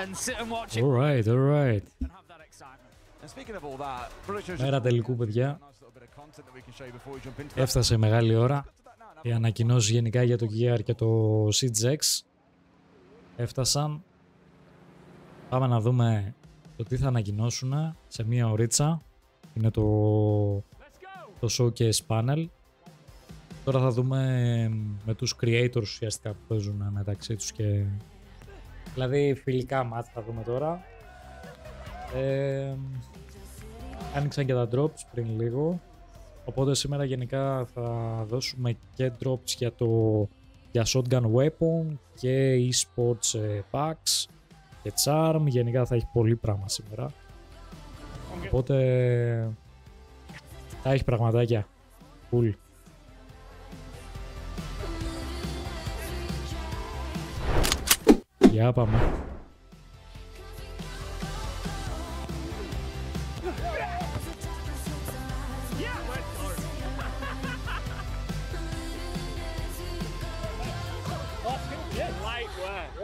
and sit and watch it. Alright, alright. And have that excitement. And speaking of all that, Μέρα τελικού, παιδιά. Έφτασε μεγάλη ώρα. Οι ανακοινώσεις γενικά για το Gear και το Siege X έφτασαν. Πάμε να δούμε το τι θα ανακοινώσουν σε μία ωρίτσα. Είναι το showcase panel. Τώρα θα δούμε με τους creators ουσιαστικά που παίζουν μεταξύ τους και... Δηλαδή φιλικά μάτς θα δούμε τώρα. Άνοιξαν και τα drops πριν λίγο. Οπότε σήμερα γενικά θα δώσουμε και drops για shotgun weapon και esports packs και charm. Γενικά θα έχει πολύ πράγμα σήμερα. Οπότε θα έχει πραγματάκια. Cool. Για πάμε.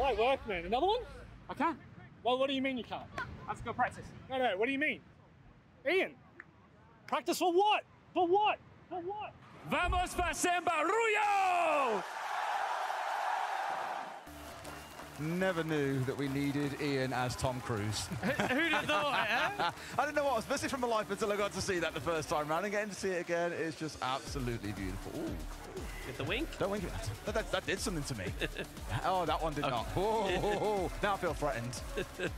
Light work, man. Another one? I can't. Well, what do you mean you can't? Let's go practice. No, what do you mean? Ian, practice for what? For what? For what? Vamos para Samba RIO! Never knew that we needed Ian as Tom Cruise. Who'd have thought it, eh? I don't know what I was missing from my life until I got to see that the first time round, and getting to see it again is just absolutely beautiful. Ooh. Get the wink? Don't wink at that. That did something to me. Oh, that one did not. Oh, now I feel threatened.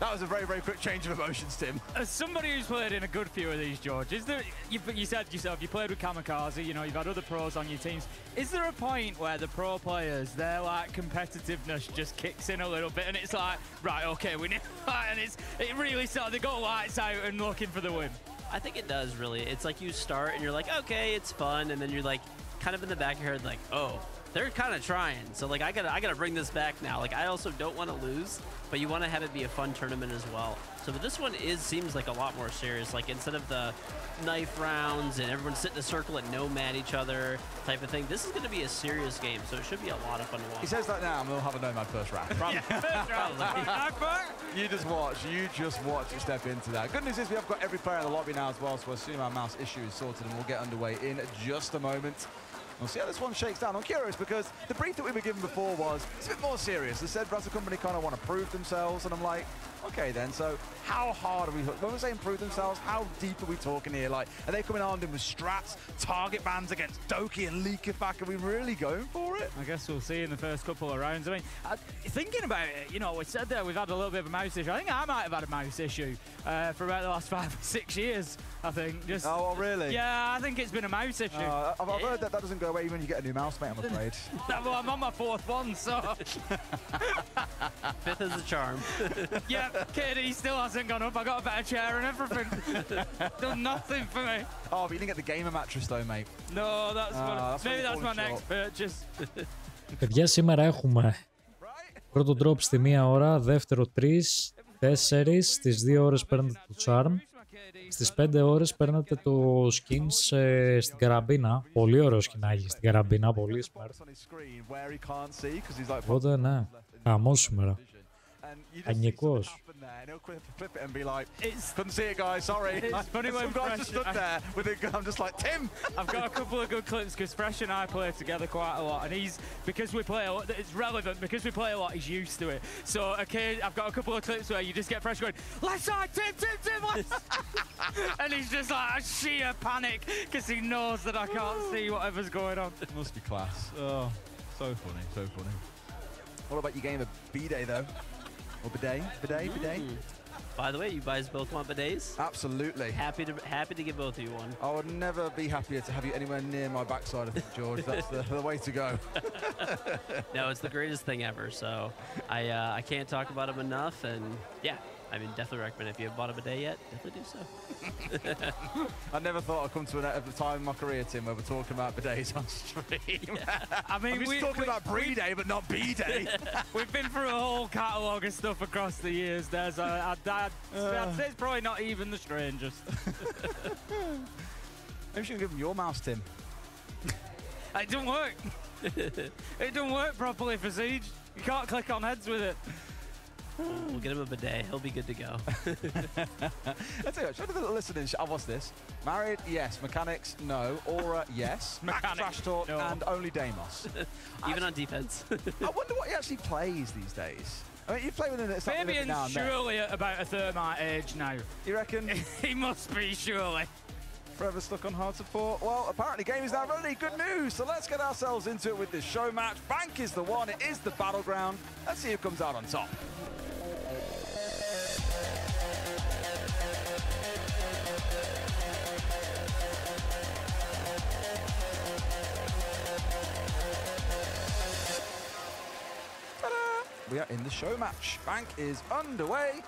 That was a very, very quick change of emotions, Tim. As somebody who's played in a good few of these, George, is there? You said yourself, you played with Kamikaze. You know, you've had other pros on your teams. Is there a point where the pro players, their like competitiveness just kicks in a little bit, and it's like, right, okay, we need, and it really starts. They go lights out and looking for the win. I think it does really. It's like you start and you're like, okay, it's fun, and then you're like, kind of in the back of your head, like, oh, they're kind of trying. So like, I gotta bring this back now. Like, I also don't want to lose, but you want to have it be a fun tournament as well. So but this one seems like a lot more serious. Like instead of the knife rounds and everyone sit in a circle and nomad each other type of thing, this is going to be a serious game. So it should be a lot of fun to watch. He says that now, and we'll have a nomad first round. Probably. You just watch. You just watch you step into that. Good news is we have got every player in the lobby now as well, so I assume our mouse issue is sorted, and we'll get underway in just a moment. We'll see how this one shakes down. I'm curious because the brief that we were given before was it's a bit more serious. They said Brazil Company kind of want to prove themselves, and I'm like, okay then, so how hard are we, when we say improve themselves, how deep are we talking here? Like, are they coming armed in with strats, target bans against Doki and Leakifak? Are we really going for it? I guess we'll see in the first couple of rounds. I mean, thinking about it, you know, we said there we've had a little bit of a mouse issue. I think I might have had a mouse issue for about the last 5 or 6 years, I think. Just, oh, really? Yeah, I think it's been a mouse issue. I've heard that doesn't go away even when you get a new mouse, mate, I'm afraid. Well, I'm on my 4th one, so... 5th is a charm. Yeah, kid, he still hasn't gone up. I got a better chair and everything. Done nothing for me. Oh, but you didn't get the gamer mattress though, mate. No, maybe that's my next purchase. Παιδιά, σήμερα έχουμε πρώτο drop στη 1 ώρα, δεύτερο 3, 4, στις 2 ώρες παίρνετε το charm, στις 5 ώρες παίρνετε το skin στην καραμπίνα. Πολύ ωραίο σκηνάκι στην καραμπίνα, πολύ smart. Οπότε ναι, χαμός σήμερα. Ανικός. Couldn't see it, guys. Sorry. It's funny when some guys just stood there with a gun. I'm just like, Tim. I've got a couple of good clips because Fresh and I play together quite a lot, and because we play a lot, it's relevant because we play a lot. He's used to it. So okay, I've got a couple of clips where you just get Fresh going, left side, Tim, left side. And he's just like a sheer panic because he knows that I can't see whatever's going on. It must be class. Oh, so funny, so funny. What about your game of B-Day though? Or bidet? By the way, you guys both want bidets? Absolutely. Happy to give both of you one. I would never be happier to have you anywhere near my backside, I think, George. That's the way to go. No, it's the greatest thing ever. So I can't talk about them enough. And yeah, I mean, definitely recommend it. If you haven't bought a bidet yet, definitely do so. I never thought I'd come to a time in my career, Tim, where we're talking about bidets on stream. Yeah. I mean, we're talking about Brie-Day, but not B-Day. We've been through a whole catalogue of stuff across the years. I'd say it's probably not even the strangest. Maybe you should give him your mouse, Tim. It don't work. It don't work properly for Siege. You can't click on heads with it. We'll get him a bidet. He'll be good to go. I'll tell you what, show me the listening. What's this? Married? Yes. Mechanics? No. Aura? Yes. Mechanics? Trash talk? No. And only Deimos. Even on defense. I wonder what he actually plays these days. I mean, you play with him at something every now Fabian's and then. surely at about a thermite age now. You reckon? He must be, surely. Forever stuck on hard support? Well, apparently game is now ready. Good news. So let's get ourselves into it with this show match. Bank is the one. It is the battleground. Let's see who comes out on top. We are in the show match. Bank is underway.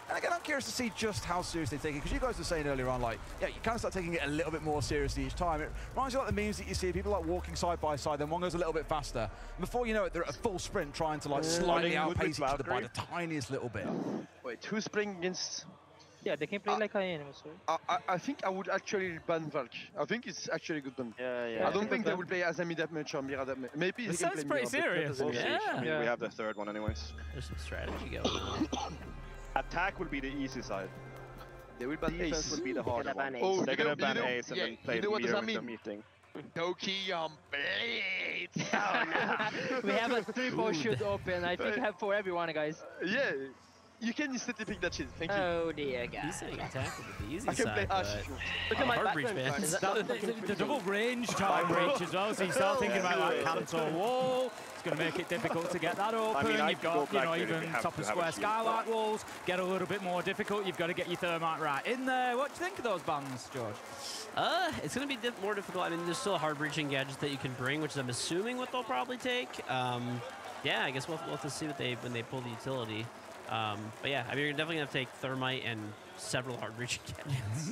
And again, I'm curious to see just how seriously they take it, because you guys were saying earlier on, like, yeah, you kind of start taking it a little bit more seriously each time. It reminds you of like the memes that you see, people like walking side by side, then one goes a little bit faster. And before you know it, they're at a full sprint trying to like slightly outpace each other by the tiniest little bit. Wait, who's playing against? Yeah, they can play like I am, sorry. I think I would actually ban Valk. I think it's actually a good ban. Yeah. I don't think they will play Azami that much or Mira that much. Maybe It they can sounds play pretty Mira, but serious. not Azami. Yeah. I mean, we have the third one anyways. There's some strategy going on. Attack will be the easy side. They will ban Defense Ace. will be the harder one. Oh, They're gonna ban Ace and yeah, then play you know what does Mira that with the mean? meeting. Doki on blades. We have a 3-4 shoot open. I think I have for everyone, guys. Yeah, you can instantly pick that shit. Thank you. Oh dear, He's guys. saying attack with the easy I can play side, Ash. but Look at my hard breach, background man. card. The double range time breach as well, so you start thinking about like canto wall. It's going to make it difficult to get that open. I mean, I You've could go got, you know, back here if even you have top to of have a square shield, skylight but- walls get a little bit more difficult. You've got to get your thermite right in there. What do you think of those bans, George? It's going to be more difficult. I mean, there's still hard breaching gadgets that you can bring, which I'm assuming what they'll probably take. Yeah, I guess we'll have to see what when they pull the utility. But yeah, I mean, you're definitely going to take thermite and several hard breaching gadgets.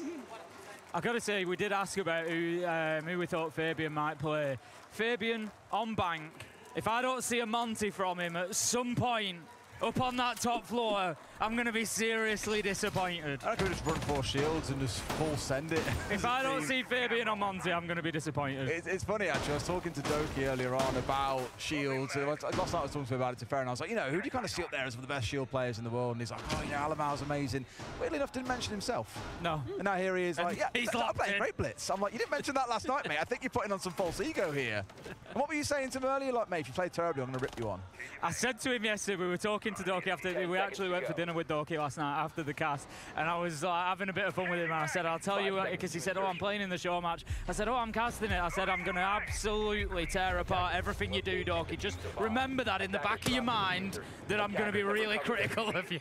I've got to say, we did ask about who we thought Fabian might play. Fabian on bank. If I don't see a Monty from him at some point up on that top floor, I'm going to be seriously disappointed. I could just run 4 shields and just full send it. If I don't see Fabian on Monty, I'm going to be disappointed. It's funny, actually. I was talking to Doki earlier on about shields. Last night I was talking to him about it to Fair, and I was like, you know, who do you kind of see up there as one of the best shield players in the world? And he's like, oh, you know, Alamau's amazing. Weirdly enough, didn't mention himself. No. And now here he is, like, yeah, He's I'm locked playing in. great blitz. I'm like, you didn't mention that last night, mate. I think you're putting on some false ego here. And what were you saying to him earlier? Like, mate, if you play terribly, I'm going to rip you on. I said to him yesterday, we were talking to Doki after, we actually went for dinner with Doki last night after the cast, and I was having a bit of fun with him, and I said, I'll tell you, because he said, oh, I'm playing in the show match. I said, oh, I'm casting it. I said, I'm going to absolutely tear apart everything you do, Doki. Just remember that in the back of your mind, that I'm going to be really critical of you.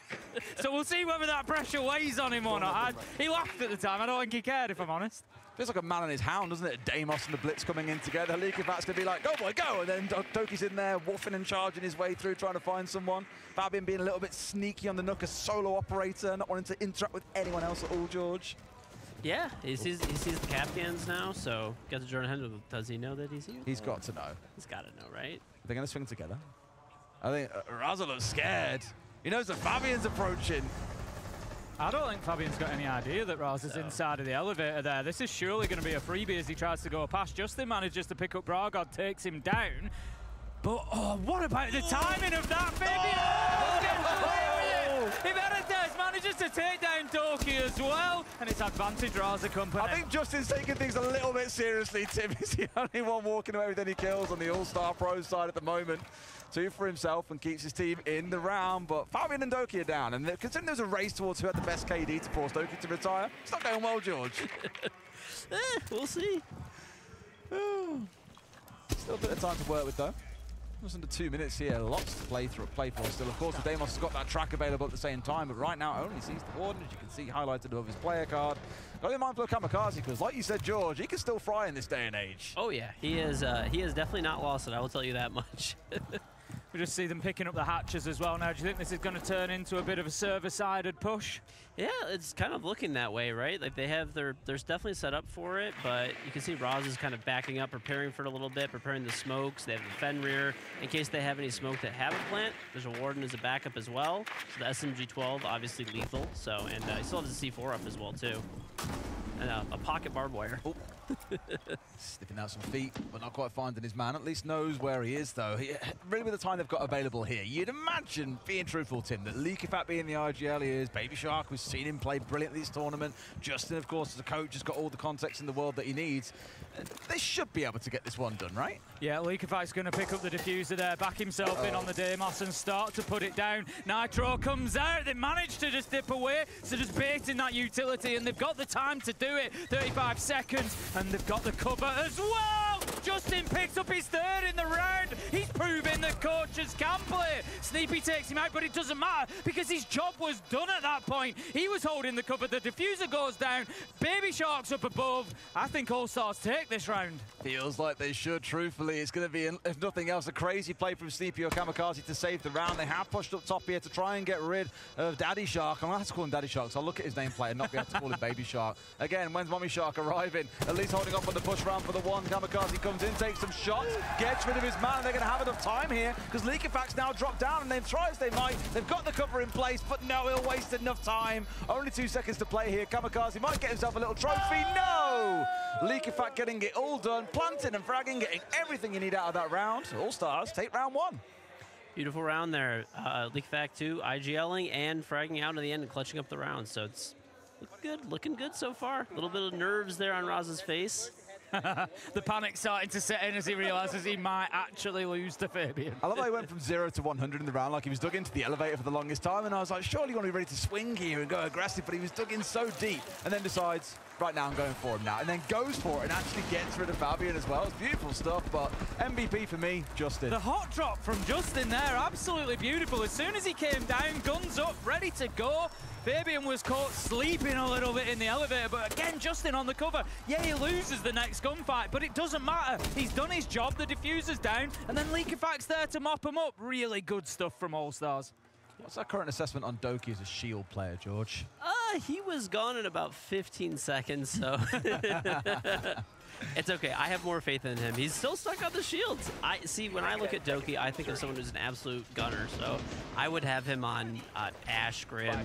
So we'll see whether that pressure weighs on him or not. He laughed at the time. I don't think he cared, if I'm honest. Feels like a man and his hound, doesn't it? Deimos and the Blitz coming in together. Leakyfat's going to be like, go, boy, go. And then Doki's in there, woofing and charging his way through, trying to find someone. Fabian being a little bit sneaky on the Nook, a solo operator, not wanting to interact with anyone else at all, George. Yeah, he sees the Capcans now, so got to join him. Does he know that he's here? He's got to know. He's got to know, right? They're going to swing together. I think Raza looks scared. He knows that Fabian's approaching. I don't think Fabian's got any idea that Raz is inside of the elevator there. This is surely going to be a freebie as he tries to go past. Justin manages to pick up Bragod, takes him down. But, oh, what about the timing of that, Fabian? If manages to take down Doki as well, and it's advantage Raza company. I think Justin's taking things a little bit seriously, Tim. He's the only one walking away with any kills on the All-Star Pro side at the moment. 2 for himself and keeps his team in the round, but Fabian and Doki are down, and considering there's a race towards who had the best KD to force Doki to retire, it's not going well, George. We'll see. Still a bit of time to work with, though. Just under 2 minutes here, lots to play for still. Of course, the Deimos has got that track available at the same time, but right now only sees the Warden, as you can see highlighted above his player card. Got to be mindful of Kamikaze, because like you said, George, he can still fry in this day and age. Oh yeah, he is definitely not lost it, I will tell you that much. We just see them picking up the hatches as well now. Do you think this is going to turn into a bit of a server-sided push? Yeah, it's kind of looking that way, right? Like they're definitely set up for it, but you can see Roz is kind of backing up, preparing for it a little bit, preparing the smokes. They have the Fenrir in case they have any smoke that haven't plant. There's a Warden as a backup as well. So the SMG-12, obviously lethal. So, and he still has a C4 up as well, too. and a pocket barbed wire. Oh. Sniffing out some feet, but not quite finding his man. At least knows where he is, though. Really, with the time they've got available here, you'd imagine, being truthful, Tim, that Leakifat being the IGL he is, Baby Shark, we've seen him play brilliantly this tournament. Justin, of course, as a coach, has got all the context in the world that he needs. They should be able to get this one done, right? Yeah, Leakifat's going to pick up the diffuser there, back himself in on the Deimos and start to put it down. Nitro comes out. They managed to just dip away, so just baiting that utility, and they've got the time to do it. 35 seconds, and they've got the cover as well. Justin picks up his third in the round. He's proving that coaches can play. Sneepy takes him out, but it doesn't matter because his job was done at that point. He was holding the cover. The diffuser goes down. Baby Shark's up above. I think All Stars take this round. Feels like they should, truthfully. It's going to be, if nothing else, a crazy play from Sneepy or Kamikaze to save the round. They have pushed up top here to try and get rid of Daddy Shark. I'm going to have to call him Daddy Shark, so I'll look at his nameplate and not be able to call him Baby Shark. Again, when's Mommy Shark arriving? At least holding up on the push round for the one. Kamikaze comes in, takes some shots, gets rid of his man. They're going to have enough time here because Leakifat's now dropped down, and they've tried as they might. They've got the cover in place, but no, he'll waste enough time. Only 2 seconds to play here. Kamikaze might get himself a little trophy. No! Leakifat getting it all done, planting and fragging, getting everything you need out of that round. All Stars take round one. Beautiful round there. Leakifat 2, IGLing and fragging out at the end and clutching up the round. So it's looking good so far. A little bit of nerves there on Raz's face. The panic starting to set in as he realizes he might actually lose to Fabian. I love how he went from 0 to 100 in the round, like he was dug into the elevator for the longest time, and I was like, surely you want to be ready to swing here and go aggressive, but he was dug in so deep, and then decides, right now I'm going for him now, and then goes for it and actually gets rid of Fabian as well. It's beautiful stuff, but MVP for me, Justin. The hot drop from Justin there, absolutely beautiful. As soon as he came down, guns up, ready to go. Fabian was caught sleeping a little bit in the elevator, but again, Justin on the cover. Yeah, he loses the next gunfight, but it doesn't matter. He's done his job, the diffuser's down, and then Leakifat's there to mop him up. Really good stuff from All Stars. What's our current assessment on Doki as a shield player, George? He was gone in about 15 seconds, so it's okay. I have more faith in him. He's still stuck on the shields. When I look at Doki, I think of someone who's an absolute gunner. So I would have him on Ash, Grim,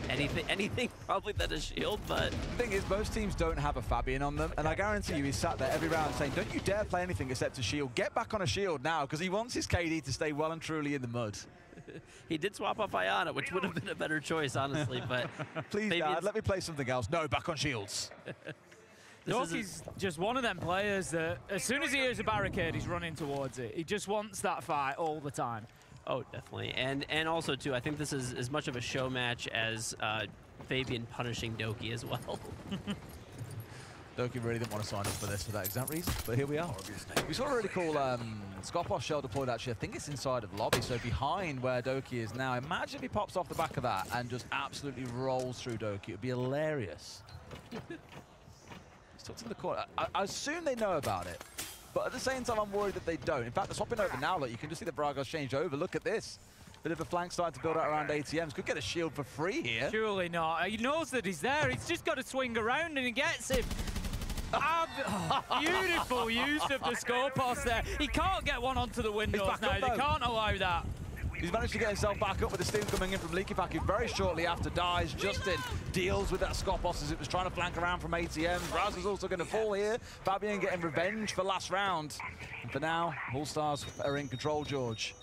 anything probably that is shield. But the thing is, most teams don't have a Fabian on them, and I guarantee you he's sat there every round saying, don't you dare play anything except a shield. Get back on a shield now, because he wants his KD to stay well and truly in the mud. He did swap off Iana, which would have been a better choice, honestly. But please, Dad, let me play something else. No, back on shields. Doki's just one of them players that as soon as he hears a barricade, he's running towards it. He just wants that fight all the time. Oh, definitely. And also, too, I think this is as much of a show match as Fabian punishing Doki as well. Doki really didn't want to sign up for this for that exact reason, but here we are. We saw a really cool Skopos shell deployed, actually. I think it's inside of lobby, so behind where Doki is now. Imagine if he pops off the back of that and just absolutely rolls through Doki. It would be hilarious. He's tucked in the corner. I assume they know about it, but at the same time, I'm worried that they don't. In fact, they're swapping over now. Look, you can just see the Bragos changed over. Look at this. Bit of a flank starting to build out around ATMs. Could get a shield for free here. Surely not. He knows that he's there. He's just got to swing around and he gets him. Beautiful use of the Skopos there. He can't get one onto the windows now. They can't allow that. He's managed to get himself back up with the steam coming in from Leakifat, who very shortly after dies. Justin deals with that Skopos as it was trying to flank around from ATM. Raz is also going to fall here. Fabian getting revenge for last round. And for now, All Stars are in control, George.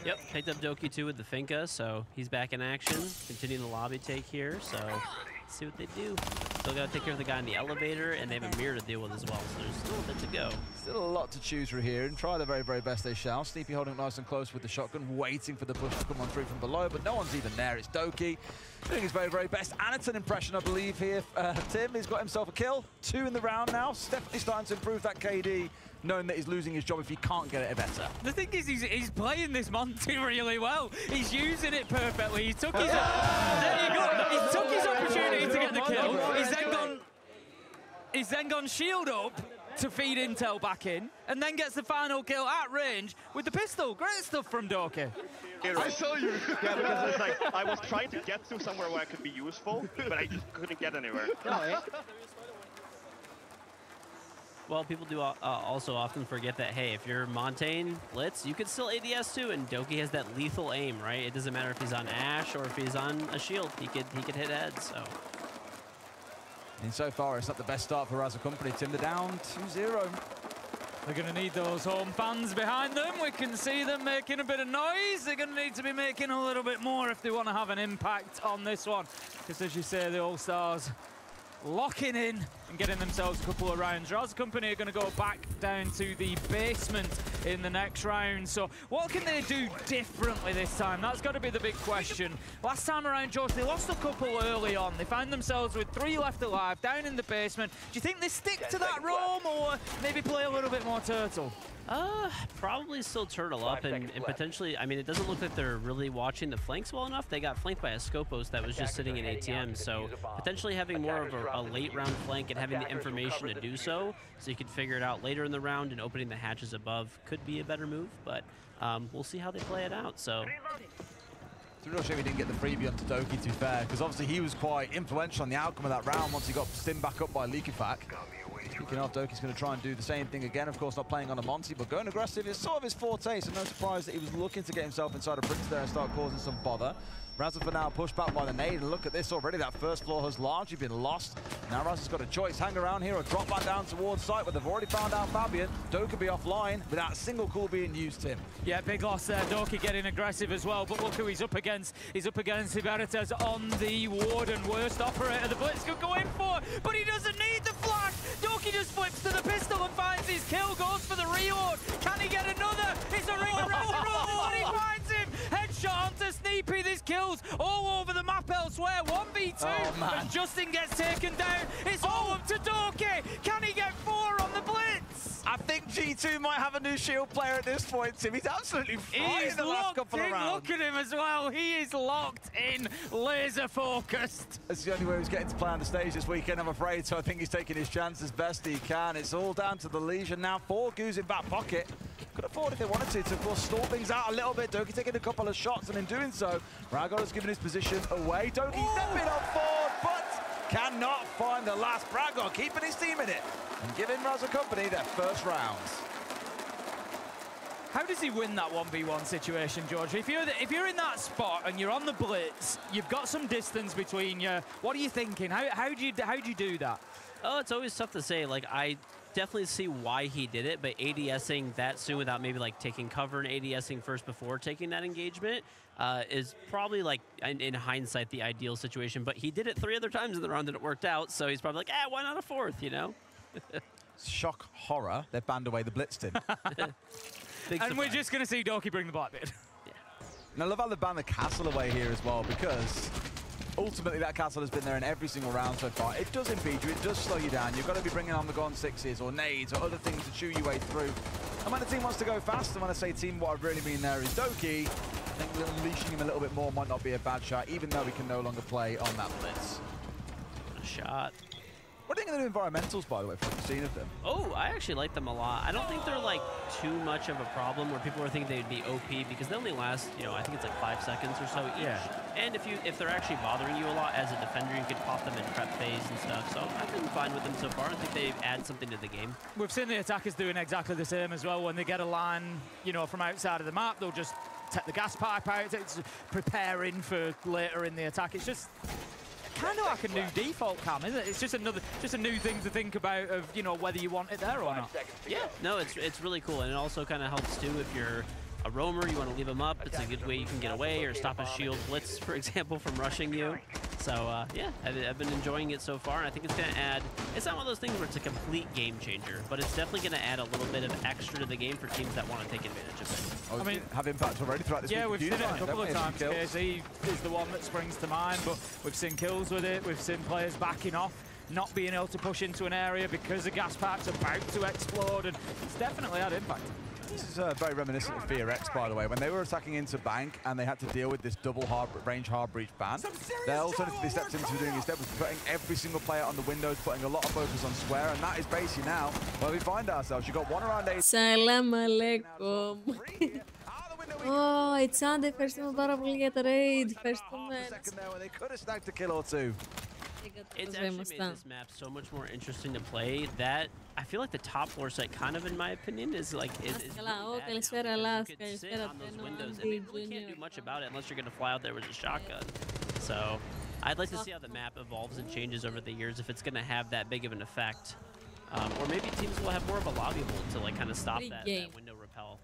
Yep, picked up Doki too with the Finka, so he's back in action. Continuing the lobby take here, so let's see what they do. Still got to take care of the guy in the elevator, and they have a mirror to deal with as well, so there's still a bit to go. Still a lot to choose through here, and try the very, very best they shall. Sneepy holding nice and close with the shotgun, waiting for the push to come on through from below, but no one's even there. It's Doki doing his very, very best, and it's an impression, I believe, here. Tim, he's got himself a kill. 2 in the round now. Definitely starting to improve that KD, knowing that he's losing his job if he can't get it better. The thing is, he's playing this Monty really well. He's using it perfectly. He took his, there you go. He took his opportunity to get the kill. He's then gone shield up to feed intel back in, and then gets the final kill at range with the pistol. Great stuff from Doki. I saw you. Yeah, because it's like I was trying to get to somewhere where I could be useful, but I just couldn't get anywhere. Well, people do also often forget that, hey, if you're Montaigne Blitz, you could still ADS too, and Doki has that lethal aim, right? It doesn't matter if he's on Ash or if he's on a shield. He could hit heads, so. And so far, it's not the best start for Raza Company. Tim, they're down 2-0. They're going to need those home fans behind them. We can see them making a bit of noise. They're going to need to be making a little bit more if they want to have an impact on this one. Because as you say, the All-Stars locking in and getting themselves a couple of rounds. Raza Company are going to go back down to the basement in the next round. So what can they do differently this time? That's got to be the big question. Last time around, George, they lost a couple early on. They found themselves with 3 left alive down in the basement. Do you think they stick to that roam or maybe play a little bit more turtle? Probably still turtle up and potentially, I mean, it doesn't look like they're really watching the flanks well enough. They got flanked by a Scopos that was just sitting in ATM, so potentially having more of a late round flank and having the information to do so you can figure it out later in the round and opening the hatches above could be a better move, but we'll see how they play it out, so. It's a real shame he didn't get the freebie onto Doki, to be fair, because obviously he was quite influential on the outcome of that round once he got stimmed back up by Leakifak. Speaking of, Doki's going to try and do the same thing again. Of course, not playing on a Monty, but going aggressive is sort of his forte, so no surprise that he was looking to get himself inside a Prince there and start causing some bother. Raza for now pushed back by the nade, and look at this already. That first floor has largely been lost. Now Raza's got a choice: hang around here or drop back down towards site, where they've already found out Fabian. Doki be offline without a single call being used, Tim. Yeah, big loss there. Doki getting aggressive as well, but look who he's up against. He's up against Iberitas on the Warden. Worst operator the Blitz could go in for, but he doesn't need the flash. Doki just flips to the pistol and finds his kill, goes for the reload. Can he get another? It's a ring around the roll, and he finds him. Headshot onto Sneepy. This kills all over the map elsewhere. 1v2 as Justin gets taken down. It's all up to Doki. Can he get 4 on the Blitz? I think G2 might have a new Shield player at this point, Tim. He's absolutely fine in the last couple of rounds. Look at him as well. He is locked in, laser focused. That's the only way he's getting to play on the stage this weekend, I'm afraid, so I think he's taking his chance as best he can. It's all down to the Legion now. 4 goos in back pocket. Could afford if they wanted to of course, stall things out a little bit. Doki taking a couple of shots, and in doing so, Rago has given his position away. Doki stepping on forward, but cannot find the last. Brago keeping his team in it and giving Raza Company their first rounds. How does he win that 1v1 situation, George? If you're in that spot and you're on the Blitz, you've got some distance between you. What are you thinking? How do you do that? Oh, it's always tough to say. Like, I definitely see why he did it, but ADSing that soon without maybe like taking cover and ADSing first before taking that engagement is probably like in hindsight the ideal situation. But he did it 3 other times in the round and it worked out, so he's probably like, why not a 4th, you know? Shock horror, they've banned away the Blitzton. And we're just going to see Doki bring the Blackbeard. Yeah. And I love how they banned the castle away here as well, because ultimately that castle has been there in every single round so far. It does impede you, it does slow you down. You've got to be bringing on the Gone 6s or nades or other things to chew your way through. And when the team wants to go fast, and when I say team, what I really mean there is Doki. I think unleashing him a little bit more might not be a bad shot, even though we can no longer play on that Blitz. A shot. What do you think of the environmentals, by the way, from what you've seen of them? Oh, I actually like them a lot. I don't think they're like too much of a problem where people are thinking they'd be OP because they only last, you know, I think it's like 5 seconds or so each. Yeah. And if they're actually bothering you a lot as a defender, you could pop them in prep phase and stuff. So I've been fine with them so far. I think they add something to the game. We've seen the attackers doing exactly the same as well. When they get a line, you know, from outside of the map, they'll just take the gas pipe out. It's preparing for later in the attack. It's just kind of like a new default cam, isn't it? It's just a new thing to think about of, you know, whether you want it there or not. Yeah, no, it's really cool, and it also kind of helps too if you're a roamer, you want to leave them up. It's a good way you can get away or stop a shield blitz, for example, from rushing you. So yeah, I've been enjoying it so far, and I think it's going to add, it's not one of those things where it's a complete game changer, but it's definitely going to add a little bit of extra to the game for teams that want to take advantage of it. I mean, have impact already throughout this week. Yeah, we've seen it a couple of times. Kills. KZ is the one that springs to mind, but we've seen kills with it. We've seen players backing off, not being able to push into an area because the gas pipes are about to explode, and it's definitely had impact. This is very reminiscent of Fear X, by the way. When they were attacking into Bank and they had to deal with this double range hard breach ban, their alternative they stepped into doing instead was putting every single player on the windows, putting a lot of focus on Square, and that is basically now where we find ourselves. You've got 1 around 8. Salam alaikum. Oh, it's Andy. Ευχαριστούμε πάρα πολύ για το raid. Ευχαριστούμε. They could have snagged a kill or 2. It's actually made this map so much more interesting to play that I feel like the top floor site, kind of in my opinion, is like is really καλησπέρα, Laz. You could sit on those windows and they really can't do much about it unless you're going to fly out there with a shotgun. So I'd like to see how the map evolves and changes over the years if it's going to have that big of an effect. Or maybe teams will have more of a lobby hold to like kind of stop that window repel.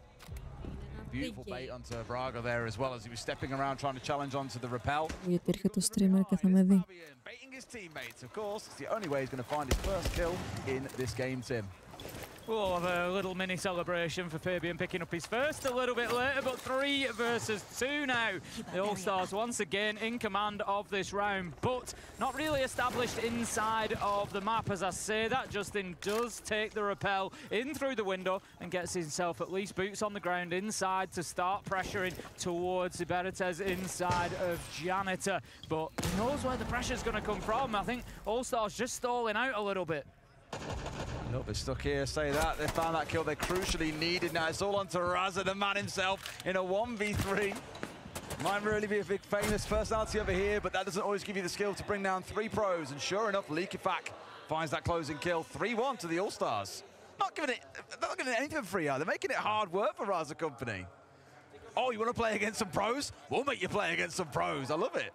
Beautiful bait onto Braga there as well as he was stepping around trying to challenge onto the repel. Γιατί έρχεται ο streamer και θα με δει. Baiting his teammates, of course. It's the only way he's going to find his first kill in this game, Tim. We'll have a little mini celebration for Fabian picking up his first a little bit later, but 3 versus 2 now. The All-Stars once again in command of this round, but not really established inside of the map. As I say that, Justin does take the rappel in through the window and gets himself at least boots on the ground inside to start pressuring towards Iberites inside of Janitor. But he knows where the pressure's going to come from. I think All-Stars just stalling out a little bit. A little bit stuck here, say that. They found that kill they crucially needed. Now it's all on to Raza, the man himself, in a 1v3. Might really be a big famous personality over here, but that doesn't always give you the skill to bring down 3 pros. And sure enough, Leakifak finds that closing kill. 3-1 to the All-Stars. Not giving it anything for free, are they? They're making it hard work for Raza Company. Oh, you want to play against some pros? We'll make you play against some pros. I love it.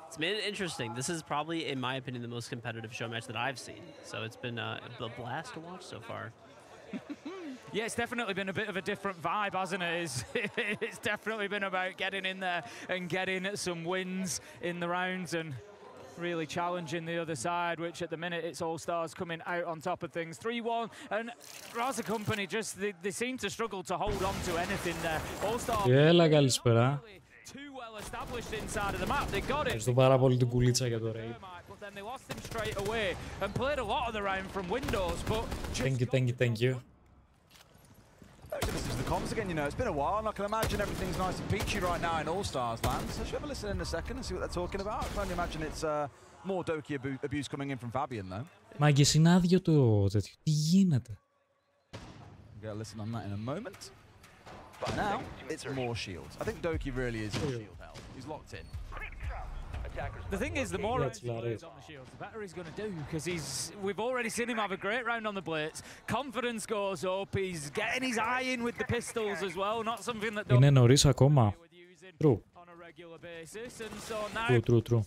It's made it interesting. This is probably, in my opinion, the most competitive show match that I've seen. So it's been a blast to watch so far. Yeah, it's definitely been a bit of a different vibe, hasn't it? It's definitely been about getting in there and getting some wins in the rounds and really challenging the other side, which at the minute it's All-Stars coming out on top of things. 3-1, and Raza Company just, they seem to struggle to hold on to anything there. All-Stars... καλησπέρα. Ευχαριστώ πάρα πολύ την κουλίτσα για το raid. Thank you. This is the comms again, you know. It's been a while, and I can imagine everything's nice and peachy right now in All-Stars land. So should we have a listen in a second and see what they're talking about? I can only imagine it's more Doki abuse coming in from Fabian, though. Μάγκες, είναι άδειο το τέτοιο. Τι γίνεται? We'll get a listen on that in a moment. But now, it's more shields. I think Doki really is in shield hell. He's locked in. The thing is, the more rounds he plays on the shields, the better he's going to do, because we've already seen him have a great round on the blitz. Confidence goes up, he's getting his eye in with the pistols as well, not something that Είναι νωρίς ακόμα. True. True.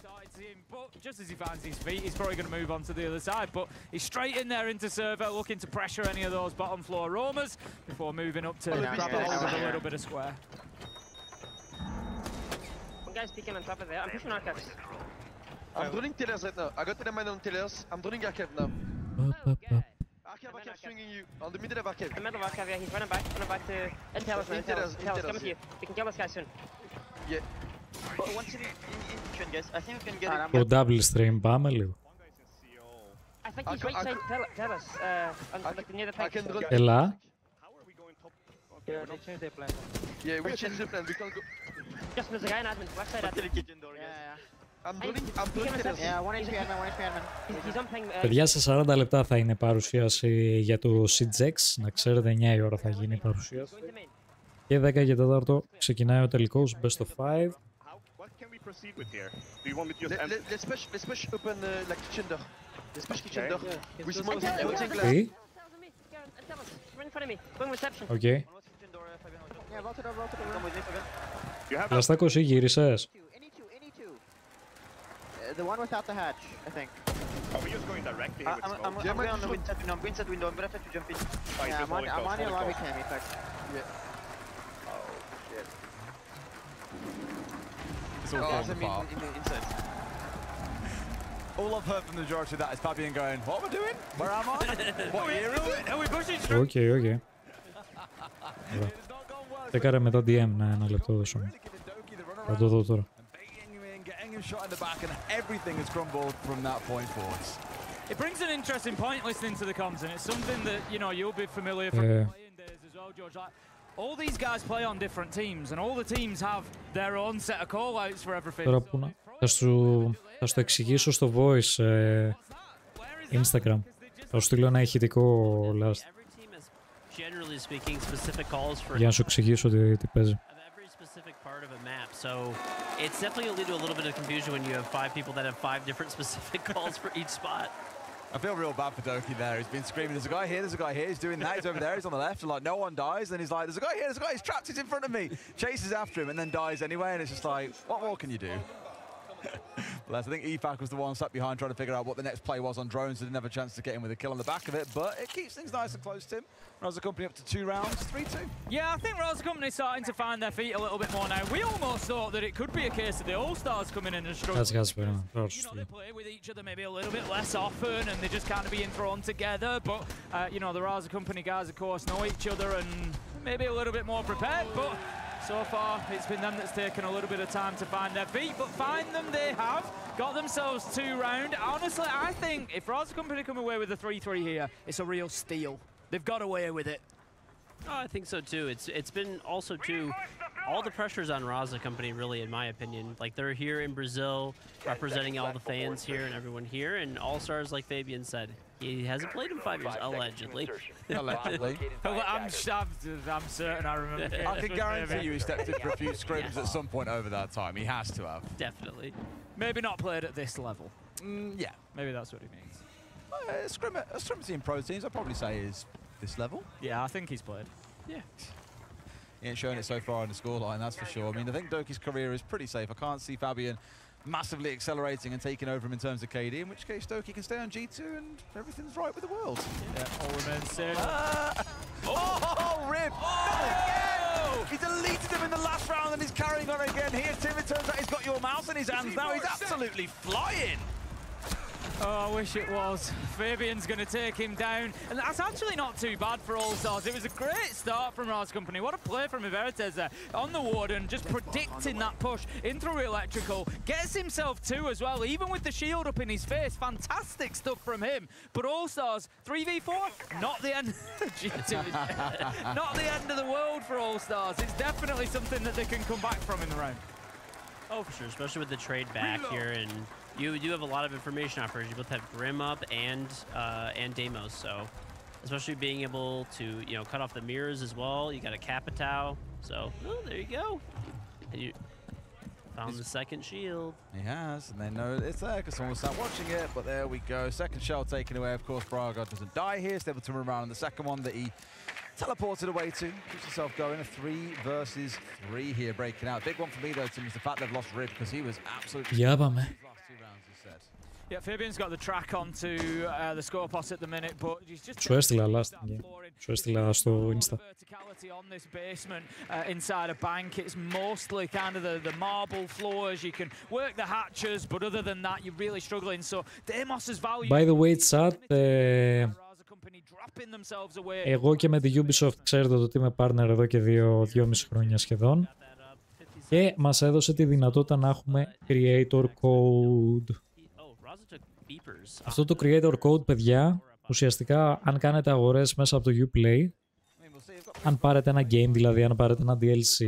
But just as he finds his feet, he's probably going to move on to the other side. But he's straight in there into server, looking to pressure any of those bottom floor roamers before moving up to grab a hold of a little bit of square. One guy's peeking on top of there. I'm pushing archives. I'm drilling tailors right now. I got the mine on tailors. I'm drilling archive now. Archive swinging you on the middle of archive. The middle of archive, yeah, he's running back to Intel's now. Intel's coming to you. We can kill this guy soon. Yeah. But once in guys, I think we can get it. Το double stream, πάμε λίγο. I think he's right side, tell us, near the pipe. Έλα. Yeah, they changed their plan. Yeah, we changed the plan, we can't go... Just there's a guy in admin, left side admin. Yeah. I'm drilling tailors. Yeah, one HP admin. He's on ping. Παιδιά, σε 40 λεπτά θα είναι παρουσίαση για το CGX. Να ξέρετε, 9 η ώρα θα γίνει η παρουσίαση. Και 10 και 4 ξεκινάει ο τελικός Best of 5. Proceed with here. Do you want me to just let's push open like kitchen door. Let's push kitchen door. We smoke everything glass. Τι? Okay. Λαστάκος ή γύρισες? The one without the hatch, I think. Are we just going directly here with smoke? I'm going on the wind window. I'm gonna have to jump in. Yeah, I'm on your lobby cam, in fact. Yeah. It's all falling apart. Inside. All I've heard from the majority of that is Fabian going, what am I doing? Where am I? What year is it? Are we pushing through? Okay. Τσεκάρε μετά DM, ένα λεπτό δώσω. Θα το δω τώρα. It brings an interesting point listening to the comms, and it's something that, you know, you'll be familiar from playing days as well, George. Like, all these guys play on different teams, and all the teams have their own set of call-outs for everything. Τώρα που θα σου το εξηγήσω στο voice Instagram. Θα σου στείλω ένα ηχητικό last. Για να σου εξηγήσω τι παίζει. So it's definitely going to lead to a little bit of confusion when you have 5 people that have 5 different specific calls for each spot. I feel real bad for Doki there. He's been screaming, there's a guy here, there's a guy here, he's doing that, he's over there, he's on the left, and like no one dies. Then he's like, there's a guy here, there's a guy, he's trapped, he's in front of me. Chases after him and then dies anyway, and it's just like, what more can you do? I think EFAC was the one sat behind trying to figure out what the next play was on drones. Didn't have a chance to get in with a kill on the back of it, but it keeps things nice and close, Tim. Rosa Company up to 2 rounds, 3-2. Yeah, I think Rosa Company starting to find their feet a little bit more now. We almost thought that it could be a case of the All-Stars coming in and struggling. They play with each other maybe a little bit less often, and they just kind of being thrown together. But, the Rosa Company guys, of course, know each other and maybe a little bit more prepared. But so far, it's been them that's taken a little bit of time to find their feet. But find them they have. Got themselves 2 round. Honestly, I think if Rosa Company come away with a 3-3 here, it's a real steal. They've got away with it. Oh, I think so too. It's been also too, all the pressure's on Raza Company really, in my opinion. Like, they're here in Brazil representing all the fans here and everyone here, and All-Stars, like Fabian said, he hasn't played in 5 years, allegedly. Allegedly. I'm certain I remember. I can guarantee you he stepped in for a few scrims at some point over that time. He has to have. Definitely. Maybe not played at this level. Yeah. Maybe that's what he means. A scrim team pro teams, I'd probably say, is this level. Yeah, I think he's played. Yeah. He ain't showing it so far in the scoreline, that's for sure. I mean, I think Doki's career is pretty safe. I can't see Fabian massively accelerating and taking over him in terms of KD, in which case Doki can stay on G2 and everything's right with the world. Yeah, all remains safe. Rip! Oh! He deleted him in the last round and he's carrying on again. Here, Tim, it turns out he's got your mouse in his hands now. He's absolutely flying. Oh, I wish it was. Fabian's going to take him down. And that's actually not too bad for All-Stars. It was a great start from Rosa Company. What a play from Iveritez there. On the Warden, just predicting that push in through Electrical. Gets himself 2 as well, even with the shield up in his face. Fantastic stuff from him. But All-Stars, 3v4, not the end. Not the end of the world for All-Stars. It's definitely something that they can come back from in the round. Oh, for sure, especially with the trade back here, and you do have a lot of information offers. You both have Grim up and Deimos, so especially being able to cut off the mirrors as well. You got a Capitao, so there you go. And you found the second shield. He has, and they know it's there because someone will start watching it. But there we go, second shell taken away. Of course, Braga doesn't die here. He's able to run around on the second one that he teleported away to. Keeps himself going. A 3 versus 3 here breaking out. Big one for me though, Tim, is the fact they've lost Rib because he was absolutely Yeah, man. last 2 rounds, he said. Yeah, Fabian's got the track onto the score pass at the minute, but he's just Σου έστειλα last game. Σου έστειλα στο Insta. verticality on this basement inside a bank. It's mostly kind of the marble floors. You can work the hatches, but other than that, you're really struggling. So Deimos' value. By the way, chat, εγώ και με τη Ubisoft ξέρετε ότι είμαι partner εδώ και 2,5 χρόνια σχεδόν και μας έδωσε τη δυνατότητα να έχουμε Creator Code. Αυτό το Creator Code, παιδιά, ουσιαστικά αν κάνετε αγορές μέσα από το Uplay, αν πάρετε ένα game, δηλαδή αν πάρετε ένα DLC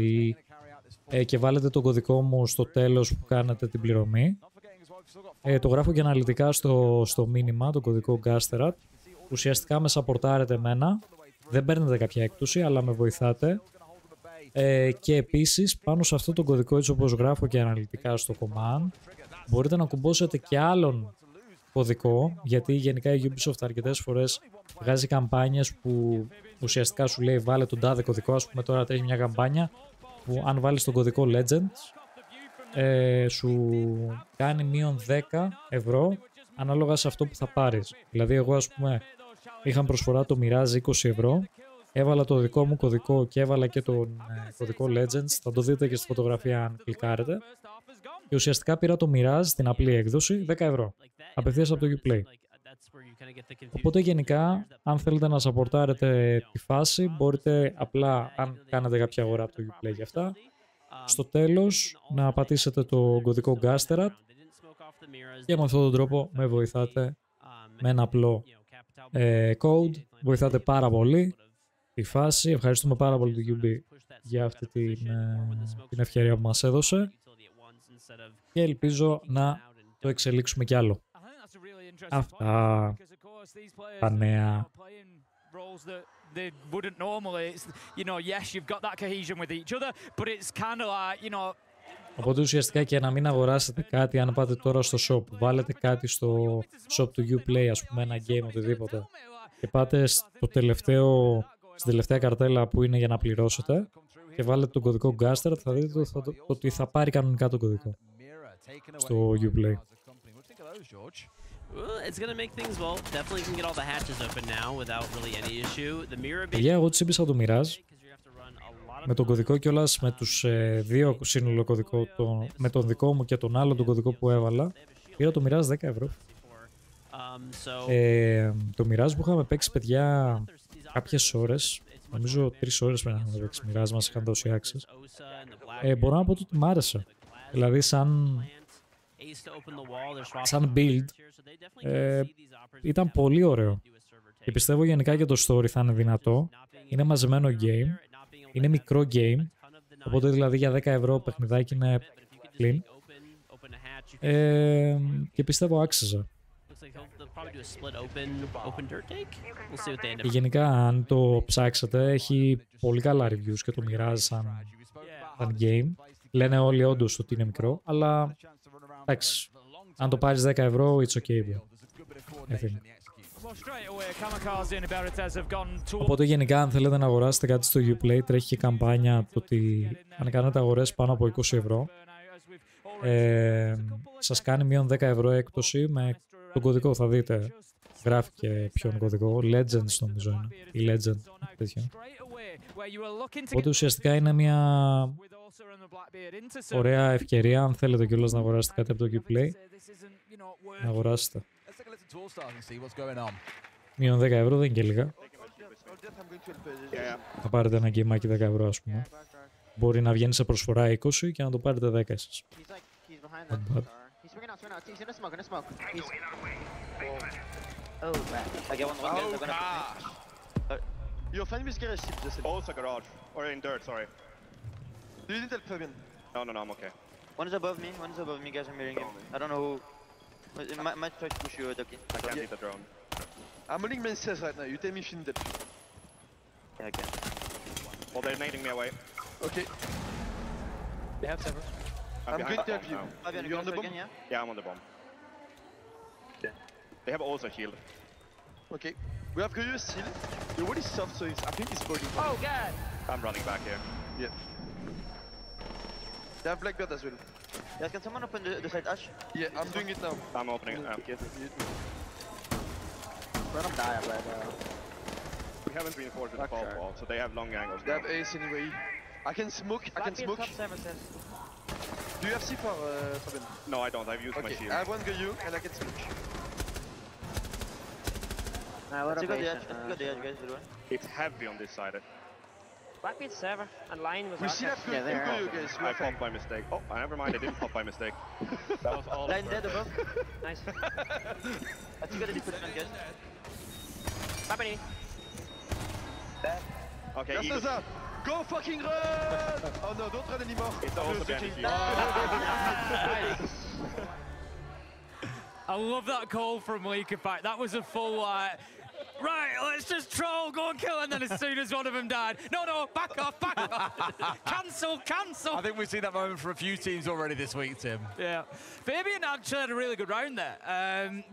και βάλετε τον κωδικό μου στο τέλος που κάνετε την πληρωμή, το γράφω και αναλυτικά στο μήνυμα, το κωδικό Gasterat. Ουσιαστικά με σαπορτάρετε εμένα, δεν παίρνετε κάποια έκπτωση, αλλά με βοηθάτε. Και επίσης, πάνω σε αυτό το κωδικό, έτσι όπως γράφω και αναλυτικά στο command, μπορείτε να κουμπώσετε και άλλον κωδικό, γιατί γενικά η Ubisoft αρκετές φορές βγάζει καμπάνιες που ουσιαστικά σου λέει βάλε τον τάδε κωδικό. Ας πούμε τώρα τρέχει μια καμπάνια που αν βάλεις τον κωδικό Legends, σου κάνει μείον 10 ευρώ ανάλογα σε αυτό που θα πάρεις. Δηλαδή εγώ ας πούμε είχα προσφορά το Mirage 20 ευρώ, έβαλα το δικό μου κωδικό και έβαλα και τον κωδικό Legends, θα το δείτε και στη φωτογραφία αν κλικάρετε, και ουσιαστικά πήρα το Mirage στην απλή έκδοση 10 ευρώ, απευθείας από το Uplay. Οπότε γενικά αν θέλετε να σαπορτάρετε τη φάση μπορείτε απλά, αν κάνετε κάποια αγορά από το Uplay για αυτά, στο τέλος να πατήσετε το κωδικό Gasterat και με αυτόν τον τρόπο με βοηθάτε με ένα απλό code. Βοηθάτε πάρα πολύ τη φάση. Ευχαριστούμε πάρα πολύ το UB για αυτή την ευκαιρία που μας έδωσε και ελπίζω να το εξελίξουμε κι άλλο. Αυτά τα νέα. They wouldn't normally. It's, yes, you've got that cohesion with each other, but it's kind of like, Οπότε ουσιαστικά και να μην αγοράσετε κάτι, αν πάτε τώρα στο shop, βάλετε κάτι στο shop του Uplay, ας πούμε ένα game, οτιδήποτε, και πάτε στην τελευταία καρτέλα που είναι για να πληρώσετε και βάλετε τον κωδικό Gasterat, θα δείτε ότι θα πάρει κανονικά τον κωδικό. στο Uplay. Well, it's gonna make things, well, definitely can get all the hatches open now without really any issue. The mirror base. Εγώ τσίπησα το Mirage με τον κωδικό κιόλας, με τους δύο σύνολο κωδικό, με τον δικό μου και τον άλλο τον κωδικό που έβαλα. Πήρα το Mirage 10 ευρώ. Το Mirage που είχαμε παίξει, παιδιά, κάποιες ώρες, νομίζω 3 ώρες πριν να είχαμε παίξει Mirage, μας είχαν δώσει access. Μπορώ να πω ότι μ' άρεσε. Δηλαδή σαν build ήταν πολύ ωραίο. Και πιστεύω γενικά και το story θα είναι δυνατό. Είναι μαζεμένο game. Είναι μικρό game. Οπότε δηλαδή για 10 ευρώ παιχνιδάκι είναι clean. Και πιστεύω άξιζε. Και γενικά αν το ψάξετε έχει πολύ καλά reviews και το μοιράζει σαν game. Λένε όλοι όντως ότι είναι μικρό, αλλά εντάξει, αν το πάρεις 10 ευρώ, it's okay, bro. Οπότε γενικά αν θέλετε να αγοράσετε κάτι στο Uplay, τρέχει και καμπάνια το ότι αν κάνετε αγορές πάνω από 20 ευρώ, σας κάνει μείον 10 ευρώ έκπτωση με τον κωδικό, θα δείτε. Γράφει και ποιον κωδικό, Legends νομίζω είναι, η Legend, τέτοιο. Οπότε ουσιαστικά είναι μια ωραία ευκαιρία αν θέλετε κιόλας να αγοράσετε κάτι από το Uplay, να αγοράσετε. Μείον 10 ευρώ δεν είναι και λίγα. Θα πάρετε ένα γκέιμάκι 10 ευρώ ας πούμε. Μπορεί να βγαίνει σε προσφορά 20 και να το πάρετε 10 εσείς. You're fine with garage, just Also garage. Or in dirt, sorry. Do you need help, Fabian? No, I'm okay. One is above me, guys, I'm hearing him. I don't know who. Might try to push you, Ducky. I can't leave the drone. I'm holding main stairs right now, you tell me if you need help. Yeah, I can. Well, they're nading me away. Okay. They have several. I'm going to help you. Fabian, You're on the bomb? again, yeah? Yeah, I'm on the bomb. Yeah. They have also shield. Okay. We have Ryu still. The wall is soft, so I think it's boiling. Oh god! I'm running back here. Yeah. They have Blackbird as well. Yeah, can someone open the side Ash? Yeah, I'm doing it now. I'm opening it now. We haven't reinforced the fall wall, so they have long angles. They have ace anyway. I can smoke. Do you have C for Fabian? No, I don't. I've used my shield. I have one Ryu and I can smoke. Let's go the edge, guys. It's heavy on this side. Blackbeard's server and line was We still have good Ryu, guys. I popped by mistake. Oh, never mind. I didn't pop by mistake. That was all. Line dead above. Nice. Let's go the defense, guys. Happening. Okay, Gasterat, go fucking run! Oh no, don't run anymore. It's also behind you. I love that call from Leaker Pack. That was a full right, let's just troll, go and kill, and then as soon as one of them died, no, back off. Cancel. I think we've seen that moment for a few teams already this week, Tim. Yeah. Fabian actually had a really good round there.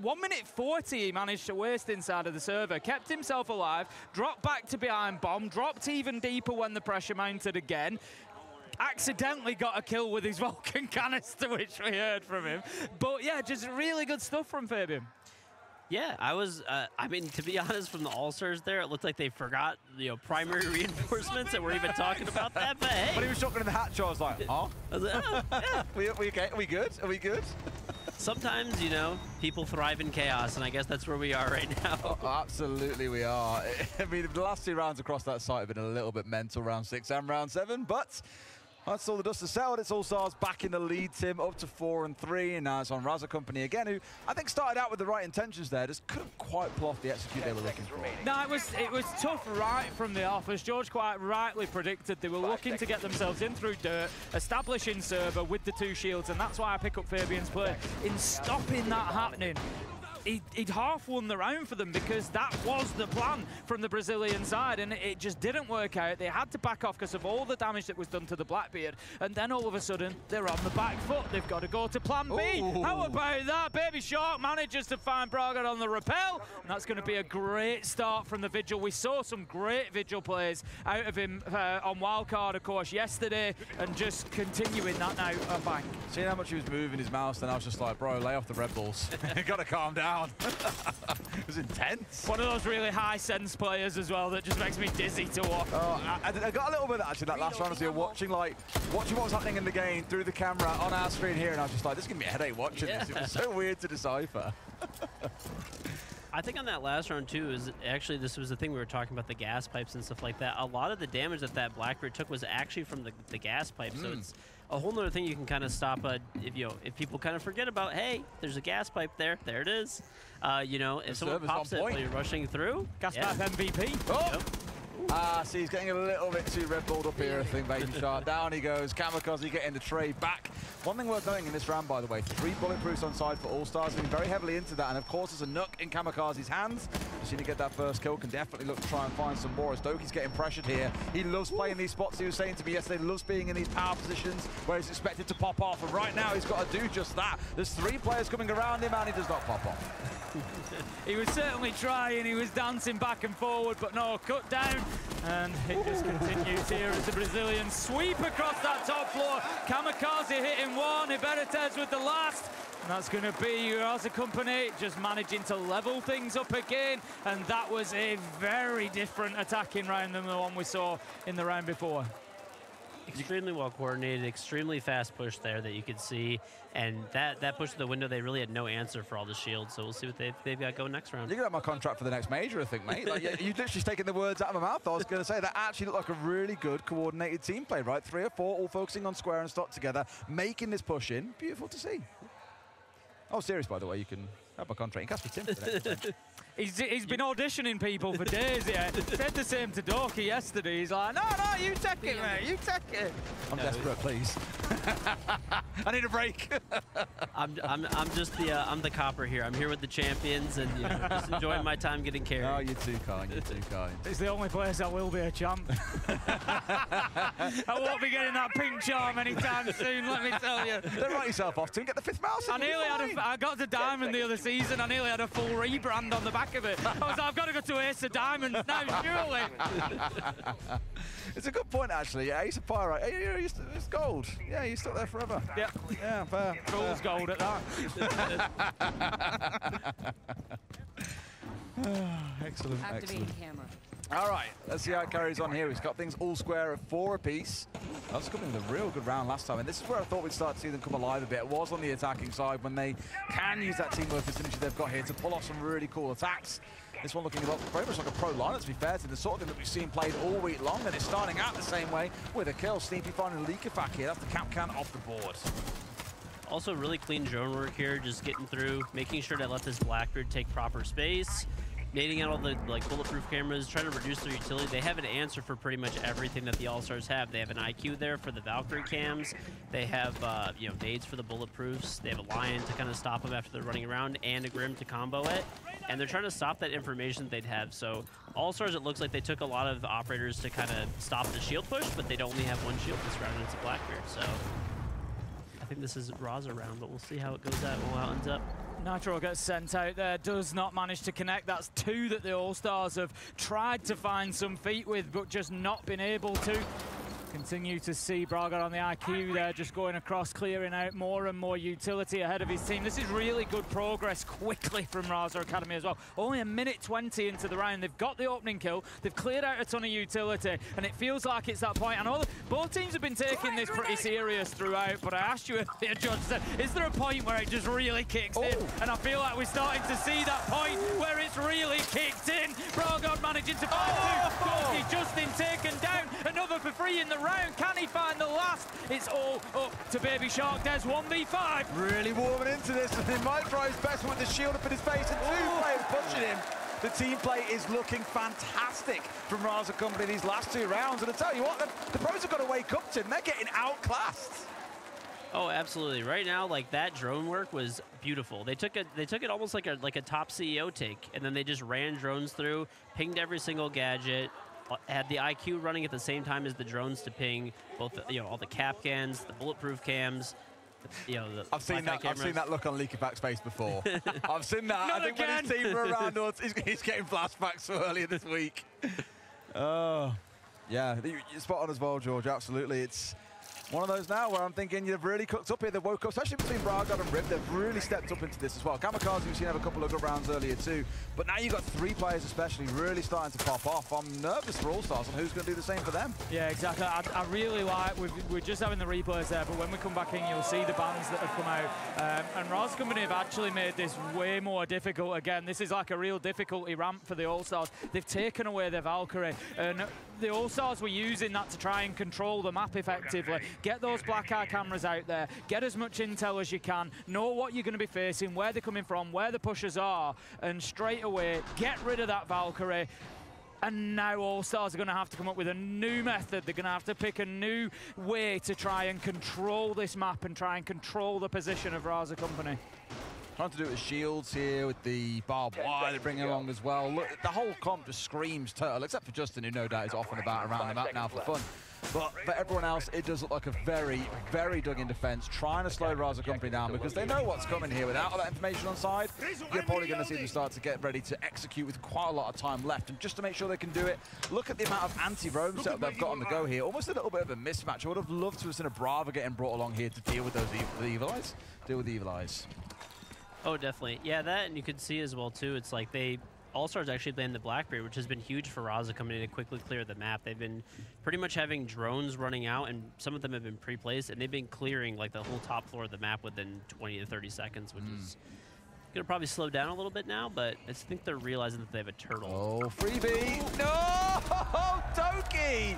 1 minute 40 he managed to waste inside of the server, kept himself alive, dropped back to behind bomb, dropped even deeper when the pressure mounted again. Accidentally got a kill with his Vulcan canister, which we heard from him. But yeah, just really good stuff from Fabian. Yeah, I mean, to be honest, from the All-Stars there, it looked like they forgot, primary reinforcements and we're even talking about that, but hey. When he was shotgun in the hatch, I was like, huh? I was like, oh, yeah. we okay? Are we good? Sometimes, people thrive in chaos, and I guess that's where we are right now. Oh, absolutely we are. I mean, the last 2 rounds across that site have been a little bit mental, round 6 and round 7, but that's all the dust has settled. It's All-Stars back in the lead, Tim, up to 4-3, and now it's on Raza Company again, who I think started out with the right intentions there, just couldn't quite pull off the execute they were looking for. No, it was tough right from the off, as George quite rightly predicted. They were looking to get themselves in through dirt, establishing server with the 2 shields, and that's why I pick up Fabian's play in stopping that happening. he'd half won the round for them because that was the plan from the Brazilian side, and it just didn't work out. They had to back off because of all the damage that was done to the Blackbeard, and then all of a sudden they're on the back foot. They've got to go to plan B. Ooh. How about that? Baby Shark manages to find Braga on the rappel, and that's going to be a great start from the Vigil. We saw some great Vigil plays out of him on wildcard, of course, yesterday, and just continuing that now at bank. Seeing how much he was moving his mouse, then I was just like, bro, lay off the Red Bulls. You gotta calm down. It was intense. One of those really high sense players as well that just makes me dizzy to watch. Oh, I got a little bit of that, actually, that last round as we were watching what was happening in the game through the camera on our screen here, and I was just like, this is gonna be a headache watching this. It was so weird to decipher. I think on that last round too is actually this was the thing we were talking about, the gas pipes and stuff like that. A lot of the damage that Blackbeard took was actually from the gas pipe. So it's a whole nother thing you can kind of stop if people kind of forget about, hey, there's a gas pipe there. There it is. If someone pops it while you're rushing through. Gas pipe MVP. Oh! Yep. See, he's getting a little bit too Red Bulled up here, I think, Baby Shark. Down he goes. Kamikaze getting the trade back. One thing worth noting in this round, by the way, 3 bulletproofs on side for All-Stars, leaning very heavily into that, and of course there's a Nook in Kamikaze's hands. Just need to get that first kill, can definitely look to try and find some more. As Doki's getting pressured here. He loves playing these spots, he was saying to me yesterday, loves being in these power positions where he's expected to pop off, and right now he's got to do just that. There's 3 players coming around him, and he does not pop off. He was certainly trying, he was dancing back and forward, but no, cut down, and it just continues here as the Brazilians sweep across that top floor. Kamikaze hitting one, Ibertes with the last, and that's going to be Raza Company just managing to level things up again, and that was a very different attacking round than the one we saw in the round before. Extremely well coordinated, extremely fast push there that you could see, and that push to the window, they really had no answer for all the shields, so we'll see what they've got going next round. You can have my contract for the next major, I think, mate. Like, you literally taken the words out of my mouth. I was going to say that actually looked like a really good coordinated team play, right? 3 or 4 all focusing on square and stock together, making this push in. Beautiful to see. Oh, serious, by the way, you can have my contract. You can catch me, Tim, for the next one. He's been auditioning people for days, yeah. Said the same to Doki yesterday. He's like, no, you take it, mate, you take it. I'm desperate, please. I need a break. I'm just I'm the copper here. I'm here with the champions and just enjoying my time getting carried. Oh, you're too kind, you're too kind. It's the only place I will be a champ. I won't be getting that pink charm anytime soon, let me tell you. Don't write yourself off, Tim. Get the 5th mouse. I got to Diamond the other season. I nearly had a full rebrand on the back of it. I was like, I've got to go to Ace of Diamonds now, surely. It's a good point, actually. Yeah, Ace of Pyro. It's gold. Yeah, you're stuck there forever. Yeah. Yeah, fair. Fool's gold at that. Excellent, excellent. Camera. All right, let's see how it carries on here. He's got things all square at 4 apiece. That was coming with a real good round last time, and this is where I thought we'd start to see them come alive a bit. It was on the attacking side when they can use that teamwork synergy they've got here to pull off some really cool attacks. This one looking very much like a pro lineup, to be fair, to the sort of thing that we've seen played all week long, and it's starting out the same way with a kill. Sneepy finding Leakafak here. That's the cap can off the board. Also, really clean drone work here, just getting through, making sure to let this Blackbeard take proper space. Nading out all the bulletproof cameras, trying to reduce their utility. They have an answer for pretty much everything that the All-Stars have. They have an IQ there for the Valkyrie cams. They have nades for the bulletproofs. They have a Lion to kind of stop them after they're running around, and a Grim to combo it. And they're trying to stop that information that they'd have. So All-Stars, it looks like they took a lot of operators to kind of stop the shield push, but they'd only have 1 shield this round, and it's a Blackbeard. So I think this is Raza round, but we'll see how it goes out and how it ends up. Nitro gets sent out there, does not manage to connect. That's 2 that the All-Stars have tried to find some feet with, but just not been able to. Continue to see Braga on the IQ there, just going across, clearing out more and more utility ahead of his team. This is really good progress quickly from Raza Academy as well. Only 1:20 into the round. They've got the opening kill. They've cleared out a ton of utility, and it feels like it's that point. I know that both teams have been taking this pretty serious throughout, but I asked you earlier, Judge, is there a point where it just really kicks in? And I feel like we're starting to see that point where it's really kicked in. Braga managing to find 2. Gorky Justin taken down. Another for free in the round. Can he find the last? It's all up to Baby Shark. There's 1v5. Really warming into this, and he might try his best with the shield up in his face, and 2 players pushing him. The team play is looking fantastic from Raza Company these last 2 rounds, and I tell you what, the pros have got to wake up, Tim. They're getting outclassed. Oh, absolutely. Right now, like that drone work was beautiful. They took it almost like a top CEO take, and then they just ran drones through, pinged every single gadget, had the IQ running at the same time as the drones to ping both, all the cap cans, the bulletproof cams. I've seen that look on Leakyback's face before. I've seen that. I think when his team were around us, he's getting flashbacks so earlier this week. Oh, yeah, you're spot on as well, George. Absolutely, it's one of those now where I'm thinking you've really cooked up here. They woke up, especially between Bragard and Rib. They've really stepped up into this as well. Kamikaze, we've seen have a couple of good rounds earlier too. But now you've got 3 players especially really starting to pop off. I'm nervous for All-Stars on who's going to do the same for them. Yeah, exactly. I really like, we're just having the replays there, but when we come back in, you'll see the bans that have come out. And Raz Company have actually made this way more difficult. Again, this is like a real difficulty ramp for the All-Stars. They've taken away their Valkyrie. And the All-Stars were using that to try and control the map effectively. Get those black eye cameras out there, get as much intel as you can, know what you're going to be facing, where they're coming from, where the pushers are, and straight away get rid of that Valkyrie. And now All-Stars are going to have to come up with a new method. They're going to have to pick a new way to try and control this map and try and control the position of Raza Company. Trying to do it with shields here, with the barbed wire they bring along as well. Look, the whole comp just screams Turtle, except for Justin, who no doubt is off and about around the map now for fun. But for everyone else, it does look like a very, very dug-in defense, trying to slow Raza Company down because they know what's coming here. Without all that information on side, you're probably going to see them start to get ready to execute with quite a lot of time left. And just to make sure they can do it, look at the amount of anti-roam setup they've got on the go here. Almost a little bit of a mismatch. I would have loved to have seen a Brava getting brought along here to deal with those evil eyes. Deal with the evil eyes. Oh, definitely. Yeah, that, and you could see as well, too, it's like All-Stars actually banned the Blackbeard, which has been huge for Raza coming in to quickly clear the map. They've been pretty much having drones running out, and some of them have been pre-placed, and they've been clearing like the whole top floor of the map within 20 to 30 seconds, which is going to probably slow down a little bit now, but I think they're realizing that they have a turtle. Oh, freebie! No! Doki!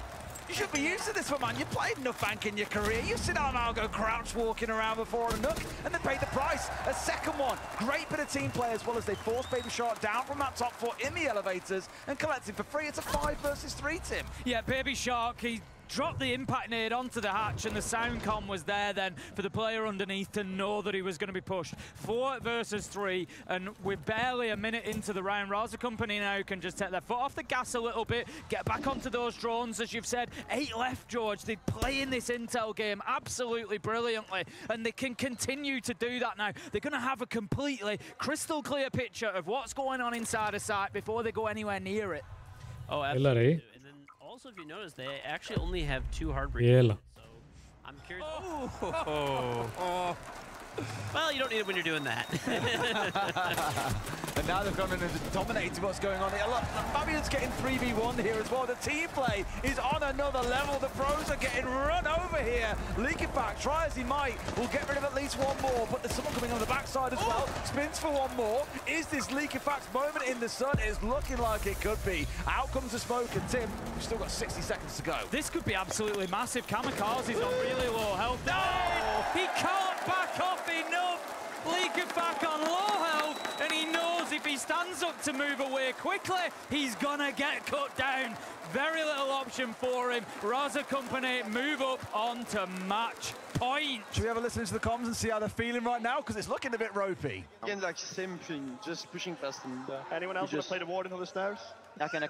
You should be used to this one, man. You played enough Bank in your career. You've seen Almago crouch walking around before on a Nook, and they paid the price. A second one. Great bit of team play as well as they forced Baby Shark down from that top 4 in the elevators and collected for free. It's a 5 versus 3, Tim. Yeah, Baby Shark, he dropped the impact nade onto the hatch, and the sound comm was there then for the player underneath to know that he was going to be pushed. 4 versus 3, and we're barely a minute into the round. Raza Company now can just take their foot off the gas a little bit, get back onto those drones, as you've said. 8 left, George. They're playing this intel game absolutely brilliantly, and they can continue to do that now. They're going to have a completely crystal clear picture of what's going on inside a site before they go anywhere near it. Oh, absolutely. Also, if you notice, they actually only have 2 Heartbreakers, so I'm curious. Oh. Well, you don't need it when you're doing that. And now they've gone in and dominated what's going on here. Look, Fabian's getting 3v1 here as well. The team play is on another level. The pros are getting run over here. Leakyback, try as he might, will get rid of at least one more, but there's someone coming on the backside as well. Spins for one more. Is this Leakyback's moment in the sun? It's looking like it could be. Out comes the smoke, and Tim, we've still got 60 seconds to go. This could be absolutely massive. Kamikaze's on really low health. No! He can't back off enough. Leakyback on low health, and he knows if he stands up to move away quickly, he's gonna get cut down. Very little option for him. Raza Company move up onto match point. Should we have a listen to the comms and see how they're feeling right now? Because it's looking a bit ropey. Again, like same thing, just pushing past him. Anyone else want to play the Warden on the stairs? I can.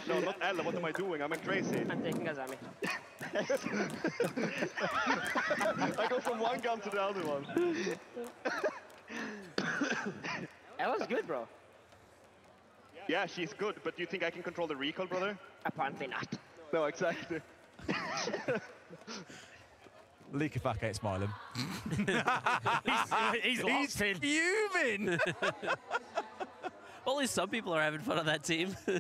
No, not Ella, what am I doing? I'm at Tracy. I'm taking Azami. I go from one gun to the other one. That was good, bro. Yeah, she's good, but do you think I can control the recoil, brother? Apparently not. No, exactly. Leakyback ain't smiling. he's fuming! Well, at least some people are having fun on that team. Yeah,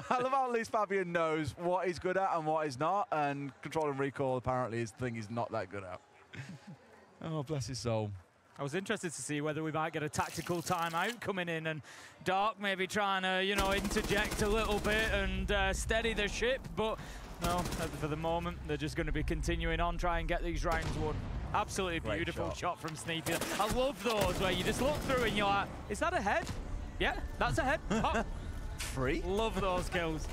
I love how at least Fabian knows what he's good at and what he's not, and control and recall apparently is the thing he's not that good at. Oh, bless his soul. I was interested to see whether we might get a tactical timeout coming in, and Dark maybe trying to, you know, interject a little bit and steady the ship, but no, for the moment, they're just going to be continuing on, try and get these rounds won. Absolutely beautiful shot from Sneaky. I love those where you just look through and you're like, is that a head? Yeah, that's a head. Oh. Free. Love those kills.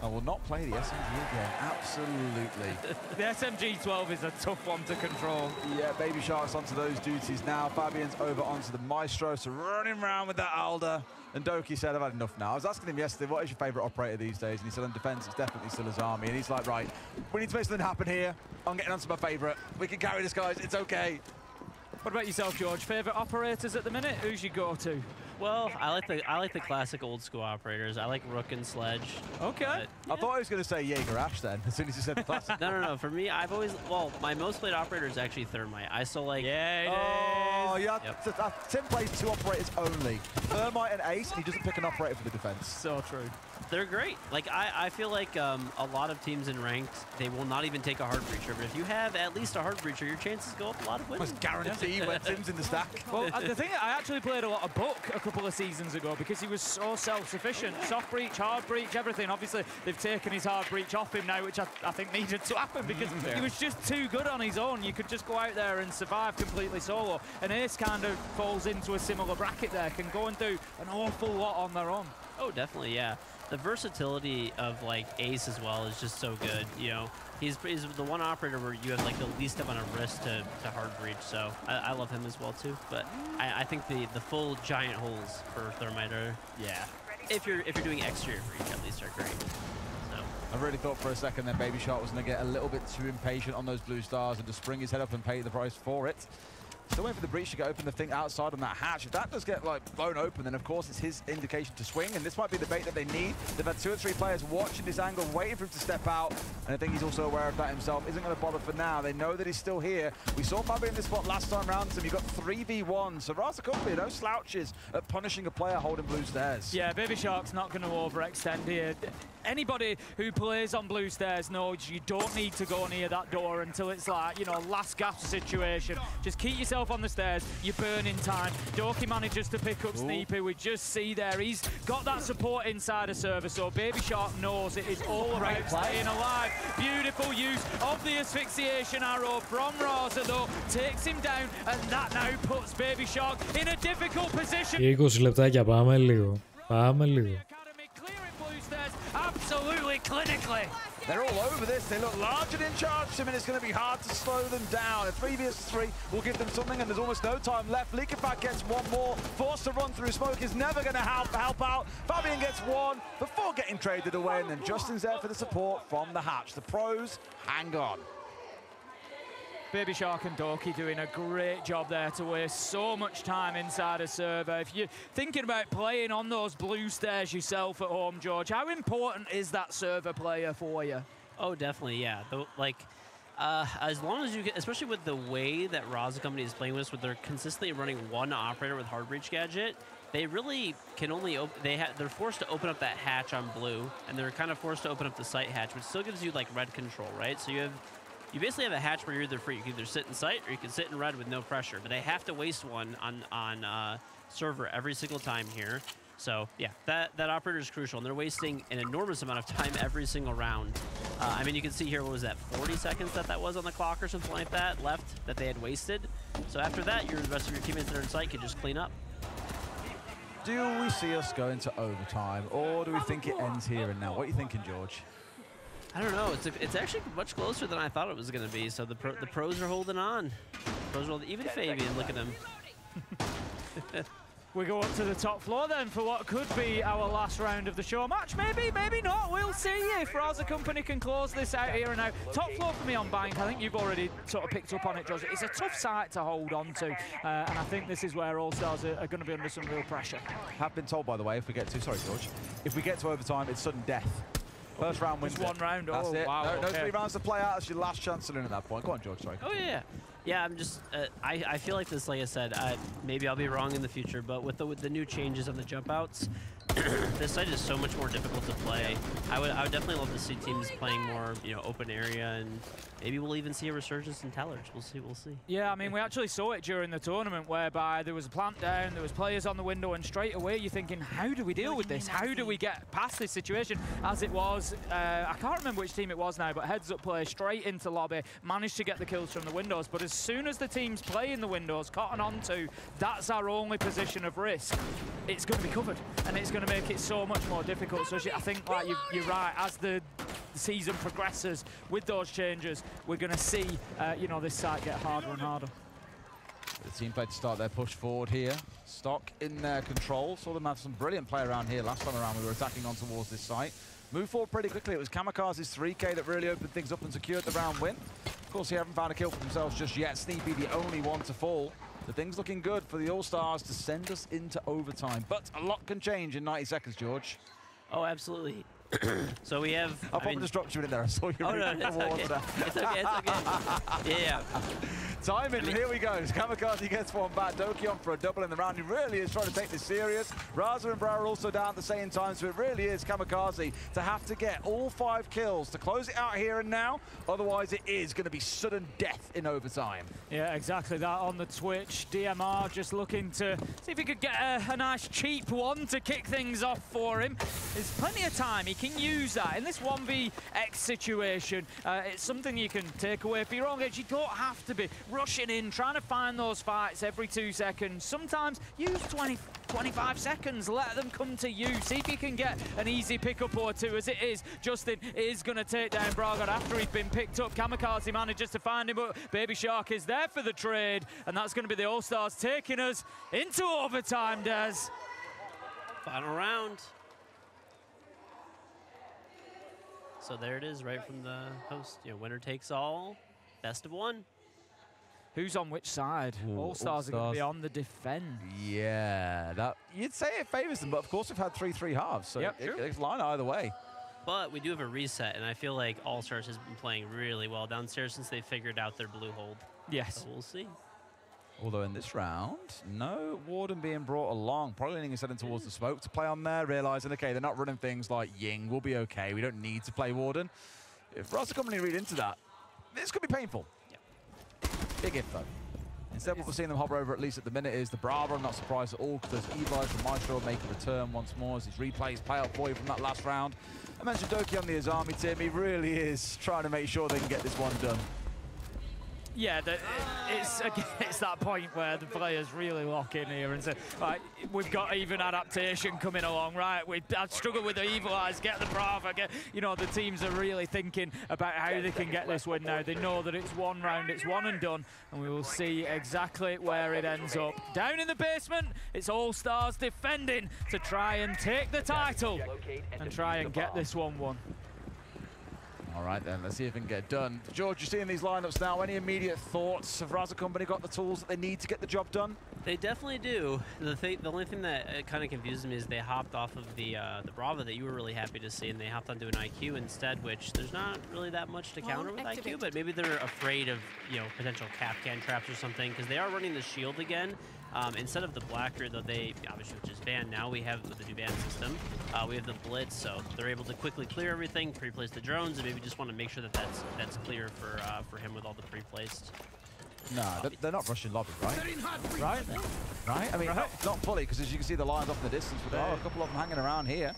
I will not play the SMG again. Absolutely. The SMG-12 is a tough one to control. Yeah, Baby Shark's onto those duties now. Fabian's over onto the Maestro, so running around with that Alder. And Doki said, I've had enough now. I was asking him yesterday, what is your favourite operator these days? And he said, on defence, it's definitely still his army. And he's like, right, we need to make something happen here. I'm getting onto my favourite. We can carry this, guys. It's okay. What about yourself, George? Favourite operators at the minute? Who's your go-to? Well, I like the classic old school operators. I like Rook and Sledge. Okay. Yeah. I thought I was going to say Jaeger Ash then, as soon as you said the classic. No. For me, I've always, well, my most played operator is actually Thermite. I still like. Yeah, Tim plays 2 operators only. Thermite and Ace, and he doesn't pick an operator for the defense. So true. They're great. Like, I feel like a lot of teams in ranked, they will not even take a hard breacher. But if you have at least a hard breacher, your chances go up a lot of wins. Almost guaranteed when Tim's in the stack. Well, the thing, I actually played a lot of Buck a couple of seasons ago because he was so self-sufficient. Soft breach, hard breach, everything. Obviously, they've taken his hard breach off him now, which I think needed to happen because he was just too good on his own. You could just go out there and survive completely solo. And Ace kind of falls into a similar bracket there, can go and do an awful lot on their own. Oh, definitely, yeah. The versatility of like Ace as well is just so good. You know, he's the one operator where you have like the least amount of risk to hard breach. So I love him as well too. But I think the full giant holes for Thermite are, yeah. If you're doing exterior breach, at least are great. So I really thought for a second that Baby Shark was going to get a little bit too impatient on those blue stars and just spring his head up and pay the price for it. Still waiting for the breach to get open, the thing outside on that hatch. If that does get like blown open, then of course it's his indication to swing, and this might be the bait that they need. They've had 2 or 3 players watching this angle, waiting for him to step out, and I think he's also aware of that himself. Isn't going to bother for now. They know that he's still here. We saw Fabi in this spot last time round, so you've got 3v1. So Rasa Company, no slouches at punishing a player holding blue stairs. Yeah, Baby Shark's not going to overextend here. Anybody who plays on blue stairs knows you don't need to go near that door until it's like, you know, last gasp situation. Just keep yourself on the stairs. You're burning time. Doki manages to pick up Sneepy. We just see there he's got that support inside a server, so Baby Shark knows it is all about staying alive. Beautiful use of the asphyxiation arrow from Raza though. Takes him down, and that now puts Baby Shark in a difficult position. 20 λεπτάκια, πάμε λίγο. Πάμε λίγο. Absolutely clinically. They're all over this. They look large and in charge, and it's going to be hard to slow them down. A 3v3 will give them something, and there's almost no time left. Leakifat gets one more. Forced to run through smoke is never going to help out. Fabian gets one before getting traded away, and then Justin's there for the support from the hatch. The pros hang on. Baby Shark and Doki doing a great job there to waste so much time inside a server. If you're thinking about playing on those blue stairs yourself at home, George, how important is that server player for you? Oh, definitely, yeah. As long as you get, especially with the way that Raza Company is playing with us, with they're consistently running one operator with hard breach gadget, they really can only they're forced to open up that hatch on blue, and they're kind of forced to open up the site hatch, which still gives you like red control, right? So you basically have a hatch where you're either free. You can either sit in sight or you can sit in red with no pressure. But they have to waste one on server every single time here. So yeah, that operator is crucial, and they're wasting an enormous amount of time every single round. I mean, you can see here, what was that, 40 seconds that was on the clock or something like that left that they had wasted. So after that, the rest of your teammates that are in sight can just clean up. Do we see us go into overtime, or do we think it ends here and now? What are you thinking, George? I don't know. It's actually much closer than I thought it was going to be. So the pros are holding on. Pros are holding, even Fabian, look at him. We go up to the top floor then for what could be our last round of the show match. Maybe, maybe not. We'll see if Raza Company can close this out here and now. Top floor for me on Bank. I think you've already sort of picked up on it, Josh. It's a tough site to hold on to, and I think this is where All Stars are going to be under some real pressure. Have been told, by the way, if we get to, sorry, George, if we get to overtime, it's sudden death. First round wins. Just one round. That's it. Wow. No 3 rounds to play out. That's your last chance to win at that point. Go on, George. Sorry. Oh yeah. Yeah, I'm just, I feel like this, like I said, maybe I'll be wrong in the future, but with the new changes on the jump outs, this site is so much more difficult to play. I would definitely love to see teams playing more, you know, open area, and maybe we'll even see a resurgence in Tellers. We'll see. Yeah, I mean, we actually saw it during the tournament whereby there was a plant down, there was players on the window, and straight away you're thinking, how do we deal with this? How do we get past this situation? As it was, I can't remember which team it was now, but heads up play straight into lobby, managed to get the kills from the windows, but as soon as the teams play in the windows, cotton onto, that's our only position of risk. It's going to be covered, and it's going to to make it so much more difficult. So I think, like you're right, as the season progresses with those changes, we're going to see, you know, this site get harder and harder. The team play to start their push forward here. Stock in their control. Saw them have some brilliant play around here last time around. We were attacking on towards this site. Moved forward pretty quickly. It was Kamikaze's 3K that really opened things up and secured the round win. Of course, they haven't found a kill for themselves just yet. Sneepy, the only one to fall. So things looking good for the All-Stars to send us into overtime. But a lot can change in 90 seconds, George. Oh, absolutely. So we have... I probably just dropped you in there. I saw you. Oh, no, it's okay. It's okay, it's okay. Yeah. Timing, here we go. Kamikaze gets one back. Doki on for a double in the round. He really is trying to take this serious. Raza and Bra are also down at the same time, so it really is Kamikaze to have to get all 5 kills to close it out here and now. Otherwise, it is going to be sudden death in overtime. Yeah, exactly that on the Twitch. DMR just looking to see if he could get a nice cheap one to kick things off for him. There's plenty of time. He can use that. In this 1vx situation, it's something you can take away for your own edge. You don't have to be rushing in, trying to find those fights every 2 seconds. Sometimes use 25 seconds, let them come to you. See if you can get an easy pickup or two. As it is, Justin is going to take down Braga after he's been picked up. Kamikaze manages to find him, but Baby Shark is there for the trade, and that's going to be the All-Stars taking us into overtime, Des. Final round. So there it is, right from the host. You know, winner takes all, best of 1. Who's on which side? All-Stars are going to be on the defend. Yeah, that you'd say it favors them, but of course we've had 3-3 halves, so it's line either way. But we do have a reset, and I feel like All-Stars has been playing really well downstairs since they figured out their blue hold. Yes. So we'll see. Although in this round, no Warden being brought along. Probably leaning his head in towards the smoke to play on there, realizing, okay, they're not running things like Ying. We'll be okay. We don't need to play Warden. If Rasta Company read into that, this could be painful. Yep. Big if, though. Instead, what we're seeing them hover over, at least at the minute, is the Bravo. I'm not surprised at all, because those Evos from Maestro make a return once more as these replays play out for you from that last round. I mentioned Doki on the Azami team. He really is trying to make sure they can get this one done. Yeah, it's that point where the players really lock in here and say, right, we've got even adaptation coming along, right? I'd struggle with the Evil Eyes, get the Brava, you know, the teams are really thinking about how they can get this win now. They know that it's one round, it's one and done, and we will see exactly where it ends up. Down in the basement, it's All-Stars defending to try and take the title and try and get this one won. All right, then, let's see if we can get it done. George, you're seeing these lineups now. Any immediate thoughts? Have Raza Company got the tools that they need to get the job done? They definitely do. The only thing that kind of confused me is they hopped off of the Brava that you were really happy to see, and they hopped onto an IQ instead, which there's not really that much to counter with IQ, but maybe they're afraid of, you know, potential Kapkan traps or something, because they are running the shield again. Instead of the Blacker, though, they obviously, which is banned now, we have the new ban system. We have the Blitz, so they're able to quickly clear everything, pre-place the drones, and maybe just want to make sure that that's clear for him with all the pre-placed. No, they're not rushing lobby, right? Right? Right? I mean, not fully, because as you can see the lines off in the distance, but there are a couple of them hanging around here.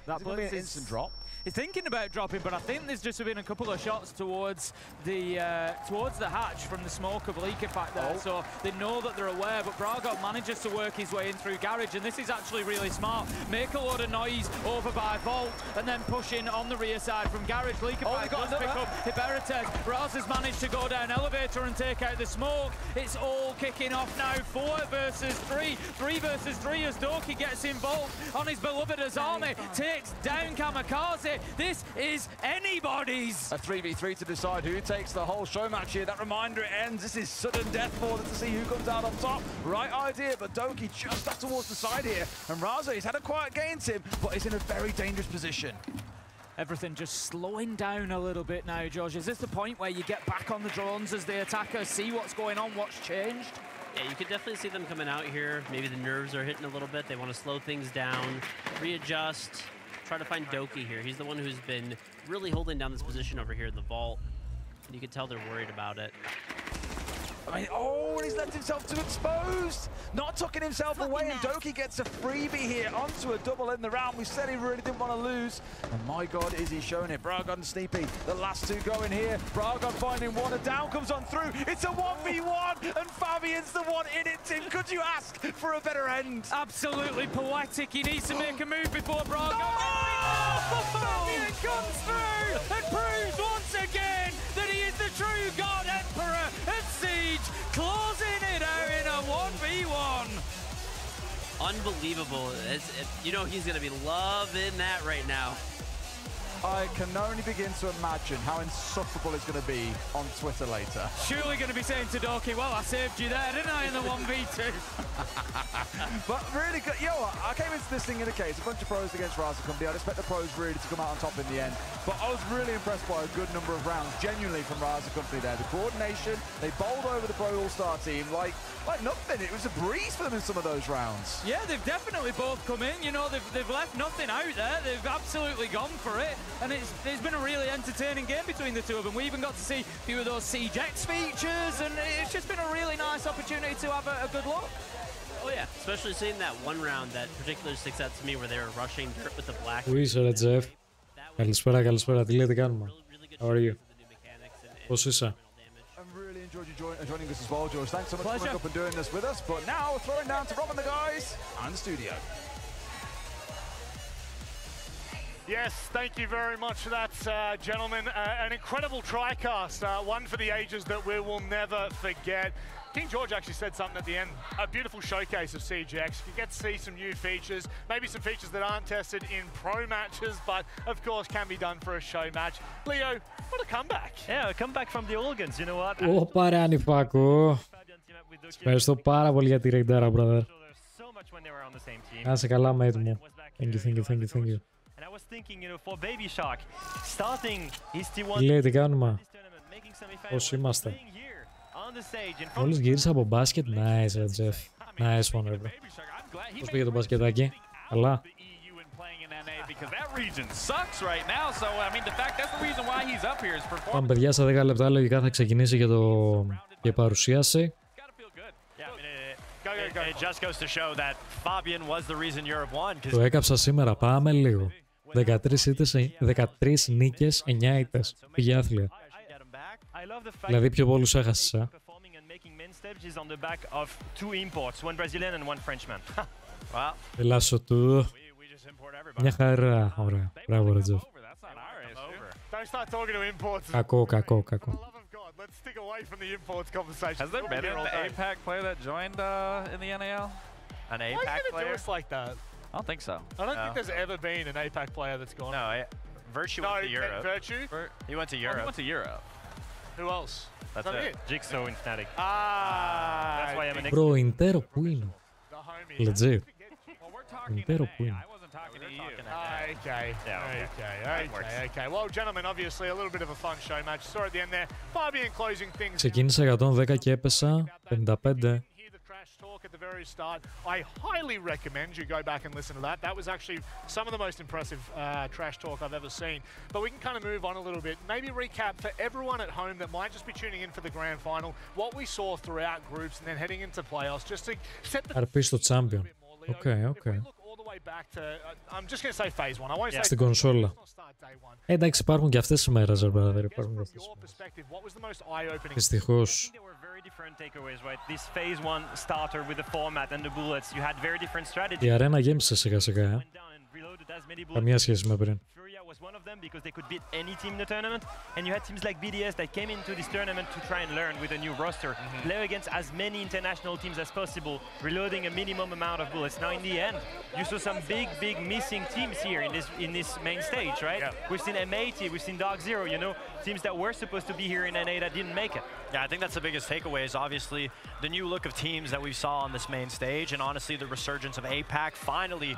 That's going to be an instant drop. He's thinking about dropping, but I think there's just been a couple of shots towards the hatch from the smoke of leak effect there, so they know that they're aware, but Braga manages to work his way in through Garage, and this is actually really smart. Make a lot of noise over by Vault, and then push in on the rear side from Garage. Leak effect does pick up Hiberites. Raz has managed to go down Elevator and take out the smoke. It's all kicking off now, 4 versus 3. 3 versus 3 as Doki gets involved on his beloved Azami, takes down Kamikaze. This is anybody's. A 3v3 to decide who takes the whole show match here. That reminder, it ends. This is sudden death for them to see who comes out on top. Right idea, but Doki just up towards the side here. And Raza, he's had a quiet against him, but he's in a very dangerous position. Everything just slowing down a little bit now, George. Is this the point where you get back on the drones as the attackers see what's going on, what's changed? Yeah, you could definitely see them coming out here. Maybe the nerves are hitting a little bit. They want to slow things down, readjust. Try to find Doki here. He's the one who's been really holding down this position over here in the vault. And you can tell they're worried about it. I mean, oh, and he's left himself too exposed. Not tucking himself away, and Doki gets a freebie here onto a double in the round. We said he really didn't want to lose. And my God, is he showing it. Bragon and Sneepy, the last two going here. Bragon finding one, and down comes on through. It's a 1v1, and Fabian's the one in it, Tim. Could you ask for a better end? Absolutely poetic. He needs to make a move before Bragon. Oh! Fabian comes through and proves once again that he is the true God Emperor of Siege, closing it out in a 1v1. Unbelievable. You know he's going to be loving that right now. I can only begin to imagine how insufferable it's going to be on Twitter later. Surely going to be saying to Doki, well, I saved you there, didn't I, in the 1v2? But really good. You know what? I came into this thing in a case, a bunch of pros against Raza Company. I'd expect the pros really to come out on top in the end. But I was really impressed by a good number of rounds, genuinely, from Raza Company there. The coordination, they bowled over the Pro All-Star team like nothing. It was a breeze for them in some of those rounds. Yeah, they've definitely both come in. You know, they've left nothing out there. They've absolutely gone for it. And it's been a really entertaining game between the two of them. We even got to see a few of those Siege X features, and it's just been a really nice opportunity to have a good look. Oh yeah, especially seeing that one round that particularly sticks out to me where they were rushing dirt with the black. Πού είσαι ρε Τζεφ? Καλησπέρα, καλησπέρα. Τι λέτε κάνουμε? How are you? Πώς είσαι? I'm really enjoyed you joining us as well, George. Thanks so much for coming up and doing this with us. But now we're throwing down to Rob and the guys and the studio. Yes, thank you very much for that, gentlemen. An incredible TriCast, one for the ages that we will never forget. King George actually said something at the end, a beautiful showcase of Siege X. You get to see some new features, maybe some features that aren't tested in pro matches, but of course can be done for a show match. Leo, what a comeback. Yeah, a comeback from the Olgans, you know what? Ωπα ρε ανηφάκο. Ευχαριστώ πάρα πολύ για τη ρεϊντάρα, brother. Να είσαι καλά, mate μου. Thank you, thank you, thank you, thank you. And I was thinking, you know, for Baby Shark, starting his T1 Τι λέει, τι κάνουμε? Πώς είμαστε? Μόλις γύρισα από μπάσκετ, nice, ρε Τζεφ. Nice one, ρε. Πώς πήγε το μπασκετάκι? Καλά. Πάμε παιδιά, στα 10 λεπτά λογικά θα ξεκινήσει και παρουσίαση. Το έκαψα σήμερα, πάμε λίγο. 13 νίκες, 9 ήττες. Πήγε άθλια. Δηλαδή πιο πολλούς έχασες, Ελάσσο του. Μια χαρά. Ωραία. Μπράβο ρε Τζεφ. Κακό, κακό, κακό. Let's stick away from the imports conversation. Has there been an APAC player that joined in the NAL? An APAC player? Do us like that? I don't think so. I don't think there's ever been an APAC player that's gone. No, Virtue went to Europe. Virtue? He went to Europe. He went to Europe. Who else? That's it. Jigsaw and Fnatic. That's why I'm an Bro, Intero που είναι? Legit. Intero που είναι? Okay. Well, gentlemen, obviously a little bit of a fun show match. Saw at the end there, Fabian closing things. Ξεκίνησα 110 και έπεσα 55. Talk at the very start. I highly recommend you go back and listen to that. That was actually some of the most impressive trash talk I've ever seen. But we can kind of move on a little bit. Maybe recap for everyone at home that might just be tuning in for the grand final, what we saw throughout groups and then heading into playoffs, just to set the... Αρπείς στο champion. Okay. Στην κονσόλα. Εντάξει, υπάρχουν και αυτές τις μέρες, ρε brother. Δυστυχώς. Η αρένα γέμισε σιγά σιγά. Καμία σχέση με πριν. Was one of them because they could beat any team in the tournament, and you had teams like BDS that came into this tournament to try and learn with a new roster, play against as many international teams as possible, reloading a minimum amount of bullets. Now in the end, you saw some big missing teams here in this main stage, right? Yeah. We've seen M80, we've seen Dark Zero, you know, teams that were supposed to be here in NA that didn't make it. Yeah, I think that's the biggest takeaway is obviously the new look of teams that we saw on this main stage, and honestly the resurgence of APAC finally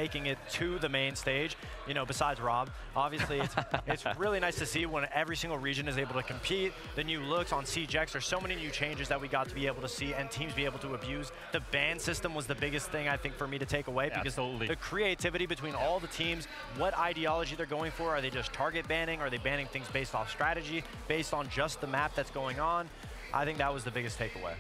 making it to the main stage, you know, besides Rob. Obviously, it's really nice to see when every single region is able to compete. The new looks on Siege X, there's so many new changes that we got to be able to see and teams be able to abuse. The ban system was the biggest thing, I think, for me to take away, because the creativity between all the teams, what ideology they're going for. Are they just target banning? Are they banning things based off strategy, based on just the map that's going on? I think that was the biggest takeaway.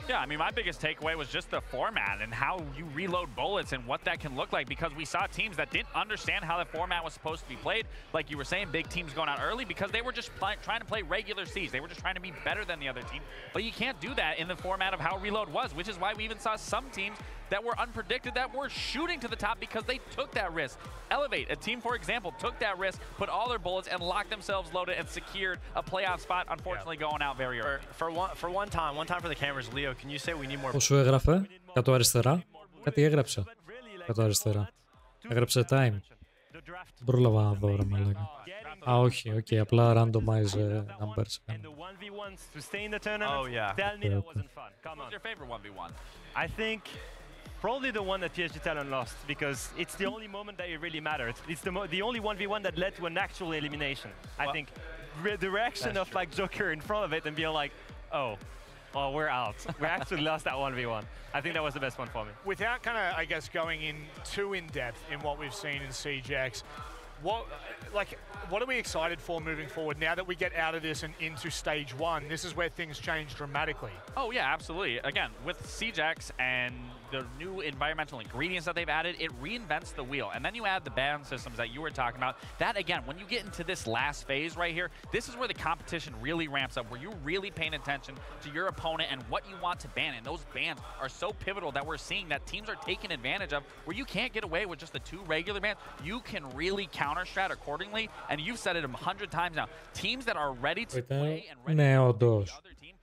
Yeah, I mean, my biggest takeaway was just the format and how you reload bullets and what that can look like, because we saw teams that didn't understand how the format was supposed to be played. Like you were saying, big teams going out early because they were just trying to play regular Siege. They were just trying to be better than the other team. But you can't do that in the format of how reload was, which is why we even saw some teams that were unpredicted that were shooting to the top because they took that risk. Elevate, a team, for example, took that risk, put all their bullets and locked themselves loaded and secured a playoff spot, unfortunately going out very early. For one time for the cameras, Leo, can you say we need more... Πόσο έγραφε, κάτω αριστερά, κάτι έγραψε, κάτω αριστερά. Έγραψε time. Δεν πρόλαβα να δω, ρε μαλάκα. Α, όχι, okay, απλά randomize numbers. Oh, yeah. Tell me that wasn't fun. Come on. What's your favorite 1v1? I think probably the one that PSG Talon lost, because it's the only moment that it really mattered. It's the only 1v1 that led to an actual elimination. I think the reaction of like Joker in front of it and being like, oh, we're out. We actually lost that 1v1. I think that was the best one for me. Without kind of, I guess, going in too in-depth in what we've seen in CJX, what are we excited for moving forward now that we get out of this and into stage one? This is where things change dramatically. Oh yeah, absolutely. Again, with CJX and the new environmental ingredients that they've added, it reinvents the wheel. And then you add the ban systems that you were talking about. That again, when you get into this last phase right here, this is where the competition really ramps up, where you're really paying attention to your opponent and what you want to ban. And those bans are so pivotal that we're seeing that teams are taking advantage of, where you can't get away with just the 2 regular bans. You can really counter-strat accordingly. And you've said it 100 times now. Teams that are ready to play and ready to play the other team,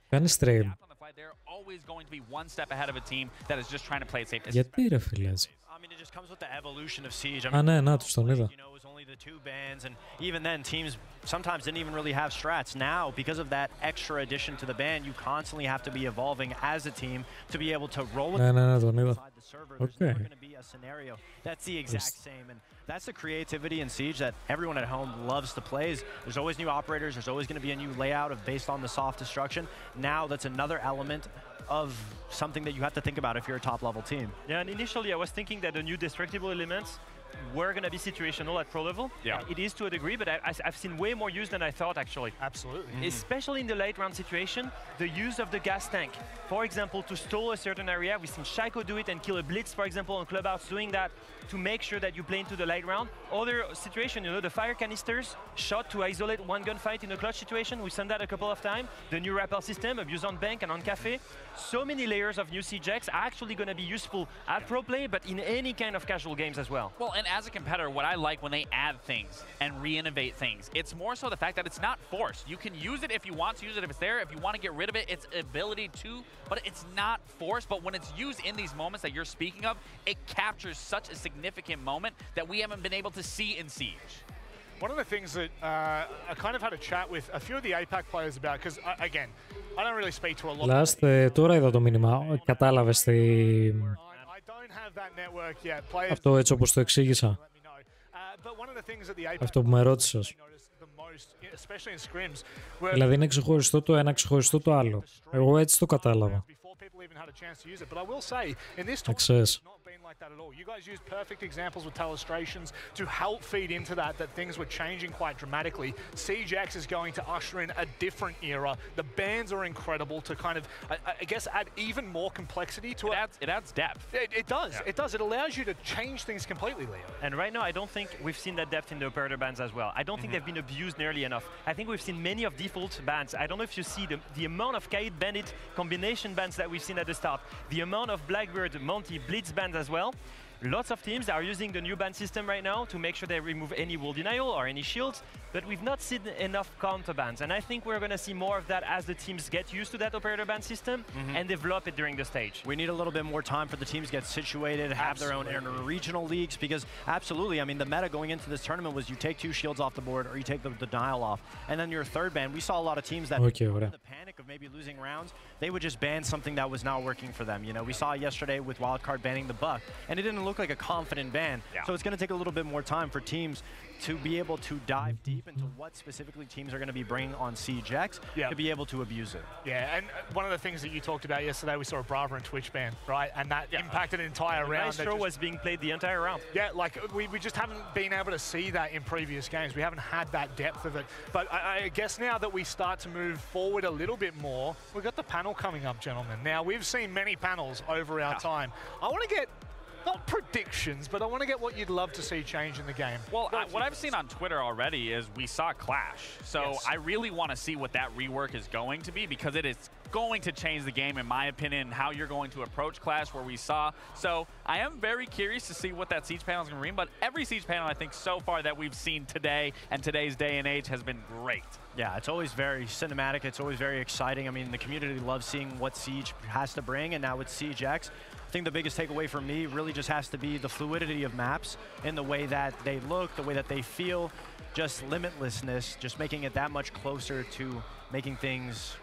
they're always going to be one step ahead of a team that is just trying to play it safe. Γιατί ρε φίλες. I mean, it just comes with the evolution of Siege. Α, ναι, να τους τον είδα. You know, it was only the 2 bans, and even then, teams sometimes didn't even really have strats. Now, because of that extra addition to the ban, you constantly have to be evolving as a team to be able to roll it τον είδα. inside the server. There's never going to be a scenario that's the exact same, and that's the creativity in Siege that everyone at home loves to play. There's always new operators. There's always going to be a new layout based on the soft destruction. Now, that's another element of something that you have to think about if you're a top-level team. Yeah, and initially I was thinking that the new destructible elements were going to be situational at pro level. Yeah. It is to a degree, but I've seen way more use than I thought, actually. Absolutely. Especially in the late round situation, the use of the gas tank. For example, to stall a certain area, we've seen Shaiko do it and kill a blitz, for example, on Clubhouse, doing that to make sure that you play into the late round. Other situation, you know, the fire canisters shot to isolate one gunfight in a clutch situation. We've seen that a couple of times. The new rappel system, abuse on bank and on cafe. So many layers of new CJX are actually going to be useful at pro play, but in any kind of casual games as well. Well, and as a competitor, what I like when they add things and re-innovate things, it's more so the fact that it's not forced. You can use it if you want to use it, if it's there. If you want to get rid of it, it's ability to, but it's not forced. But when it's used in these moments that you're speaking of, it captures such a significant moment that we haven't been able to see in Siege. One of the things that I kind of had a chat with a few of the APAC players about, because again, I don't really speak to a lot Last, τώρα είδα το μήνυμα. Κατάλαβες αυτό έτσι όπως το εξήγησα. Αυτό που με ρώτησες. Δηλαδή είναι ξεχωριστό το ένα, ξεχωριστό το άλλο. Εγώ έτσι το κατάλαβα. Ξέρεις. You guys used perfect examples with illustrations to help feed into that things were changing quite dramatically. CJX is going to usher in a different era. The bans are incredible to kind of, I guess, add even more complexity to it. It adds depth. It does. Yeah. It does. It allows you to change things completely, Leo. And right now, I don't think we've seen that depth in the operator bans as well. I don't think they've been abused nearly enough. I think we've seen many of default bans. I don't know if you see the amount of Kaid Bandit combination bans that we've seen at the start. The amount of Blackbird, Monty, Blitz bans as well. Lots of teams are using the new ban system right now to make sure they remove any wall denial or any shields, but we've not seen enough counter bans. And I think we're going to see more of that as the teams get used to that operator ban system and develop it during the stage. We need a little bit more time for the teams to get situated, have their own inter-regional leagues, because absolutely, I mean, the meta going into this tournament was you take 2 shields off the board or you take the denial off. And then your third ban, we saw a lot of teams that the panic of maybe losing rounds, they would just ban something that was not working for them. You know, we saw yesterday with Wildcard banning the Buck, and it didn't look look like a confident band. Yeah. So it's going to take a little bit more time for teams to be able to dive deep into what specifically teams are going to be bringing on CJX to be able to abuse it. Yeah, and one of the things that you talked about yesterday, we saw a Brava and Twitch ban, right? And that impacted an entire round. Maestro was being played the entire round. Yeah, like we just haven't been able to see that in previous games. We haven't had that depth of it. But I guess now that we start to move forward a little bit more, we've got the panel coming up, gentlemen. Now, we've seen many panels over our time. I want to get, not predictions, but I want to get what you'd love to see change in the game. Well, what I've seen on Twitter already is we saw Clash. So I really want to see what that rework is going to be, because it is going to change the game, in my opinion, how you're going to approach Clash, where we saw. So I am very curious to see what that Siege panel is going to bring, but every Siege panel, I think, so far that we've seen today and today's day and age has been great. Yeah, it's always very cinematic. It's always very exciting. I mean, the community loves seeing what Siege has to bring, and now with CJX, I think the biggest takeaway for me really just has to be the fluidity of maps in the way that they look, the way that they feel, just limitlessness, just making it that much closer to making things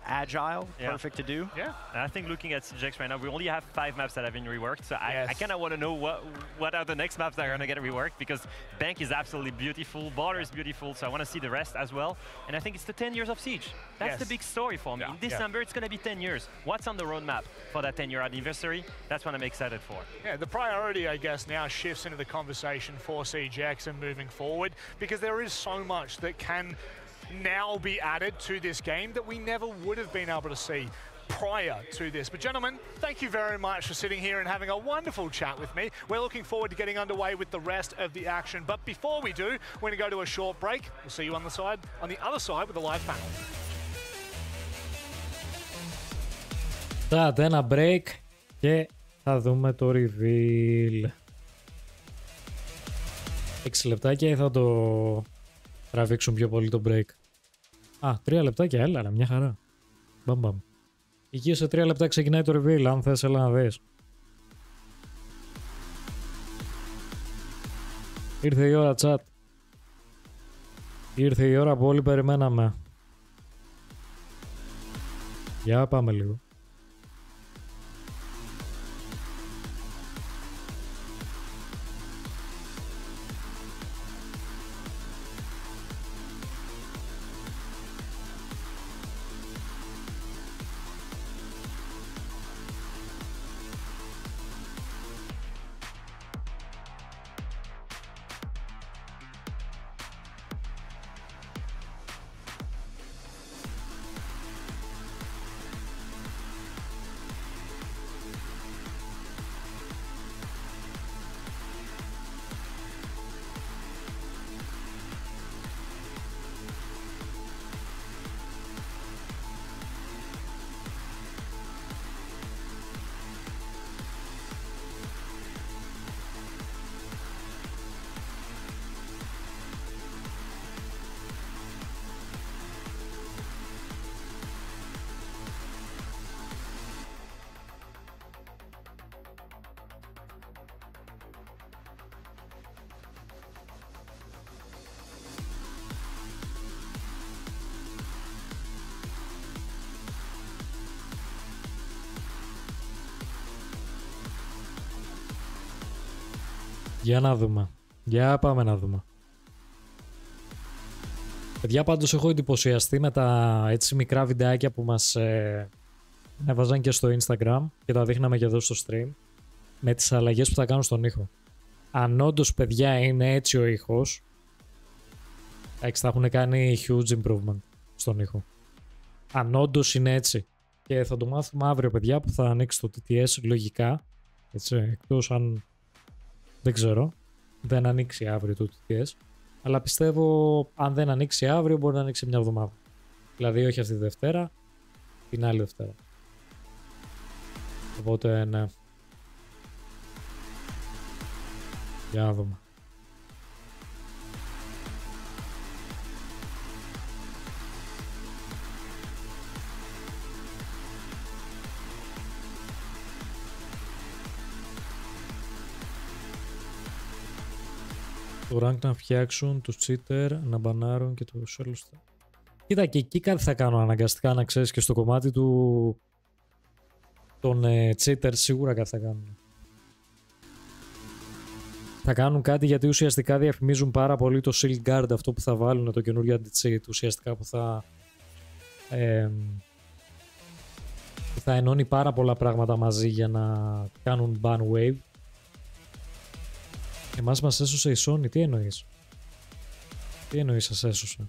agile, perfect to do. Yeah, and I think looking at CJX right now, we only have 5 maps that have been reworked, so I kind of want to know what are the next maps that are going to get reworked, because Bank is absolutely beautiful, Border is beautiful, so I want to see the rest as well. And I think it's the 10 years of Siege. That's the big story for me. In December, it's going to be 10 years. What's on the roadmap for that 10-year anniversary? That's what I'm excited for. Yeah, the priority, I guess, now shifts into the conversation for CJX and moving forward, because there is so much that can now be added to this game that we never would have been able to see prior to this. But gentlemen, thank you very much for sitting here and having a wonderful chat with me. We're looking forward to getting underway with the rest of the action. But before we do, we're going to go to a short break. We'll see you on the other side with the live panel. Θα ένα break και θα δούμε το reveal. 6 λεπτάκια ή θα το τραβήξουν πιο πολύ το break? Α, 3 λεπτάκια, έλα, μια χαρά. Μπαμ. Εκεί σε 3 λεπτά ξεκινάει το reveal, αν θες, έλα να δεις. Ήρθε η ώρα, chat. Ήρθε η ώρα που όλοι περιμέναμε. Για πάμε λίγο. Για να δούμε. Για πάμε να δούμε. Παιδιά, πάντως έχω εντυπωσιαστεί με τα έτσι μικρά βιντεάκια που μας έβαζαν και στο Instagram και τα δείχναμε και εδώ στο stream, με τις αλλαγές που θα κάνουν στον ήχο. Αν όντως, παιδιά, είναι έτσι ο ήχος, θα έχουν κάνει huge improvement στον ήχο. Αν όντως είναι έτσι. Και θα το μάθουμε αύριο, παιδιά, που θα ανοίξει το TTS λογικά. Έτσι, εκτός αν... Δεν ξέρω. Δεν ανοίξει αύριο το TTS. Αλλά πιστεύω αν δεν ανοίξει αύριο μπορεί να ανοίξει μια εβδομάδα. Δηλαδή όχι αυτή τη Δευτέρα, την άλλη Δευτέρα. Οπότε ναι. Για να δούμε. Το rank να φτιάξουν, τους cheater να μπανάρουν και το solo. Κοίτα, και εκεί κάτι θα κάνω αναγκαστικά, να ξέρεις, και στο κομμάτι του των cheater σίγουρα κάτι θα κάνουν. θα κάνουν κάτι γιατί ουσιαστικά διαφημίζουν πάρα πολύ το Shield Guard, αυτό που θα βάλουν, το καινούριο anti-cheat ουσιαστικά που θα ενώνει πάρα πολλά πράγματα μαζί για να κάνουν ban wave. Εμάς μας έσωσε η Sony, τι εννοείς? Τι εννοείς σας έσωσε?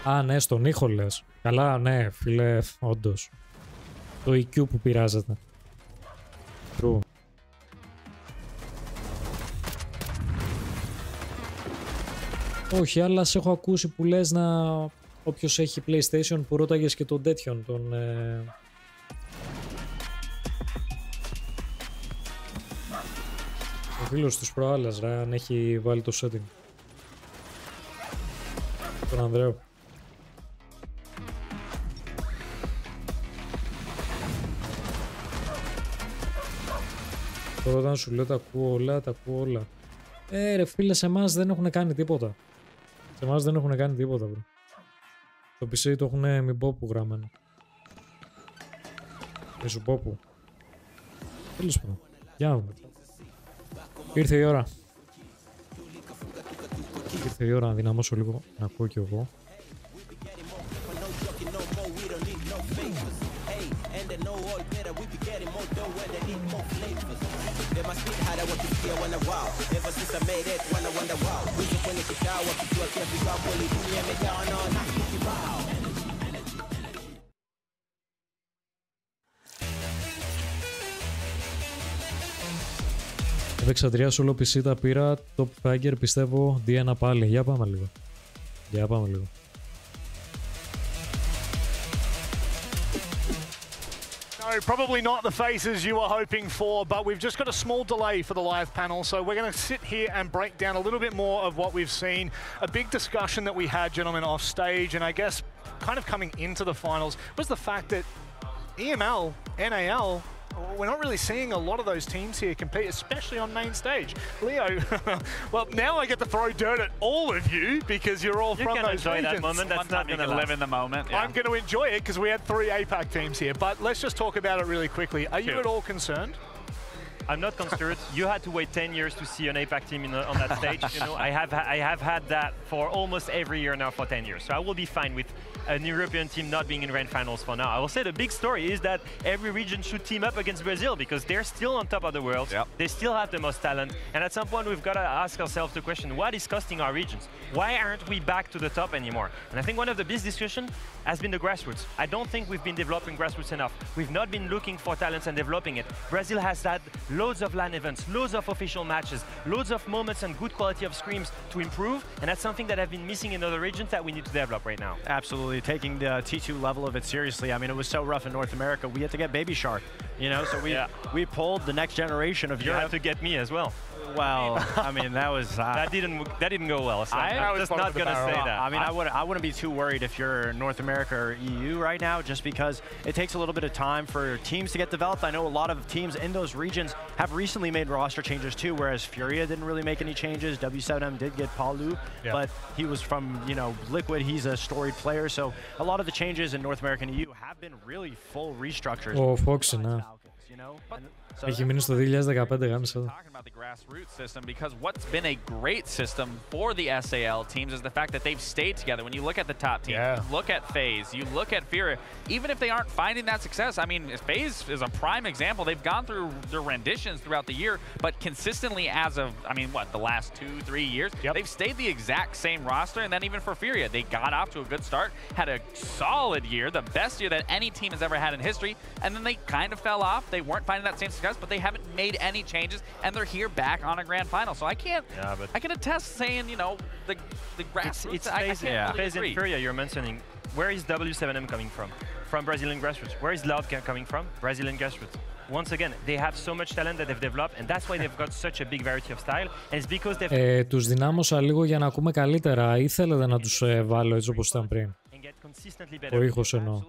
Α, ναι, στον ήχο λες. Καλά, ναι, φίλε, όντως. Το EQ που πειράζεται. True. Όχι, αλλά σε έχω ακούσει που λες να... Όποιος έχει PlayStation που ρώταγες και τον τέτοιον, τον... Ο φίλος τους προάλλας, ρε, αν έχει βάλει το setting. Τον Ανδρέο. Τώρα όταν σου λέω τα ακούω όλα, τα ακούω όλα. Ρε φίλε, σε εμάς δεν έχουν κάνει τίποτα. Σε εμάς δεν έχουν κάνει τίποτα, bro. Το PC το έχουν μην πω που γραμμένο. Μη σου πω που. Τέλος πάντων. Για να δούμε. Ήρθε η ώρα. Ήρθε η ώρα να δυναμώσω λίγο, να ακούω κι εγώ. Έπαιξα 3 solo PC, τα πήρα, top Tiger πιστεύω D1 πάλι. Για πάμε λίγο. Για πάμε λίγο. No, probably not the faces you were hoping for, but we've just got a small delay for the live panel, so we're going to sit here and break down a little bit more of what we've seen. A big discussion that we had, gentlemen, off stage, and I guess kind of coming into the finals was the fact that EML, NAL, we're not really seeing a lot of those teams here compete, especially on main stage. Leo, well, now I get to throw dirt at all of you because you're all from those regions. You can enjoy that moment. That's not going to live in the moment. Yeah. I'm going to enjoy it because we had 3 APAC teams here, but let's just talk about it really quickly. Are you at all concerned? I'm not concerned. You had to wait 10 years to see an APAC team on that stage. You know, I have had that for almost every year now for 10 years. So I will be fine with an European team not being in grand finals for now. I will say the big story is that every region should team up against Brazil because they're still on top of the world. Yep. They still have the most talent. And at some point, we've got to ask ourselves the question, what is costing our regions? Why aren't we back to the top anymore? And I think one of the big discussions has been the grassroots. I don't think we've been developing grassroots enough. We've not been looking for talents and developing it. Brazil has had loads of LAN events, loads of official matches, loads of moments and good quality of scrims to improve. And that's something that I've been missing in other regions that we need to develop right now. Absolutely. Taking the T2 level of it seriously. I mean, it was so rough in North America. We had to get Baby Shark, you know, so we pulled the next generation of Europe. You had to get me as well. Well, I mean, that was that didn't go well. So I'm just not gonna say that. I mean, I wouldn't be too worried if you're North America or EU right now, just because it takes a little bit of time for teams to get developed. I know a lot of teams in those regions have recently made roster changes too, whereas Furia didn't really make any changes. W7M did get Palu, but he was from, you know, Liquid. He's a storied player, so a lot of the changes in North America and EU have been really full restructures. Oh, Fox, no. You know. Έχει μείνει στο 2015 γάμισα. The grassroots system, because what's been a great system for the SAL teams is the fact that they've stayed together. When you look at the top team, you look at FaZe, you look at Furia, even if they aren't finding that success, I mean, FaZe is a prime example. They've gone through their renditions throughout the year, but consistently as of, I mean, what, the last 2-3 years, they've stayed the exact same roster. And then even for Furia, they got off to a good start, had a solid year, the best year that any team has ever had in history, and then they kind of fell off. They weren't finding that same success, but they haven't made any changes, and they're here back on a grand final. So I can't, I can attest saying, you know, the grassroots. It's FaZe and Furia you're mentioning. Where is W7M coming from? From Brazilian grassroots. Where is Loud coming from? Brazilian grassroots. Once again, they have so much talent that they've developed, and that's why they've got such a big variety of style. And it's because they've. Τους δυνάμωσα λίγο για να ακούμε καλύτερα. Ήθελατε να τους βάλω έτσι όπως ήταν πριν. Ο ήχος εννοώ.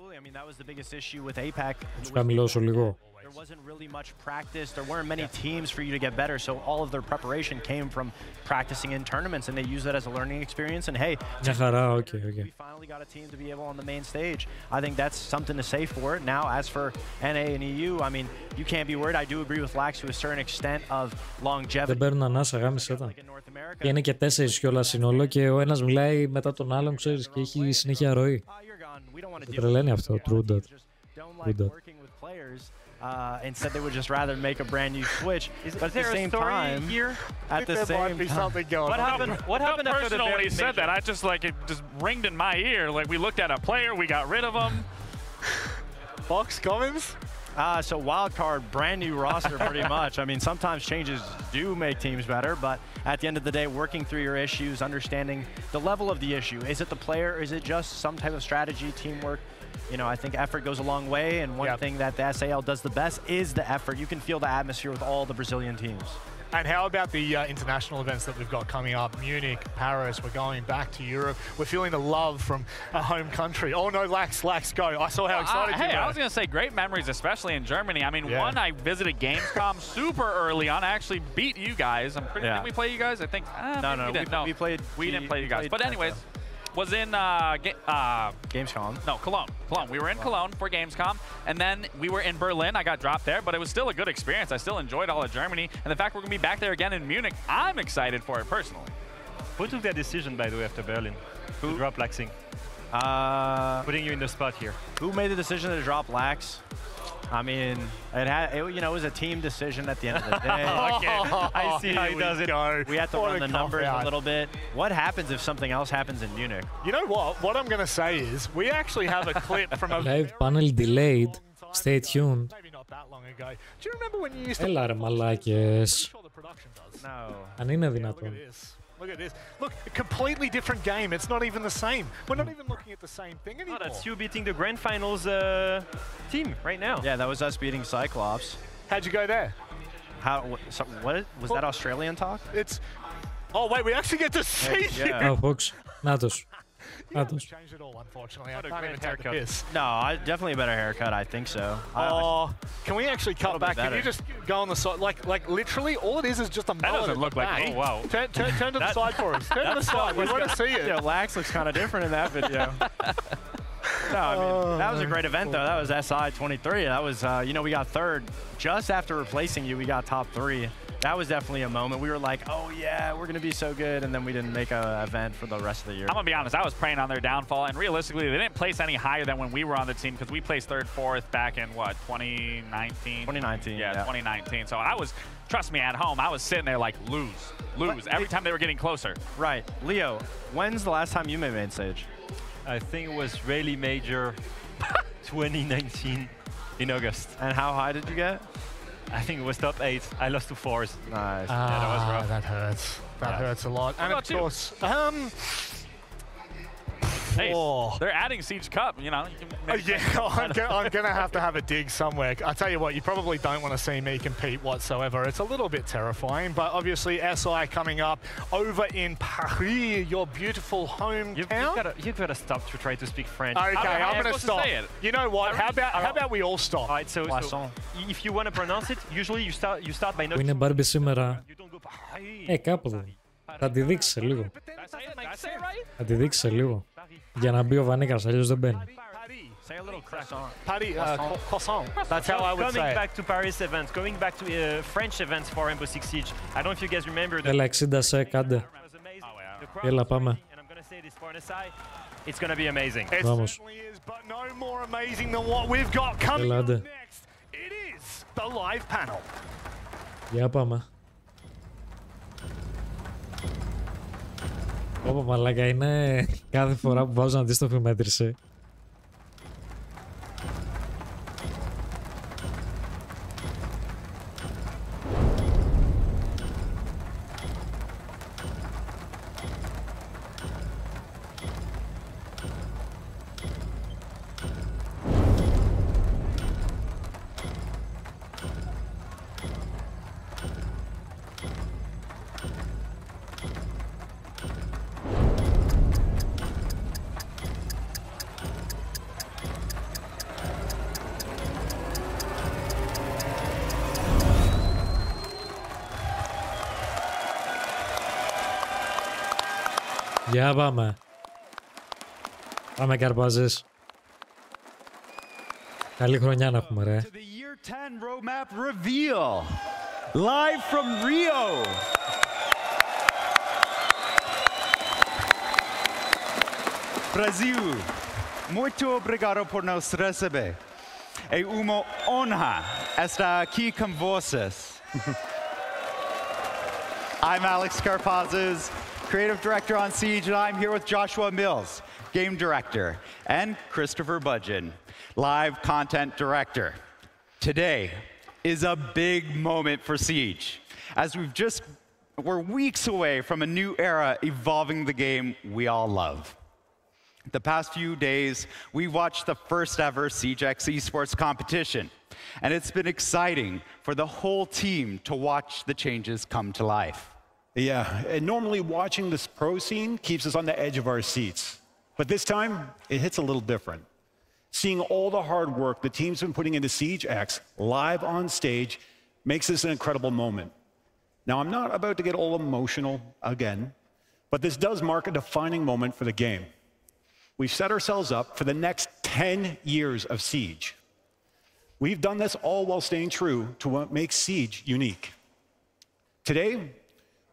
Τους χαμηλώσω λίγο. There wasn't really much practice. There weren't many teams for you to get better, so all of their preparation came from practicing in tournaments, and they use that as a learning experience. And hey, we finally got a team to be able on the main stage. I think that's something to say for it. Now, as for NA and EU, I mean, you can't be worried. I do agree with Lax to a certain extent of longevity. Δεν παίρνουν ανάσα, γάμισε τα. Και είναι και 4 κιόλας σύνολο και ο ένας μιλάει μετά τον άλλον, ξέρεις, και έχει συνέχεια ροή. Το τρελαίνει αυτό, true that. Instead, they would just rather make a brand new switch. But at the same time, at the same time, what happened after the when he said that? I just like it just ringed in my ear. Like we looked at a player, we got rid of him. Fox Commons. So wildcard, brand new roster, pretty much. I mean, sometimes changes do make teams better, but at the end of the day, working through your issues, understanding the level of the issue. Is it the player? Is it just some type of strategy, teamwork? You know, I think effort goes a long way, and one thing that the SAL does the best is the effort. You can feel the atmosphere with all the Brazilian teams. And how about the international events that we've got coming up? Munich, Paris, we're going back to Europe. We're feeling the love from a home country. Oh no, Lax, go. I saw how excited you were. Hey, I was going to say great memories, especially in Germany. I mean, one, I visited Gamescom super early on. I actually beat you guys. I'm pretty, did we play you guys? I think, we didn't play you guys. But anyways, was in Gamescom. No, Cologne. We were in Cologne for Gamescom, and then we were in Berlin. I got dropped there, but it was still a good experience. I still enjoyed all of Germany, and the fact we're going to be back there again in Munich, I'm excited for it personally. Who took that decision, by the way, after Berlin? To drop Laxing? Putting you in the spot here. Who made the decision to drop Lax? I mean, it was a team decision at the end of the day. Okay, I see how he does it. We had to run the numbers a little bit. What happens if something else happens in Munich? You know what? What I'm going to say is we actually have a clip from a live panel delayed. Stay tuned. Maybe not that long ago. Do you remember when you used to... Έλα ρε μαλάκες. Αν είναι δυνατόν. Look at this. Look, a completely different game. It's not even the same. We're not even looking at the same thing anymore. Oh, that's you beating the grand finals team right now. Yeah, that was us beating Cyclops. How'd you go there? What was that Australian talk? It's... Oh, wait, we actually get to see you. Oh, folks. Natos. Changed it all, unfortunately. I can't even take the piss. No, definitely a better haircut. I think so. Can we actually cut back? Can you just go on the side? Like literally, all it is just a mullet. That doesn't look like me. Oh, wow. Turn to the side for us. Turn to the side. We want to see it. Yeah, Lax looks kind of different in that video. No, I mean, that was a great event, though. That was SI 23. That was, we got third. Just after replacing you, we got top 3. That was definitely a moment. We were like, oh, yeah, we're going to be so good. And then we didn't make an event for the rest of the year. I'm going to be honest. I was praying on their downfall. And realistically, they didn't place any higher than when we were on the team because we placed 3rd, 4th back in, what, 2019? 2019. Yeah, 2019. So I was, trust me, at home, I was sitting there like, lose. Every time they were getting closer. Right. Leo, when's the last time you made main stage? I think it was really major 2019 in August. And how high did you get? I think it was top 8. I lost to 4s. Nice. Yeah, that was rough. That hurts. That hurts a lot. And of course, Hey, they're adding Siege Cup, you know. I'm going to have a dig somewhere. I tell you what, you probably don't want to see me compete whatsoever. It's a little bit terrifying, but obviously SI coming up over in Paris, your beautiful hometown. You've got to stop to try to speak French. Okay, I'm going to stop. You know what? How about we all stop? All right, so if you want to pronounce it, usually you start by not. Που είναι Barbie σήμερα. Κάπου εδώ. Θα τη δείξει σε λίγο. Θα τη δείξει σε λίγο. Για να μπει ο Βανίκας, αλλιώς δεν μπαίνει. Say a little croissant. Croissant. That's how I would say. Going back to Paris events, going back to French events for Rainbow Six Siege. I don't know if you guys remember. Έλα 60 σε κάντε. Έλα πάμε. It's going to be amazing. It certainly is, but no more amazing than what we've got coming up next. It is the live panel. Για πάμε. Ωπα μαλάκα, είναι κάθε φορά που βάζω να δεις το μέτρησε. Για πάμε. Πάμε Καρπάζες. Καλή χρονιά να έχουμε ρε. To the year 10 roadmap reveal. Live from Rio. Brasil, muito obrigado por nos receber. É uma honra estar aqui com vocês. I'm Alex Carpazes, Creative Director on Siege, and I'm here with Joshua Mills, Game Director, and Christopher Budgeon, Live Content Director. Today is a big moment for Siege, as we're weeks away from a new era evolving the game we all love. The past few days, we watched the first ever SiegeX esports competition, and it's been exciting for the whole team to watch the changes come to life. Yeah, and normally watching this pro scene keeps us on the edge of our seats. But this time, it hits a little different. Seeing all the hard work the team's been putting into SiegeX live on stage makes this an incredible moment. Now, I'm not about to get all emotional again, but this does mark a defining moment for the game. We've set ourselves up for the next 10 years of Siege. We've done this all while staying true to what makes Siege unique. Today,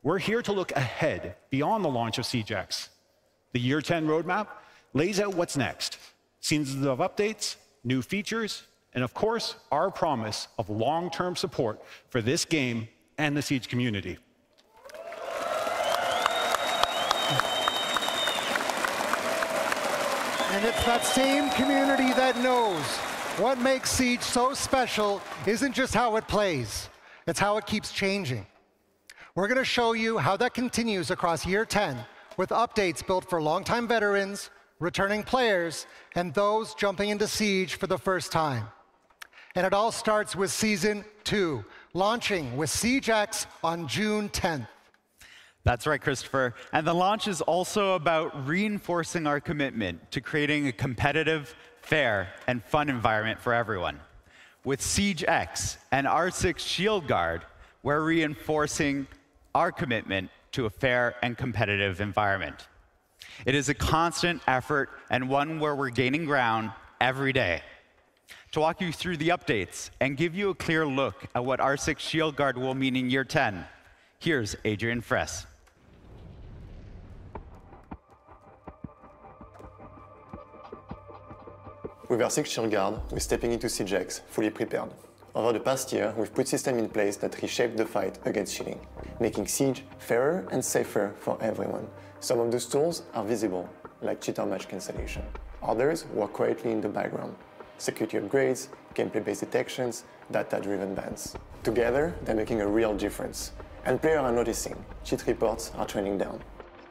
we're here to look ahead beyond the launch of SiegeX. The Year 10 roadmap lays out what's next. Seasons of updates, new features, and of course, our promise of long-term support for this game and the Siege community. And it's that same community that knows what makes Siege so special isn't just how it plays, it's how it keeps changing. We're going to show you how that continues across Year 10 with updates built for longtime veterans, returning players, and those jumping into Siege for the first time. And it all starts with Season 2, launching with SiegeX on June 10th. That's right, Christopher. And the launch is also about reinforcing our commitment to creating a competitive, fair, and fun environment for everyone. With SiegeX and R6 Shield Guard, we're reinforcing our commitment to a fair and competitive environment. It is a constant effort and one where we're gaining ground every day. To walk you through the updates and give you a clear look at what R6 Shield Guard will mean in Year 10, here's Adrian Fress. With R6 Shield Guard, we're stepping into SiegeX fully prepared. Over the past year, we've put systems in place that reshaped the fight against cheating, making Siege fairer and safer for everyone. Some of those tools are visible, like cheater match cancellation. Others work quietly in the background. Security upgrades, gameplay-based detections, data-driven bans. Together, they're making a real difference. And players are noticing. Cheat reports are trending down.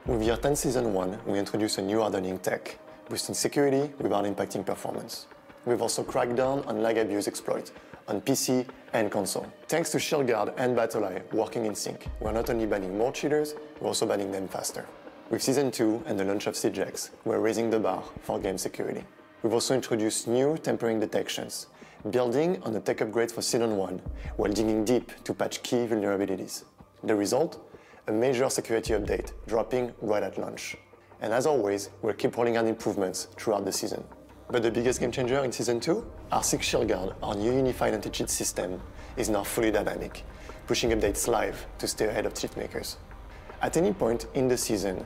With Year 10 Season 1, we introduced a new hardening tech, boosting security without impacting performance. We've also cracked down on lag abuse exploits on PC and console. Thanks to Shield Guard and BattleEye working in sync, we're not only banning more cheaters, we're also banning them faster. With Season 2 and the launch of SiegeX, we're raising the bar for game security. We've also introduced new tampering detections, building on the tech upgrades for Season 1, while digging deep to patch key vulnerabilities. The result? A major security update, dropping right at launch. And as always, we'll keep rolling out improvements throughout the season. But the biggest game changer in Season 2? R6 Shield Guard, our new unified anti-cheat system, is now fully dynamic, pushing updates live to stay ahead of cheat makers. At any point in the season,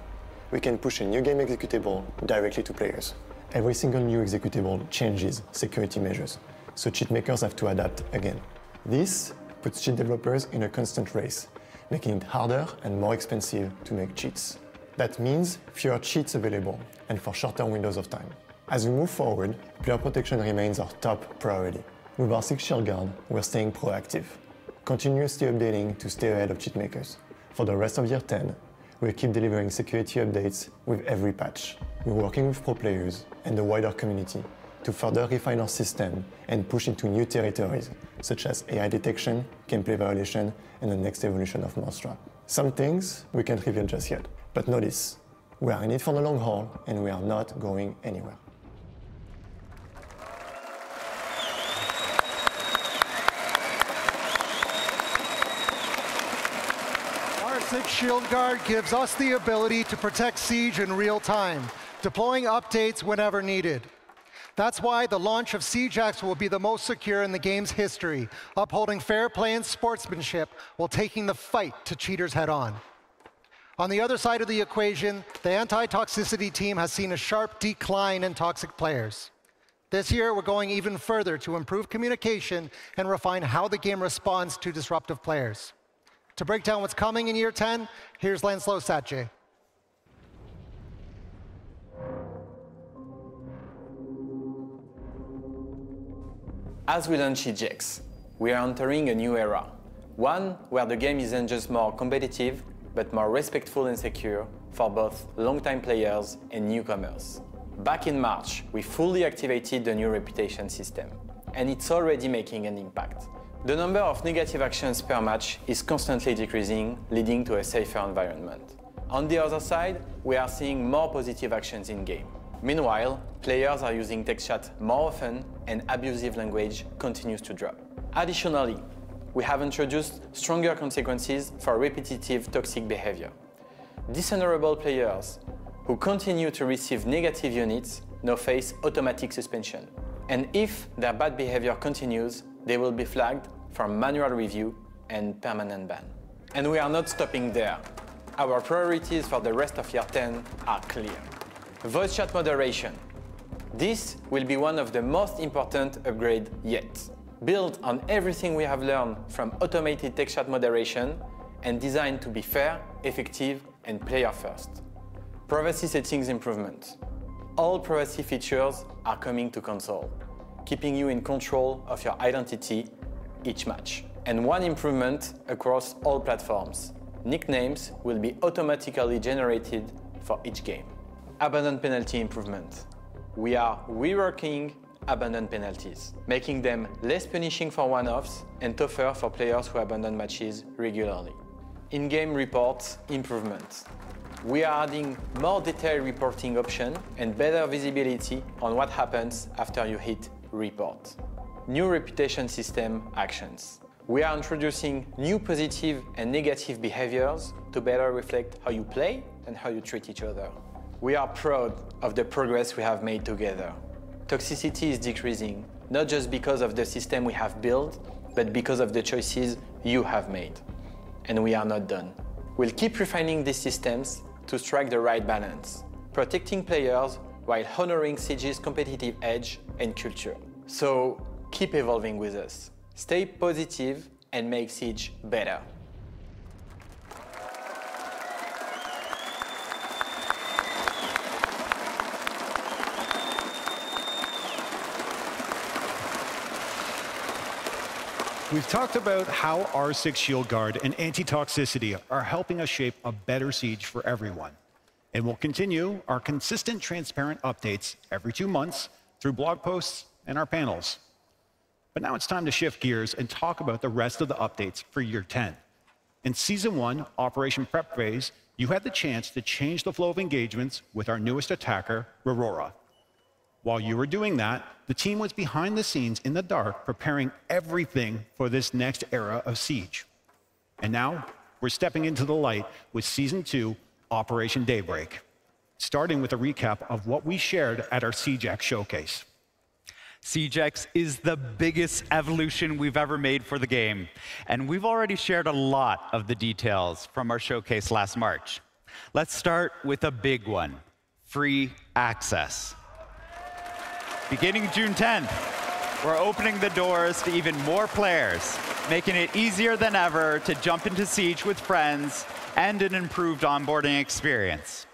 we can push a new game executable directly to players. Every single new executable changes security measures, so cheat makers have to adapt again. This puts cheat developers in a constant race, making it harder and more expensive to make cheats. That means fewer cheats available and for shorter windows of time. As we move forward, player protection remains our top priority. With R6 Shield Guard, we're staying proactive, continuously updating to stay ahead of cheat makers. For the rest of Year 10, we'll keep delivering security updates with every patch. We're working with pro players and the wider community to further refine our system and push into new territories, such as AI detection, gameplay violation, and the next evolution of Mousetrap. Some things we can't reveal just yet, but know this, we are in it for the long haul and we are not going anywhere. R6 R6 Shield Guard gives us the ability to protect Siege in real time, deploying updates whenever needed. That's why the launch of SiegeX will be the most secure in the game's history, upholding fair play and sportsmanship while taking the fight to cheaters head on. On the other side of the equation, the anti-toxicity team has seen a sharp decline in toxic players. This year, we're going even further to improve communication and refine how the game responds to disruptive players. To break down what's coming in Year 10, here's Lanslow Satche. As we launch SiegeX, we are entering a new era. One where the game isn't just more competitive, but more respectful and secure for both long-time players and newcomers. Back in March, we fully activated the new reputation system, and it's already making an impact. The number of negative actions per match is constantly decreasing, leading to a safer environment. On the other side, we are seeing more positive actions in-game. Meanwhile, players are using text chat more often, and abusive language continues to drop. Additionally, we have introduced stronger consequences for repetitive toxic behavior. Dishonorable players who continue to receive negative units now face automatic suspension. And if their bad behavior continues, they will be flagged for manual review and permanent ban. And we are not stopping there. Our priorities for the rest of Year 10 are clear. Voice chat moderation. This will be one of the most important upgrades yet. Built on everything we have learned from automated text chat moderation and designed to be fair, effective, and player-first. Privacy settings improvement. All privacy features are coming to console, keeping you in control of your identity each match. And one improvement across all platforms. Nicknames will be automatically generated for each game. Abandon penalty improvement. We are reworking abandon penalties, making them less punishing for one-offs and tougher for players who abandon matches regularly. In-game reports improvement. We are adding more detailed reporting options and better visibility on what happens after you hit report. New reputation system actions. We are introducing new positive and negative behaviors to better reflect how you play and how you treat each other. We are proud of the progress we have made together. Toxicity is decreasing, not just because of the system we have built, but because of the choices you have made. And we are not done. We'll keep refining these systems to strike the right balance, protecting players while honoring Siege's competitive edge and culture. So keep evolving with us. Stay positive and make Siege better. We've talked about how R6 Shield Guard and anti-toxicity are helping us shape a better Siege for everyone. And we'll continue our consistent, transparent updates every 2 months through blog posts and our panels. But now it's time to shift gears and talk about the rest of the updates for Year 10. In Season 1, Operation Prep Phase, you had the chance to change the flow of engagements with our newest attacker, Aurora. While you were doing that, the team was behind the scenes in the dark preparing everything for this next era of Siege. And now, we're stepping into the light with Season 2, Operation Daybreak, starting with a recap of what we shared at our SiegeX showcase. SiegeX is the biggest evolution we've ever made for the game, and we've already shared a lot of the details from our showcase last March. Let's start with a big one, free access. Beginning June 10th, we're opening the doors to even more players, making it easier than ever to jump into Siege with friends and an improved onboarding experience.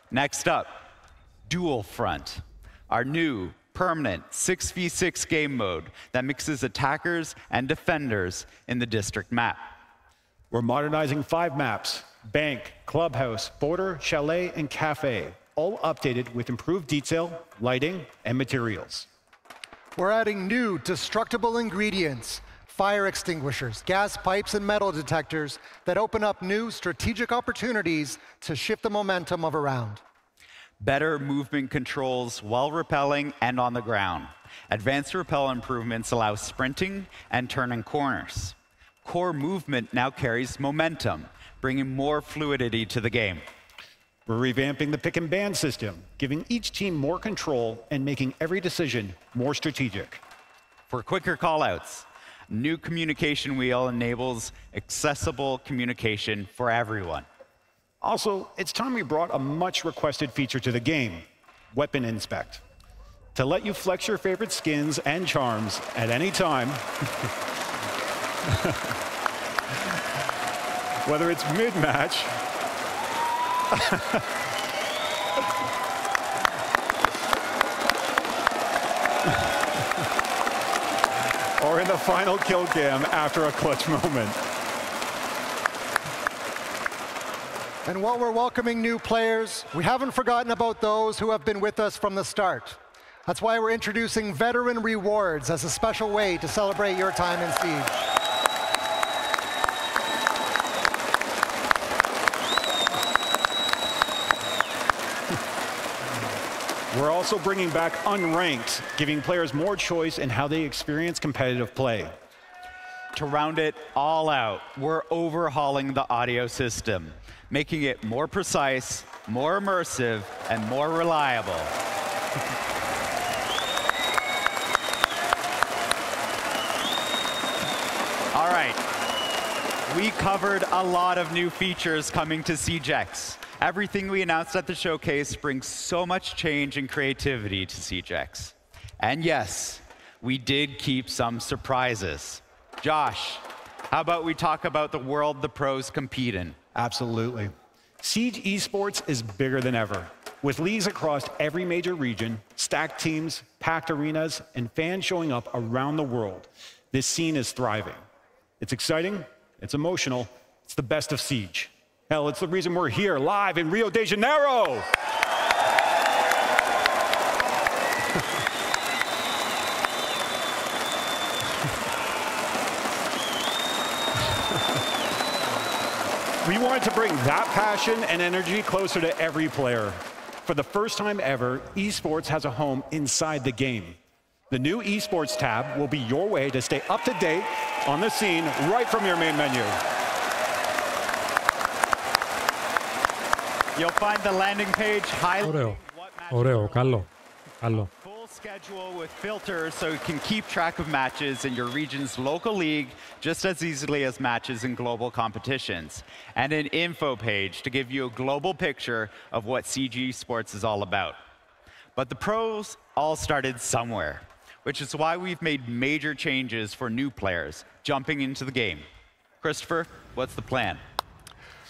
Next up, Dual Front, our new permanent 6v6 game mode that mixes attackers and defenders in the district map. We're modernizing 5 maps: Bank, Clubhouse, Border, Chalet, and Cafe, all updated with improved detail, lighting, and materials. We're adding new destructible ingredients, fire extinguishers, gas pipes, and metal detectors that open up new strategic opportunities to shift the momentum of a round. Better movement controls while rappelling and on the ground. Advanced rappel improvements allow sprinting and turning corners. Core movement now carries momentum, bringing more fluidity to the game. We're revamping the pick and ban system, giving each team more control and making every decision more strategic. For quicker callouts, new communication wheel enables accessible communication for everyone. Also, it's time we brought a much requested feature to the game, Weapon Inspect. To let you flex your favorite skins and charms at any time, whether it's mid-match, or in the final kill cam after a clutch moment. And while we're welcoming new players, we haven't forgotten about those who have been with us from the start. That's why we're introducing veteran rewards as a special way to celebrate your time in Siege. We're also bringing back Unranked, giving players more choice in how they experience competitive play. To round it all out, we're overhauling the audio system, making it more precise, more immersive, and more reliable. All right, we covered a lot of new features coming to SiegeX. Everything we announced at the showcase brings so much change and creativity to SiegeX. And yes, we did keep some surprises. Josh, how about we talk about the world the pros compete in? Absolutely. Siege Esports is bigger than ever. With leagues across every major region, stacked teams, packed arenas, and fans showing up around the world, this scene is thriving. It's exciting, it's emotional, it's the best of Siege. Hell, it's the reason we're here live in Rio de Janeiro. We wanted to bring that passion and energy closer to every player. For the first time ever, esports has a home inside the game. The new esports tab will be your way to stay up to date on the scene right from your main menu. You'll find the landing page highlighting Ωραίο, καλό. full schedule with filters so you can keep track of matches in your region's local league just as easily as matches in global competitions. And an info page to give you a global picture of what Siege Esports is all about. But the pros all started somewhere, which is why we've made major changes for new players jumping into the game. Christopher, what's the plan?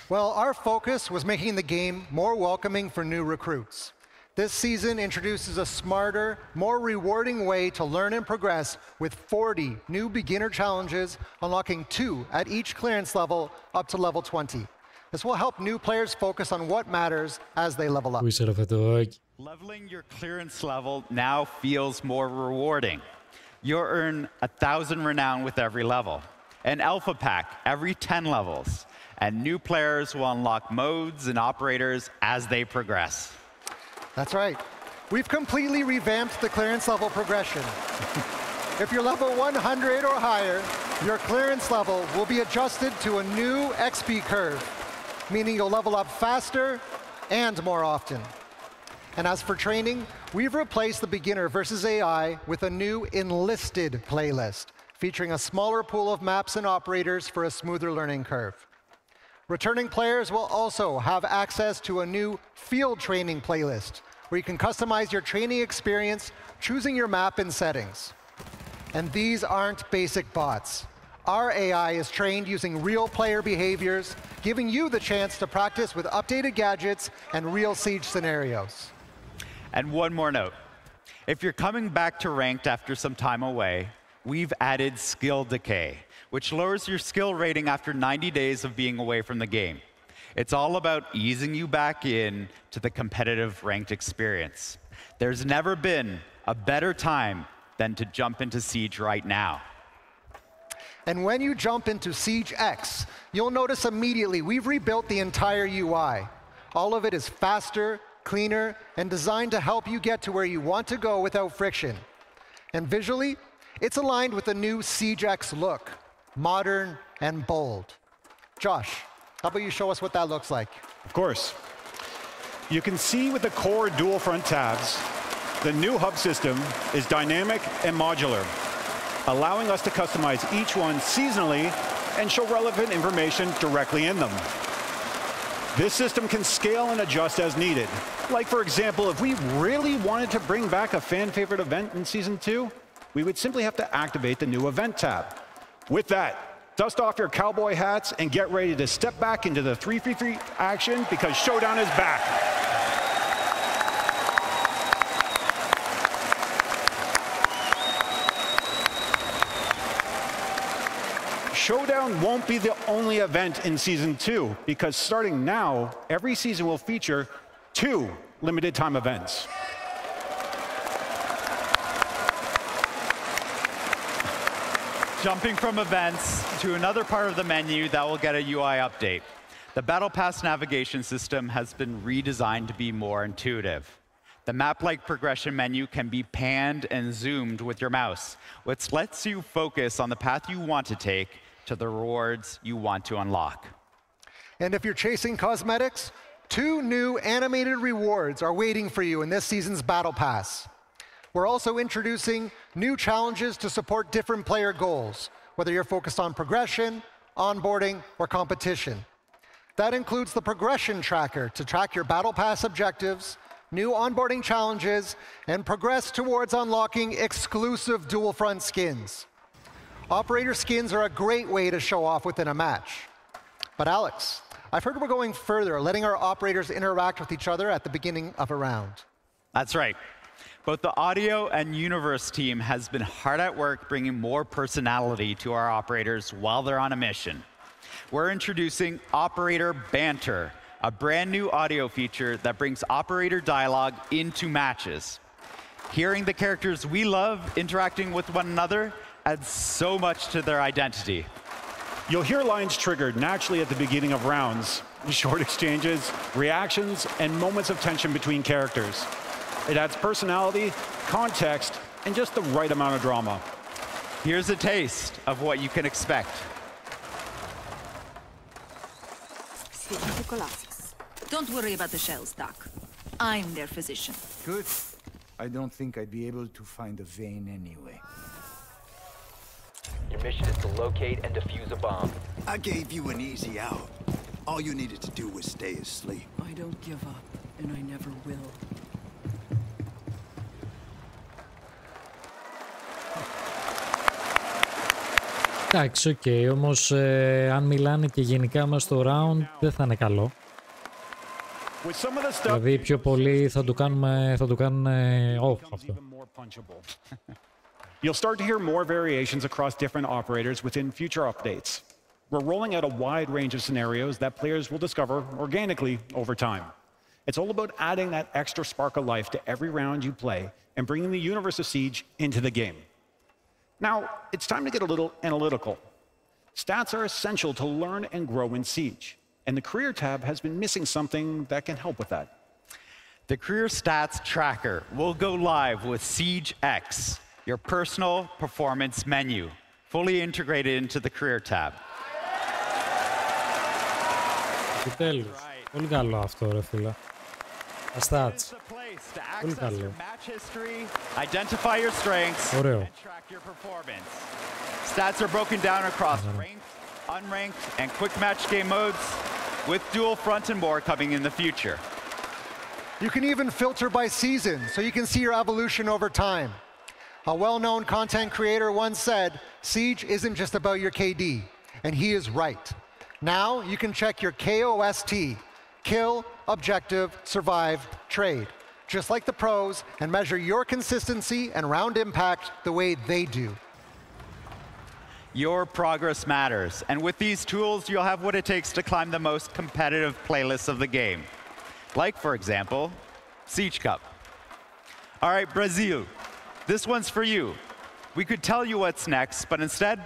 Well, our focus was making the game more welcoming for new recruits. This season introduces a smarter, more rewarding way to learn and progress with 40 new beginner challenges, unlocking 2 at each clearance level up to level 20. This will help new players focus on what matters as they level up. Leveling your clearance level now feels more rewarding. You'll earn 1,000 renown with every level, an alpha pack every 10 levels, and new players will unlock modes and operators as they progress. That's right. We've completely revamped the clearance level progression. If you're level 100 or higher, your clearance level will be adjusted to a new XP curve, meaning you'll level up faster and more often. And as for training, we've replaced the beginner versus AI with a new enlisted playlist, featuring a smaller pool of maps and operators for a smoother learning curve. Returning players will also have access to a new field training playlist, where you can customize your training experience, choosing your map and settings. And these aren't basic bots. Our AI is trained using real player behaviors, giving you the chance to practice with updated gadgets and real Siege scenarios. And one more note. If you're coming back to ranked after some time away, we've added skill decay, which lowers your skill rating after 90 days of being away from the game. It's all about easing you back in to the competitive ranked experience. There's never been a better time than to jump into Siege right now. And when you jump into SiegeX, you'll notice immediately we've rebuilt the entire UI. All of it is faster, cleaner, and designed to help you get to where you want to go without friction. And visually, it's aligned with the new SiegeX look, modern and bold. Josh, How about you show us what that looks like? Of course. You can see with the core dual front tabs, the new hub system is dynamic and modular, allowing us to customize each one seasonally and show relevant information directly in them. This system can scale and adjust as needed. Like, for example, if we really wanted to bring back a fan favorite event in Season 2, we would simply have to activate the new event tab. With that, dust off your cowboy hats and get ready to step back into the 3v3 action because Showdown is back. Showdown won't be the only event in Season 2, because starting now, every season will feature 2 limited time events. Jumping from events to another part of the menu that will get a UI update. The Battle Pass navigation system has been redesigned to be more intuitive. The map-like progression menu can be panned and zoomed with your mouse, which lets you focus on the path you want to take to the rewards you want to unlock. And if you're chasing cosmetics, 2 new animated rewards are waiting for you in this season's Battle Pass. We're also introducing new challenges to support different player goals, whether you're focused on progression, onboarding, or competition. That includes the progression tracker to track your Battle Pass objectives, new onboarding challenges, and progress towards unlocking exclusive dual front skins. Operator skins are a great way to show off within a match. But Alex, I've heard we're going further, letting our operators interact with each other at the beginning of a round. That's right. Both the audio and universe team has been hard at work bringing more personality to our operators while they're on a mission. We're introducing Operator Banter, a brand new audio feature that brings operator dialogue into matches. Hearing the characters we love interacting with one another adds so much to their identity. You'll hear lines triggered naturally at the beginning of rounds, short exchanges, reactions, and moments of tension between characters. It adds personality, context, and just the right amount of drama. Here's a taste of what you can expect. Don't worry about the shells, Doc. I'm their physician. Good. I don't think I'd be able to find a vein anyway. Your mission is to locate and defuse a bomb. I gave you an easy out. All you needed to do was stay asleep. I don't give up, and I never will. Εντάξει, οκ, όμως αν μιλάνε και γενικά μας στο round δεν θα είναι καλό. Δηλαδή πιο πολύ θα του κάνουν off αυτό. You'll start to hear more variations across different operators within future updates. We're rolling out a wide range of scenarios that players will discover organically over time. It's all about adding that extra spark of life to every round you play and bringing the universe of Siege into the game. Now, it's time to get a little analytical. Stats are essential to learn and grow in Siege, and the Career tab has been missing something that can help with that. The Career Stats Tracker will go live with Siege X, your personal performance menu, fully integrated into the Career tab. Επιτέλους. Πολύ καλό αυτό, ρε φίλε. Τα stats. Πολύ καλό. Identify your strengths Ωραίο. and track your performance. Stats are broken down across ranked, unranked, and quick match game modes, with dual front and more coming in the future. You can even filter by season, so you can see your evolution over time. A well-known content creator once said, Siege isn't just about your KD, and he is right. Now you can check your KOST, kill, objective, survive, trade, just like the pros, and measure your consistency and round impact the way they do. Your progress matters, and with these tools, you'll have what it takes to climb the most competitive playlists of the game. Like, for example, Siege Cup. All right, Brazil, this one's for you. We could tell you what's next, but instead,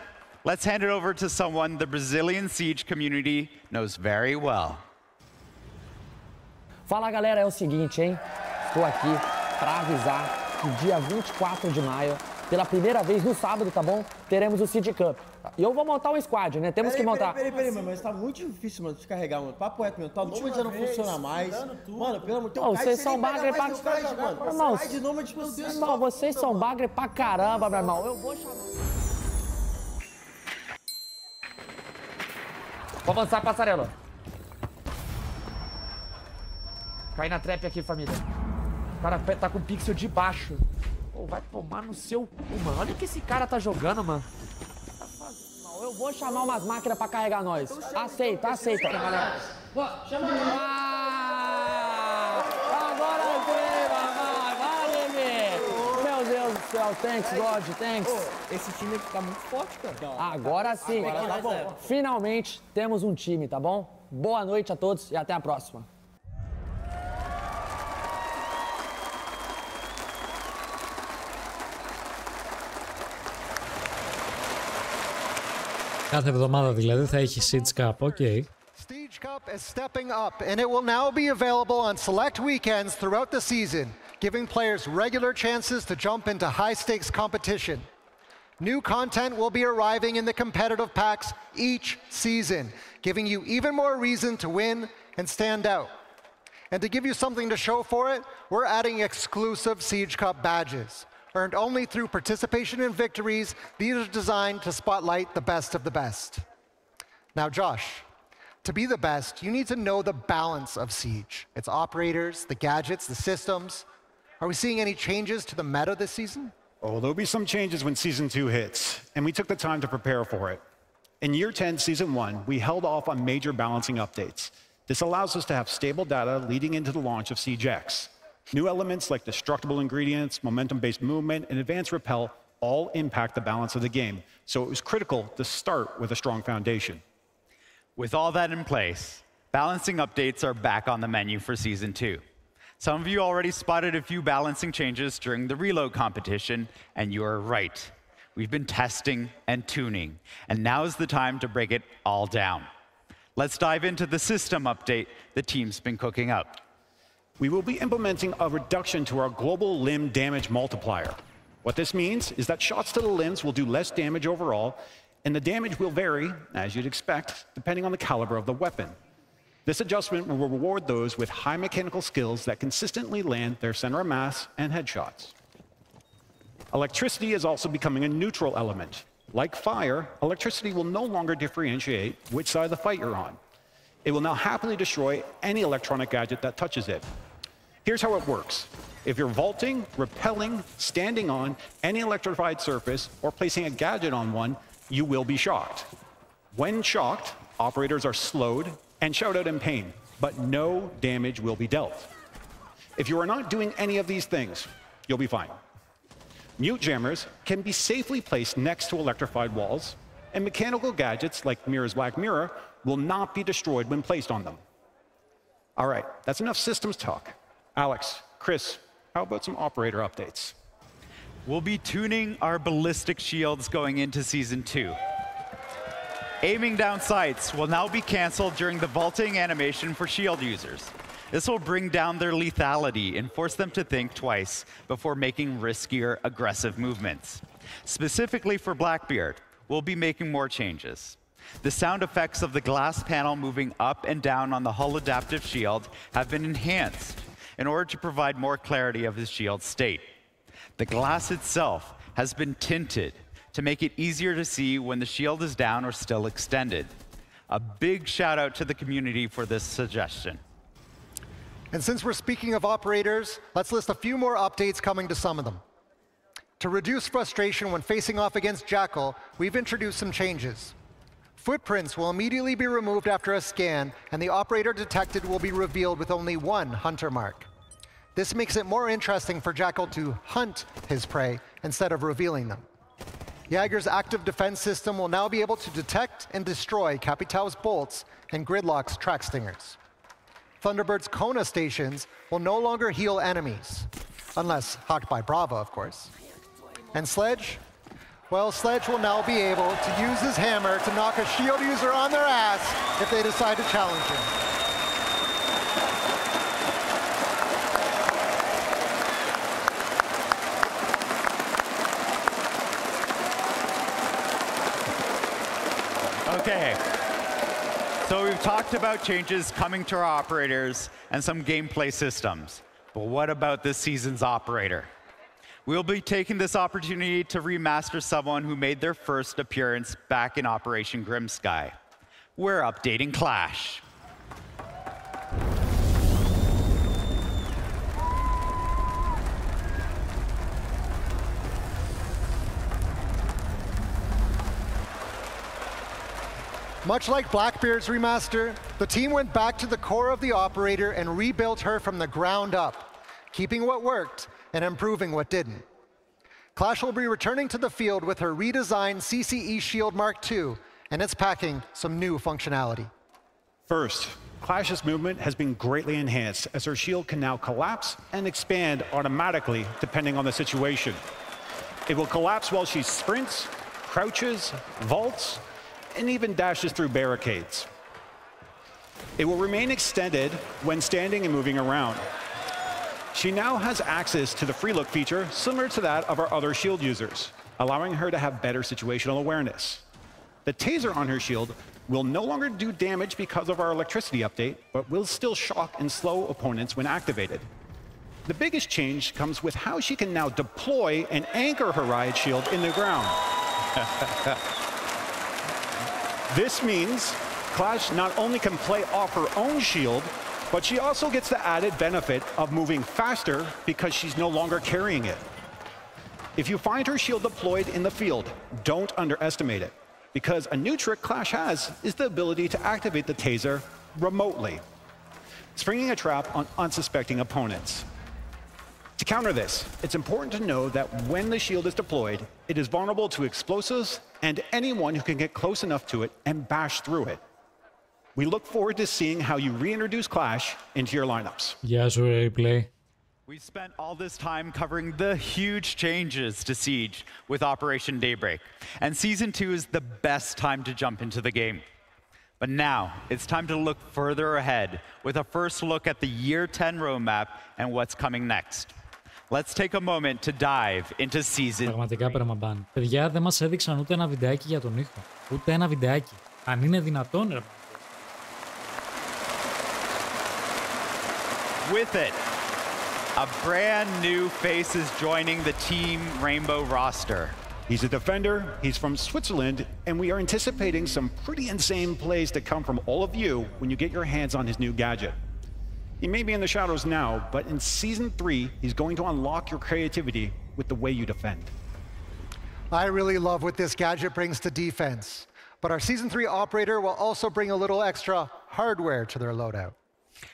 let's hand it over to someone the Brazilian Siege community knows very well. Fala galera, é o seguinte, hein? Estou aqui para avisar que dia 24 de maio pela primeira vez no sábado, tá bom? Teremos o Seed Cup. E eu vou montar um squad, né? Temos que montar. Peraí, mano, mas tá muito difícil, mano, descarregar, mano. Papo reto, meu. Tá nômade já não funciona mais. Mano, pelo amor de Deus, vocês são bagre pra caramba. Irmão, vocês são bagre pra caramba, meu irmão. Eu vou chamar. Vou avançar a passarela. Cai na trap aqui, família. O cara tá com o pixel de baixo. Pô, vai tomar no seu cu, mano. Olha o que esse cara tá jogando, mano. Eu vou chamar umas máquinas pra carregar nós. Aceita, aceita. Chama agora foi, mamãe. Vai, bebê. Meu Deus do céu. Thanks, God. Thanks. Esse time aqui tá muito forte, cara. Agora sim. Agora tá bom. Finalmente temos um time, tá bom? Boa noite a todos e até a próxima. Κάθε εβδομάδα δηλαδή θα έχει Siege Cup, okay. Siege Cup is stepping up, and it will now be available on select weekends throughout the season, giving players regular chances to jump into high-stakes competition. New content will be arriving in the competitive packs each season, giving you even more reason to win and stand out. And to give you something to show for it, we're adding exclusive Siege Cup badges. Earned only through participation in victories, these are designed to spotlight the best of the best. Now, Josh, to be the best, you need to know the balance of Siege. Its operators, the gadgets, the systems. Are we seeing any changes to the meta this season? Oh, there'll be some changes when Season 2 hits, and we took the time to prepare for it. In Year 10, Season 1, we held off on major balancing updates. This allows us to have stable data leading into the launch of Siege X. New elements like destructible ingredients, momentum-based movement, and advanced repel all impact the balance of the game, so it was critical to start with a strong foundation. With all that in place, balancing updates are back on the menu for Season 2. Some of you already spotted a few balancing changes during the reload competition, and you are right. We've been testing and tuning, and now is the time to break it all down. Let's dive into the system update the team's been cooking up. We will be implementing a reduction to our global limb damage multiplier. What this means is that shots to the limbs will do less damage overall, and the damage will vary, as you'd expect, depending on the caliber of the weapon. This adjustment will reward those with high mechanical skills that consistently land their center of mass and headshots. Electricity is also becoming a neutral element. Like fire, electricity will no longer differentiate which side of the fight you're on. It will now happily destroy any electronic gadget that touches it. Here's how it works. If you're vaulting, rappelling, standing on any electrified surface, or placing a gadget on one, you will be shocked. When shocked, operators are slowed and shout out in pain, but no damage will be dealt. If you are not doing any of these things, you'll be fine. Mute jammers can be safely placed next to electrified walls, and mechanical gadgets like Mirror's Black Mirror will not be destroyed when placed on them. All right, that's enough systems talk. Alex, Chris, how about some operator updates? We'll be tuning our ballistic shields going into Season 2. Aiming down sights will now be canceled during the vaulting animation for shield users. This will bring down their lethality and force them to think twice before making riskier, aggressive movements. Specifically for Blackbeard, we'll be making more changes. The sound effects of the glass panel moving up and down on the hull adaptive shield have been enhanced in order to provide more clarity of his shield's state. The glass itself has been tinted to make it easier to see when the shield is down or still extended. A big shout out to the community for this suggestion. And since we're speaking of operators, let's list a few more updates coming to some of them. To reduce frustration when facing off against Jackal, we've introduced some changes. Footprints will immediately be removed after a scan, and the operator detected will be revealed with only one hunter mark. This makes it more interesting for Jackal to hunt his prey instead of revealing them. Jaeger's active defense system will now be able to detect and destroy Capitão's bolts and Gridlock's track stingers. Thunderbird's Kona stations will no longer heal enemies, unless hawked by Brava, of course. And Sledge? Well, Sledge will now be able to use his hammer to knock a shield user on their ass if they decide to challenge him. Okay. So we've talked about changes coming to our operators and some gameplay systems. But what about this season's operator? We'll be taking this opportunity to remaster someone who made their first appearance back in Operation Grimsky. We're updating Clash. Much like Blackbeard's remaster, the team went back to the core of the operator and rebuilt her from the ground up, keeping what worked and improving what didn't. Clash will be returning to the field with her redesigned CCE Shield Mark II, and it's packing some new functionality. First, Clash's movement has been greatly enhanced as her shield can now collapse and expand automatically depending on the situation. It will collapse while she sprints, crouches, vaults, and even dashes through barricades. It will remain extended when standing and moving around. She now has access to the free look feature similar to that of our other shield users, allowing her to have better situational awareness. The taser on her shield will no longer do damage because of our electricity update, but will still shock and slow opponents when activated. The biggest change comes with how she can now deploy and anchor her riot shield in the ground. This means Clash not only can play off her own shield, but she also gets the added benefit of moving faster because she's no longer carrying it. If you find her shield deployed in the field, don't underestimate it, because a new trick Clash has is the ability to activate the taser remotely, springing a trap on unsuspecting opponents. To counter this, it's important to know that when the shield is deployed, it is vulnerable to explosives and anyone who can get close enough to it and bash through it. We look forward to seeing how you reintroduce Clash into your lineups. Yeah, sure, replay. We spent all this time covering the huge changes to Siege with Operation Daybreak, and Season 2 is the best time to jump into the game. But now, it's time to look further ahead with a first look at the Year 10 roadmap and what's coming next. Let's take a moment to dive into Season 3. Πραγματικά περαμαμπάν. Παιδιά, δεν μας έδειξαν ούτε ένα βιντεάκι για τον ήχο. Ούτε ένα βιντεάκι. Αν είναι δυνατόν, ρε. With it, a brand new face is joining the Team Rainbow roster. He's a defender, he's from Switzerland, and we are anticipating some pretty insane plays to come from all of you when you get your hands on his new gadget. He may be in the shadows now, but in Season 3, he's going to unlock your creativity with the way you defend. I really love what this gadget brings to defense, but our Season 3 operator will also bring a little extra hardware to their loadout.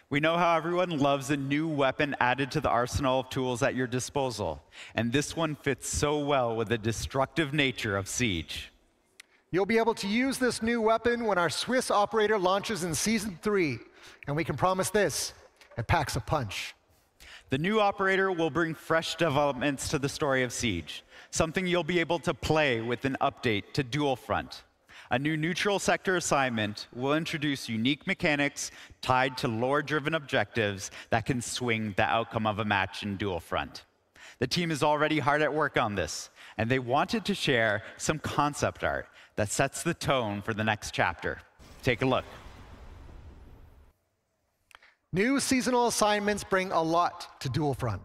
We know how everyone loves a new weapon added to the arsenal of tools at your disposal, and this one fits so well with the destructive nature of Siege. You'll be able to use this new weapon when our Swiss operator launches in Season 3, and we can promise this, it packs a punch. The new operator will bring fresh developments to the story of Siege, something you'll be able to play with an update to Dual Front. A new neutral sector assignment will introduce unique mechanics tied to lore-driven objectives that can swing the outcome of a match in Dual Front. The team is already hard at work on this, and they wanted to share some concept art that sets the tone for the next chapter. Take a look. New seasonal assignments bring a lot to Dual Front.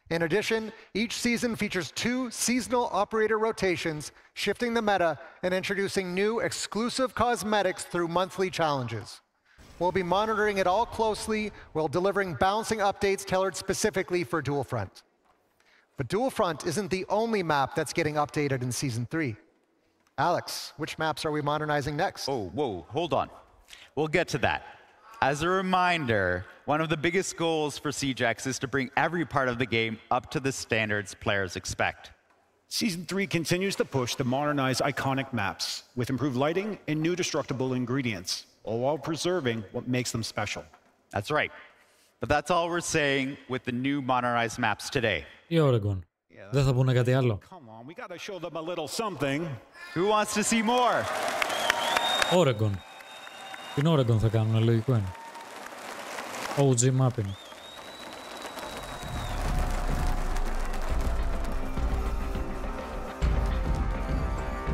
In addition, each season features 2 seasonal operator rotations, shifting the meta and introducing new exclusive cosmetics through monthly challenges. We'll be monitoring it all closely while delivering balancing updates tailored specifically for Dual Front. But Dual Front isn't the only map that's getting updated in Season 3. Alex, which maps are we modernizing next? Oh, whoa, hold on. We'll get to that. As a reminder, one of the biggest goals for CJX is to bring every part of the game up to the standards players expect. Season 3 continues to push to modernize iconic maps with improved lighting and new destructible ingredients, all while preserving what makes them special. That's right. But that's all we're saying with the new modernized maps today. Η Oregon. Δεν θα πούνε κάτι άλλο. Come on, we gotta show them a little something. Who wants to see more? Oregon. Την Oregon θα κάνουν, λογικό είναι. OG mapping.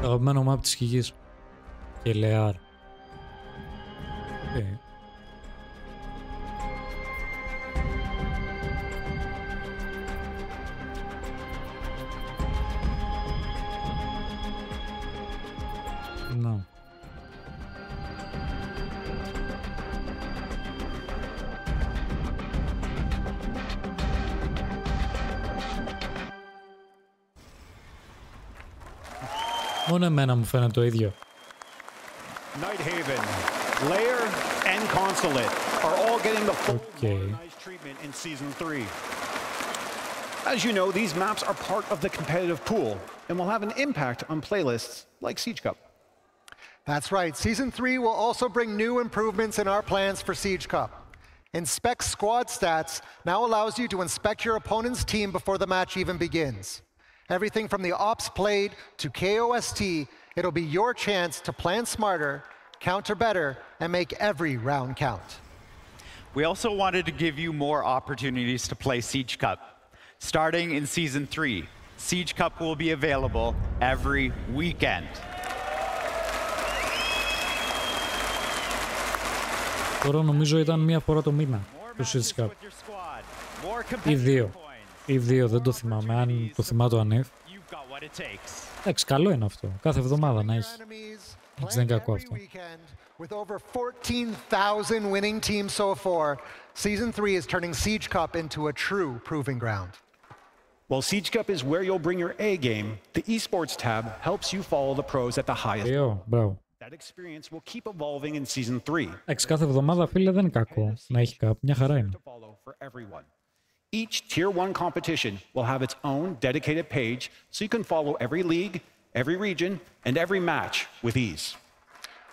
Το αγαπημένο map της Χιγής. Και Λεάρ. Okay. No. Μόνο εμένα μου φαίνεται το ίδιο. Nighthaven, Lair, and Consulate are all getting the full modernized treatment in Season 3. As you know, these maps are part of the competitive pool and will have an impact on playlists like Siege Cup. That's right. Season 3 will also bring new improvements in our plans for Siege Cup. Inspect Squad Stats now allows you to inspect your opponent's team before the match even begins. Everything from the ops played to KOST, it'll be your chance to plan smarter, counter better, and make every round count. We also wanted to give you more opportunities to play Siege Cup. Starting in Season 3, Siege Cup will be available every weekend. Τώρα νομίζω ήταν μία φορά το μήνα το Siege Cup. Ή δύο. Ή δύο, δεν το θυμάμαι. Αν το θυμάμαι το ανέφ. Εντάξει, καλό είναι αυτό. Κάθε εβδομάδα να έχει. Δεν είναι κακό αυτό. With over 14,000 winning teams so far, Season 3 is turning Siege Cup into a true proving ground. While Siege Cup is where you'll bring your A game, the esports tab helps you follow the pros at the highest level. That experience will keep evolving in Season 3. Εντάξει, κάθε εβδομάδα, φίλε, δεν είναι κακό να έχει Cup. Μια χαρά είναι. Each Tier 1 competition will have its own dedicated page, so you can follow every league, every region, and every match with ease.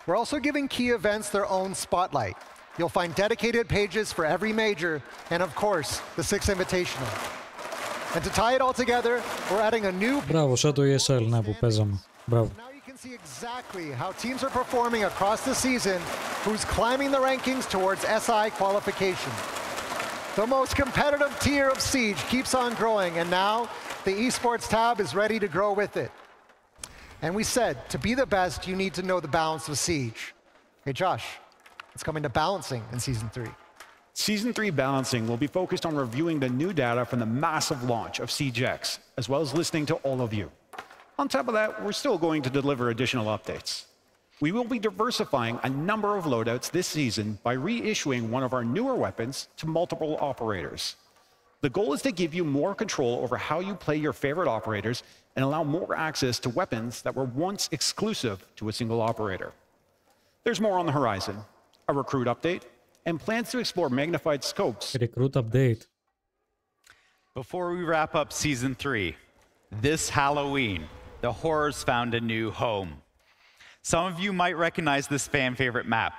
We're also giving key events their own spotlight. You'll find dedicated pages for every major, and of course, the 6 Invitational. And to tie it all together, we're adding a new... Μπράβο, σαν το ESL, ναι, που παίζαμε. Μπράβο. See exactly how teams are performing across the season, who's climbing the rankings towards SI qualification. The most competitive tier of Siege keeps on growing, and now the esports tab is ready to grow with it. And we said, to be the best, you need to know the balance of Siege. Hey, Josh, let's come into balancing in Season 3. Season 3 balancing will be focused on reviewing the new data from the massive launch of Siege X, as well as listening to all of you. On top of that, we're still going to deliver additional updates. We will be diversifying a number of loadouts this season by reissuing one of our newer weapons to multiple operators. The goal is to give you more control over how you play your favorite operators and allow more access to weapons that were once exclusive to a single operator. There's more on the horizon, a recruit update, and plans to explore magnified scopes. Recruit update. Before we wrap up Season 3, this Halloween, the horrors found a new home. Some of you might recognize this fan favorite map,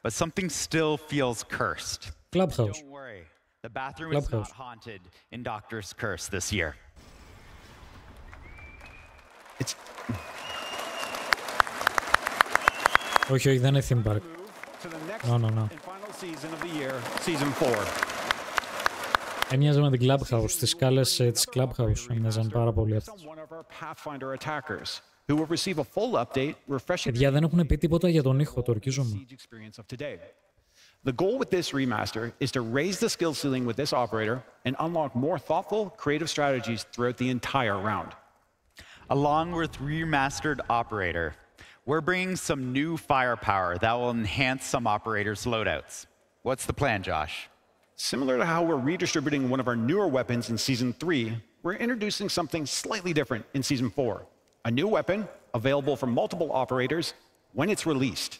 but something still feels cursed. Clubhouse. Don't worry, the bathroom is not haunted in Doctor's Curse this year. It's... Όχι, όχι, δεν είναι theme park. No. Season 4. Έμοιαζε με την Clubhouse, τις σκάλες της Clubhouse έμοιαζαν πάρα πολύ αυτές. Παιδιά, δεν έχουν πει τίποτα για τον ήχο, το ορκίζομαι. The goal with this remaster is to raise the skill ceiling with this operator and unlock more thoughtful, creative strategies throughout the entire round. Along with remastered operator, we're bringing some new firepower that will enhance some operators' loadouts. What's the plan, Josh? Similar to how we're redistributing one of our newer weapons in Season 3, we're introducing something slightly different in Season 4. A new weapon available for multiple operators when it's released.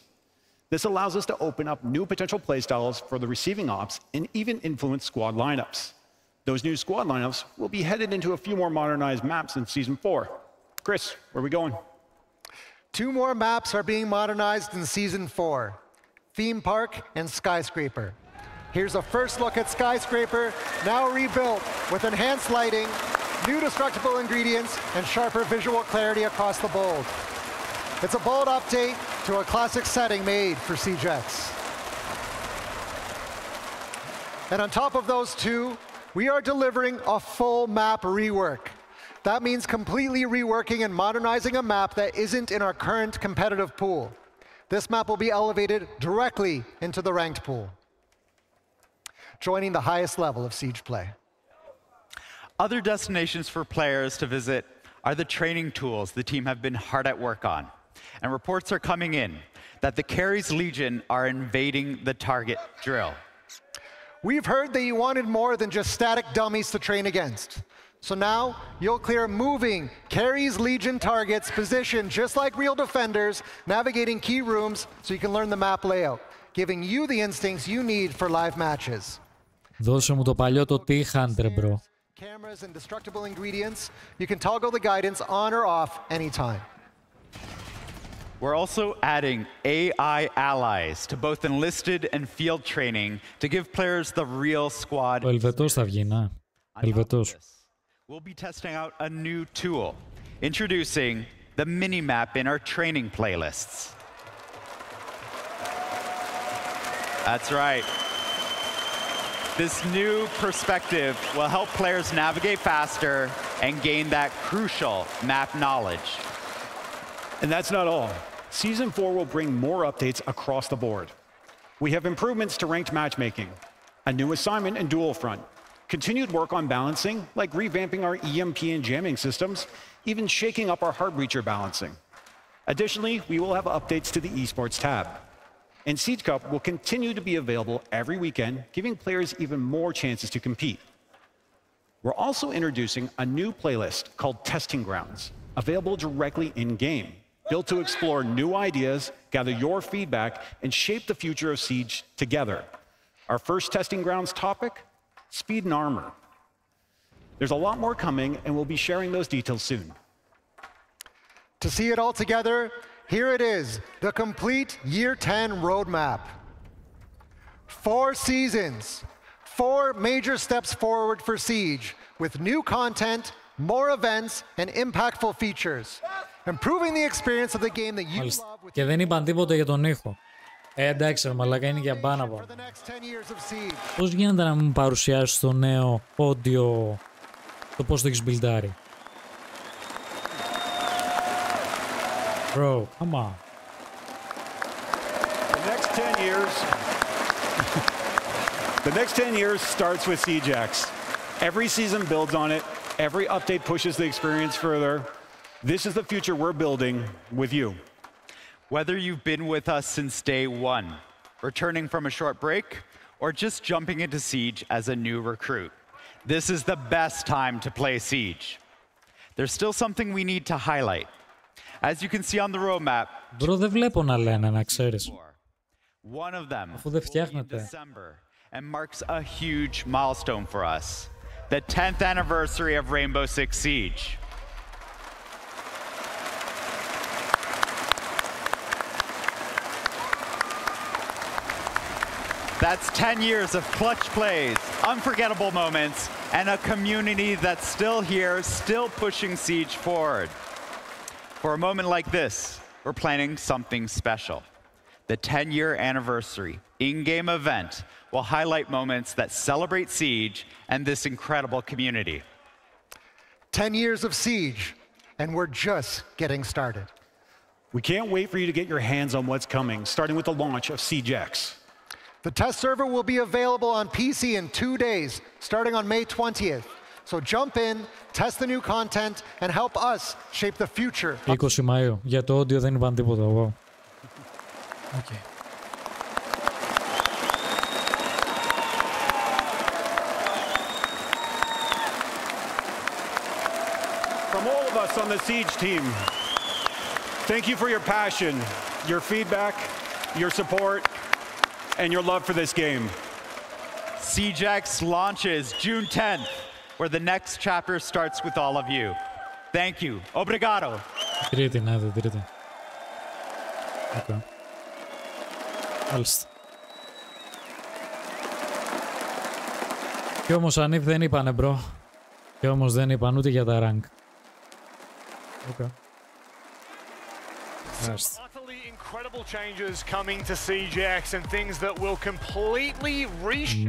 This allows us to open up new potential playstyles for the receiving ops and even influence squad lineups. Those new squad lineups will be headed into a few more modernized maps in Season 4. Chris, where are we going? 2 more maps are being modernized in Season 4, Theme Park and Skyscraper. Here's a first look at Skyscraper, now rebuilt with enhanced lighting, new destructible ingredients, and sharper visual clarity across the bold. It's a bold update to a classic setting made for Siege X. And on top of those 2, we are delivering a full map rework. That means completely reworking and modernizing a map that isn't in our current competitive pool. this map will be elevated directly into the ranked pool, joining the highest level of Siege play. Other destinations for players to visit are the training tools the team have been hard at work on. And reports are coming in that the Carries Legion are invading the target drill. We've heard that you wanted more than just static dummies to train against. So now you'll clear moving Carries Legion targets positioned just like real defenders, navigating key rooms so you can learn the map layout, giving you the instincts you need for live matches. Δώσε μου το παλιό το T-Hunter, bro. Cameras and destructible ingredients, you can toggle the guidance on or off anytime. We're also adding AI allies to both enlisted and field training to give players the real squad. Ο Ελβετός θα βγει, να. Ελβετός. We'll be testing out a new tool, introducing the mini-map in our training playlists. That's right. This new perspective will help players navigate faster and gain that crucial map knowledge. And that's not all. Season 4 will bring more updates across the board. We have improvements to ranked matchmaking, a new assignment in Dual Front, continued work on balancing, like revamping our EMP and jamming systems, even shaking up our Heartbreacher balancing. Additionally, we will have updates to the esports tab. And Siege Cup will continue to be available every weekend, giving players even more chances to compete. We're also introducing a new playlist called Testing Grounds, available directly in-game, built to explore new ideas, gather your feedback, and shape the future of Siege together. Our first Testing Grounds topic, Speed and Armor. There's a lot more coming, and we'll be sharing those details soon. To see it all together, here it is, the complete Year 10 roadmap. 4 seasons, 4 major steps forward for Siege, with new content, more events, and impactful features. Improving the experience of the game that you love with... Και δεν είπαν τίποτα για τον ήχο. Εντάξει, ρε μαλάκα, είναι για πάνω από. Πώς γίνεται να μου παρουσιάσεις το νέο audio, το πώς το έχεις μπιλντάρει. Bro, come on. The next 10 years starts with SiegeX. Every season builds on it. Every update pushes the experience further. This is the future we're building with you. Whether you've been with us since day one, returning from a short break, or just jumping into Siege as a new recruit, this is the best time to play Siege. There's still something we need to highlight. As you can see on the roadmap, Bro, δεν βλέπω να λένε, να ξέρεις. one of them Αφού δεν will be φτιάχνεται. December and marks a huge milestone for us, the 10th anniversary of Rainbow Six Siege. That's 10 years of clutch plays, unforgettable moments, and a community that's still here, still pushing Siege forward. For a moment like this, we're planning something special. The 10-year anniversary in-game event will highlight moments that celebrate Siege and this incredible community. 10 years of Siege, and we're just getting started. We can't wait for you to get your hands on what's coming, starting with the launch of SiegeX. The test server will be available on PC in 2 days, starting on May 20th. So jump in, test the new content, and help us shape the future. 20 Μαΐου. Για το audio δεν είπαν τίποτα. Wow. Okay. From all of us on the Siege team, thank you for your passion, your feedback, your support, and your love for this game. SiegeX launches June 10th, where the next chapter starts with all of you. Thank you. Obrigado. Τρίτη, ναι, τρίτη. Okay. Μάλιστα. Και όμως Ανίβ δεν είπανε, μπρο. Και όμως δεν είπαν ούτε για τα rank. Okay. Μάλιστα. Incredible changes coming to SiegeX and things that will completely reshape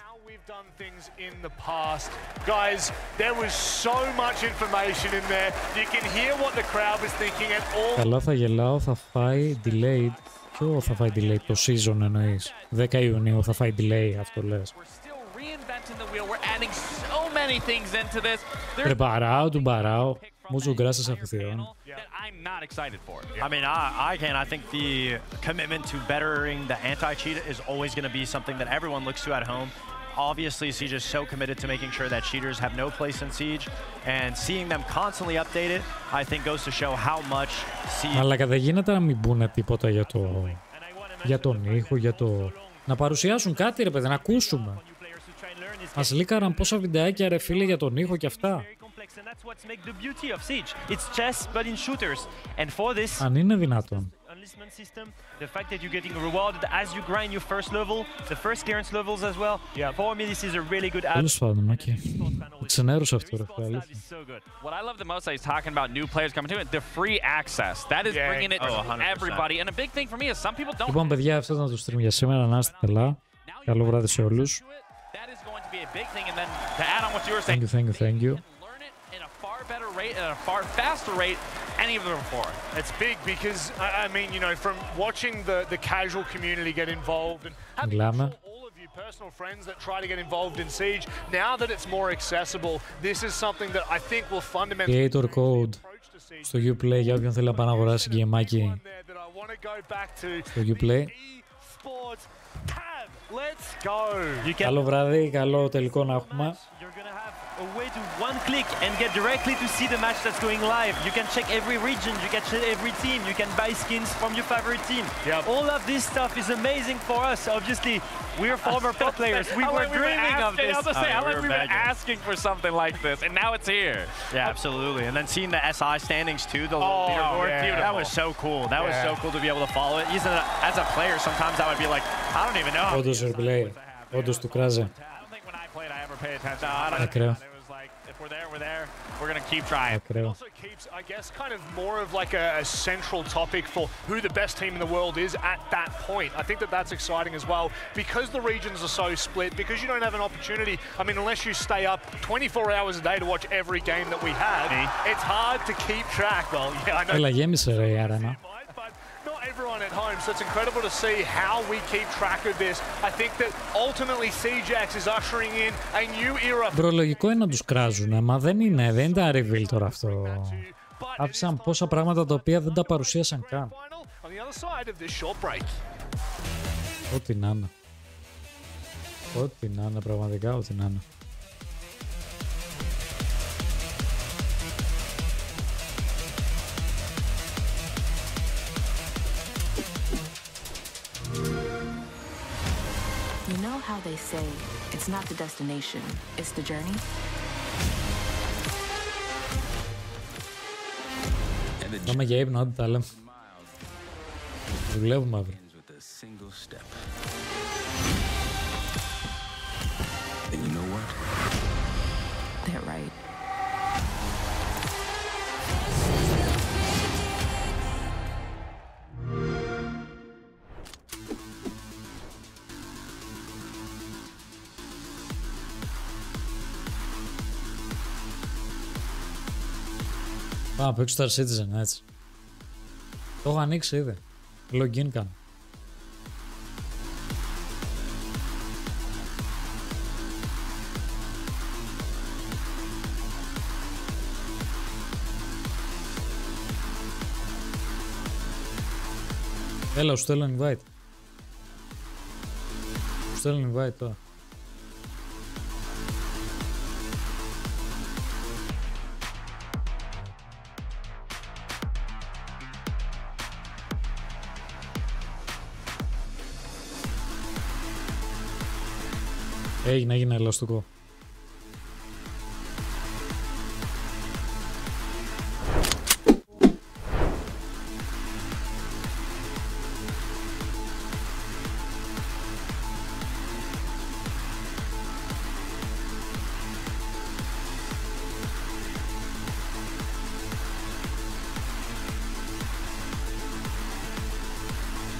how we've done things in the past. Guys, there was so much information in there. You can hear what the crowd was thinking and all. Καλά, θα γελάω, θα φάει delayed Ποιο θα φάει delay, το season εννοείς? 10 Ιουνίου θα φάει delay, αυτό λες? Preparado, tubarao, muchas gracias afición. I'm not excited for it. I mean, I can. I think the commitment to bettering the anti-cheat is always going to be something that everyone looks to at home. Obviously, Siege is so committed to making sure that cheaters have no place in Siege, and seeing them constantly updated, I think goes to show how much Siege... Αλλά δεν γίνεται να μην πούνε τίποτα για τον ήχο, για το... Να παρουσιάσουν κάτι ρε παιδί, να ακούσουμε. Μας λίκαραν πόσα βιντεάκια ρε φίλε για τον ήχο και αυτά. Αν είναι δυνατόν. The fact that you're getting rewarded as you grind your first level, the first clearance levels as well. For me, this is a really good add. Τέλος πάντων, οκ. Ξενέρωσε αυτό ρε φίλε. What I love the most is talking about new players coming to it. The free access. That is bringing it to everybody. And a big thing for me is some people don't. Λοιπόν, παιδιά, αυτό ήταν το stream για σήμερα. Να είστε καλά. Καλό βράδυ σε όλους. Thank you. Better rate at a far faster rate any of them before. It's big because I mean, you know, from watching the casual community get involved and having all of you personal friends that try to get involved in Siege, now that it's more accessible, this is something that I think will fundamentally Creator code στο Uplay για όποιον θέλει να πάει να αγοράσει γκέμάκι στο Uplay. Καλό βράδυ, καλό τελικό να έχουμε. A way to one click and get directly to see the match that's going live. You can check every region, you can check every team, you can buy skins from your favorite team. All of this stuff is amazing for us. Obviously, we're former pro players. We were dreaming of this. I was saying, how long we've been asking for something like this, and now it's here. Yeah, absolutely. And then seeing the SI standings too, the leaderboard, that was so cool. That was so cool to be able to follow it. Even as a player, sometimes I would be like, I don't even know. Όντως replay, όντως του κράζε. Pay attention. I don't know. It was like, if we're there, we're there. We're going to keep trying. It also keeps, I guess, kind of more of like a central topic for who the best team in the world is at that point. I think that that's exciting as well because the regions are so split, because you don't have an opportunity. I mean, unless you stay up 24 hours a day to watch every game that we have, it's hard to keep track. Well, yeah, I know. Έλα, γέμισε ρε η αρένα. Everyone at home, so it's incredible to see how we keep track of this. I think that ultimately CJax is ushering in a new era. Μπρο, λογικό είναι να τους κράζουνε, μα δεν ήταν reveal τώρα αυτό. Άφησαν πόσα πράγματα τα οποία δεν τα παρουσίασαν καν. Ό,τι να είναι. Ό,τι να είναι, πραγματικά ό,τι να είναι. You know how they say, it's not the destination, it's the journey? Πάμε για ύπνο, άντε τα λέμε. Δουλεύουμε αύριο. And you know what? They're right. Πάμε να παίξω Star Citizen, έτσι. Το έχω ανοίξει ήδη. Login κάνω. Έλα, σου στέλνω invite. Σου στέλνω invite τώρα. Έγινε ελαστικό.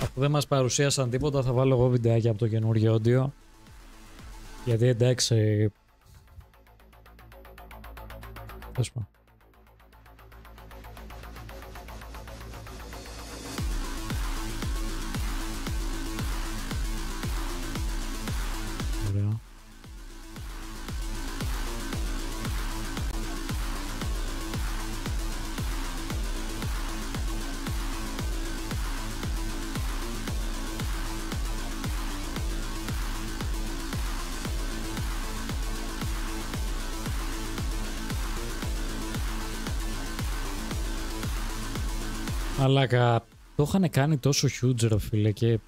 Αφού δεν μας παρουσίασαν τίποτα, θα βάλω εγώ βιντεάκια από το καινούργιο audio. Γιατί εντάξει... Πες πω. Αλλά το είχαν κάνει τόσο huge ρε φίλε και...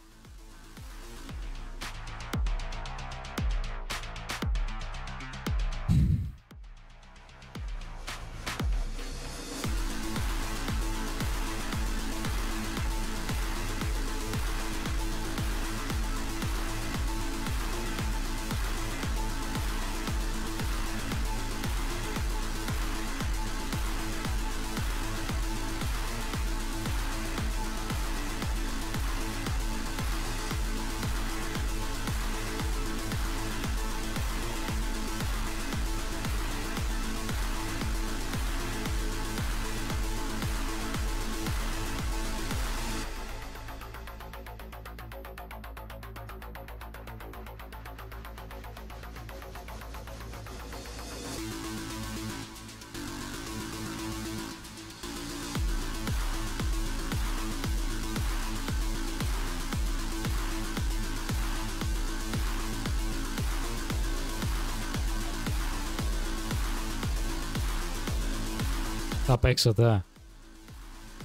Θα παίξετε.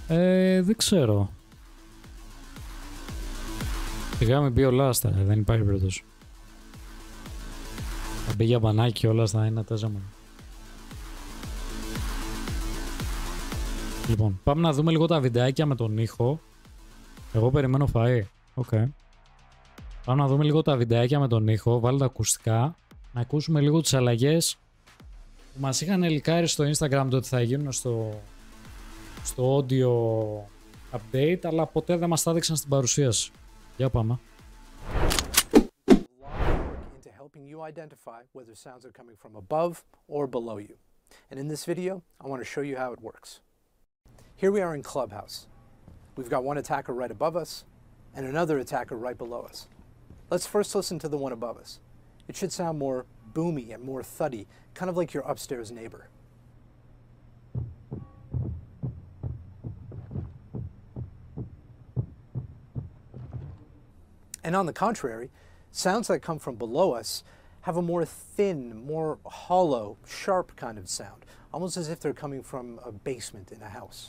Δεν ξέρω. Σιγά μην πει ο Λάστα, δεν υπάρχει περίπτωση. Θα μπει για μπανάκι όλα στα ένα τέζαμα. Λοιπόν, πάμε να δούμε λίγο τα βιντεάκια με τον ήχο. Εγώ περιμένω φαΐ. Okay. Πάμε να δούμε λίγο τα βιντεάκια με τον ήχο. Βάλτε τα ακουστικά. Να ακούσουμε λίγο τις αλλαγές που μας είχαν ελικάρει στο Instagram το ότι θα γίνουν στο audio update, αλλά ποτέ δεν μας τα έδειξαν στην παρουσίαση. Για πάμε. Identify whether sounds are coming from above or below you. And in this video, I want to show you how it works. Here we are in Clubhouse. We've got one attacker right above us and another attacker right below us. Let's first listen to the one above us. It should sound more boomy and more thuddy, kind of like your upstairs neighbor. And on the contrary, sounds that come from below us have a more thin, more hollow, sharp kind of sound, almost as if they're coming from a basement in a house.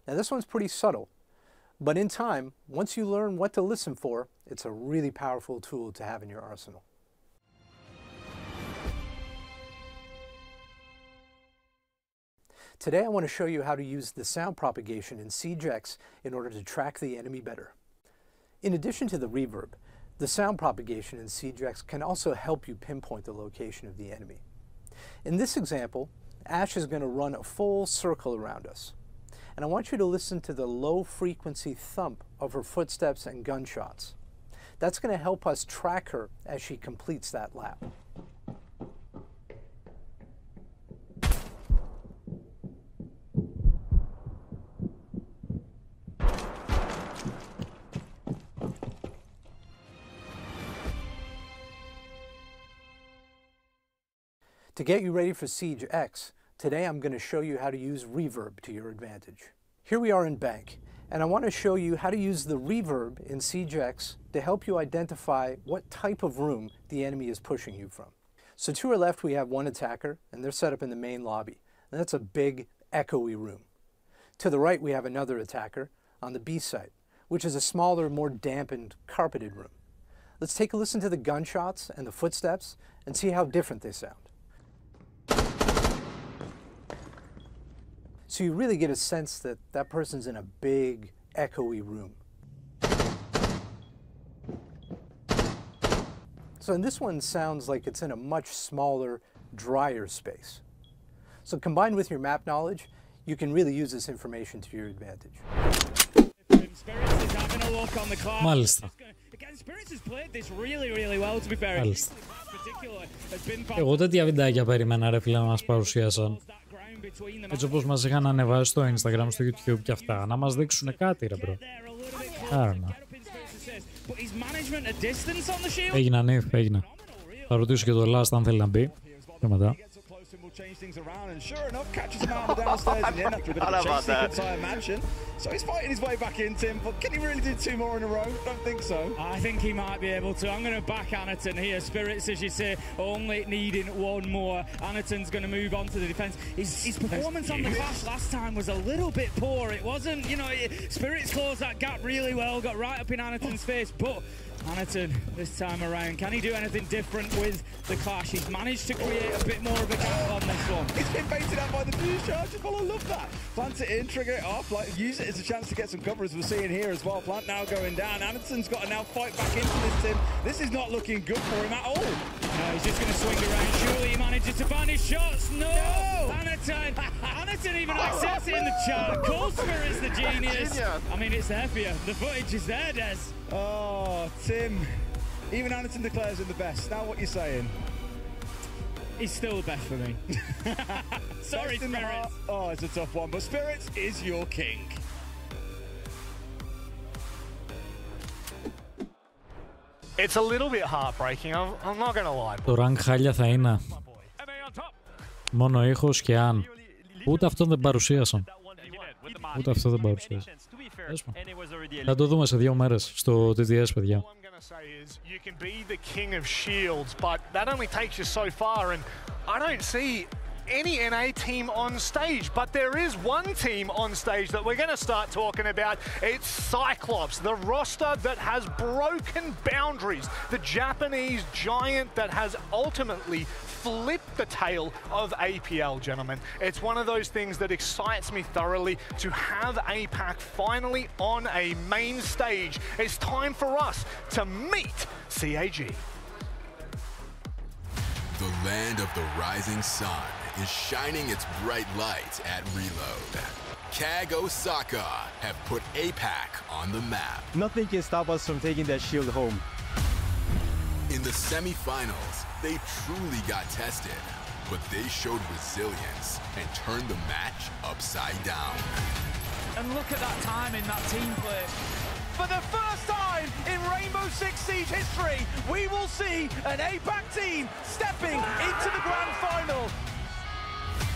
Now this one's pretty subtle, but in time, once you learn what to listen for, it's a really powerful tool to have in your arsenal. Today I want to show you how to use the sound propagation in SiegeX in order to track the enemy better. In addition to the reverb, the sound propagation in SiegeX can also help you pinpoint the location of the enemy. In this example, Ash is going to run a full circle around us. And I want you to listen to the low frequency thump of her footsteps and gunshots. That's going to help us track her as she completes that lap. To get you ready for Siege X, today I'm going to show you how to use reverb to your advantage. Here we are in Bank, and I want to show you how to use the reverb in Siege X to help you identify what type of room the enemy is pushing you from. So to our left we have one attacker, and they're set up in the main lobby, and that's a big, echoey room. To the right we have another attacker on the B site, which is a smaller, more dampened, carpeted room. Let's take a listen to the gunshots and the footsteps and see how different they sound. So you really get a sense that that person's in a big, echoey room. So in this one sounds like it's in a much smaller, drier space. So combined with your map knowledge, you can really use this information to your advantage. Μάλιστα. Μάλιστα. Εγώ τέτοια βιντεάκια περίμενα ρε φίλε να μας παρουσίασαν. Έτσι όπως μας είχαν ανεβάσει στο Instagram, στο YouTube και αυτά. Να μας δείξουν κάτι ρε μπρο. Άρα. Έγινα νύφ, έγινα. Θα ρωτήσω και το Last αν θέλει να μπει. Και μετά. Will change things around, and sure enough, catches him out on the downstairs in the end after a bit of a chase sequence, I imagine. So he's fighting his way back in, Tim, but can he really do 2 more in a row? Don't think so. I think he might be able to. I'm going to back Anaton here. Spirits, as you say, only needing 1 more. Anaton's going to move on to the defense. His performance on the clash last time was a little bit poor. It wasn't, you know, Spirits closed that gap really well, got right up in Anaton's face, but Anaton, this time around, can he do anything different with the clash? He's managed to create a bit more of a gap on this one. He's been baited out by the fuse charges. Well, I love that. Plant it in, trigger it off, like use it as a chance to get some cover, as we're seeing here as well. Plant now going down. Anaton's got to now fight back into this, Tim. This is not looking good for him at all. No, he's just going to swing around. Surely he manages to find his shots. No! Anaton! Anaton even accepts it in the chat. Cold Spirit's the genius. I mean, it's there for you. The footage is there, Des. Oh, Tim. Even Anaton declares him the best. Now what you're saying? He's still the best for me. Sorry, Spirits. Oh, it's a tough one, but Spirits is your king. It's a little bit heartbreaking, I'm not gonna lie. Το rank χάλια θα είναι. Μόνο ήχος και αν. Ούτε αυτό δεν παρουσίασαν. Ούτε αυτό δεν παρουσίασαν. Θα το δούμε σε 2 μέρες στο TTS, παιδιά. You can be the king of shields, but that only takes you so far, and I don't see any NA team on stage, but there is one team on stage that we're going to start talking about. It's Cyclops, the roster that has broken boundaries, the Japanese giant that has ultimately flipped the tale of APL, gentlemen. It's one of those things that excites me thoroughly to have APAC finally on a main stage. It's time for us to meet CAG. The land of the rising sun is shining its bright light at Reload. CAG Osaka have put APAC on the map. Nothing can stop us from taking that shield home. In the semi-finals, they truly got tested, but they showed resilience and turned the match upside down. And look at that time in that team play. For the first time in Rainbow Six Siege history, we will see an APAC team stepping into the grand final.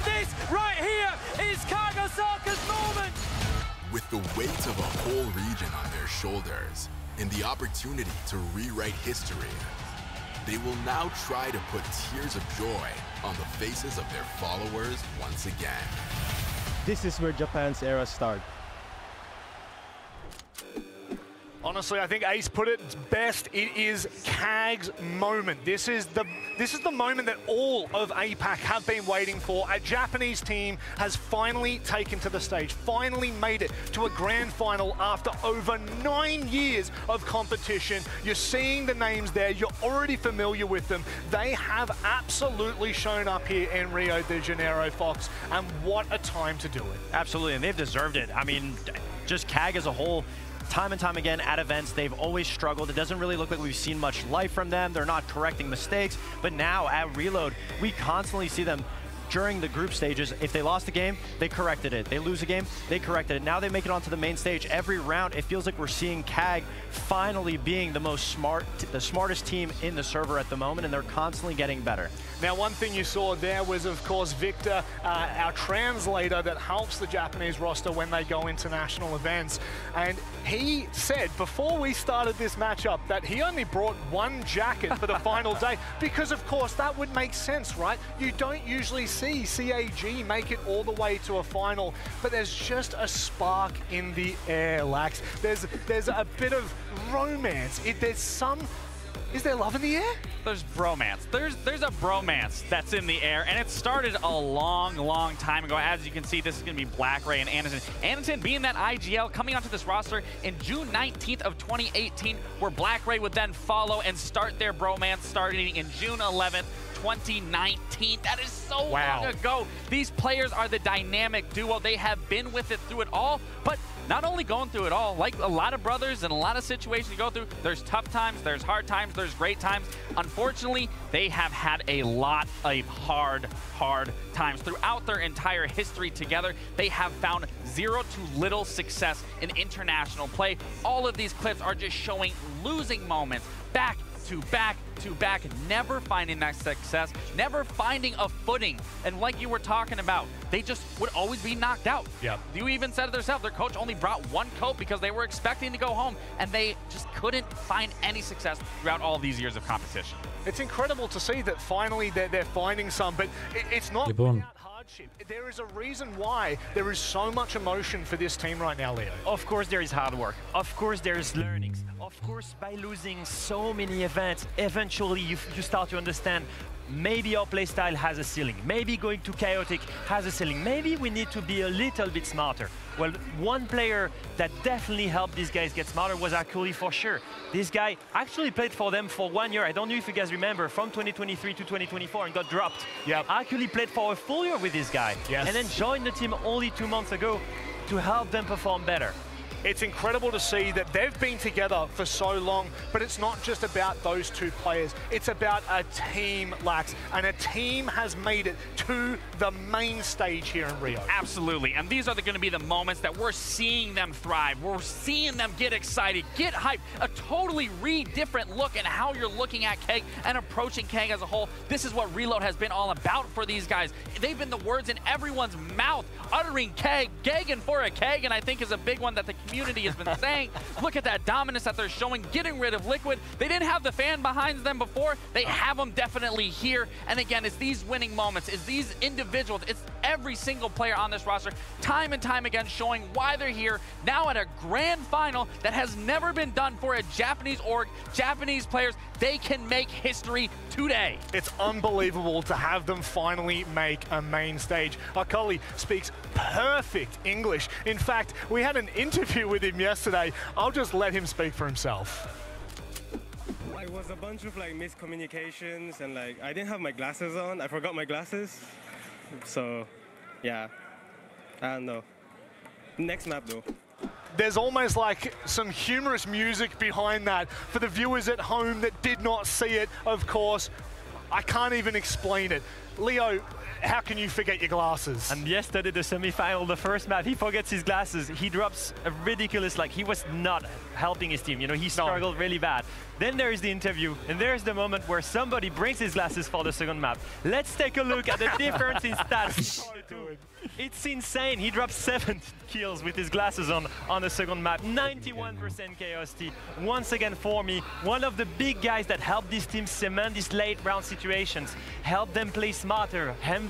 This right here is CAG Osaka's moment. With the weight of a whole region on their shoulders and the opportunity to rewrite history, they will now try to put tears of joy on the faces of their followers once again. This is where Japan's era starts. Honestly, I think Ace put it best. It is CAG's moment. This is the moment that all of APAC have been waiting for. A Japanese team has finally taken to the stage, finally made it to a grand final after over 9 years of competition. You're seeing the names there. You're already familiar with them. They have absolutely shown up here in Rio de Janeiro, Fox, and what a time to do it. Absolutely, and they've deserved it. I mean, just CAG as a whole, time and time again at events, they've always struggled. It doesn't really look like we've seen much life from them. They're not correcting mistakes. But now at Reload, we constantly see them during the group stages. If they lost a game, they corrected it. They lose a game, they corrected it. Now they make it onto the main stage. Every round, it feels like we're seeing CAG finally being the smartest team in the server at the moment, and they're constantly getting better. Now, one thing you saw there was, of course, Victor, our translator that helps the Japanese roster when they go into national events. And he said before we started this matchup that he only brought 1 jacket for the final day because, of course, that would make sense, right? You don't usually see CAG make it all the way to a final, but there's just a spark in the air, Lax. There's a bit of romance. Is there love in the air? There's bromance. There's a bromance that's in the air, and it started a long time ago. As you can see, this is going to be Black Ray and Anaton. Anaton being that IGL coming onto this roster in June 19th of 2018, where Black Ray would then follow and start their bromance starting in June 11th, 2019. That is so long ago. These players are the dynamic duo. They have been with it through it all, but not only going through it all, like a lot of brothers and a lot of situations you go through, there's tough times, there's hard times, there's great times. Unfortunately, they have had a lot of hard times. Throughout their entire history together, they have found zero to little success in international play. All of these clips are just showing losing moments back to back to back, never finding that success, never finding a footing. And like you were talking about, they just would always be knocked out. Yep. You even said it yourself, their coach only brought one coat because they were expecting to go home, and they just couldn't find any success throughout all these years of competition. It's incredible to see that finally they're finding some, but it's not Λοιπόν, without hardship. There is a reason why there is so much emotion for this team right now, Leo. Of course there is hard work. Of course there is learnings. Of course, by losing so many events, eventually you start to understand maybe our playstyle has a ceiling. Maybe going to chaotic has a ceiling. Maybe we need to be a little bit smarter. Well, one player that definitely helped these guys get smarter was Akuli for sure. This guy actually played for them for 1 year. I don't know if you guys remember, from 2023 to 2024 and got dropped. Yep. Akuli played for a full year with this guy. Yes. And then joined the team only 2 months ago to help them perform better. It's incredible to see that they've been together for so long, but it's not just about those two players. It's about a team, Lax, and a team has made it to the main stage here in Rio. Absolutely, and these are going to be the moments that we're seeing them thrive. We're seeing them get excited, get hyped, a totally different look at how you're looking at Keg and approaching Keg as a whole. This is what Reload has been all about for these guys. They've been the words in everyone's mouth, uttering Keg, gagging for a Keg, and I think is a big one that the community has been saying. Look at that dominance that they're showing, getting rid of Liquid. They didn't have the fan behind them before. They have them definitely here. And again, it's these winning moments, it's these individuals, it's every single player on this roster, time and time again, showing why they're here now at a grand final that has never been done for a Japanese org, Japanese players. They can make history today. It's unbelievable to have them finally make a main stage. Akali speaks perfect English. In fact, we had an interview with him yesterday. I'll just let him speak for himself. It was a bunch of like miscommunications, and like I didn't have my glasses on. I forgot my glasses. So, yeah, I don't know. Next map though. There's almost like some humorous music behind that. For the viewers at home that did not see it, of course, I can't even explain it. Leo, how can you forget your glasses? And yesterday, the semi-final, the first map, he forgets his glasses. He drops a ridiculous, like, he was not helping his team. You know, he struggled really bad. Then there is the interview, and there's the moment where somebody brings his glasses for the second map. Let's take a look at the difference in stats. It's insane. He dropped 7 kills with his glasses on the second map. 91% KOST. Once again, for me, one of the big guys that helped this team cement these late round situations, help them play smarter, help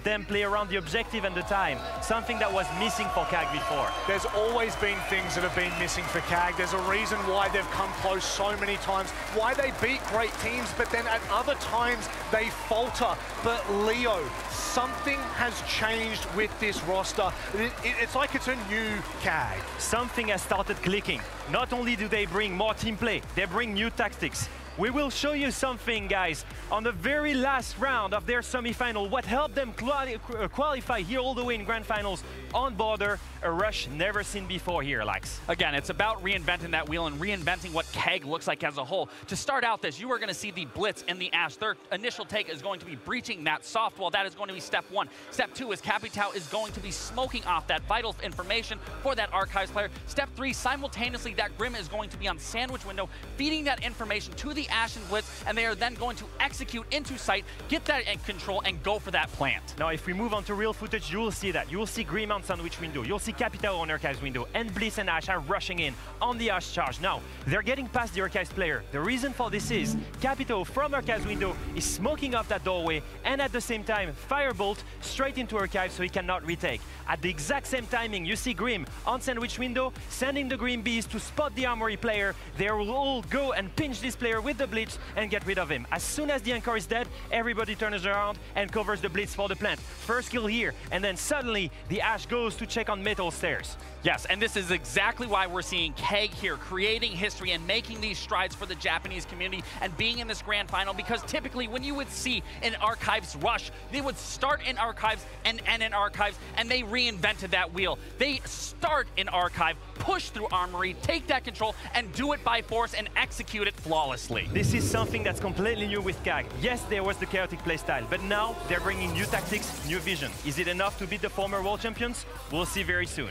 them play around the objective and the time. Something that was missing for CAG before. There's always been things that have been missing for CAG. There's a reason why they've come close so many times, why they beat great teams, but then at other times they falter. But Leo, something has changed with this roster. It's like it's a new CAG. Something has started clicking. Not only do they bring more team play, they bring new tactics. We will show you something, guys, on the very last round of their semi-final, what helped them qualify here all the way in grand finals on border, a rush never seen before here, Lax. Again, it's about reinventing that wheel and reinventing what Keg looks like as a whole. To start out this, you are going to see the Blitz and the Ash. Their initial take is going to be breaching that soft wall. That is going to be step 1. Step 2 is Capitao is going to be smoking off that vital information for that Archives player. Step 3, simultaneously, that Grim is going to be on sandwich window, feeding that information to the Ash and Blitz, and they are then going to execute into sight, get that in control, and go for that plant. Now, if we move on to real footage, you will see that. You will see Grim on sandwich window. You'll see Capitao on Archives window, and Blitz and Ash are rushing in on the Ash charge. Now, they're getting past the Archives player. The reason for this is Capitao from Archives window is smoking off that doorway, and at the same time, Firebolt straight into Archives so he cannot retake. At the exact same timing, you see Grim on sandwich window, sending the Green Bees to spot the Armory player. They will all go and pinch this player with the Blitz and get rid of him. As soon as the Anchor is dead, everybody turns around and covers the Blitz for the plant. First kill here, and then suddenly the Ash goes to check on Metal Stairs. Yes, and this is exactly why we're seeing Keg here, creating history and making these strides for the Japanese community and being in this grand final, because typically when you would see an Archives rush, they would start in Archives and end in Archives, and they reinvented that wheel. They start in Archive, push through Armory, take that control, and do it by force and execute it flawlessly. This is something that's completely new with CAG. Yes, there was the chaotic playstyle, but now they're bringing new tactics, new vision. Is it enough to beat the former world champions? We'll see very soon.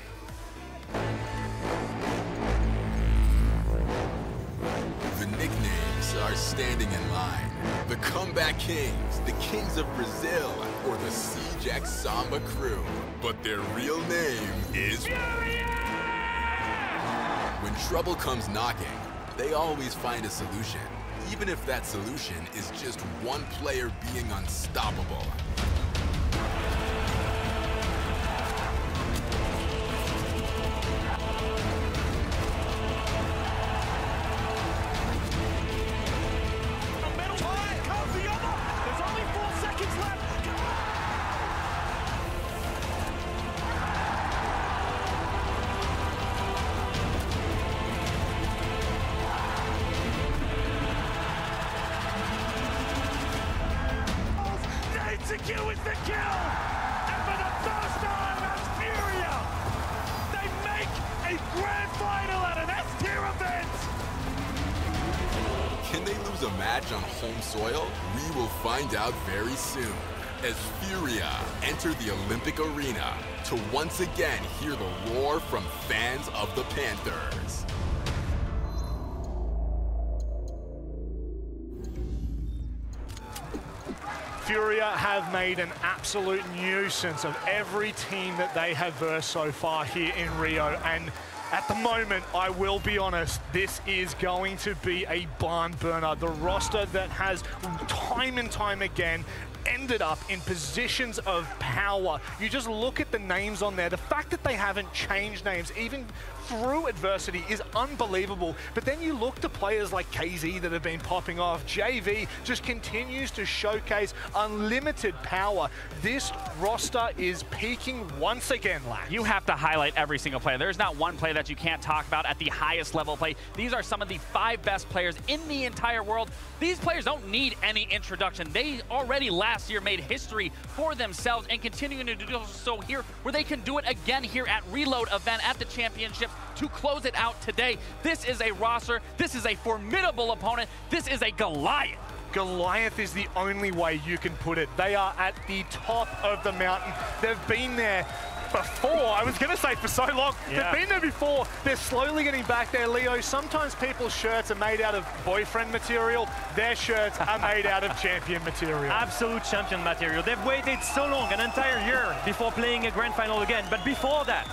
The nicknames are standing in line. The Comeback Kings, the Kings of Brazil, or the Siege X Samba crew. But their real name is Furia! When trouble comes knocking, they always find a solution, even if that solution is just one player being unstoppable. Execute with the kill! And for the first time as Furia, they make a grand final at an S-tier event! Can they lose a match on home soil? We will find out very soon as Furia enter the Olympic arena to once again hear the roar from fans of the Panthers. Furia have made an absolute nuisance of every team that they have versed so far here in Rio, and at the moment, I will be honest, this is going to be a barn burner. The roster that has time and time again ended up in positions of power. You just look at the names on there. The fact that they haven't changed names, even through adversity, is unbelievable. But then you look to players like KZ that have been popping off. JV just continues to showcase unlimited power. This roster is peaking once again, Lax. You have to highlight every single player. There's not one player that you can't talk about at the highest level play. These are some of the 5 best players in the entire world. These players don't need any introduction. They already last year made history for themselves and continuing to do so here, where they can do it again here at Reload event at the championship to close it out today. This is a roster. This is a formidable opponent. This is a Goliath. Goliath is the only way you can put it. They are at the top of the mountain. They've been there before. I was going to say for so long. Yeah. They've been there before. They're slowly getting back there, Leo. Sometimes people's shirts are made out of boyfriend material. Their shirts are made out of champion material. Absolute champion material. They've waited so long, an entire year, before playing a grand final again. But before that,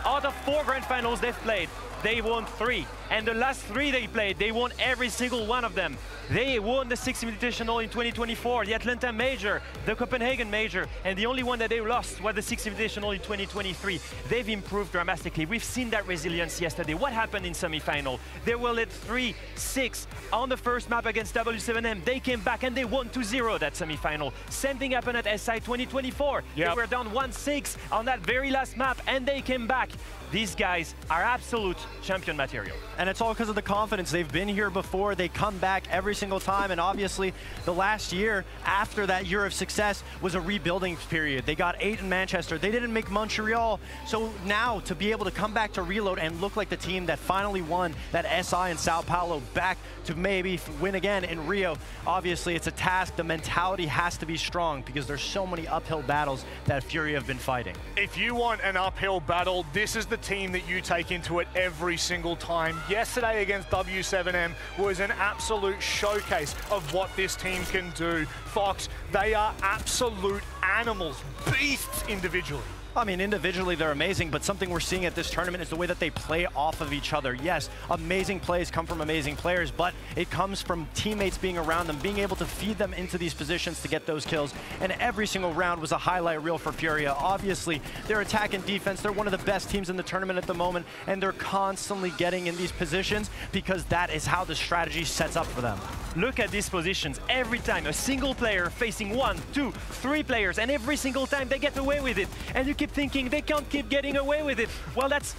out of 4 grand finals they've played, they won 3. And the last 3 they played, they won every single one of them. They won the 6th Invitational in 2024, the Atlanta Major, the Copenhagen Major, and the only one that they lost was the 6th Invitational in 2023. They've improved dramatically. We've seen that resilience yesterday. What happened in semi-final? They were led 3-6 on the first map against W7M. They came back and they won 2-0 that semi-final. Same thing happened at SI 2024. Yep. They were down 1-6 on that very last map and they came back. These guys are absolute champion material. And it's all because of the confidence. They've been here before. They come back every single time. And obviously, the last year after that year of success was a rebuilding period. They got 8 in Manchester. They didn't make Montreal. So now to be able to come back to Reload and look like the team that finally won that SI in Sao Paulo, back to maybe win again in Rio, obviously it's a task. The mentality has to be strong because there's so many uphill battles that Fury have been fighting. If you want an uphill battle, this is the team that you take into it every single time. Yesterday against W7M was an absolute showcase of what this team can do. Fox, they are absolute animals, beasts individually. I mean, individually they're amazing, but something we're seeing at this tournament is the way that they play off of each other. Yes, amazing plays come from amazing players, but it comes from teammates being around them, being able to feed them into these positions to get those kills. And every single round was a highlight reel for Furia. Obviously, their attack and defense, they're one of the best teams in the tournament at the moment, and they're constantly getting in these positions because that is how the strategy sets up for them. Look at these positions. Every time a single player facing 1, 2, 3 players, and every single time they get away with it. And you keep thinking they can't keep getting away with it. Well, that's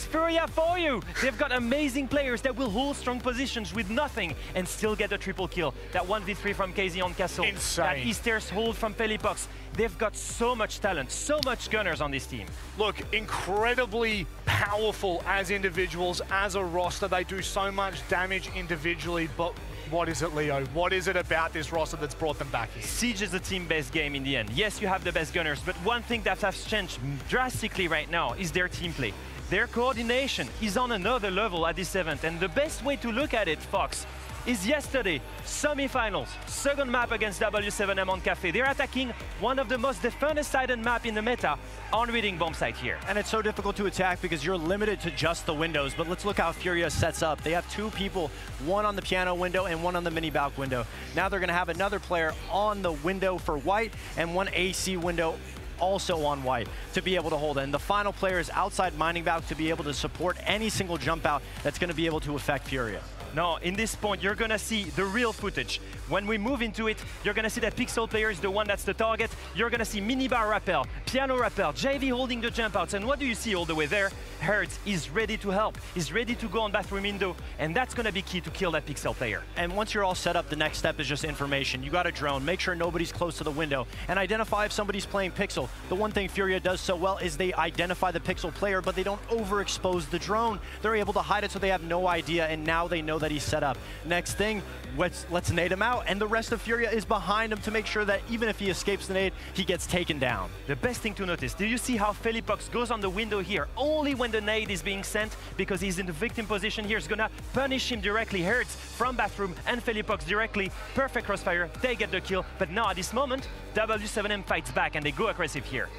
Furia for you. They've got amazing players that will hold strong positions with nothing and still get a triple kill. That 1v3 from KZ on Castle. Insane. That Easter's hold from Felipox. They've got so much talent, so much gunners on this team. Look, incredibly powerful as individuals, as a roster. They do so much damage individually, but what is it, Leo? What is it about this roster that's brought them back here? Siege is a team-based game in the end. Yes, you have the best gunners, but one thing that has changed drastically right now is their team play. Their coordination is on another level at this event, and the best way to look at it, Fox, is yesterday, semi-finals, second map against W7M on Cafe. They're attacking one of the most defender-sided map in the meta on Reading bomb site here. And it's so difficult to attack because you're limited to just the windows, but let's look how Furia sets up. They have two people, one on the piano window and one on the mini balc window. Now they're gonna have another player on the window for white and one AC window also on white to be able to hold it. And the final player is outside mining balc to be able to support any single jump out that's going to be able to affect Furia. No, in this point, you're gonna see the real footage. When we move into it, you're gonna see that Pixel player is the one that's the target. You're gonna see minibar rappel, piano rappel, JV holding the jump outs. And what do you see all the way there? Hertz is ready to help. He's ready to go on bathroom window. And that's gonna be key to kill that Pixel player. And once you're all set up, the next step is just information. You got a drone, make sure nobody's close to the window, and identify if somebody's playing Pixel. The one thing Furia does so well is they identify the Pixel player, but they don't overexpose the drone. They're able to hide it so they have no idea, and now they know that he's set up. Next thing, let's nade him out, and the rest of Furia is behind him to make sure that even if he escapes the nade, he gets taken down. The best thing to notice, do you see how Felipox goes on the window here only when the nade is being sent, because he's in the victim position here. It's gonna punish him directly. Hertz from bathroom and Felipox directly. Perfect crossfire, they get the kill, but now at this moment, W7M fights back and they go aggressive here.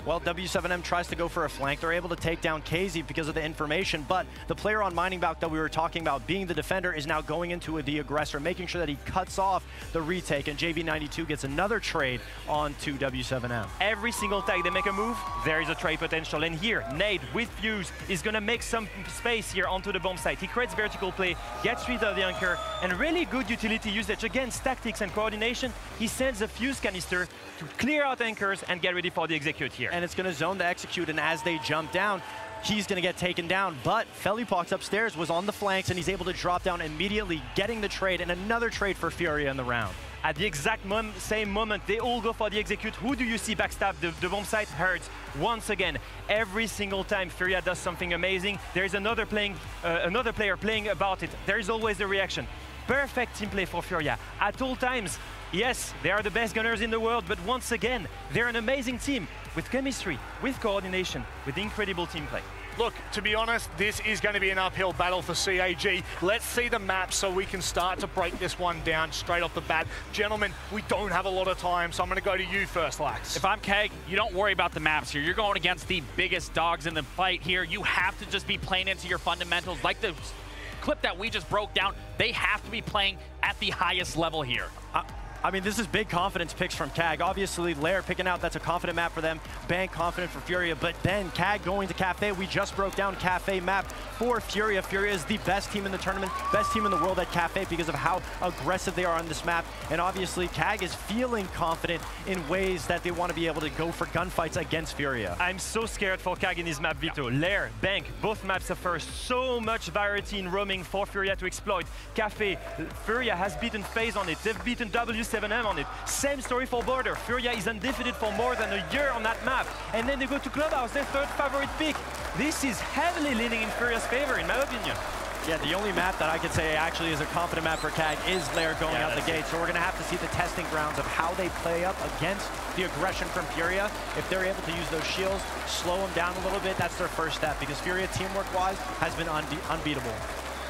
Well, W7M tries to go for a flank. They're able to take down KZ because of the information, but the player on mining balc that we were talking about, being the defender, is now going into the aggressor, making sure that he cuts off the retake, and JV92 gets another trade onto W7M. Every single time they make a move, there is a trade potential, and here, Nade with Fuse is gonna make some space here onto the bomb site. He creates vertical play, gets rid of the anchor, and really good utility usage against tactics and coordination. He sends a Fuse canister to clear out anchors and get ready for the execute here. And it's going to zone the execute, and as they jump down, he's going to get taken down. But Felipox upstairs was on the flanks, and he's able to drop down immediately, getting the trade, and another trade for Furia in the round. At the exact same moment, they all go for the execute. Who do you see backstab the bomb site? Hertz. Once again, every single time Furia does something amazing, there is another player playing about it. There is always a reaction. Perfect team play for Furia. At all times, yes, they are the best gunners in the world, but once again, they're an amazing team with chemistry, with coordination, with incredible team play. Look, to be honest, this is going to be an uphill battle for CAG. Let's see the map so we can start to break this one down straight off the bat. Gentlemen, we don't have a lot of time, so I'm going to go to you first, Lax. If I'm Keg, you don't worry about the maps here. You're going against the biggest dogs in the fight here. You have to just be playing into your fundamentals. Like the clip that we just broke down, they have to be playing at the highest level here. I mean, this is big confidence picks from CAG. Obviously, Lair picking out, that's a confident map for them. Bank confident for Furia, but then CAG going to Cafe. We just broke down Cafe map for Furia. Furia is the best team in the tournament, best team in the world at Cafe because of how aggressive they are on this map. And obviously, CAG is feeling confident in ways that they want to be able to go for gunfights against Furia. I'm so scared for CAG in his map, Vito. Lair, Bank, both maps offer so much variety in roaming for Furia to exploit. Cafe, Furia has beaten FaZe on it. They've beaten W7M on it. Same story for Border. Furia is undefeated for more than a year on that map. And then they go to Clubhouse, their third favorite pick. This is heavily leaning in Furia's favor, in my opinion. Yeah, the only map that I could say actually is a confident map for CAG is Lair going out the gate. So we're going to have to see the testing grounds of how they play up against the aggression from Furia. If they're able to use those shields, slow them down a little bit, that's their first step because Furia, teamwork-wise, has been unbeatable.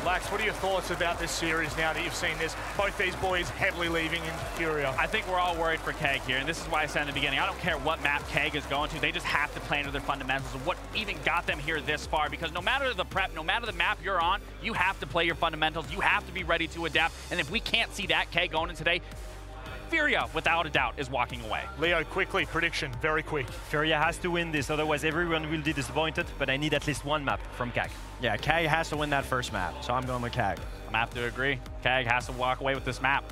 Lax, what are your thoughts about this series now that you've seen this? Both these boys heavily leaving in Furia. I think we're all worried for KEG here, and this is why I said in the beginning, I don't care what map KEG is going to, they just have to play into their fundamentals of what even got them here this far, because no matter the prep, no matter the map you're on, you have to play your fundamentals, you have to be ready to adapt, and if we can't see that KEG going in today, Furia, without a doubt, is walking away. Leo, quickly, prediction, very quick. Furia has to win this, otherwise everyone will be disappointed, but I need at least one map from KEG. Yeah, KEG has to win that first map, so I'm going with KEG. I have to agree. KEG has to walk away with this map.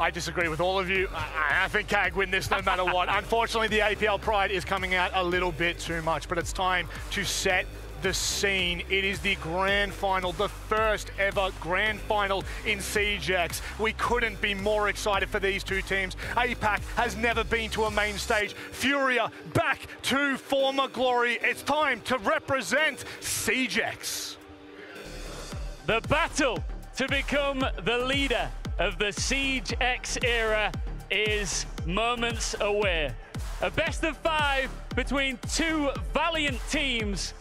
I disagree with all of you. I think KEG win this no matter what. Unfortunately, the APL pride is coming out a little bit too much, but it's time to set the scene. It is the grand final, the first ever grand final in CGX. We couldn't be more excited for these two teams. APAC has never been to a main stage. Furia back to former glory. It's time to represent CGX. The battle to become the leader of the CGX era is moments away. A best of 5 between two valiant teams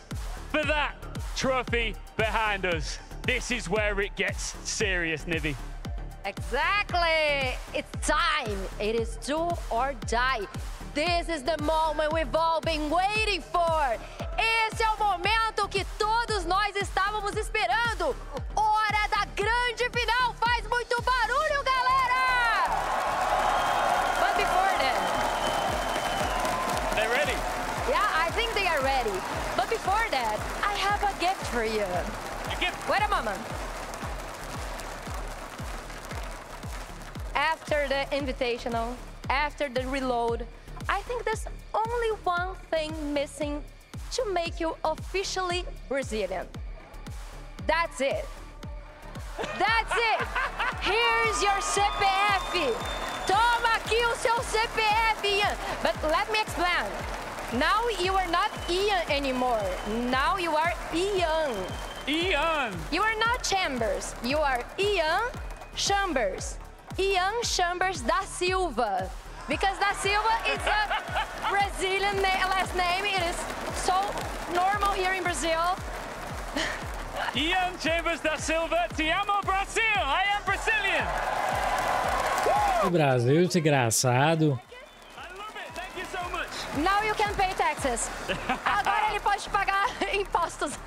for that trophy behind us. this is where it gets serious, Nivi. Exactly! It's time! It is do or die. This is the moment we've all been waiting for. Esse é o momento que todos nós estávamos esperando. Hora da grande final. Faz muito barulho, galera! But before then... They're ready. Yeah, I think they are ready. But before that, I have a gift for you. A gift? Wait a moment. After the invitational, after the reload, I think there's only one thing missing to make you officially Brazilian. That's it. That's it. Here's your CPF. Toma aqui o seu CPF, Ian. But let me explain. Now you are not Ian anymore. Now you are Ian. Ian. You are not Chambers. You are Ian Chambers. Ian Chambers da Silva. Because da Silva is a Brazilian last name. It is so normal here in Brazil. Ian Chambers da Silva, te amo Brasil. I am Brazilian. O Brasil, desgraçado. Now you can pay taxes. Agora ele pode pagar impostos.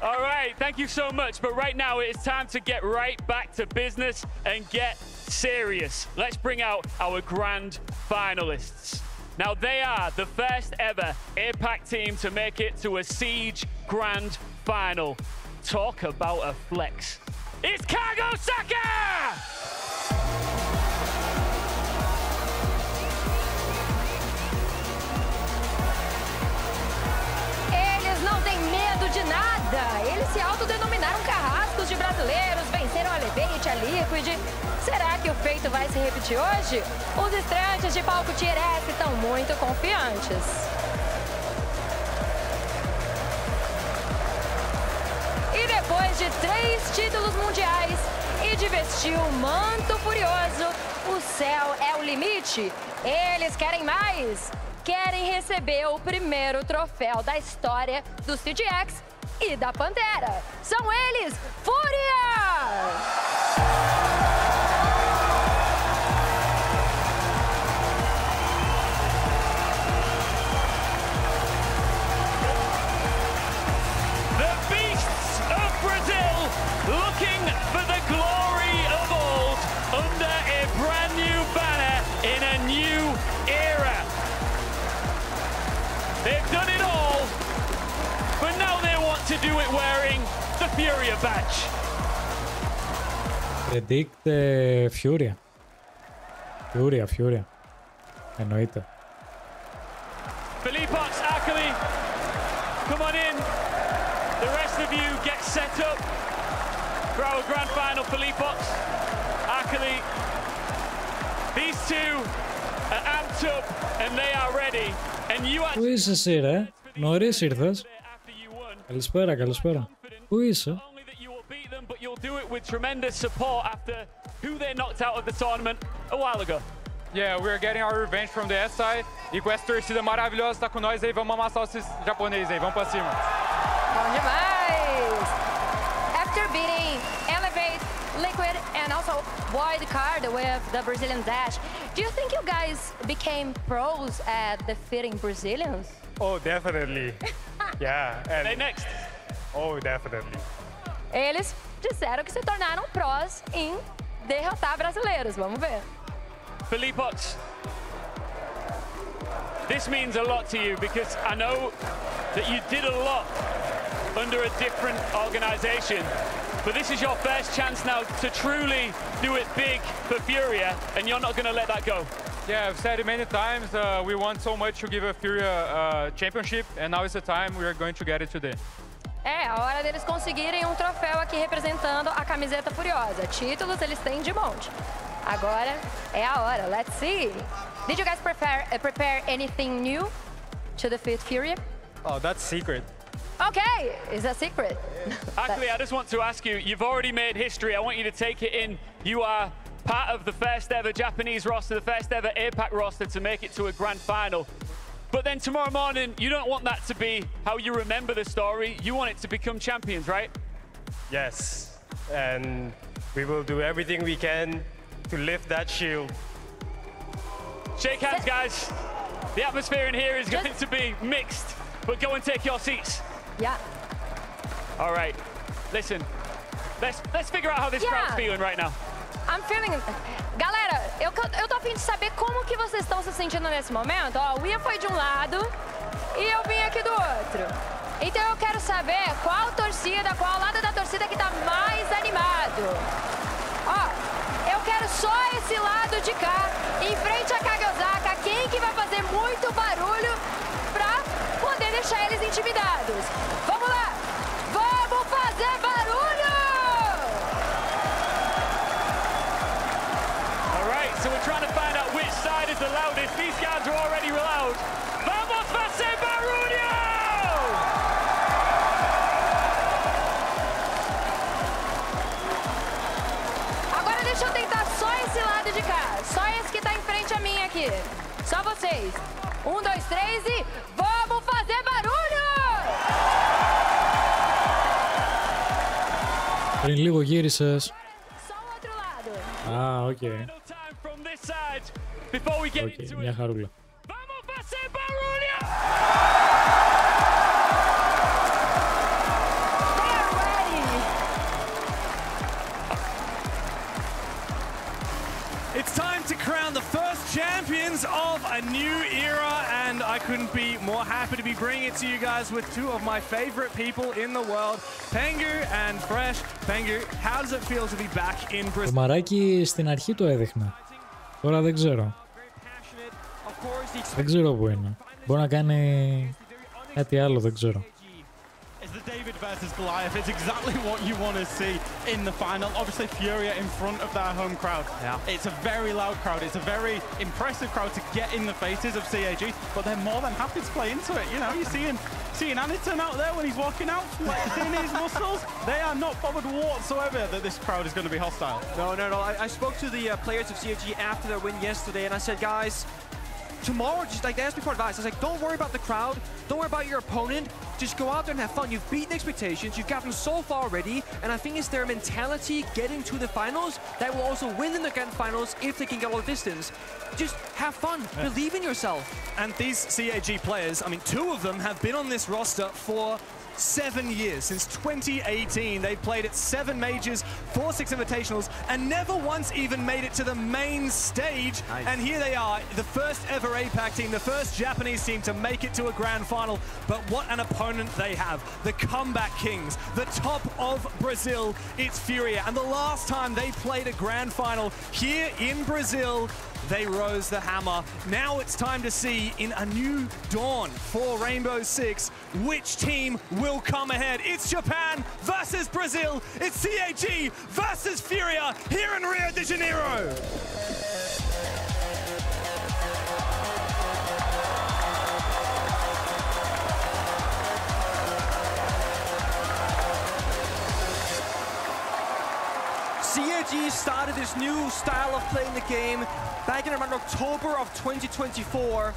All right, thank you so much. But right now it is time to get right back to business and get serious. Let's bring out our grand finalists. Now they are the first ever APAC team to make it to a Siege Grand Final. Talk about a flex. It's Kago Saka! Não tem medo de nada. Eles se autodenominaram carrascos de brasileiros, venceram a Elevate, a Liquid. Será que o feito vai se repetir hoje? Os estreantes de palco Tier S estão muito confiantes. E depois de 3 títulos mundiais e de vestir o manto furioso, o céu é o limite. Eles querem mais. Querem receber o primeiro troféu da história do CDX e da Pantera. São eles, Fúria! The beasts of Brazil looking for the glory of old under a brand new banner in a new era. They've done it all, but now they want to do it wearing the Furia badge. Predict Furia. Furia. Εννοείται. Philippox, Akali, come on in. The rest of you get set up for our grand final. Philippox, Akali. These two are amped up and they are ready. Πού είσαι εσύ ρε, νωρίς ήρθες. Καλησπέρα. Πού είσαι? But you'll do it with tremendous support after who they knocked out of the tournament a while ago. Yeah, we're getting our revenge from the S side. E com essa torcida maravilhosa tá com nós aí, vamos amassar esses japoneses aí, vamos pra cima. Bom demais! After beating Elevate, Liquid, and also Void Card with the Brazilian Dash, do you think you guys became pros at defeating Brazilians? Oh, definitely. Yeah. And Hey, next. Oh, definitely. Eles disseram que se tornaram prós em derrotar brasileiros. Vamos ver. Philippox, this means a lot to you because I know that you did a lot under a different organization. But this is your first chance now to truly do it big for Furia, and you're not going to let that go. Yeah, I've said it many times. We want so much to give a Furia championship, and now is the time we are going to get it today. É a hora deles conseguirem um troféu aqui representando a camiseta furiosa. Títulos eles têm de monte. Agora é a hora. Let's see. Did you guys prepare anything new to defeat Furia? Oh, that's secret. Okay, it's a secret. Actually, I just want to ask you, you've already made history. I want you to take it in. You are part of the first ever Japanese roster, the first ever APAC roster to make it to a grand final. But then tomorrow morning, you don't want that to be how you remember the story. You want it to become champions, right? Yes. and we will do everything we can to lift that shield. Shake hands, guys. The atmosphere in here is going to be mixed, but go and take your seats. Yeah. All right. Listen, let's figure out how this crowd's feeling right now. I'm feeling... Galera, eu tô a fim de saber como que vocês estão se sentindo nesse momento. Ó, o Ian foi de um lado e eu vim aqui do outro. Então eu quero saber qual torcida, qual lado da torcida que tá mais animado. Ó, eu quero só esse lado de cá, em frente a Kagosaka, quem que vai fazer muito barulho pra poder deixar eles intimidados. Vamos lá! Vamos fazer barulho! So we're trying to find out which side is the loudest. These guys are already loud. Vamos fazer barulho! Agora deixa eu tentar só esse lado de cá. Só esse que tá em frente a mim aqui. Só vocês. 1, 2, 3 e vamos fazer barulho! Πριν λίγο γύρισες. Α, οκ. Οκ, μια χαρούλα. It's time to crown the first champions of a new era, and I couldn't be more happy to be bringing it to you guys with two of my favorite people in the world, Pengu and Fresh. Pengu, how does it feel to be back in Brazil? Το μαράκι στην αρχή το έδειχνε. Τώρα δεν ξέρω. Δεν ξέρω που είναι. Μπορεί να κάνει κάτι άλλο, δεν ξέρω. It's the David versus Goliath. It's exactly what you want to see in the final. Obviously, Furia in front of their home crowd. Yeah. It's a very loud crowd. It's a very impressive crowd to get in the faces of CAG, but they're more than happy to play into it. You know, you're seeing Aniton out there when he's walking out, flexing his muscles. They are not bothered whatsoever that this crowd is going to be hostile. No. I spoke to the players of CAG after their win yesterday, and I said, guys, tomorrow, just like they asked me for advice, I was like, don't worry about the crowd, don't worry about your opponent, just go out there and have fun. You've beaten expectations, you've gotten so far already, and I think it's their mentality getting to the finals that will also win in the grand finals if they can get all the distance. Just have fun, believe in yourself. And these CAG players, I mean, 2 of them have been on this roster for 7 years. Since 2018, they've played at 7 majors, 4 6 invitationals, and never once even made it to the main stage. Nice. And here they are, the first ever APAC team, the first Japanese team to make it to a grand final. But what an opponent they have. The comeback kings, the top of Brazil, it's Furia. And the last time they played a grand final here in Brazil, they rose the hammer. Now it's time to see in a new dawn for Rainbow Six which team will come ahead. It's Japan versus Brazil. It's CAG versus Furia here in Rio de Janeiro. CAG started this new style of playing the game back in around October of 2024.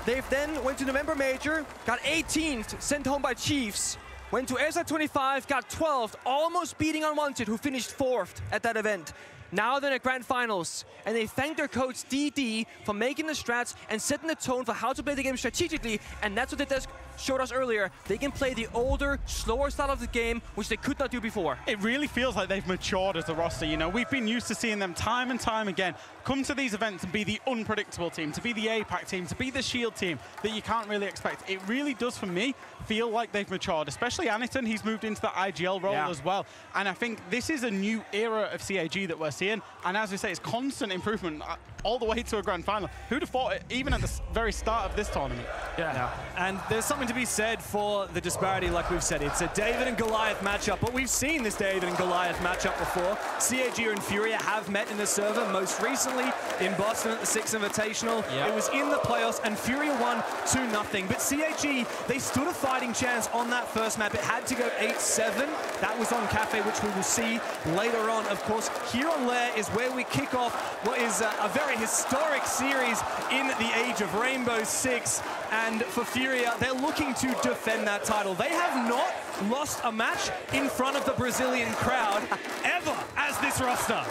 They've then went to November Major, got 18th, sent home by Chiefs. Went to SI25, got 12th, almost beating Unwanted, who finished 4th at that event. Now they're in the grand finals, and they thank their coach DD for making the strats and setting the tone for how to play the game strategically, and that's what the desk showed us earlier. They can play the older, slower style of the game, which they could not do before. It really feels like they've matured as a roster. You know, we've been used to seeing them time and time again come to these events and be the unpredictable team, to be the APAC team, to be the Shield team that you can't really expect. It really does, for me, feel like they've matured, especially Aniton. He's moved into the IGL role as well. And I think this is a new era of CAG that we're seeing. And as we say, it's constant improvement all the way to a grand final. Who'd have thought it, even at the very start of this tournament? Yeah. And there's something to be said for the disparity, like we've said. It's a David and Goliath matchup, but we've seen this David and Goliath matchup before. CAG and Furia have met in the server, most recently in Boston at the 6th Invitational. It was in the playoffs, and Furia won 2-0. But CAG, they stood a fighting chance on that first map. It had to go 8-7. That was on Cafe, which we will see later on. Of course, here on Lair is where we kick off what is a very historic series in the Age of Rainbow 6. And for Furia, they're looking to defend that title. They have not lost a match in front of the Brazilian crowd ever as this roster.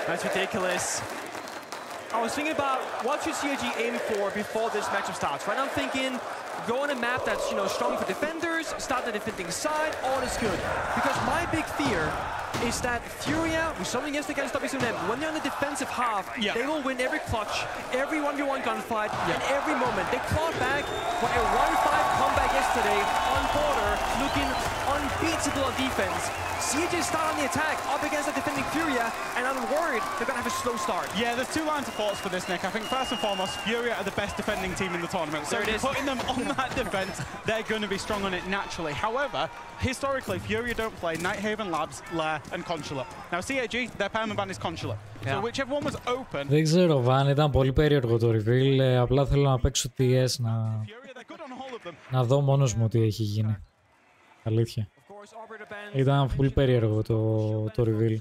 That's ridiculous. I was thinking about what should CAG aim for before this matchup starts. Right now I'm thinking go on a map that's, you know, strong for defenders, start the defending side, all is good. Because my big fear is that Furia, we saw them yesterday against WCM, when they're on the defensive half, they will win every clutch, every 1v1 gunfight, and every moment. They clawed back for a 1-5 comeback yesterday on border, looking unbeatable on defense. CAG start on the attack up against the defending Furia, and I'm worried they're going to have a slow start. Yeah, there's two lines of thoughts for this, Nick. I think first and foremost, Furia are the best defending team in the tournament. So putting them on that defense, they're going to be strong on it naturally. However, historically, Furia don't play Nighthaven, Labs, Lair, and Consulate. Now, CAG, their permaban is Consulate. So whichever one was open... Δεν ξέρω, Βαν, ήταν πολύ περίεργο το reveal. Απλά θέλω να παίξω TS, να δω μόνος μου τι έχει γίνει. Αλήθεια. Ήταν πολύ περίεργο το reveal.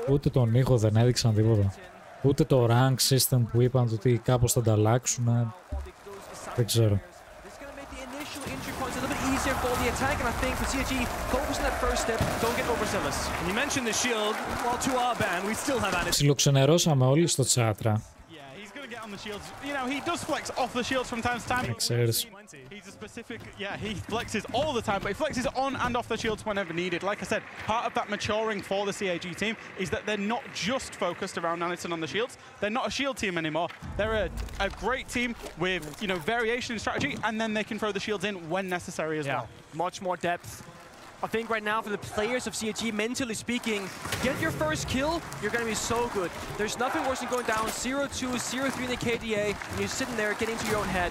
Ούτε τον ήχο δεν έδειξαν τίποτα. Ούτε το rank system που είπαν ότι κάπως θα τα αλλάξουν. Δεν ξέρω. For the attack, and I think for CAG, focus on that first step, don't get overzealous. And you mentioned the shield, while to our band, we still have Anis. Ψιλοξενερώσαμε όλοι στο τσάτρα. The shields, you know, he does flex off the shields from time to time. He's a specific, he flexes all the time, but he flexes on and off the shields whenever needed. Like I said, part of that maturing for the CAG team is that they're not just focused around Anderson on the shields. They're not a shield team anymore. They're a great team with, you know, variation in strategy, and then they can throw the shields in when necessary as well. Much more depth. I think right now for the players of CAG, mentally speaking, get your first kill, you're going to be so good. There's nothing worse than going down 0-2, 0-3 in the KDA, and you're sitting there getting to your own head.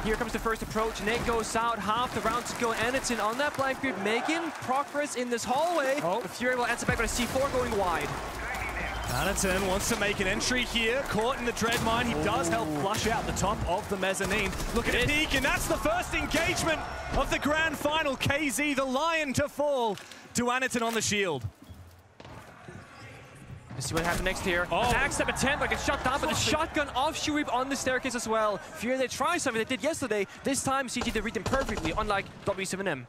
Here comes the first approach. Nate goes out, half the round to go. Anderson on that blank grid, making progress in this hallway. But Fury will answer back with a C4 going wide. Anderson wants to make an entry here, caught in the dread mine. He does help flush out the top of the mezzanine. Look at the peak, and that's the first engagement of the grand final. KZ, the lion to fall to Anderson on the shield. Let's see what happens next here. Attack step attempt, like it's shut down, but the shotgun off Shurip on the staircase as well. Fury, they try something they did yesterday. This time, CG did read them perfectly, unlike W7M.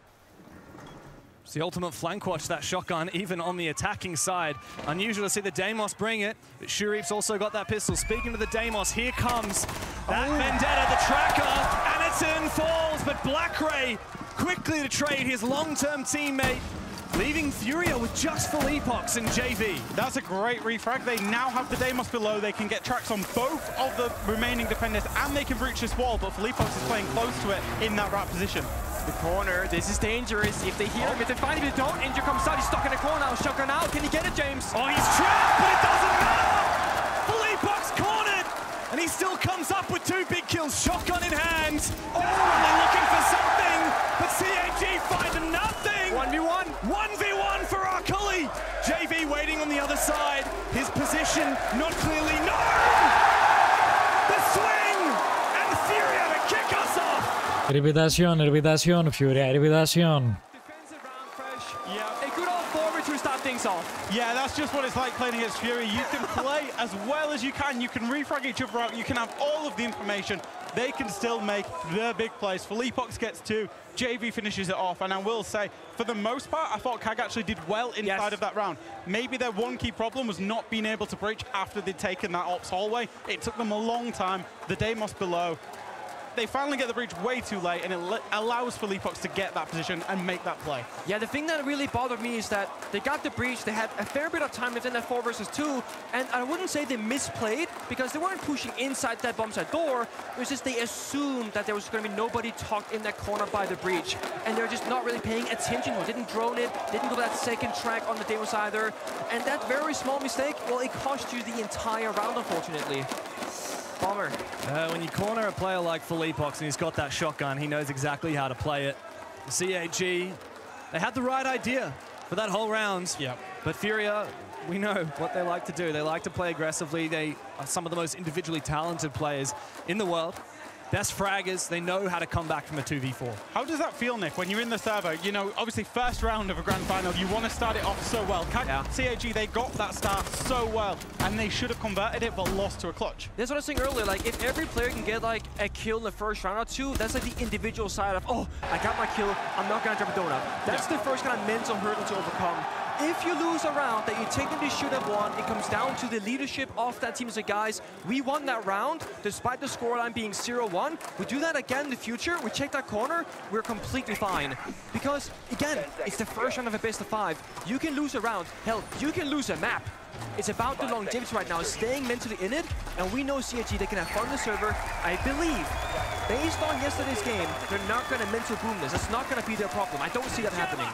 It's the ultimate flank watch, that shotgun, even on the attacking side. Unusual to see the Deimos bring it, but Shurip's also got that pistol. Speaking to the Deimos, here comes that Vendetta, the tracker. Anderson falls, but Blackray quickly to trade his long-term teammate, leaving Furia with just Philippox and JV. That's a great refrag. They now have the Deimos below. They can get tracks on both of the remaining defenders, and they can breach this wall, but Philippox is playing close to it in that right position. The corner, this is dangerous. If they hear him, if they find him, if they don't, Injure comes out, he's stuck in a corner now. Shotgun out, can he get it, James? Oh, he's trapped, but it doesn't matter! Philippox cornered, and he still comes up with 2 big kills, shotgun in hand. Oh, and they're looking for something, but CAG finding nothing! 1v1. 1v1 for Arkuli. JV waiting on the other side. His position not clearly known. The swing, and Furia to kick us off. Revitación, Furia, revitación. A good old forward to start things off. Yeah, that's just what it's like playing against Fury. You can play as well as you can. You can refrag each other out. You can have all of the information. They can still make the big plays. Philippox gets 2. JV finishes it off. And I will say, for the most part, I thought CAG actually did well inside of that round. Maybe their one key problem was not being able to breach after they'd taken that ops hallway. It took them a long time. The Deimos below. They finally get the breach way too late, and it allows Philippox to get that position and make that play. Yeah, the thing that really bothered me is that they got the breach, they had a fair bit of time within that 4 versus 2, and I wouldn't say they misplayed, because they weren't pushing inside that bomb side door. It was just they assumed that there was going to be nobody tucked in that corner by the breach, and they were just not really paying attention. They didn't drone it, didn't go that second track on the Deimos either, and that very small mistake, well, it cost you the entire round, unfortunately. Bomber. When you corner a player like Philippox and he's got that shotgun, he knows exactly how to play it. The CAG, they had the right idea for that whole round. Yep. But Furia, We know what they like to do. They like to play aggressively. They are some of the most individually talented players in the world. Best fraggers, they know how to come back from a 2v4. How does that feel, Nick, when you're in the server? You know, obviously first round of a grand final, you want to start it off so well. CAG, they got that start so well, and they should have converted it, but lost to a clutch. That's what I was saying earlier, like, if every player can get, like, a kill in the first round or two, that's, like, the individual side of, oh, I got my kill, I'm not gonna drop a donut. That's the first kind of mental hurdle to overcome. If you lose a round that you technically should have won, it comes down to the leadership of that team. So guys, we won that round, despite the scoreline being 0-1. We do that again in the future, we check that corner, we're completely fine. Because, again, it's the first round of a best of 5. You can lose a round, hell, you can lose a map. It's about the longevity right now, staying mentally in it, and we know CAG, they can have fun on the server. I believe, based on yesterday's game, they're not going to mental boom this. That's not going to be their problem. I don't see that happening.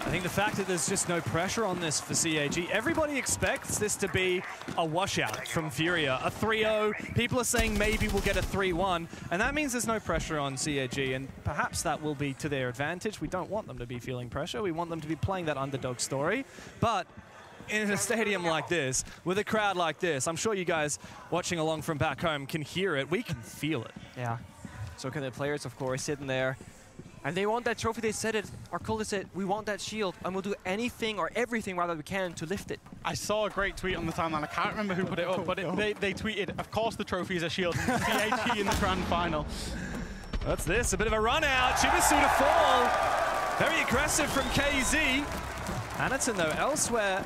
I think the fact that there's just no pressure on this for CAG, everybody expects this to be a washout from Furia, a 3-0. People are saying maybe we'll get a 3-1, and that means there's no pressure on CAG, and perhaps that will be to their advantage. We don't want them to be feeling pressure. We want them to be playing that underdog story, but in a stadium like this, with a crowd like this, I'm sure you guys watching along from back home can hear it. We can feel it. Yeah. So can the players, of course, sitting there. And they want that trophy. They said it. Our cultists said, we want that shield, and we'll do anything or everything rather we can to lift it. I saw a great tweet on the timeline. I can't remember who put it up, but they tweeted, of course the trophy is a shield. CAG in the grand final. That's this. A bit of a run out. Chibisu to fall. Very aggressive from KZ. Anatson, though, elsewhere,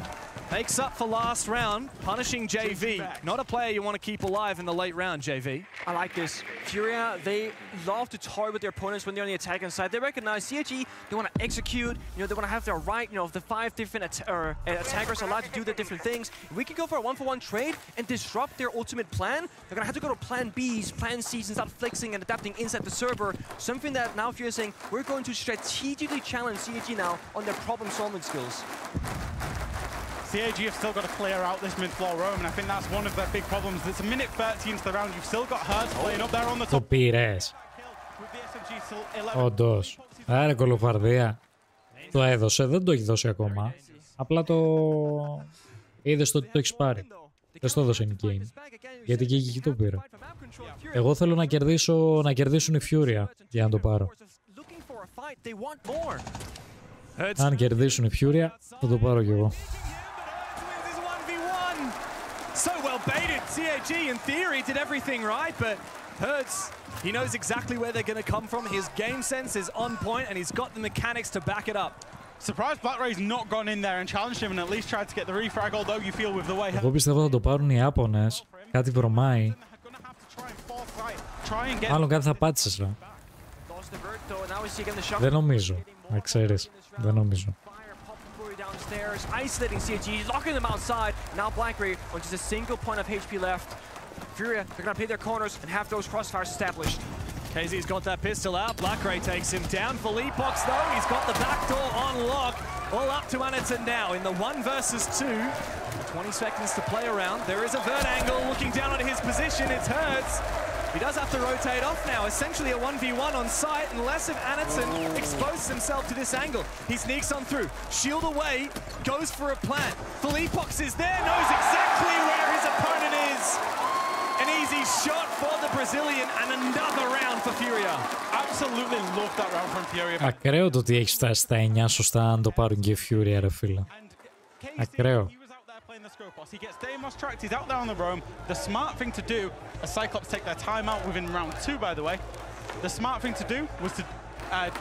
makes up for last round, punishing JV. Not a player you want to keep alive in the late round, JV. I like this. Furia, they love to toy with their opponents when they're on the attacking side. They recognize CAG, they want to execute, they want to have their right, the 5 different attackers are allowed to do their different things. If we can go for a 1-for-1 trade and disrupt their ultimate plan, they're going to have to go to plan Bs, plan Cs, and start flexing and adapting inside the server. Something that now Furia is saying, we're going to strategically challenge CAG now on their problem-solving skills. CAG have still got to clear out this mid-floor roam, and I think that's one of their big problems. It's a minute 13 into the round. You've still got Hertz playing up there on the top. Το πήρες. Όντως. Άρα κολοφαρδία. Το έδωσε, δεν το έχει δώσει ακόμα. Απλά το είδες ότι το έχεις πάρει. Δεν στο έδωσε in game. Γιατί και εκεί το πήρε. Εγώ θέλω να κερδίσουν οι Furia για να το πάρω. Αν κερδίσουν οι Furia, θα το πάρω κι εγώ. So well baited. CAG, in theory, did everything right, but Hertz, he knows exactly where they're going to come from. His game sense is on point, and he's got the mechanics to back it up. Surprised BlackRay's not gone in there and challenged him and at least tried to get the refrag, although you feel with the way... Εγώ πιστεύω θα το πάρουν οι Ιάπωνες. Κάτι βρωμάει. Μάλλον κάτι θα πάτησες, ρε. Δεν νομίζω. Να ξέρεις. Δεν νομίζω. Downstairs, isolating CAG, locking them outside. Now BlackRay on just a single point of HP left. Furia, they're gonna play their corners and have those crossfires established. KZ's got that pistol out. BlackRay takes him down. Philippox, though, he's got the back door on lock. All up to Anatson now in the 1 versus 2. 20 seconds to play around. There is a vert angle looking down at his position. It's Hertz. He does have to rotate off now, essentially a 1v1 on site, unless if Anatson exposes himself to this angle. He sneaks on through, shield away, goes for a plant. Philippox is there, knows exactly where his opponent is. An easy shot for the Brazilian and another round for Furia. Absolutely love that round from Furia. Ακραίο το ότι έχει φτάσει στα 9 σωστά αν το πάρουν και Furia, ρε φίλε. Ακραίο. He gets Deimos tracked, he's out there on the roam. The smart thing to do, as Cyclops take their time out within round 2, by the way, the smart thing to do was to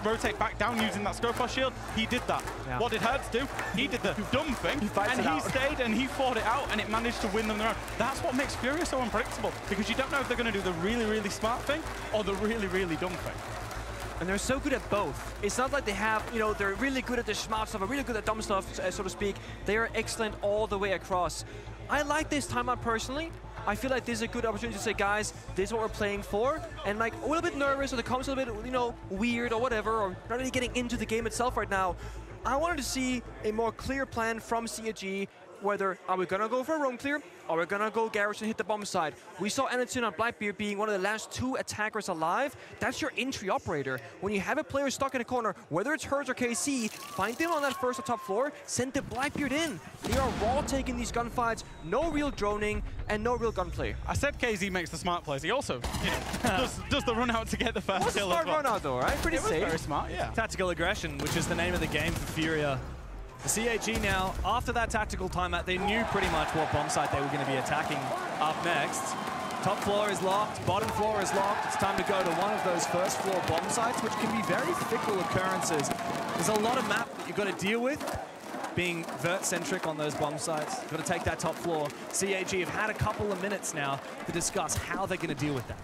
rotate back down using that Scopos shield. He did that. Yeah. What did Hertz do? He did the dumb thing, and he stayed and he fought it out, and it managed to win them the round. That's what makes Furia so unpredictable, because you don't know if they're going to do the really, really smart thing or the really, really dumb thing. And they're so good at both. It's not like they have, they're really good at the smart stuff or really good at dumb stuff, so to speak. They are excellent all the way across. I like this timeout personally. I feel like this is a good opportunity to say, guys, this is what we're playing for. And like a little bit nervous or the comms a little bit, weird or whatever, or not really getting into the game itself right now. I wanted to see a more clear plan from CAG. whether are we gonna go for a roam clear or we're gonna go garage and hit the bomb side. We saw Anderton on Blackbeard being one of the last 2 attackers alive. That's your entry operator. When you have a player stuck in a corner, whether it's Hertz or KC, find them on that first or top floor, send the Blackbeard in. They are raw taking these gunfights, no real droning and no real gunplay. I said KZ makes the smart plays. He also, you know, does the run out to get the first What's kill. Smart run out though, right? Pretty safe. Very smart, yeah. Tactical aggression, which is the name of the game for Furia. The CAG now, after that tactical timeout, they knew pretty much what bomb site they were going to be attacking up next. Top floor is locked, bottom floor is locked. It's time to go to one of those first floor bomb sites, which can be very fickle occurrences. There's a lot of map that you've got to deal with, being vert-centric on those bomb sites. You've got to take that top floor. CAG have had a couple of minutes now to discuss how they're going to deal with that.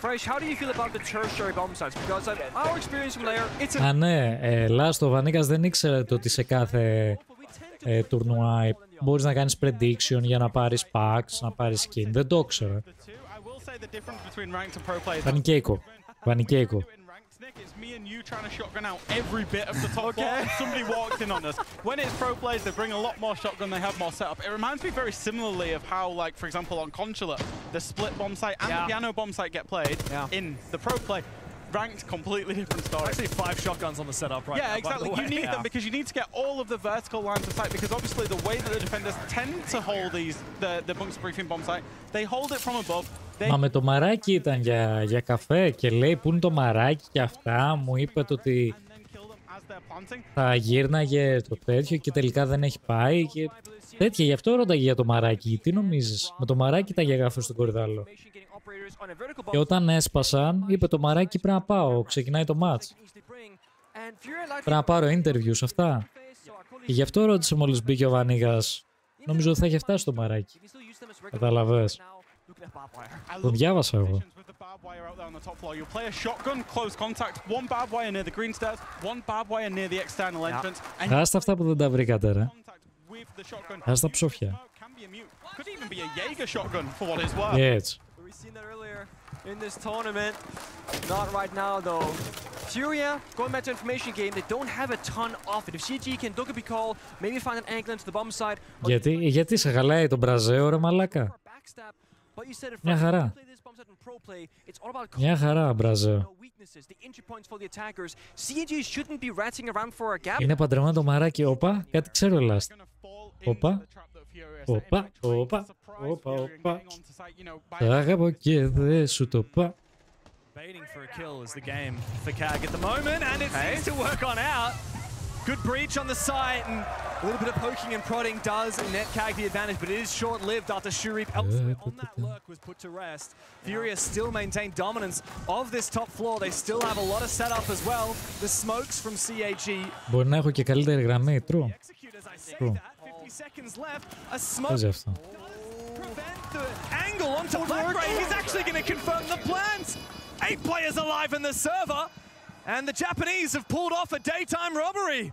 Fresh, how do you feel about the tertiary bomb sites? Because our experience from Lair, it's a... ναι, Last ο Βανίκας δεν ήξερε το ότι σε κάθε τουρνουά μπορείς να κάνεις prediction για να πάρεις packs, να πάρεις skin. Δεν το ήξερα. Πανικέικο. It's me and you trying to shotgun out every bit of the top floor. Somebody walked in on us. When it's pro players, they bring a lot more shotgun, they have more setup. It reminds me very similarly of how, like, for example, on Consulate, the split bomb site and the piano bomb site get played in the pro play. Ranked, completely different story. Actually 5 shotguns on the setup right now. Yeah, exactly. You need them because you need to get all of the vertical lines of sight, because obviously the way that the defenders tend to hold the bunker briefing bomb site, they hold it from above. Μα με το μαράκι ήταν για καφέ και λέει πού είναι το μαράκι και αυτά, μου είπε ότι θα γύρναγε το τέτοιο και τελικά δεν έχει πάει και τέτοια, γι' αυτό ρώταγε για το μαράκι. Τι νομίζεις, με το μαράκι ήταν για καφέ στον κορυδάλο. Και όταν έσπασαν, είπε το μαράκι πρέπει να πάω, ξεκινάει το match. Πρέπει να πάρω interviews, αυτά. Και γι' αυτό ρώτησε μόλις μπήκε ο Βανίγας, νομίζω ότι θα είχε φτάσει το μαράκι. Καταλαβες. Το διάβασα εγώ. Άστα αυτά που δεν τα βρήκατε, ρε. Άστα ψόφια. Έτσι. In this tournament, not right now though. Furia, going back to information game, they don't have a ton of it. If CG can look at call, maybe find an angle into the bomb side. Γιατί σε χαλάει τον Μπραζέο, ρε μαλάκα. Μια χαρά. Μια χαρά, Μπραζέο. Είναι παντρεμένο το μαράκι. Όπα, κάτι ξέρω ελάστα. Όπα. Όπα, όπα, όπα, όπα. Θα αγαπώ και δεν σου το πά. Baiting for a kill is the game for CAG at the moment, and it seems to work on out. Good breach on the site, and a little bit of poking and prodding does net CAG the advantage, but it is short-lived after Shurip elsewhere on that lurk was put to rest. Furia still maintain dominance of this top floor. They still have a lot of setup as well. The smokes from CAG. Μπορεί να έχω και καλύτερη γραμμή, true. Seconds left. A smoke. Prevent the angle onto Blackray. He's actually going to confirm the plans. 8 players alive in the server, and the Japanese have pulled off a daytime robbery.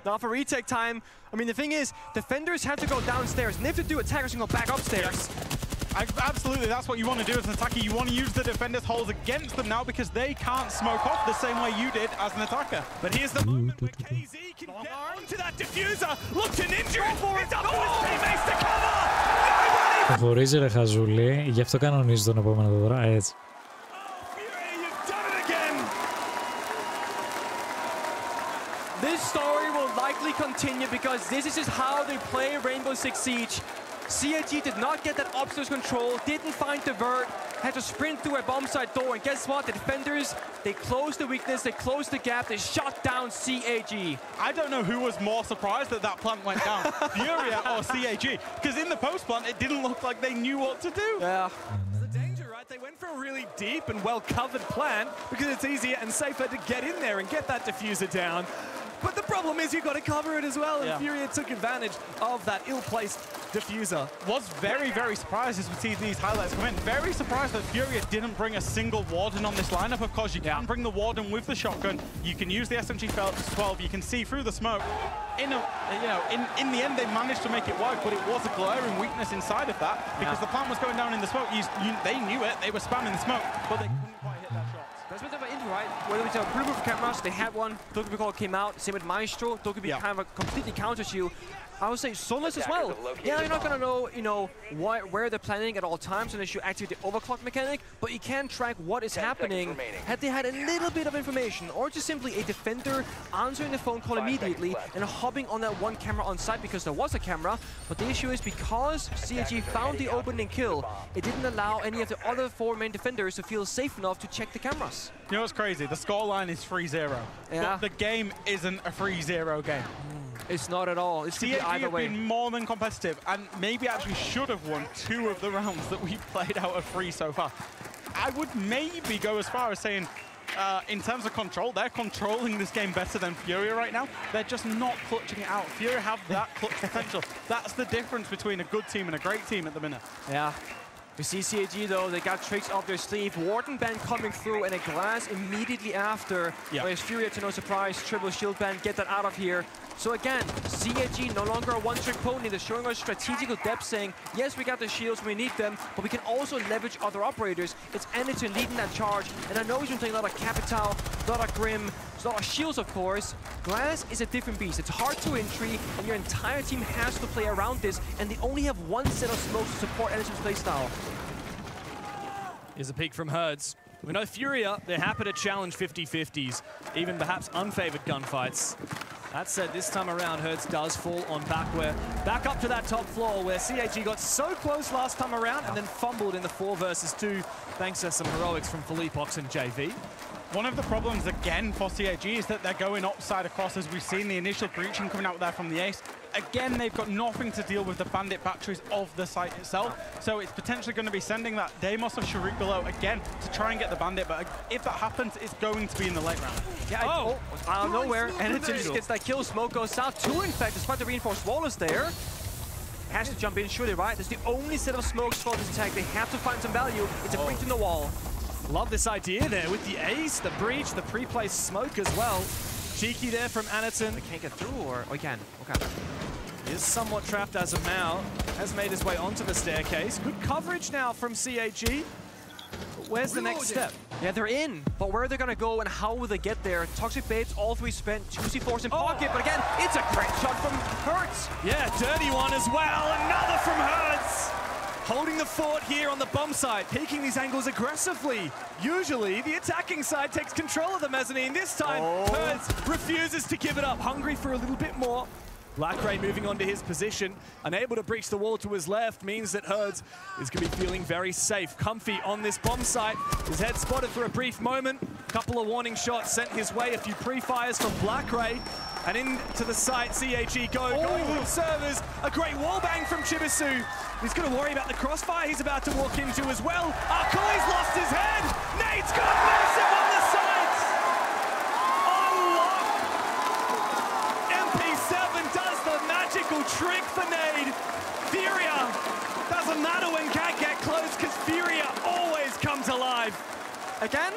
Now for retake time, I mean the thing is, defenders have to go downstairs, and if they do, attackers can go back upstairs. Absolutely, that's what you want to do as an attacker. You want to use the defenders' holes against them now because they can't smoke off the same way you did as an attacker. But here's the moment where KZ can get onto that diffuser. Look to ninja it. It's up to his teammates to cover. Το χωρίζει ρε χαζούλη, γι' αυτό κανονίζει τον επόμενο τώρα, έτσι. This story will likely continue because this is just how they play Rainbow Six Siege. CAG did not get that upstairs control, didn't find the vert, had to sprint through a bomb site door, and guess what? The defenders, they closed the weakness, they closed the gap, they shut down CAG. I don't know who was more surprised that that plant went down, Furia or CAG, because in the post plant it didn't look like they knew what to do. Yeah. It's the danger, right? They went for a really deep and well-covered plant because it's easier and safer to get in there and get that diffuser down. But the problem is you've got to cover it as well, and Furia took advantage of that ill-placed diffuser. Was very, very surprised as we see these highlights come in. Very surprised that Furia didn't bring a single Warden on this lineup. Of course, you can bring the Warden with the shotgun. You can use the SMG-12. You can see through the smoke. In the end, they managed to make it work, but it was a glaring weakness inside of that because the plant was going down in the smoke. They knew it. They were spamming the smoke, but they couldn't quite hit that shot. There's a bit of an right? Whether it's a blue for cameras, they had one. Dokkaebi Call came out. Same with Maestro. Dokkaebi kind of completely counters you. I would say Soulless as well. Yeah, you're not gonna know, where they're planning at all times unless you activate the overclock mechanic, but you can track what is happening. Had they had a little bit of information, or just simply a defender answering the phone call immediately and hopping on that one camera on site because there was a camera, but the issue is because CAG found the opening kill, it didn't allow any of the other 4 main defenders to feel safe enough to check the cameras. You know what's crazy? The scoreline is 3-0. Yeah. But the game isn't a 3-0 game. It's not at all. It's CAG have been more than competitive, and maybe actually should have won 2 of the rounds that we've played out of 3 so far. I would maybe go as far as saying, in terms of control, they're controlling this game better than Furia right now. They're just not clutching it out. Furia have that clutch potential. That's the difference between a good team and a great team at the minute. Yeah. We see CAG though, they got tricks up their sleeve. Warden Band coming through and a glass immediately after. Whereas Furia, to no surprise, triple shield band, get that out of here. So again, CAG no longer a one-trick pony. They're showing us strategical depth, saying, yes, we got the shields, we need them, but we can also leverage other operators. It's Anderton leading that charge, and I know he's been playing a lot of Capital, a lot of Grim, a lot of shields, of course. Glass is a different beast. It's hard to entry, and your entire team has to play around this, and they only have one set of smokes to support Anderton's playstyle. Here's a peek from Herds. We know Furia, they're happy to challenge 50-50s, even perhaps unfavored gunfights. That said, this time around, Herds does fall on backware. Back up to that top floor where CAG got so close last time around and then fumbled in the 4 versus 2, thanks to some heroics from Philippox and JV. One of the problems, again, for CAG is that they're going upside across, as we've seen the initial breaching coming out there from the Ace. Again, they've got nothing to deal with the bandit batteries of the site itself, so it's potentially going to be sending that Deimos or Sharik below again to try and get the bandit, but if that happens, it's going to be in the late round. Yeah, out of nowhere, and it just gets that kill. Smoke goes south, 2 in fact, despite the reinforced wall is there. Has to jump in, surely, right? That's the only set of smokes for this tag. They have to find some value. It's a breach in the wall. Love this idea there with the ace, the breach, the pre-placed smoke as well. Cheeky there from Anderton. They can't get through, or oh, he can. Okay. He is somewhat trapped as of now. Has made his way onto the staircase. Good coverage now from CAG. But where's the next step? Yeah, they're in, but where are they gonna go and how will they get there? Toxic Baits, all 3 spent, 2 C4s in pocket, but again, it's a great shot from Hertz. Yeah, dirty one as well. Another from Hertz. Holding the fort here on the bomb site, peeking these angles aggressively. Usually, the attacking side takes control of the mezzanine. This time, Hertz refuses to give it up, hungry for a little bit more. Black Ray moving onto his position, unable to breach the wall to his left, means that Herds is going to be feeling very safe, comfy on this bomb site. His head spotted for a brief moment, couple of warning shots sent his way, a few pre-fires from Black Ray, and into the site, CAG going for the servers. A great wall bang from Chibisu. He's going to worry about the crossfire he's about to walk into as well. Arcoi's lost his head. Nate's got massive on the sides. Unlock. MP7 does the magical trick for Nade. Furia doesn't matter when can't get close because Furia always comes alive. Again?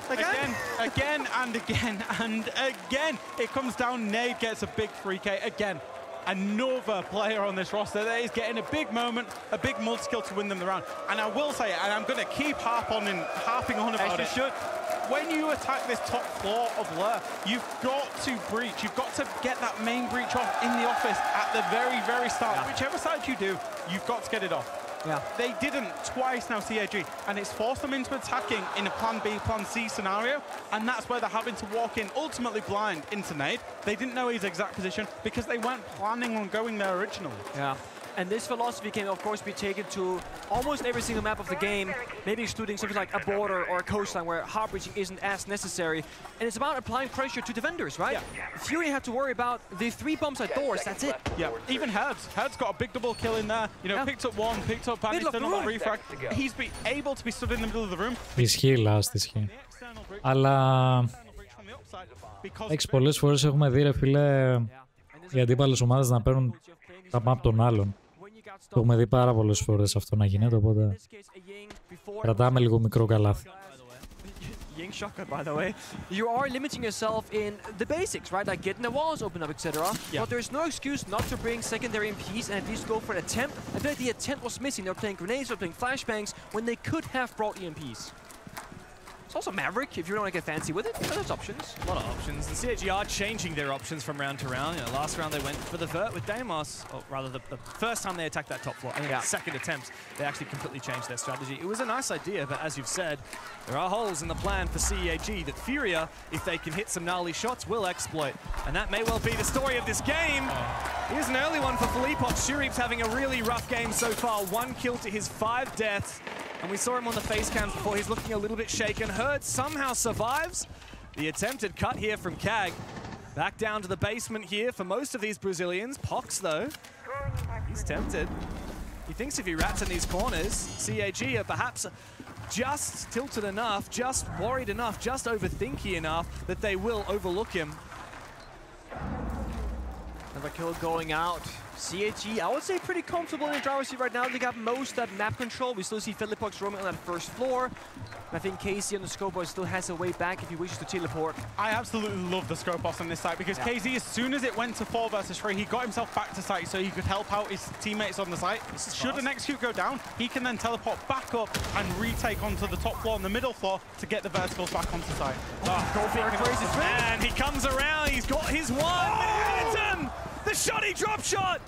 Again, and again. It comes down, Nade gets a big 3K again. Another player on this roster that is getting a big moment, a big multi-skill to win them the round. And I will say, and I'm going to keep harping on about it. When you attack this top floor of Lure, you've got to breach. You've got to get that main breach off in the office at the very, very start. Yeah. Whichever side you do, you've got to get it off. Yeah. They didn't twice now, CAG, and it's forced them into attacking in a plan B, plan C scenario, and that's where they're having to walk in ultimately blind into Nade. They didn't know his exact position because they weren't planning on going there originally. Yeah. And this philosophy can, of course, be taken to almost every single map of the game, maybe excluding something like a border or a coastline where hard breaching isn't as necessary. And it's about applying pressure to defenders, right? Yeah. Fury have to worry about the 3 bumps at doors, that's it. Yeah, even Herds. Herds got a big double kill in there. You know, picked up one, picked up Bandit, done a refrag. He's able to be stood in the middle of the room. Ισχύει last, ισχύει. Αλλά έχεις πολλές φορές έχουμε δει, ρε φίλε, οι αντίπαλες ομάδες να παίρνουν τα map των άλλων. Το έχουμε δει πάρα πολλές φορές αυτό να γίνεται, οπότε κρατάμε λίγο μικρό καλάθι. Ying shotgun, by the way. You are limiting yourself in the basics, right? Like getting the walls open up, etc. Yeah. But there's no excuse not to bring secondary MPs and at least go for an attempt. I feel like the attempt was missing. They were playing grenades, they were playing flashbangs when they could have brought EMPs. It's also Maverick, if you don't want to get fancy with it. There's options. A lot of options. The CAG are changing their options from round to round. You know, last round they went for the vert with Deimos, or rather the first time they attacked that top floor. I think the second attempt, they actually completely changed their strategy. It was a nice idea, but as you've said, there are holes in the plan for CAG that Furia, if they can hit some gnarly shots, will exploit. And that may well be the story of this game. Here's an early one for Filipov. Shurip's having a really rough game so far. 1 kill to his 5 deaths. And we saw him on the face cams before. He's looking a little bit shaken. Herd somehow survives. The attempted cut here from Kag. Back down to the basement here for most of these Brazilians. Pox, though, he's tempted. He thinks if he rats in these corners, CAG are perhaps just tilted enough, just worried enough, just overthinky enough that they will overlook him. Another kill going out. CAG, I would say pretty comfortable in the driver's seat right now. They got most of that map control. We still see Filipox roaming on that first floor. And I think KZ on the Scopos still has a way back if he wishes to teleport. I absolutely love the Scopos on this site because KZ, as soon as it went to 4 versus 3, he got himself back to site so he could help out his teammates on the site. Should an execute go down, he can then teleport back up and retake onto the top floor and the middle floor to get the verticals back onto site. Go for a crazy spin. And he comes around, he's got his one. The shotty drop shot!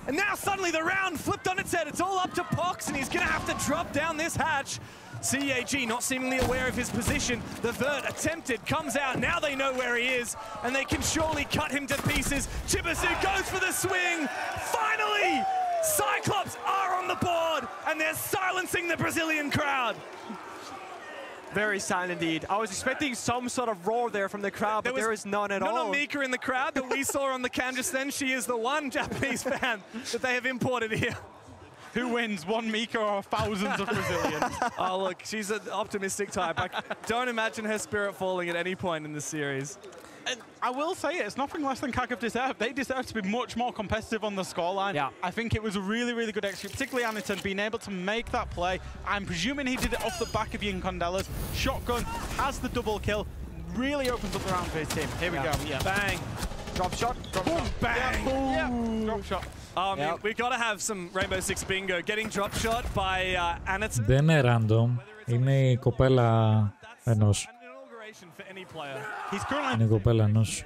And now suddenly the round flipped on its head. It's all up to Pox, and he's gonna have to drop down this hatch. CAG not seemingly aware of his position. The vert attempted, comes out. Now they know where he is, and they can surely cut him to pieces. Chibisu goes for the swing. Finally, Cyclops are on the board, and they're silencing the Brazilian crowd. Very silent indeed. I was expecting some sort of roar there from the crowd, but there is none at all. Not a Mika in the crowd that we saw on the cam just then. She is the one Japanese fan that they have imported here. Who wins, one Mika or thousands of Brazilians? Oh, look, she's an optimistic type. I don't imagine her spirit falling at any point in this series. And I will say it's nothing less than Kagav deserved. They deserve to be much more competitive on the scoreline. Yeah. I think it was a really, really good execute, particularly Aniton being able to make that play. I'm presuming he did it off the back of Yincondelas. Shotgun has the double kill, really opens up the round for his team. Here we go. Yeah. Bang. Drop shot. Drop shot. Bang. Yeah. Drop shot. We've got to have some Rainbow Six bingo. Getting drop shot by Aniton. Δεν είναι random. Είναι η κοπέλα ενός. Είναι η κοπέλα ενός.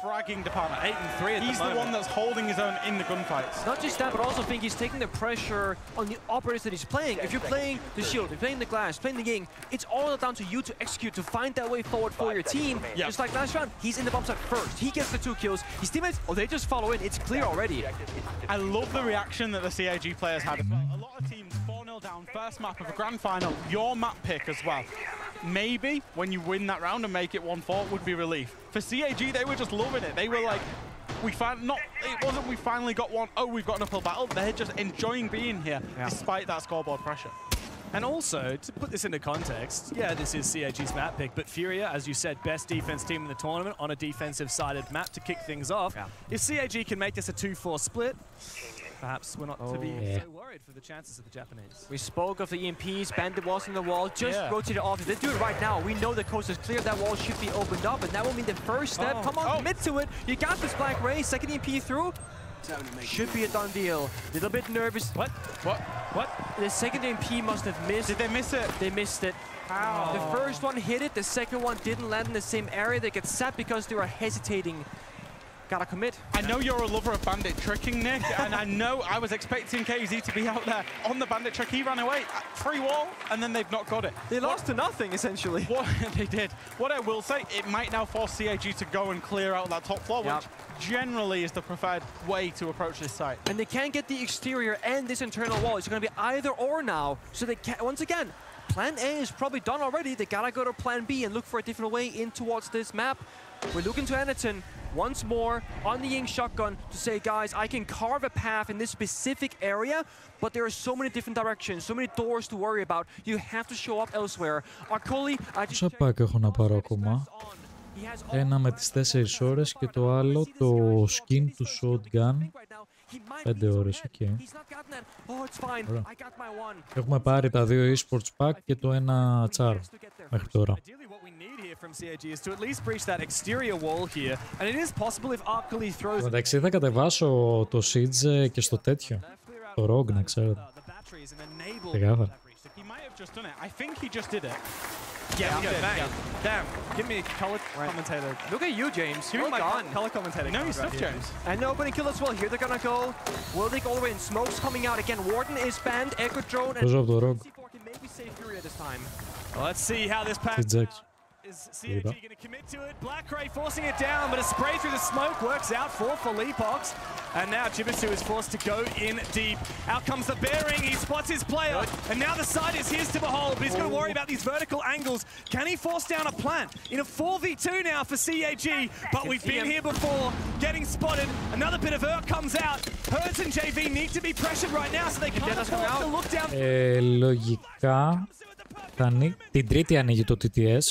Fragging department. 8-3 He's the one that's holding his own in the gunfights. Not just that, but I also think he's taking the pressure on the operators that he's playing. If you're playing the shield, you're playing the glass, playing the Ying, it's all down to you to execute, to find that way forward for your team. Yeah. Just like last round, he's in the bomb site first. He gets the 2 kills. His teammates, they just follow in. It's clear already. I love the reaction that the CAG players had. A lot of teams 4-0 down, first map of a grand final, your map pick as well. Maybe when you win that round and make it 1-4 would be relief. For CAG, they were just loving it. They were like, it wasn't we finally got one, oh, we've got an uphill battle. They're just enjoying being here despite that scoreboard pressure. And also, to put this into context, yeah, this is CAG's map pick, but Furia, as you said, best defense team in the tournament on a defensive-sided map to kick things off. Yeah. If CAG can make this a 2-4 split, perhaps we're not to be so worried for the chances of the Japanese. We spoke of the EMPs, bandit walls in the wall, just rotate it off. If they do it right now, we know the coast is clear, that wall should be opened up, and that will mean the first step. Come on, commit to it. You got this Black Ray, second EMP through. Should be a done deal. Little bit nervous. What? The second EMP must have missed. Did they miss it? They missed it. How? The first one hit it, the second one didn't land in the same area. They get set because they were hesitating. Gotta commit. I know you're a lover of bandit tricking, Nick, and I know I was expecting KZ to be out there on the bandit trick. He ran away, free wall, and then they've not got it. They lost to nothing, essentially. What they did. What I will say, it might now force CAG to go and clear out that top floor, which generally is the preferred way to approach this site. And they can't get the exterior and this internal wall. It's going to be either or now. So they can't, once again, plan A is probably done already. They gotta go to plan B and look for a different way in towards this map. We're looking to Aniton once more on the Ying shotgun to say, guys, I can carve a path in this specific area, but there are so many different directions, so many doors to worry about. You have to show up elsewhere. Arcoli, Πόσα pack έχω να πάρω ακόμα? Ένα με τις 4 ώρες και το άλλο το skin του shotgun 5 ώρες, οκ. Έχουμε πάρει τα 2 esports pack και το ένα charm μέχρι τώρα. Εντάξει, θα κατεβάσω το Siege και στο τέτοιο. Το Rogue, να ξέρετε. Ξεκάθαρα. He might have just done it. I think he just did it. Yeah, we go bang. Damn, give me a color commentator. Look at you, James. Give me my color commentator. No, you stuff, James. And no opening kill as well. Here they're gonna go. Will they go all the way in? Smoke's coming out again. Warden is banned. Echo drone and C4 can maybe save Furia this time. Well, let's see how this pack is CAG going to commit to it. Blackray forcing it down, but a spray through the smoke works out for Felipox. And now Jibitsu is forced to go in deep. Out comes the bearing. He spots his player. And now the side is his to behold, but he's going to worry about these vertical angles. Can he force down a plant? In a 4v2 now for CAG, but we've been here before. Getting spotted. Another bit of Urk comes out. Hertz and JV need to be pressured right now, so they can't afford to look down. Λογικά, την Τρίτη ανοίγει το TTS.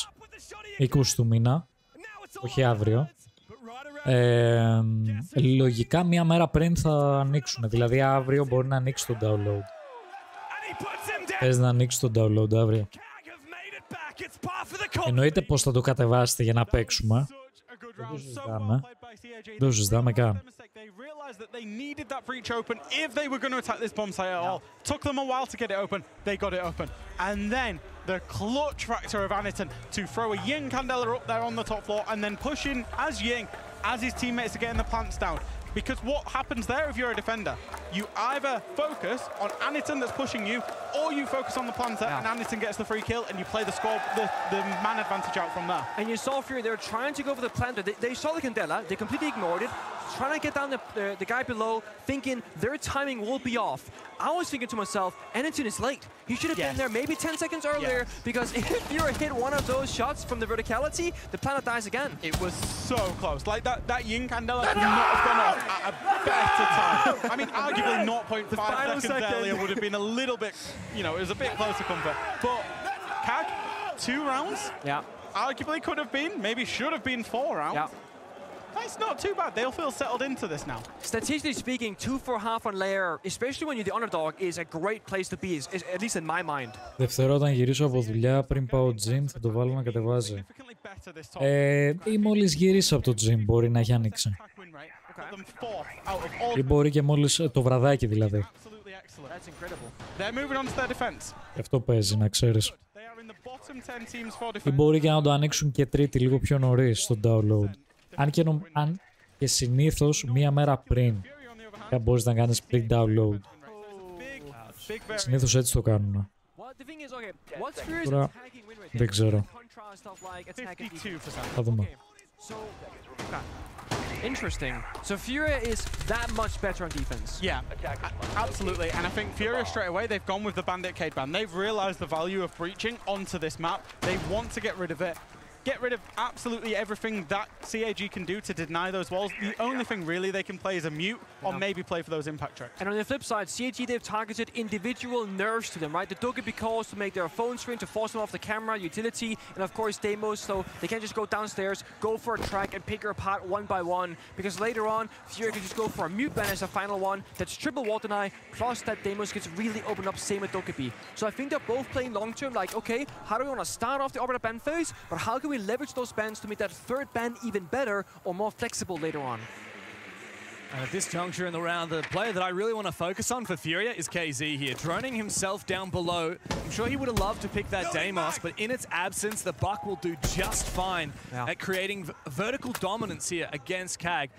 20 του μήνα, όχι αύριο. Λογικά μία μέρα πριν θα ανοίξουν. Δηλαδή αύριο μπορεί να ανοίξει το download. Θες να ανοίξει το download αύριο. Εννοείται πως θα το κατεβάσετε για να παίξουμε. Δεν το συζητάμε καν. That they needed that breach open if they were going to attack this bomb site at all. Took them a while to get it open. They got it open. And then the clutch factor of Aniton to throw a Ying Candela up there on the top floor and then push in as Ying, as his teammates are getting the plants down. Because what happens there if you're a defender? You either focus on Aniton that's pushing you, or you focus on the planter and Aniton gets the free kill and you play the squad, the man advantage out from there. And you saw Fury, they were trying to go for the planter. They saw the Candela, they completely ignored it. Trying to get down the guy below, thinking their timing will be off. I was thinking to myself, Aniton is late. He should have been there maybe 10 seconds earlier, because if Fury hit one of those shots from the verticality, the planet dies again. It was so close. Like that Ying Candela could not have gone off at a better time. I mean, arguably 0.5 seconds earlier would have been a little bit, you know, it was a bit closer comfort. But CAG, 2 rounds? Yeah. Arguably could have been, maybe should have been 4 rounds. Yeah. That's not too bad. They'll feel settled into this now. Statistically speaking, 2 for half on layer, especially when you're the underdog, is a great place to be, at least in my mind. Δευτερό, όταν γυρίσω από δουλειά πριν πάω gym, θα το βάλω να κατεβάζει. Ή μόλις γυρίσω από το gym μπορεί να έχει ανοίξει. Ή μπορεί και μόλις το βραδάκι δηλαδή. Αυτό παίζει, να ξέρεις. Ή μπορεί και να το ανοίξουν και Τρίτη λίγο πιο νωρίς στο download. Αν και συνήθως μία μέρα πριν μπορείς να κάνεις pre-download. Συνήθως έτσι το κάνουν. Τώρα δεν ξέρω. Θα δούμε. Interesting. So Furia is that much better on defense. Yeah, absolutely. And I think Furia straight away, they've gone with the Bandit Cade ban. They've realized the value of breaching onto this map. They want to get rid of it. Get rid of absolutely everything that CAG can do to deny those walls. The only thing really they can play is a mute or maybe play for those impact tracks. And on the flip side, CAG, they've targeted individual nerfs to them, right? The Dogebi calls to make their phone screen, to force them off the camera, utility, and of course demos, so they can't just go downstairs, go for a track and pick her apart one by one, because later on, Fury can just go for a mute ban as a final one, that's triple wall deny, plus that demos gets really opened up, same with Dogebi. So I think they're both playing long-term, like, okay, how do we want to start off the orbital ban phase, but how can we leverage those bans to make that third ban even better or more flexible later on? And at this juncture in the round, the player that I really want to focus on for Furia is KZ here, droning himself down below. I'm sure he would have loved to pick that Deimos, but in its absence, the Buck will do just fine at creating vertical dominance here against CAG,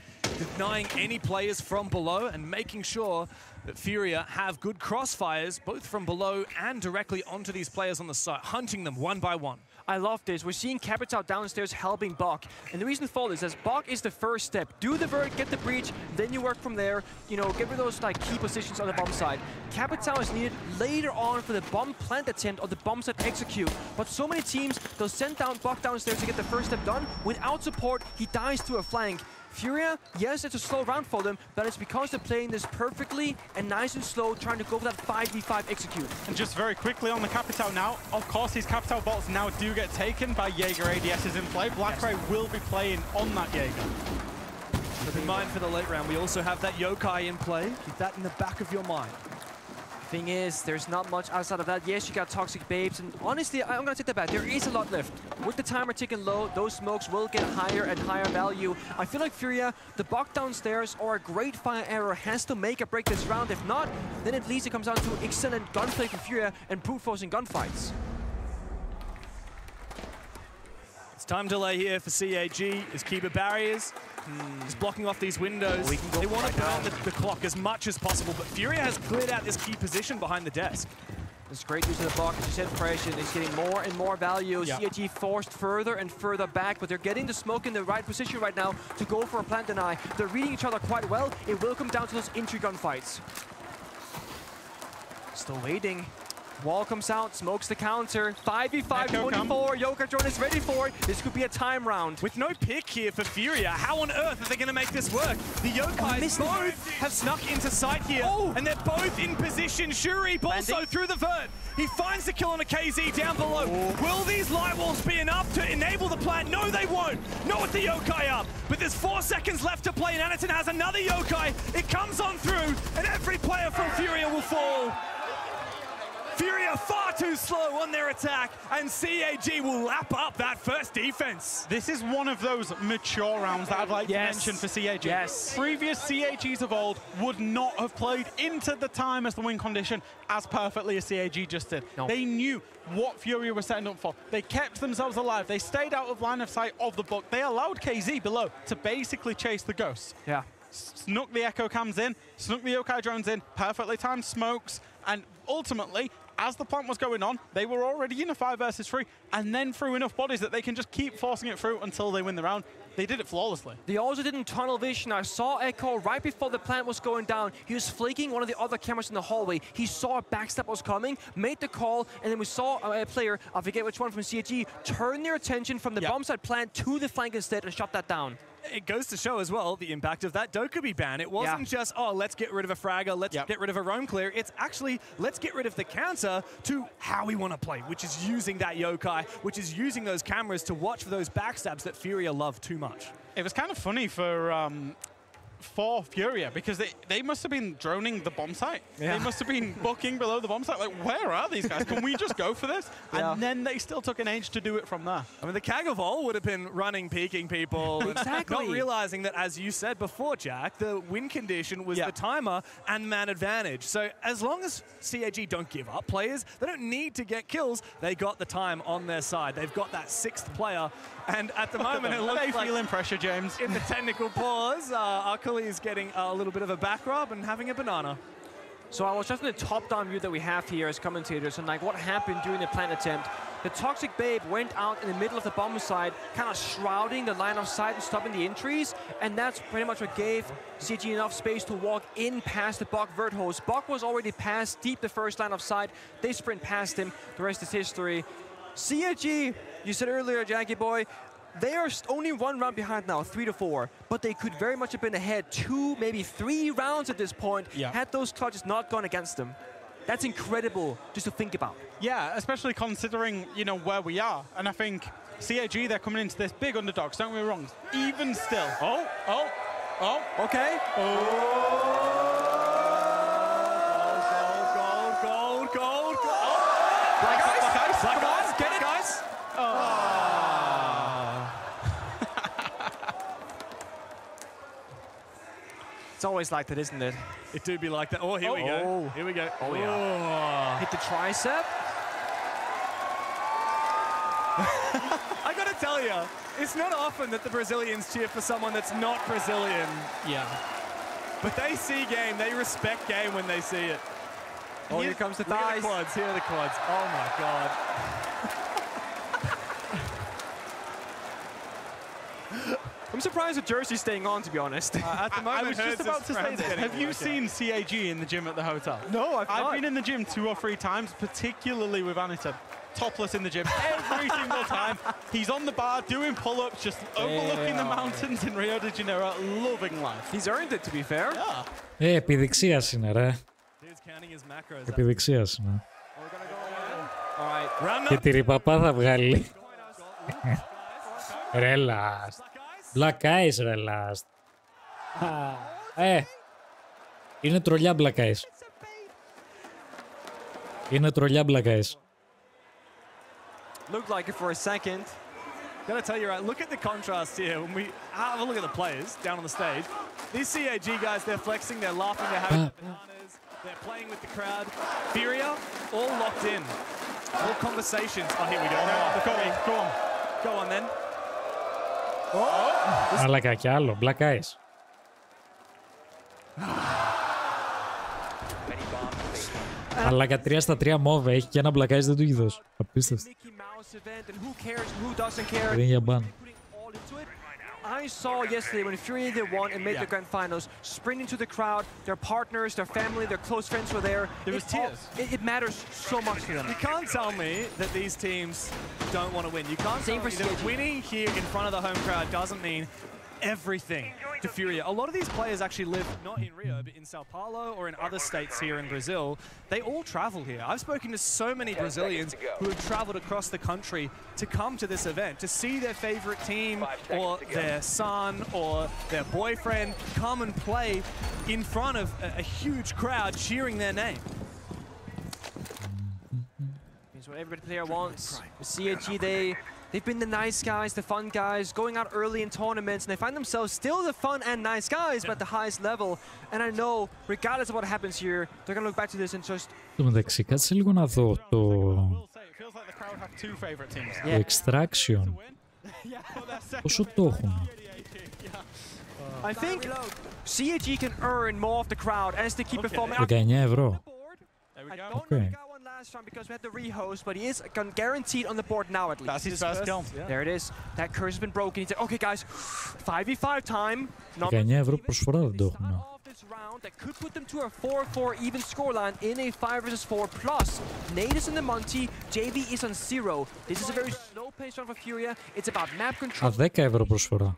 denying any players from below and making sure that Furia have good crossfires, both from below and directly onto these players on the side, hunting them one by one. I love this. We're seeing Capital downstairs helping Bok. And the reason for this is Bok is the first step. Do the vert, get the breach, then you work from there. You know, get rid of those like key positions on the bomb side. Capital is needed later on for the bomb plant attempt or the bomb set execute. But so many teams, they'll send down Bok downstairs to get the first step done. Without support, he dies to a flank. Furia, yes, it's a slow round for them, but it's because they're playing this perfectly and nice and slow, trying to go for that 5v5 execute. And just very quickly on the Capital now, of course these Capital bolts now do get taken by Jaeger ADSs in play. Blackray will be playing on that Jaeger. Keep in mind for the late round, we also have that Yokai in play. Keep that in the back of your mind. Thing is, there's not much outside of that. Yes, you got Toxic Babes, and honestly, I'm gonna take that back. There is a lot left. With the timer ticking low, those smokes will get higher and higher value. I feel like Furia, the Buck downstairs or a great fire error has to make or break this round. If not, then at least it comes down to excellent gunplay from Furia and brute forcing gunfights. Time delay here for CAG is keeper barriers. He's blocking off these windows. They want to burn the clock as much as possible, but Furia has cleared out this key position behind the desk. It's great use of the block, as you said, Precious. He's getting more and more value. Yeah. CAG forced further and further back, but they're getting the smoke in the right position right now to go for a plant deny. They're reading each other quite well. It will come down to those entry gunfights. Still waiting. Wall comes out, smokes the counter. 5v5, 24. Yokai drone is ready for it. This could be a time round. With no pick here for Furia, how on earth are they going to make this work? The Yokais both have snuck into sight here, and they're both in position. Shuri also through the vert. He finds the kill on a KZ down below. Will these light walls be enough to enable the plant? No, they won't. Not with the Yokai up. But there's 4 seconds left to play, and Anaton has another Yokai. It comes on through, and every player from Furia will fall. Furia far too slow on their attack, and CAG will lap up that first defense. This is one of those mature rounds that I'd like to mention for CAG. Yes. Previous CAGs of old would not have played into the time as the win condition as perfectly as CAG just did. No. They knew what Furia was setting up for. They kept themselves alive. They stayed out of line of sight of the book. They allowed KZ below to basically chase the ghosts. Yeah. Snuck the echo cams in, snuck the Yokai drones in, perfectly timed smokes, and ultimately, as the plant was going on, they were already in a 5 versus 3, and then threw enough bodies that they can just keep forcing it through until they win the round. They did it flawlessly. They also didn't tunnel vision. I saw Echo right before the plant was going down. He was flaking one of the other cameras in the hallway. He saw a backstab was coming, made the call, and then we saw a player, I forget which one from CAG, turn their attention from the bomb site plant to the flank instead and shut that down. It goes to show as well the impact of that Dokkaebi ban. It wasn't just, oh, let's get rid of a fragger, let's get rid of a roam clear. It's actually, let's get rid of the counter to how we want to play, which is using that Yokai, which is using those cameras to watch for those backstabs that Furia love too much. It was kind of funny for Furia, because they must have been droning the bomb site. Yeah. They must have been booking below the bomb site. Like, where are these guys? Can we just go for this? And then they still took an age to do it from there. I mean, the Kagavol would have been running, peeking people. Exactly. Not realizing that, as you said before, Jack, the win condition was the timer and man advantage. So as long as CAG don't give up players, they don't need to get kills. They got the time on their side. They've got that 6th player. And at the moment, it looks like... Are they feeling pressure, James? In the technical pause, Akali is getting a little bit of a back rub and having a banana. So I was just in the top-down view that we have here as commentators, and like what happened during the plant attempt. The Toxic Babe went out in the middle of the bomb side, kind of shrouding the line of sight and stopping the entries, and that's pretty much what gave CG enough space to walk in past the Bok vert host. Bok was already past deep the first line of sight. They sprint past him. The rest is history. CAG, you said earlier, Jackie boy, they are only 1 round behind now, 3-4, but they could very much have been ahead 2, maybe 3 rounds at this point had those clutches not gone against them. That's incredible just to think about. Yeah, especially considering, you know, where we are. And I think CAG, they're coming into this big underdogs, don't get me wrong. Even still. Okay. Gold. Black eyes. Get it, guys. It's always like that, isn't it? It do be like that. Oh, here we go. Here we go. Oh, yeah. Hit the tricep. I gotta tell you, it's not often that the Brazilians cheer for someone that's not Brazilian. Yeah. But they see game, they respect game when they see it. Oh, here comes the thighs. Here are the quads. Oh my God. I'm surprised the jersey's staying on, to be honest. At the moment, I was just about to say this. Have you seen CAG in the gym at the hotel? No, I've been in the gym 2 or 3 times, particularly with Anaton. Topless in the gym every single time. He's on the bar doing pull-ups, just overlooking the mountains in Rio de Janeiro, loving life. He's earned it, to be fair. Yeah. Επιδειξίας είναι, ρε. Επιδειξίας είναι. Και τη ρηπαπά θα βγάλει. Ρελάστ. Black Eyes, ρελάστ. Είναι τρολιά Black Eyes. Είναι τρολιά Black Eyes. Looked like it for a second. Gotta tell you, right, look at the contrast here. When we have a look at the players down on the stage, these CAG guys, they're flexing, they're laughing, they're having bananas, they're playing with the crowd. Furia, all locked in. All conversations. Oh, here we go. Go on. Go on then. Αλλά κι άλλο, Black Eyes. Αλλά για 3 στα 3 μόβ έχει και ένα Black Eyes δεν του έχει δώσει. Απίστευτο. Δεν είναι για μπαν. I saw yesterday when Fury they won and made the grand finals, sprinting to the crowd, their partners, their family, their close friends were there. There was tears. It matters so much to them. You can't tell me that these teams don't want to win. You can't tell me that winning here in front of the home crowd doesn't mean everything to Furia. A lot of these players actually live not in Rio, but in Sao Paulo or in other states here in Brazil. They all travel here. I've spoken to so many Brazilians who have traveled across the country to come to this event, to see their favorite team or their son or their boyfriend come and play in front of a huge crowd cheering their name. It's what every player wants. With CAG, they've been the nice guys, the fun guys, going out early in tournaments, and they find themselves still the fun and nice guys, but at the highest level. And I know, regardless of what happens here, they're going to look back to this and just... Στο μεταξύ, κάτσε λίγο να δω το Extraction. Πόσο το έχουν? I think CAG can earn more of the crowd as they keep performing. 19 ευρώ. Okay. Last round because we had the rehost, but he is guaranteed on the board now at least. That's his first kill. There it is. That curse has been broken. He said, okay guys, 5v5 time. 19 ευρώ προσφορά δεν το έχουν. That could put them to a 4-4 even scoreline in a 5v4 plus. Nate is in the Monty, JV is on 0. This is a very slow pace round for Furia. It's about map control. 10 ευρώ προσφορά.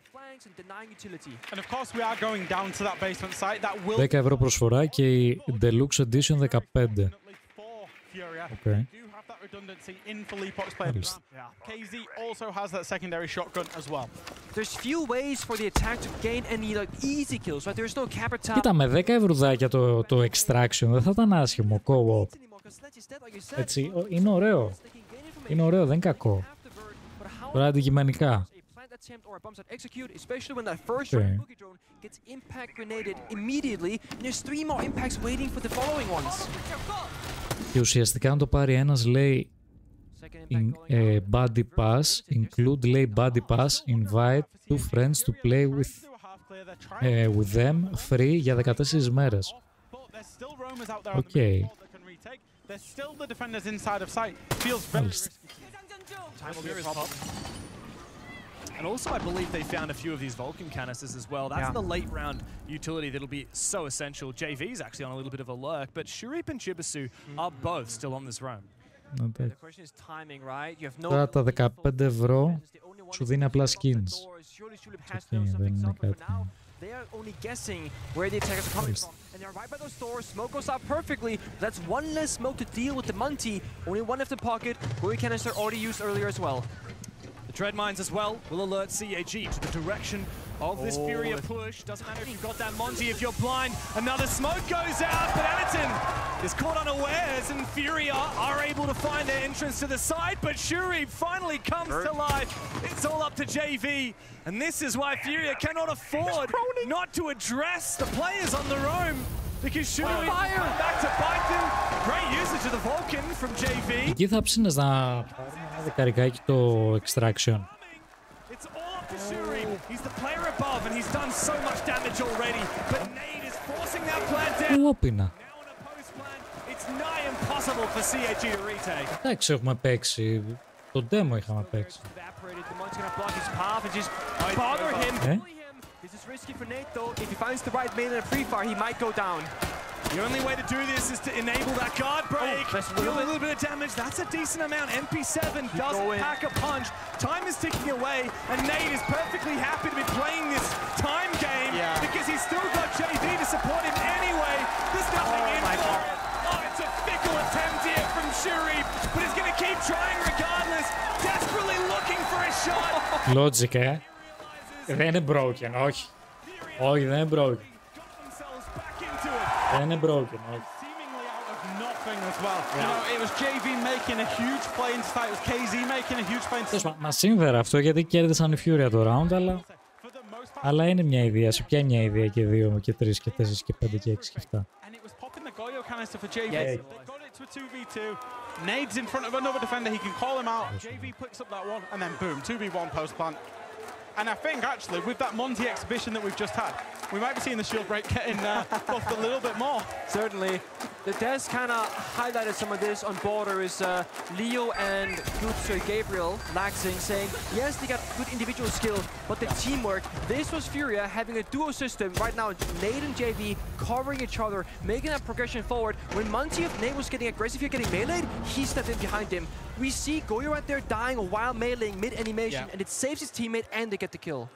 And of course we are going down to that basement site. That will 10 ευρώ προσφορά και η Deluxe Edition 15. Okay. do have that redundancy in for Leapok's play. KZ also has that secondary shotgun as well. There's few ways for the attack to gain any like easy kills, right? There's no cap attack. Κοίτα, με 10 ευρουδάκια το Extraction δεν θα ήταν άσχημο co-op. Έτσι, είναι ωραίο. Είναι ωραίο, δεν είναι κακό. Τώρα αντικειμενικά. Attempt or a bomb site execute, especially when that first boogie drone gets impact grenaded immediately, and there's 3 more impacts waiting for the following ones. Και ουσιαστικά αν το πάρει ένας λέει Buddy Pass, include λέει Buddy Pass, invite 2 friends to play with them free για 14 μέρες. Οκ. There's still the defenders inside of sight. Feels very risky. Time will be a problem. And also, I believe they found a few of these Vulcan canisters as well. That's the late round utility that'll be so essential. JV's actually on a little bit of a lurk, but Shurip and Jibisu are both still on this roam. The question is timing, right? You have no... Τώρα τα 15 ευρώ σου δίνει απλά skins. Δεν είναι κάτι. They are only guessing where the attackers are coming from. And they're right by those doors. Smoke goes out perfectly. That's one less smoke to deal with the Monty. Only one left in pocket. Buoy canister already used earlier as well. The Dread Mines as well will alert CAG to the direction of this Furia push. Doesn't matter if you've got that Monty, if you're blind. Another smoke goes out, but Anaton is caught unawares, and Furia are able to find their entrance to the side, but Shuri finally comes to life. It's all up to JV, and this is why Furia cannot afford not to address the players on the roam. Because Shuri back to bite them. Great usage of the Vulcan from JV. Εκεί θα ψήνες να πάρουμε ένα δεκαρικάκι το Extraction. It's all up to Shuri. He's the player above and he's done so much damage already. But Nate is forcing that plan down. Πού όπινα. It's nigh impossible for CAG to retake. Εντάξει, έχουμε παίξει. Το demo είχαμε παίξει. This is risky for Nate though. If he finds the right main and a pre-fire, he might go down. The only way to do this is to enable that guard break. Deal a little bit of damage. That's a decent amount. MP7 doesn't pack a punch. Time is ticking away, and Nate is perfectly happy to be playing this time game because he's still got JV to support him anyway. There's nothing in for it. Oh, it's a fickle attempt here from Shuri, but he's going to keep trying regardless. Desperately looking for a shot. Logic, Δεν είναι broken, όχι. Όχι, δεν είναι broken. Δεν είναι broken, όχι. Μας σύμφερα αυτό γιατί κέρδισαν οι Furia το round, αλλά είναι μια ιδέα. Σου ποια είναι μια ιδέα και 2 και 3 και 4 και 5 και 6 και 7. Nade's in front of another defender, he can call him out. JV picks up that one, and then boom, 2v1 post plant. And I think, actually, with that Monty exhibition that we've just had, we might be seeing the shield break getting buffed a little bit more. Certainly. The Des kind of highlighted some of this on border is Leo and Gabriel Laxing saying, yes, they got good individual skill, but the teamwork. This was Furia having a duo system right now. Nate and JV covering each other, making that progression forward. When Monty, if Nate was getting aggressive here, getting meleeed, he stepped in behind him. We see Goyo right there dying while meleeing mid-animation, and it saves his teammate and they get the kill.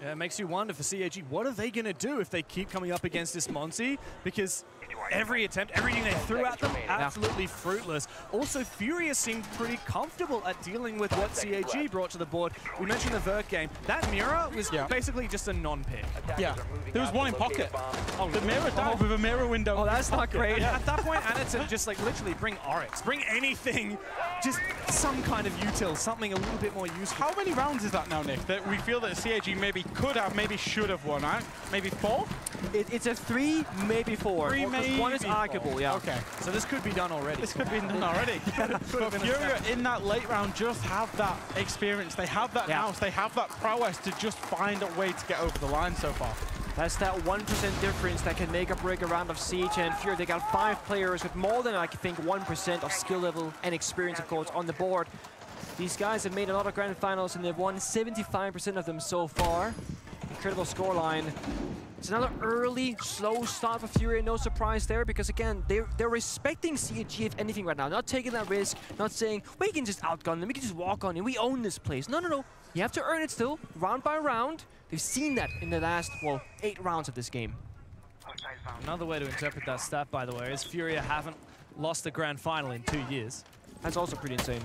Yeah, it makes you wonder for CAG, what are they going to do if they keep coming up against this Monty? Because every attempt, everything they threw at them, absolutely fruitless. Also, Furia seemed pretty comfortable at dealing with what CAG brought to the board. We mentioned the Vert game. That mirror was basically just a non-pick. Yeah, there was one in pocket. Oh, the mirror died with a mirror window. Oh, that's not great. At that point, Anatol just like literally bring Oryx, bring anything, just some kind of util, something a little bit more useful. How many rounds is that now, Nick, that we feel that CAG maybe could have, maybe should have won, right? Maybe 4? It's a 3, maybe 4. 3, maybe 1 is arguable, yeah. Okay, so this could be done already. This could be done already. But Furia in that late round just have that experience. They have that nous. They have that prowess to just find a way to get over the line so far. That's that 1% difference that can make or break a round of Siege, and Furia, they got 5 players with more than, I think, 1% of skill level and experience, of course, on the board. These guys have made a lot of grand finals, and they've won 75% of them so far. Incredible scoreline. It's another early, slow start for Furia. No surprise there, because again, they're respecting CAG if anything right now. Not taking that risk, not saying, we can just outgun them, we can just walk on it, we own this place. No, no, no. You have to earn it still, round by round. They've seen that in the last, well, 8 rounds of this game. Another way to interpret that stat, by the way, is Furia haven't lost the grand final in 2 years. That's also pretty insane.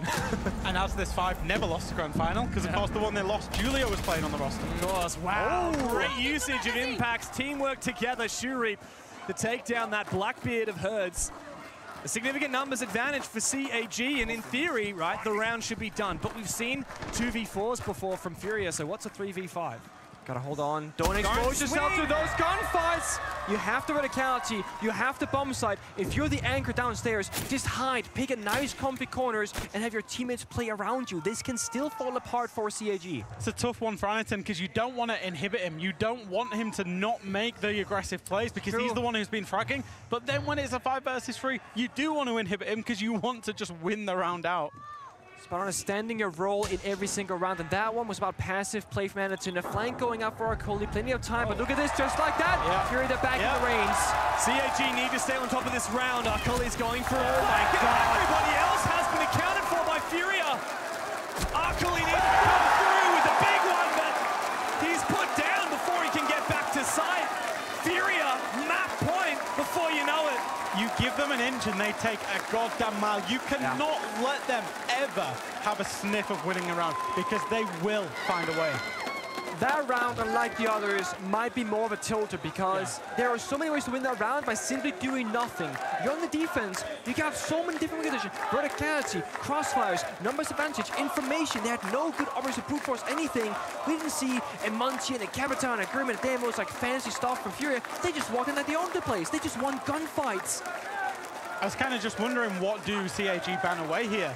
And as this 5 never lost the grand final, because of course the one they lost, Julio was playing on the roster. Of course, wow, great usage of impacts, teamwork together, Shuri to take down that Blackbeard of Herds. A significant numbers advantage for CAG, and in theory, right, the round should be done. But we've seen 2v4s before from Furia, so what's a 3v5? Gotta hold on. Don't expose yourself to those gunfights. You have the radicality. You have the bomb site. If you're the anchor downstairs, just hide. Pick a nice, comfy corners and have your teammates play around you. This can still fall apart for CAG. It's a tough one for Anaton because you don't want to inhibit him. You don't want him to not make the aggressive plays because he's the one who's been fragging. But then when it's a 5 versus 3, you do want to inhibit him because you want to just win the round out. Spartan is standing a role in every single round, and that one was about passive play from Anaton. A flank going up for Akoli, plenty of time, but look at this, just like that. Fury, they're back in the reins. CAG need to stay on top of this round. Akoli's going for, oh my god. Everybody else has been accounted for by Furia. Akoli needs to come through with a big one, but he's put down before he can get back to site. Furia, map point before you know it. You give them an inch and they take a goddamn mile. You cannot let them ever have a sniff of winning a round because they will find a way. That round, unlike the others, might be more of a tilter because there are so many ways to win that round by simply doing nothing. You're on the defense, you got so many different conditions. Verticality, crossfires, numbers advantage, information. They had no good options to brute force anything. We didn't see a Monty and a Capitan, a Grim and a Demos, like fancy stuff from Furia. They just walked in like they owned the place. They just won gunfights. I was kind of just wondering, what do CAG ban away here?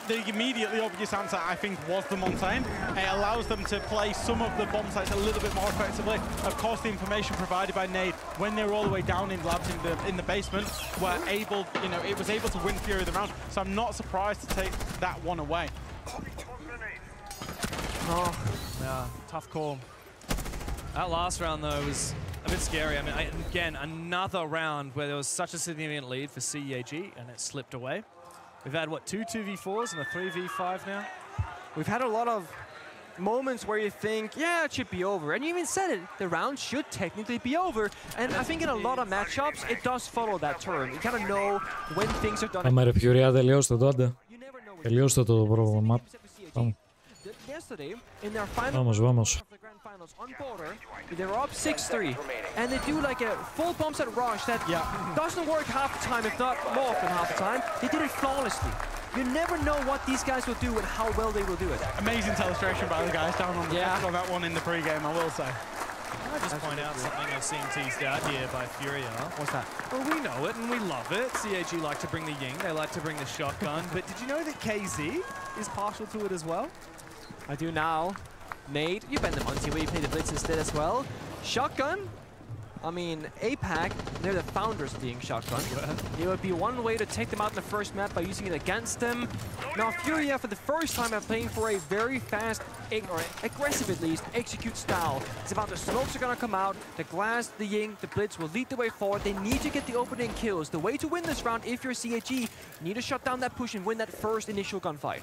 The immediately obvious answer, I think, was the Montaigne. It allows them to play some of the bomb sites a little bit more effectively. Of course, the information provided by Nade when they were all the way down in labs in the basement were able, you know, it was able to win Fury the round. So I'm not surprised to take that one away. Oh, yeah, tough call. That last round, though, was a bit scary. I mean, again, another round where there was such a significant lead for CAG, and it slipped away. We've had, what, 2 2v4s and a 3v5 now? We've had a lot of moments where you think, yeah, it should be over. And you even said it, the round should technically be over. And I think in a lot of matchups, it does follow that turn. You kind of know when things are done. Πάμε ρε Furia, τελειώστε το, άντε. Τελειώστε το πρόγραμμα. Πάμε. Yesterday, in their final Vamos. grand finals on border, they were up 6-3, and they do like a full bomb set rush that doesn't work half the time, if not more than half the time. They did it flawlessly. You never know what these guys will do and how well they will do it. Amazing illustration by the guys down on the on that one in the pre-game, I will say. Can I just point out something I've seen teased out here by Furia? What's that? Well, we know it and we love it. CAG like to bring the Ying, they like to bring the shotgun, but did you know that KZ is partial to it as well? I do now. Nade, you bend them onto where you play the Blitz instead as well. Shotgun. I mean, APAC, they're the founders of being shotgun. It would be one way to take them out in the first map by using it against them. Now, Furia, for the first time, are playing for a very fast, or aggressive at least, execute style. It's about the smokes are gonna come out, the glass, the Ying, the Blitz will lead the way forward. They need to get the opening kills. The way to win this round, if you're CAG, you need to shut down that push and win that first initial gunfight.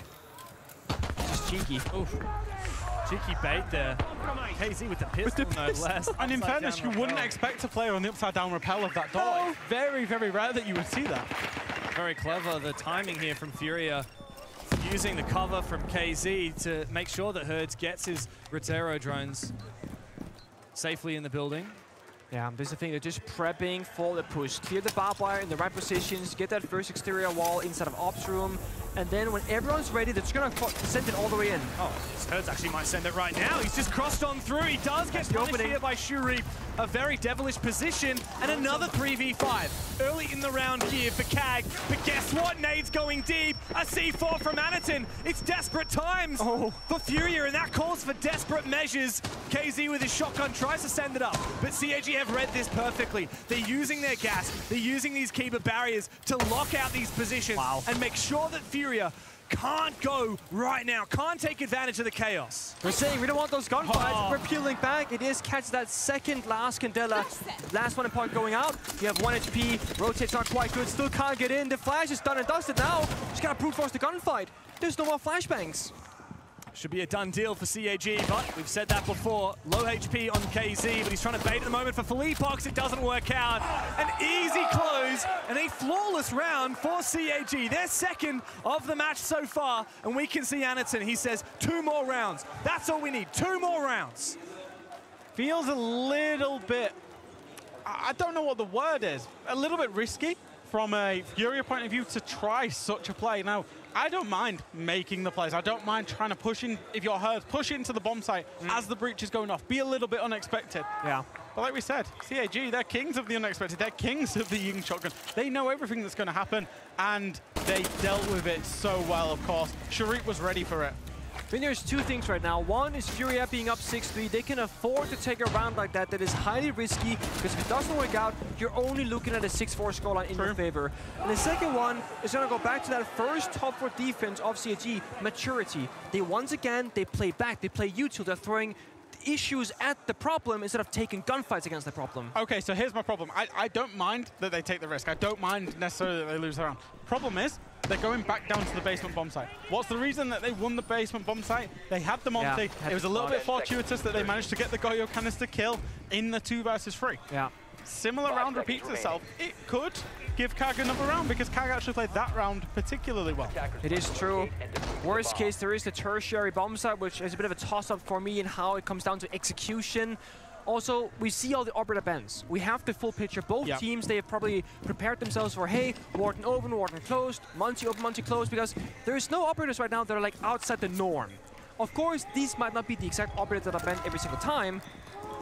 Just cheeky. Oof. Cheeky bait there. KZ with the pistol, no less. And in fairness, you wouldn't expect a player on the upside down rappel of that door. No. Very, very rare that you would see that. Very clever, the timing here from Furia. Using the cover from KZ to make sure that Herds gets his Rotero drones safely in the building. Yeah, this is the thing, they're just prepping for the push. Clear the barbed wire in the right positions, get that first exterior wall inside of Ops room, and then when everyone's ready, they're just gonna send it all the way in. Oh, Herds actually might send it right now. He's just crossed on through. He does get punished here by Shuri. A very devilish position, and another 3v5. Early in the round here for KAG, but guess what? Nade's going deep. A C4 from Anaton. It's desperate times for Furia, and that calls for desperate measures. KZ with his shotgun tries to send it up, but CAG have read this perfectly. They're using their gas, they're using these Keeper barriers to lock out these positions and make sure that Furia can't go right now, can't take advantage of the chaos. We're saying we don't want those gunfights. We're peeling back. It is catch that second last Candela. Last one in point going out. You have 1 HP. Rotate's not quite good. Still can't get in. The flash is done and dusted now. Just gotta brute force the gunfight. There's no more flashbangs. Should be a done deal for CAG, but we've said that before. Low HP on KZ, but he's trying to bait at the moment for Philippox. It doesn't work out. An easy close and a flawless round for CAG. They're second of the match so far, and we can see Anaton. He says 2 more rounds. That's all we need, 2 more rounds. Feels a little bit, I don't know what the word is, a little bit risky from a Furia point of view to try such a play. Now, I don't mind making the plays. I don't mind trying to push in, if you're Herd, push into the bomb site as the breach is going off. Be a little bit unexpected. Yeah. But like we said, CAG, they're kings of the unexpected. They're kings of the Ying shotgun. They know everything that's going to happen, and they dealt with it so well, of course. Sharit was ready for it. I mean, there's 2 things right now. One is Furia being up 6-3. They can afford to take a round like that is highly risky, because if it doesn't work out, you're only looking at a 6-4 scoreline in your favor. And the second one is going to go back to that first top 4 defense of CAG, maturity. They once again, they play back, they play U2, they're throwing issues at the problem instead of taking gunfights against the problem. Okay, so here's my problem. I don't mind that they take the risk. I don't mind necessarily that they lose the round. Problem is, they're going back down to the basement bomb site. What's the reason that they won the basement bomb site? They had the Monty. It was a little bit fortuitous that they managed to get the Goyo canister kill in the 2 versus 3. Yeah. Similar round repeats itself. It could give KAG another round because KAG actually played that round particularly well. It is true. Worst case, there is the tertiary bomb site, which is a bit of a toss-up for me in how it comes down to execution. Also, we see all the operator bans. We have the full picture. Both teams, they have probably prepared themselves for, hey, Warden open, Warden closed, Monty open, Monty closed, because there's no operators right now that are like outside the norm. Of course, these might not be the exact operators that are banned every single time.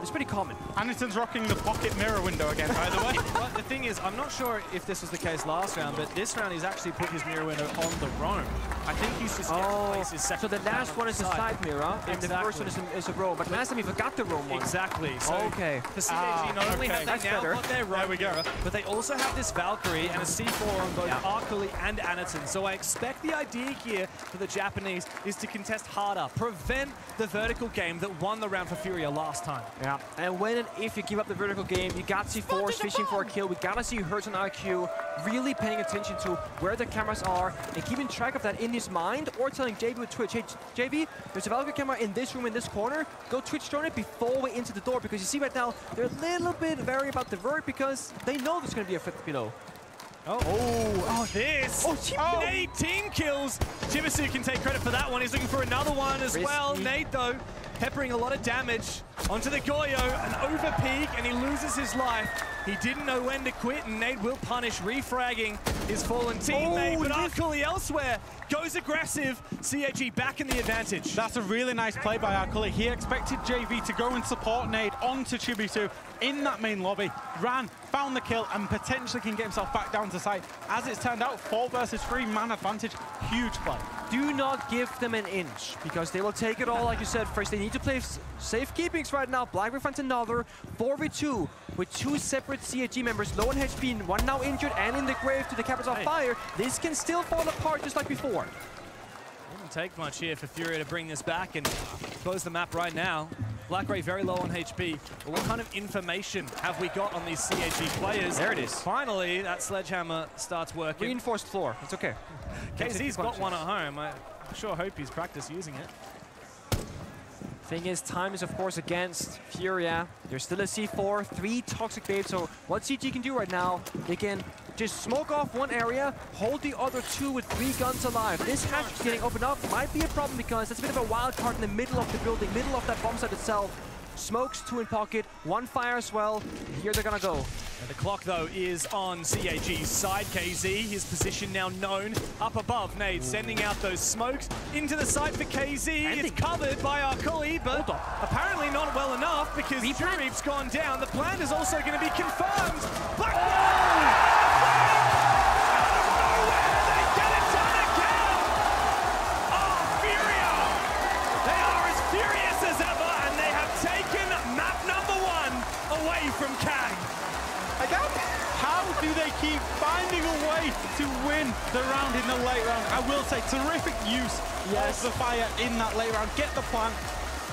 It's pretty common. Anaton's rocking the pocket mirror window again, by the way. But the thing is, I'm not sure if this was the case last round, but this round he's actually put his mirror window on the roam. I think he's just placed his second. So the last one is a side mirror, and the first one is a roam. But last time he forgot the roam one. Exactly. So okay. For CAG, not only have they now got their roam mirror, but they also have this Valkyrie and a C4 on both Arkuli and Anaton. So I expect the idea here for the Japanese is to contest harder, prevent the vertical game that won the round for Furia last time. Yeah. And when and if you give up the vertical game, you got C4s fishing for a kill. We gotta see Hertz and IQ really paying attention to where the cameras are and keeping track of that in his mind, or telling JB with Twitch, hey JB, there's a Valkyrie camera in this room in this corner. Go Twitch drone it before we into the door, because you see right now they're a little bit wary about the vert because they know there's gonna be a flip below. This! 18 kills! Jimitsu can take credit for that one. He's looking for another one as well. Nate, though, peppering a lot of damage onto the Goyo, an overpeak, and he loses his life. He didn't know when to quit, and Nate will punish, refragging his fallen teammate, but Arkuli elsewhere goes aggressive. CAG back in the advantage. That's a really nice play by Arkuli. He expected JV to go and support Nate onto Chibisu in that main lobby, ran, found the kill, and potentially can get himself back down to site. As it's turned out, 4 versus 3 man advantage, huge play. do not give them an inch, because they will take it all, like you said. First, they need to play safekeepings right now. Blackbeard finds another 4v2 with two separate CAG members, low on HP, one now injured and in the grave to the Captains of Fire. This can still fall apart just like before. Wouldn't take much here for Furia to bring this back and close the map right now. Blackray very low on HP. But what kind of information have we got on these CAG players? There it is. Finally, that sledgehammer starts working. Reinforced floor. It's okay. KZ's got one at home. I sure hope he's practiced using it. Thing is, time is of course against Furia. There's still a C4, 3 toxic babes. So what CG can do right now, they can just smoke off one area, hold the other 2 with 3 guns alive. This hatch getting opened up might be a problem because that's a bit of a wild card in the middle of the building, middle of that bomb site itself. Smokes, 2 in pocket, 1 fire as well. Here they're gonna go. And the clock, though, is on CAG's side. KZ, his position now known. Up above, Nade sending out those smokes into the site for KZ. It's covered by our Kuli, but apparently not well enough because Dream's gone down. The plan is also going to be confirmed. From Kang. How do they keep finding a way to win the round in the late round? I will say, terrific use of the fire in that late round. Get the plant.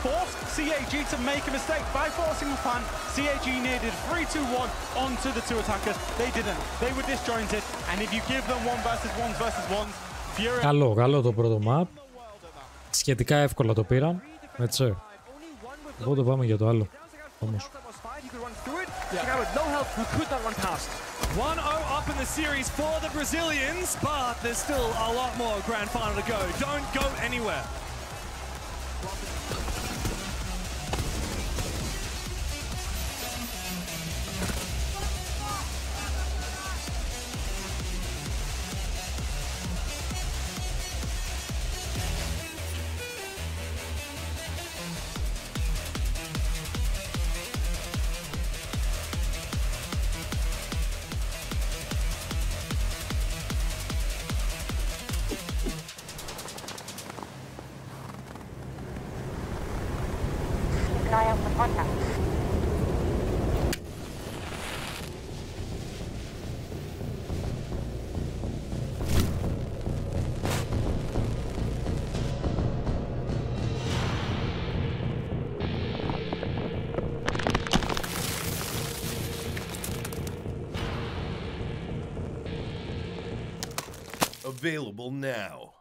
Force CAG to make a mistake by forcing the plant. CAG needed 3-2-1 onto the 2 attackers. They didn't. They were disjointed. And if you give them 1 versus 1 versus 1, Fury... Καλό το πρώτο map. Σχετικά εύκολα το πήραν. Έτσι. Οπότε πάμε για το άλλο. Όμως. The guy with no health who could not run past. 1-0 up in the series for the Brazilians, but there's still a lot more grand final to go. Don't go anywhere. Available now.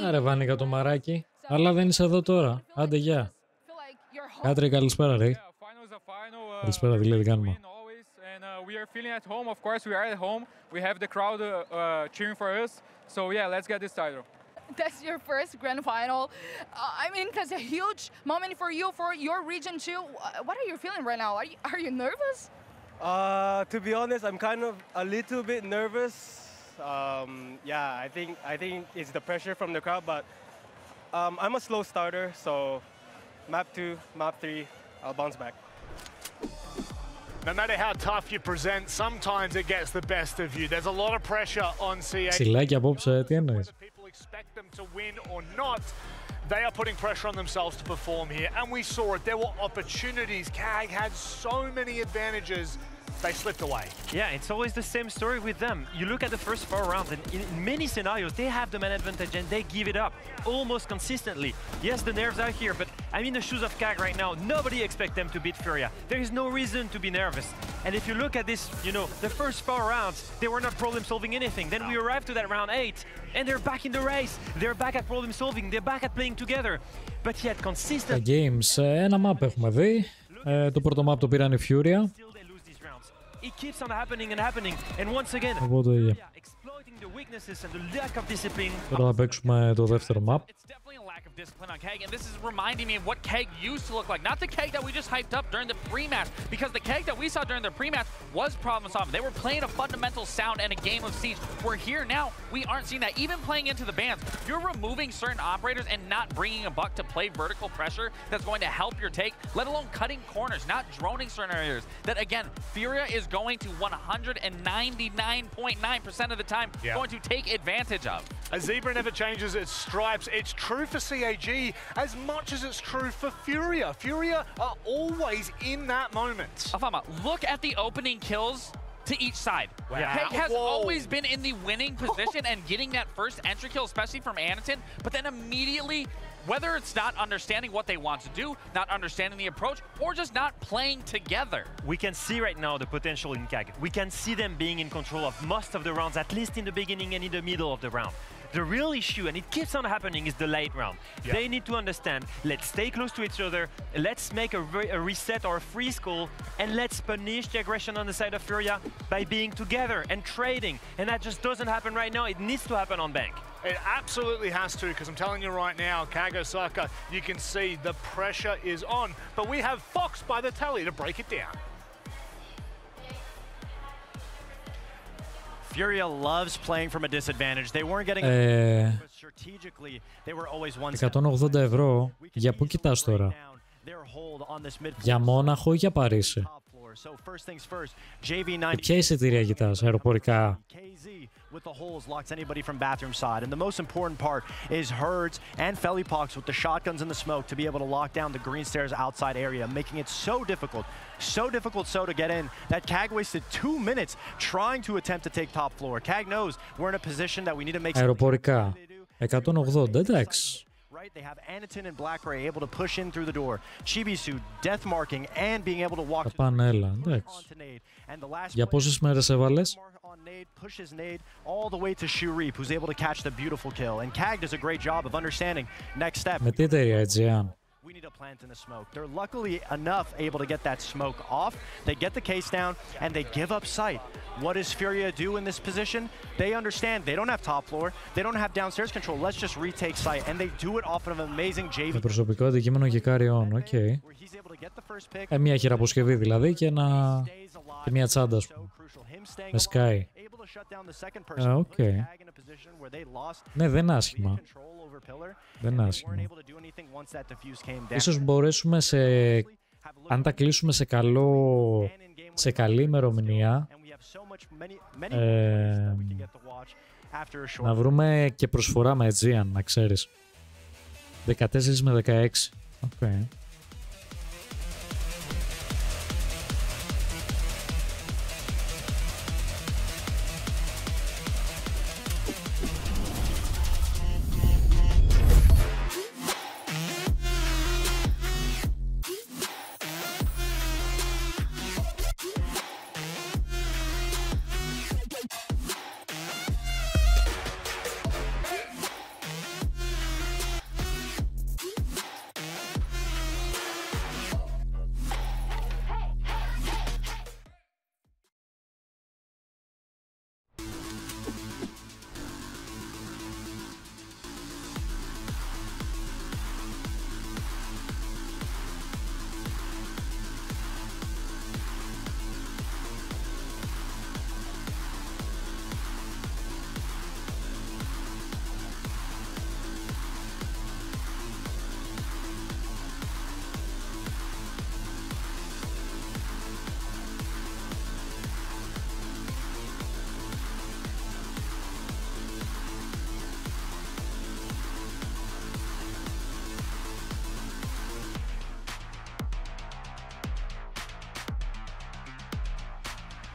Άρα Βάνικα το μαράκι, αλλά δεν είσαι εδώ τώρα. Άντε γεια. Κάτρε, καλησπέρα ρε. Καλησπέρα, δηλαδή κάνουμε. We are feeling at home. Of course, we are at home. We have the crowd cheering for us. So yeah, let's get this title. That's your first grand final. I mean, that's a huge moment for you, for your region too. What are you feeling right now? Are you nervous? To be honest, I'm kind of a little bit nervous. Yeah, I think it's the pressure from the crowd, but I'm a slow starter, so map 2, map 3, I'll bounce back. No matter how tough you present, sometimes it gets the best of you. There's a lot of pressure on CA. Ξυλάκι απόψε, τι εννοείς? People expect them to win or not. They are putting pressure on themselves to perform here, and we saw it. There were opportunities. CAG had so many advantages. They slipped away. Yeah, it's always the same story with them. You look at the first 4 rounds, and in many scenarios, they have the man advantage and they give it up almost consistently. Yes, the nerves are here, but I'm in the shoes of CAG right now. Nobody expects them to beat Furia. There is no reason to be nervous. And if you look at this, you know, the first 4 rounds, they were not problem-solving anything. Then we arrived to that round 8, and they're back in the race. They're back at problem-solving. They're back at playing together. But yet consistent. Τα games, ένα map έχουμε δει. Το πρώτο map το πήραν η Furia. It keeps on happening and happening, and once again, exploiting the weaknesses and the lack of discipline. Τώρα θα παίξουμε το δεύτερο map. Of discipline on KEG, and this is reminding me of what KEG used to look like. Not the KEG that we just hyped up during the pre-match, because the KEG that we saw during the pre-match was problem solving. They were playing a fundamental sound and a game of Siege. We're here now, we aren't seeing that. Even playing into the bans, you're removing certain operators and not bringing a buck to play vertical pressure that's going to help your take, let alone cutting corners, not droning certain areas. That again, Furia is going to 199.9% of the time going to take advantage of. A zebra never changes its stripes. It's true for CAG as much as it's true for Furia. Furia are always in that moment. Afama, look at the opening kills to each side. Wow. KEG has always been in the winning position and getting that first entry kill, especially from Anaton, but then immediately, whether it's not understanding what they want to do, not understanding the approach, or just not playing together. We can see right now the potential in KEG. We can see them being in control of most of the rounds, at least in the beginning and in the middle of the round. The real issue, and it keeps on happening, is the late round. They need to understand, let's stay close to each other, let's make a reset or a freeze call, and let's punish the aggression on the side of Furia by being together and trading. And that just doesn't happen right now. It needs to happen on Bank. It absolutely has to, because I'm telling you right now, KAG Osaka, you can see the pressure is on. But we have Fox by the telly to break it down. Furia loves playing from a disadvantage. They weren't getting strategically. They were always one step. 180 ευρώ. Για πού κοιτάς τώρα? Για Μόναχο ή για Παρίσι? Ποια εισιτήρια κοιτάς? Αεροπορικά? With the holes locks anybody from bathroom side. And the most important part is Herds and Felipox with the shotguns and the smoke to be able to lock down the green stairs outside area, making it so difficult to get in that KAG wasted 2 minutes trying to attempt to take top floor. KAG knows we're in a position that we need to make αεροπορικά. 180, εντάξει. They have Anaton and Blackray able to push in through the door. Chibisu death marking and being able to walk to the Για πόσες μέρες έβαλες? Pushes nade all the way to Shurip, who's able to catch the beautiful kill. And KAG does a great job of understanding next step. Με τι εταιρεία, έτσι, We need a plant in the smoke. They're luckily enough able to get that smoke off. They get the case down and they give up sight. What does Furia do in this position? They understand they don't have top floor. They don't have downstairs control. Let's just retake sight. And they do it off of an amazing JV. Με προσωπικό αντικείμενο και Carry-On, οκ. Μια χειραποσκευή δηλαδή και μια τσάντα, ας πούμε. Με Sky. Οκ. Ναι, δεν είναι άσχημα. Δεν είναι άσχημα. Ίσως μπορέσουμε αν τα κλείσουμε σε καλή ημερομηνία, να βρούμε και προσφορά με Aegean, να ξέρεις. 14 με 16. Okay.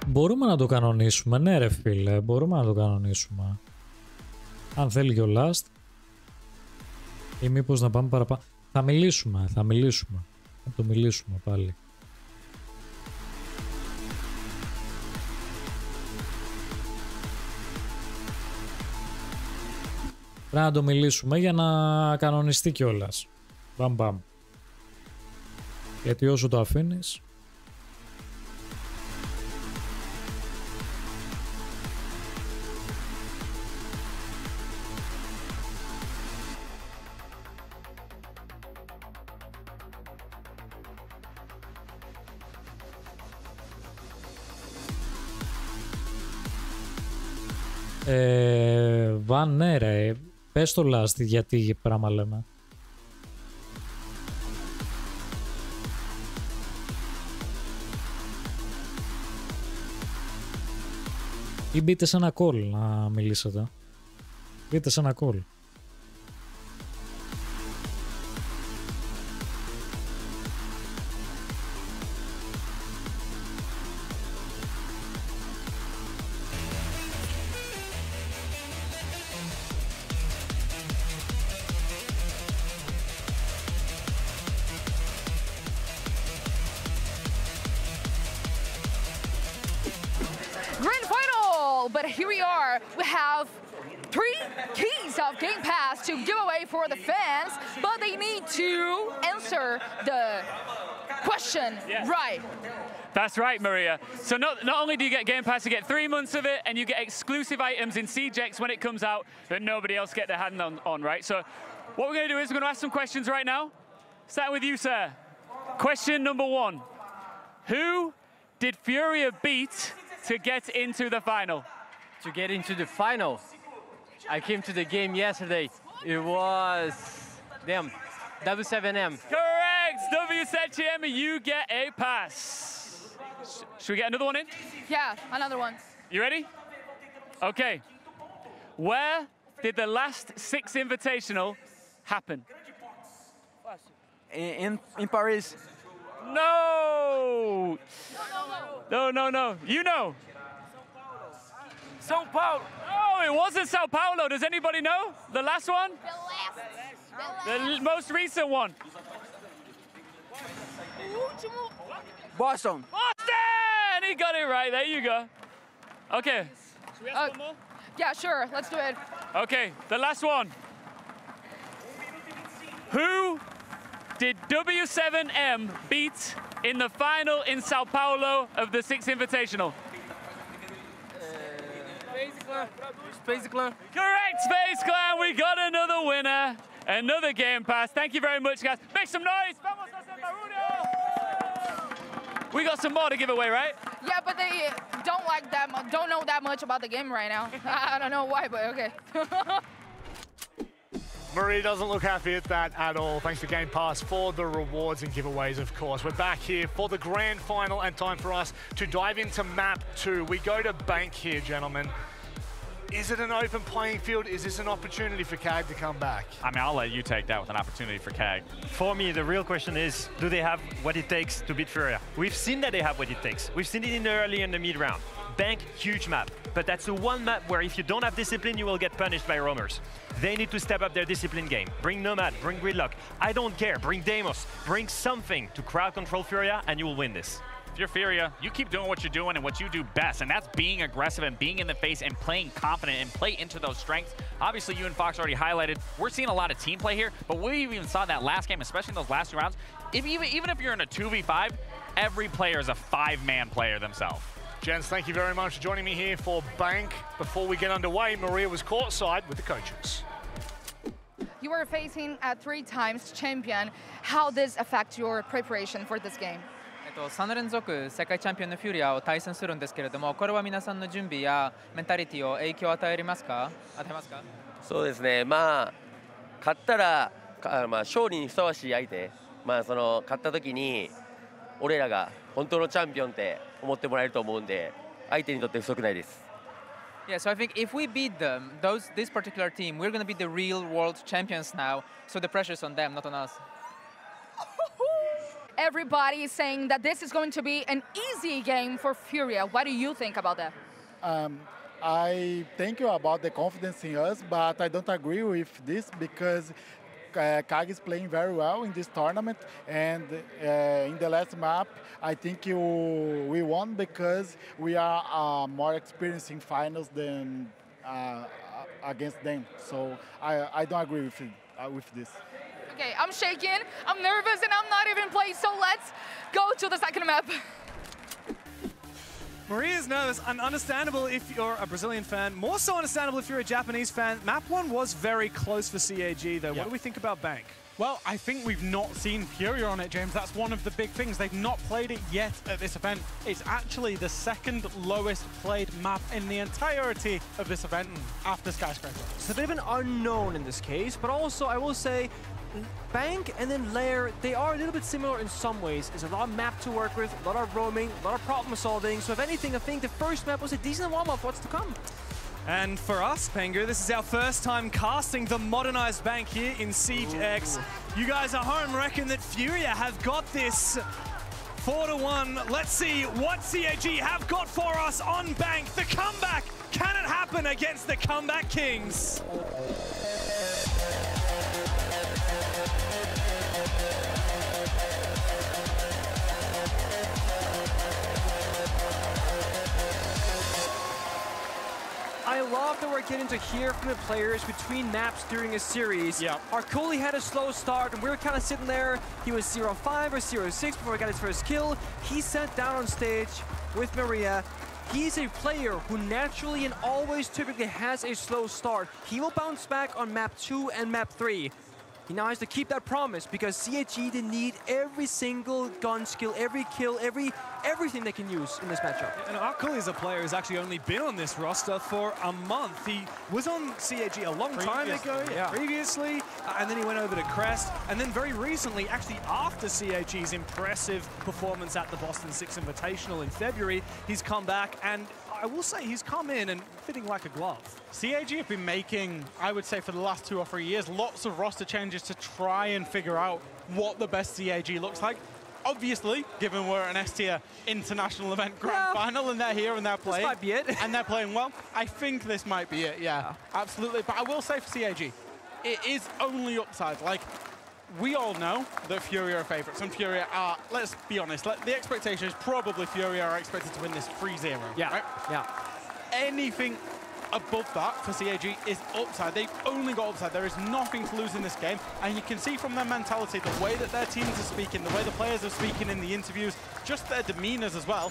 Μπορούμε να το κανονίσουμε, ναι ρε φίλε, μπορούμε να το κανονίσουμε. Αν θέλει και ο Last. Ή μήπως να πάμε παραπάνω. Θα μιλήσουμε. Θα το μιλήσουμε πάλι. Πρέπει να το μιλήσουμε για να κανονιστεί κιόλας. Μπαμ. Γιατί όσο το αφήνεις... Βαν, ναι ρε, πες το Last γιατί πράγμα λέμε. Ή μπείτε σε ένα call να μιλήσετε. Μπείτε σε ένα call. But here we are. We have 3 keys of Game Pass to give away for the fans, but they need to answer the question right. That's right, Maria. So not only do you get Game Pass, you get 3 months of it, and you get exclusive items in CJX when it comes out that nobody else get their hand on, right? So what we're going to do is we're going to ask some questions right now. Starting with you, sir. Question number 1. Who did Furia beat to get into the final? To get into the final, I came to the game yesterday. It was them, W7M. Correct, W7M. You get a pass. Should we get another one in? Yeah, another one. You ready? Okay. Where did the last 6 Invitational happen? In Paris. No. No. You know. Sao Paulo. Oh, it wasn't Sao Paulo. Does anybody know the last one? The most recent one. Boston. Boston! He got it right. There you go. Okay. Should we ask one more? Yeah, sure. Let's do it. Okay, the last one. Who did W7M beat in the final in Sao Paulo of the 6th Invitational? Space Clan. Correct, Space Clan. We got another winner. Another Game Pass. Thank you very much, guys. Make some noise. Vamos a hacer barullo. We got some more to give away, right? Yeah, but they don't know that much about the game right now. I don't know why, but okay. Marie doesn't look happy at that at all. Thanks to Game Pass for the rewards and giveaways, of course. We're back here for the grand final and time for us to dive into map 2. We go to Bank here, gentlemen. Is it an open playing field? Is this an opportunity for CAG to come back? I mean, I'll let you take that with an opportunity for CAG. For me, the real question is, do they have what it takes to beat Furia? We've seen that they have what it takes. We've seen it in the early and the mid round. Bank, huge map. But that's the one map where if you don't have discipline, you will get punished by roamers. They need to step up their discipline game. Bring Nomad, bring Gridlock. I don't care. Bring Deimos. Bring something to crowd control Furia, and you will win this. If you're Furia, you keep doing what you're doing and what you do best, and that's being aggressive and being in the face and playing confident and play into those strengths. Obviously, you and Fox already highlighted, we're seeing a lot of team play here, but we even saw that last game, especially in those last 2 rounds. Even if you're in a 2v5, every player is a 5-man player themselves. Gents, thank you very much for joining me here for Bank. Before we get underway, Maria was courtside with the coaches. You were facing a 3 times champion. How does this affect your preparation for this game? 3連続世界チャンピオンのフュリアを対戦するんですけれども、これは皆さんの準備やメンタリティを影響を与えますか？そうですね。まあ勝ったら勝利にふさわしい相手、その勝った時に俺らが本当のチャンピオンって思ってもらえると思うんで、相手にとって不足ないです。Yeah, so I think if we beat them, this particular team, we're going to be the real world champions now. So the pressure's on them, not on us. everybody is saying that this is going to be an easy game for Furia. What do you think about that? I thank you about the confidence in us, but I don't agree with this because Kag is playing very well in this tournament, and in the last map, I think we won because we are more experienced in finals than against them. So I don't agree with this. Okay, I'm shaking, I'm nervous, and I'm not even playing, so let's go to the second map. Maria's nervous, and understandable if you're a Brazilian fan. More so understandable if you're a Japanese fan. Map 1 was very close for CAG, though. Yeah. What do we think about Bank? Well, I think we've not seen Furia on it, James. That's one of the big things. They've not played it yet at this event. It's actually the second lowest played map in the entirety of this event after Skyscraper. It's a bit of an unknown in this case, but also I will say Bank and then Lair, they are a little bit similar in some ways. There's a lot of map to work with, a lot of roaming, a lot of problem solving. So if anything, I think the first map was a decent warm-up. What's to come? And for us, Pengu, this is our first time casting the modernized Bank here in Siege X. You guys at home reckon that Furia have got this 4-1. Let's see what CAG have got for us on Bank. The comeback, can it happen against the Comeback Kings? I love that we're getting to hear from the players between maps during a series. Yeah. Arcoli had a slow start, and we were kind of sitting there. He was 0-5 or 0-6 before he got his first kill. He sat down on stage with Maria. He's a player who naturally and always typically has a slow start. He will bounce back on map 2 and map 3. He now has to keep that promise because CAG, they need every single gun skill, every kill, everything they can use in this matchup. And Arcoli is a player who's actually only been on this roster for a month. He was on CAG a long time ago, previously, and then he went over to Crest, and then very recently, actually after CAG's impressive performance at the Boston 6 Invitational in February, he's come back, and I will say he's come in and fitting like a glove. CAG have been making, I would say for the last 2 or 3 years, lots of roster changes to try and figure out what the best CAG looks like. Obviously, given we're an S-tier international event grand final and they're here and they're playing. This might be it. And they're playing well, I think this might be it, yeah. Absolutely. But I will say for CAG, it is only upside. Like, we all know that Furia are favourites, and Furia are, let's be honest, the expectation is probably Furia are expected to win this 3-0, right? Yeah. Anything above that for CAG is upside. They've only got upside. There is nothing to lose in this game, and you can see from their mentality, the way that their teams are speaking, the way the players are speaking in the interviews, just their demeanours as well.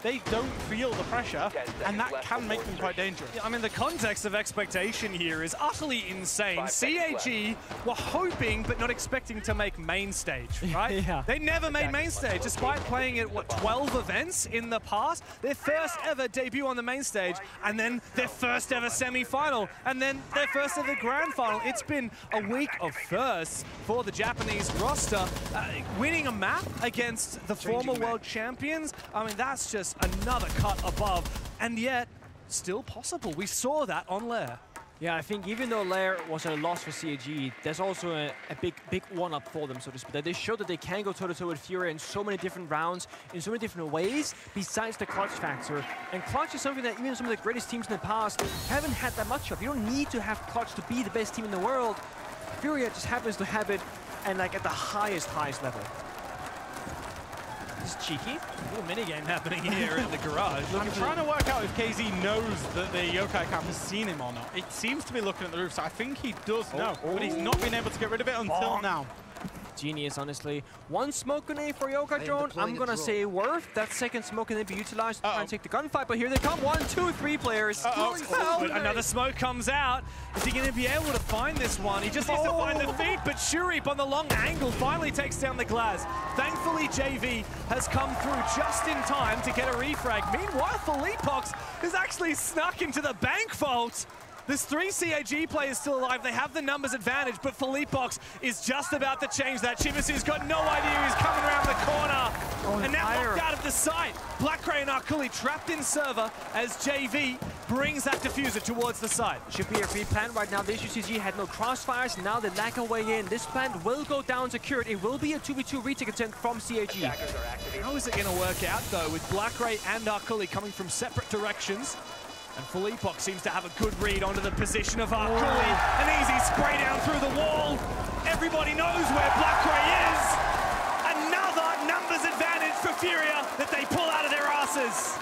They don't feel the pressure, and that can make them quite dangerous. Yeah, I mean, the context of expectation here is utterly insane. CAG were hoping but not expecting to make main stage, right? They never made main stage, despite playing at, what, 12 events in the past? Their first ever debut on the main stage, and then their first ever semi-final, and then their first ever grand final. It's been a week of firsts for the Japanese roster. Winning a map against the former world champions, I mean, that's just another cut above, and yet still possible. We saw that on Lair. Yeah, I think even though Lair was a loss for CAG, there's also a big one-up for them, so to speak. They showed that they can go toe-to-toe with Furia in so many different rounds, in so many different ways, besides the clutch factor. And clutch is something that even some of the greatest teams in the past haven't had that much of. You don't need to have clutch to be the best team in the world. Furia just happens to have it, and like at the highest level. This is cheeky. A little minigame happening here in the garage. I'm trying to work out if KZ knows that the Yokai Cam has seen him or not. It seems to be looking at the roof, so I think he does know, but he's not been able to get rid of it until now. Genius, honestly. One smoke grenade for Yokai Drone. I'm gonna say worth that second smoke grenade be utilized to try and take the gunfight, but here they come. 1, 2, 3 players. Another smoke comes out. Is he gonna be able to find this one? He just needs to find the feed, but Shurip on the long angle finally takes down the Glaz. Thankfully, JV has come through just in time to get a refrag. Meanwhile, Felipox has actually snuck into the bank vault. There's 3 CAG players still alive. They have the numbers advantage, but Philippox is just about to change that. Chibasu's got no idea he's coming around the corner. And now locked out of the site. Blackray and Arkuli trapped in server as JV brings that diffuser towards the site. Should be a free plant right now. The HUCG had no crossfires. Now they lack a way in. This plant will go down secured. It will be a 2v2 retake attempt from CAG. How is it going to work out, though, with Blackray and Arkuli coming from separate directions? And Philippox seems to have a good read onto the position of Arkuli. An easy spray down through the wall. Everybody knows where Blackray is. Another numbers advantage for Furia that they pull out of their asses.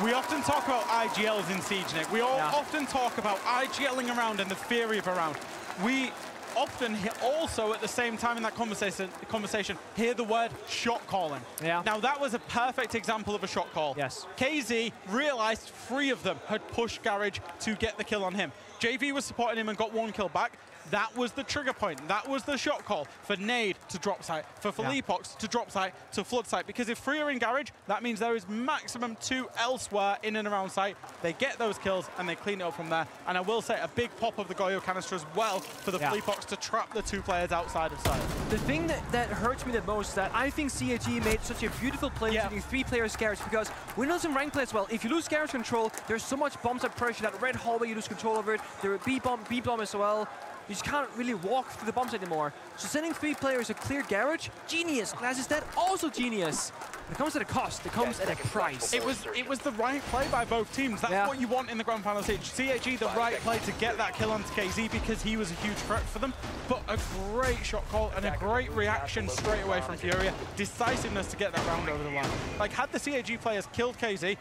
We often talk about IGLs in Siege, Nick. We often talk about IGLing around and the theory of around. We often also at the same time in that conversation hear the word shot calling. Now that was a perfect example of a shot call. Yes. KZ realized 3 of them had pushed Garage to get the kill on him. JV was supporting him and got 1 kill back. That was the trigger point. That was the shot call for Nade to drop site, for Philippox to drop site, to flood site. Because if 3 are in Garage, that means there is maximum 2 elsewhere in and around site. They get those kills and they clean it up from there. And I will say a big pop of the Goyo canister as well for the Philippox to trap the 2 players outside of site. The thing that hurts me the most is that I think CAG made such a beautiful play using 3 players Garage, because we know some rank play as well. If you lose Garage control, there's so much bomb site pressure, that red hallway, you lose control over it. There are B-bomb as well. You just can't really walk through the bomb site anymore. So sending 3 players a clear Garage, genius. Glass is dead, also genius. It comes at a cost. It comes at a price. It was the right play by both teams. That's what you want in the grand final stage. CAG, the right play to get that kill onto KZ because he was a huge threat for them. But a great shot call and a great reaction straight away from Furia. Decisiveness to get that round over the line. Like, had the CAG players killed KZ,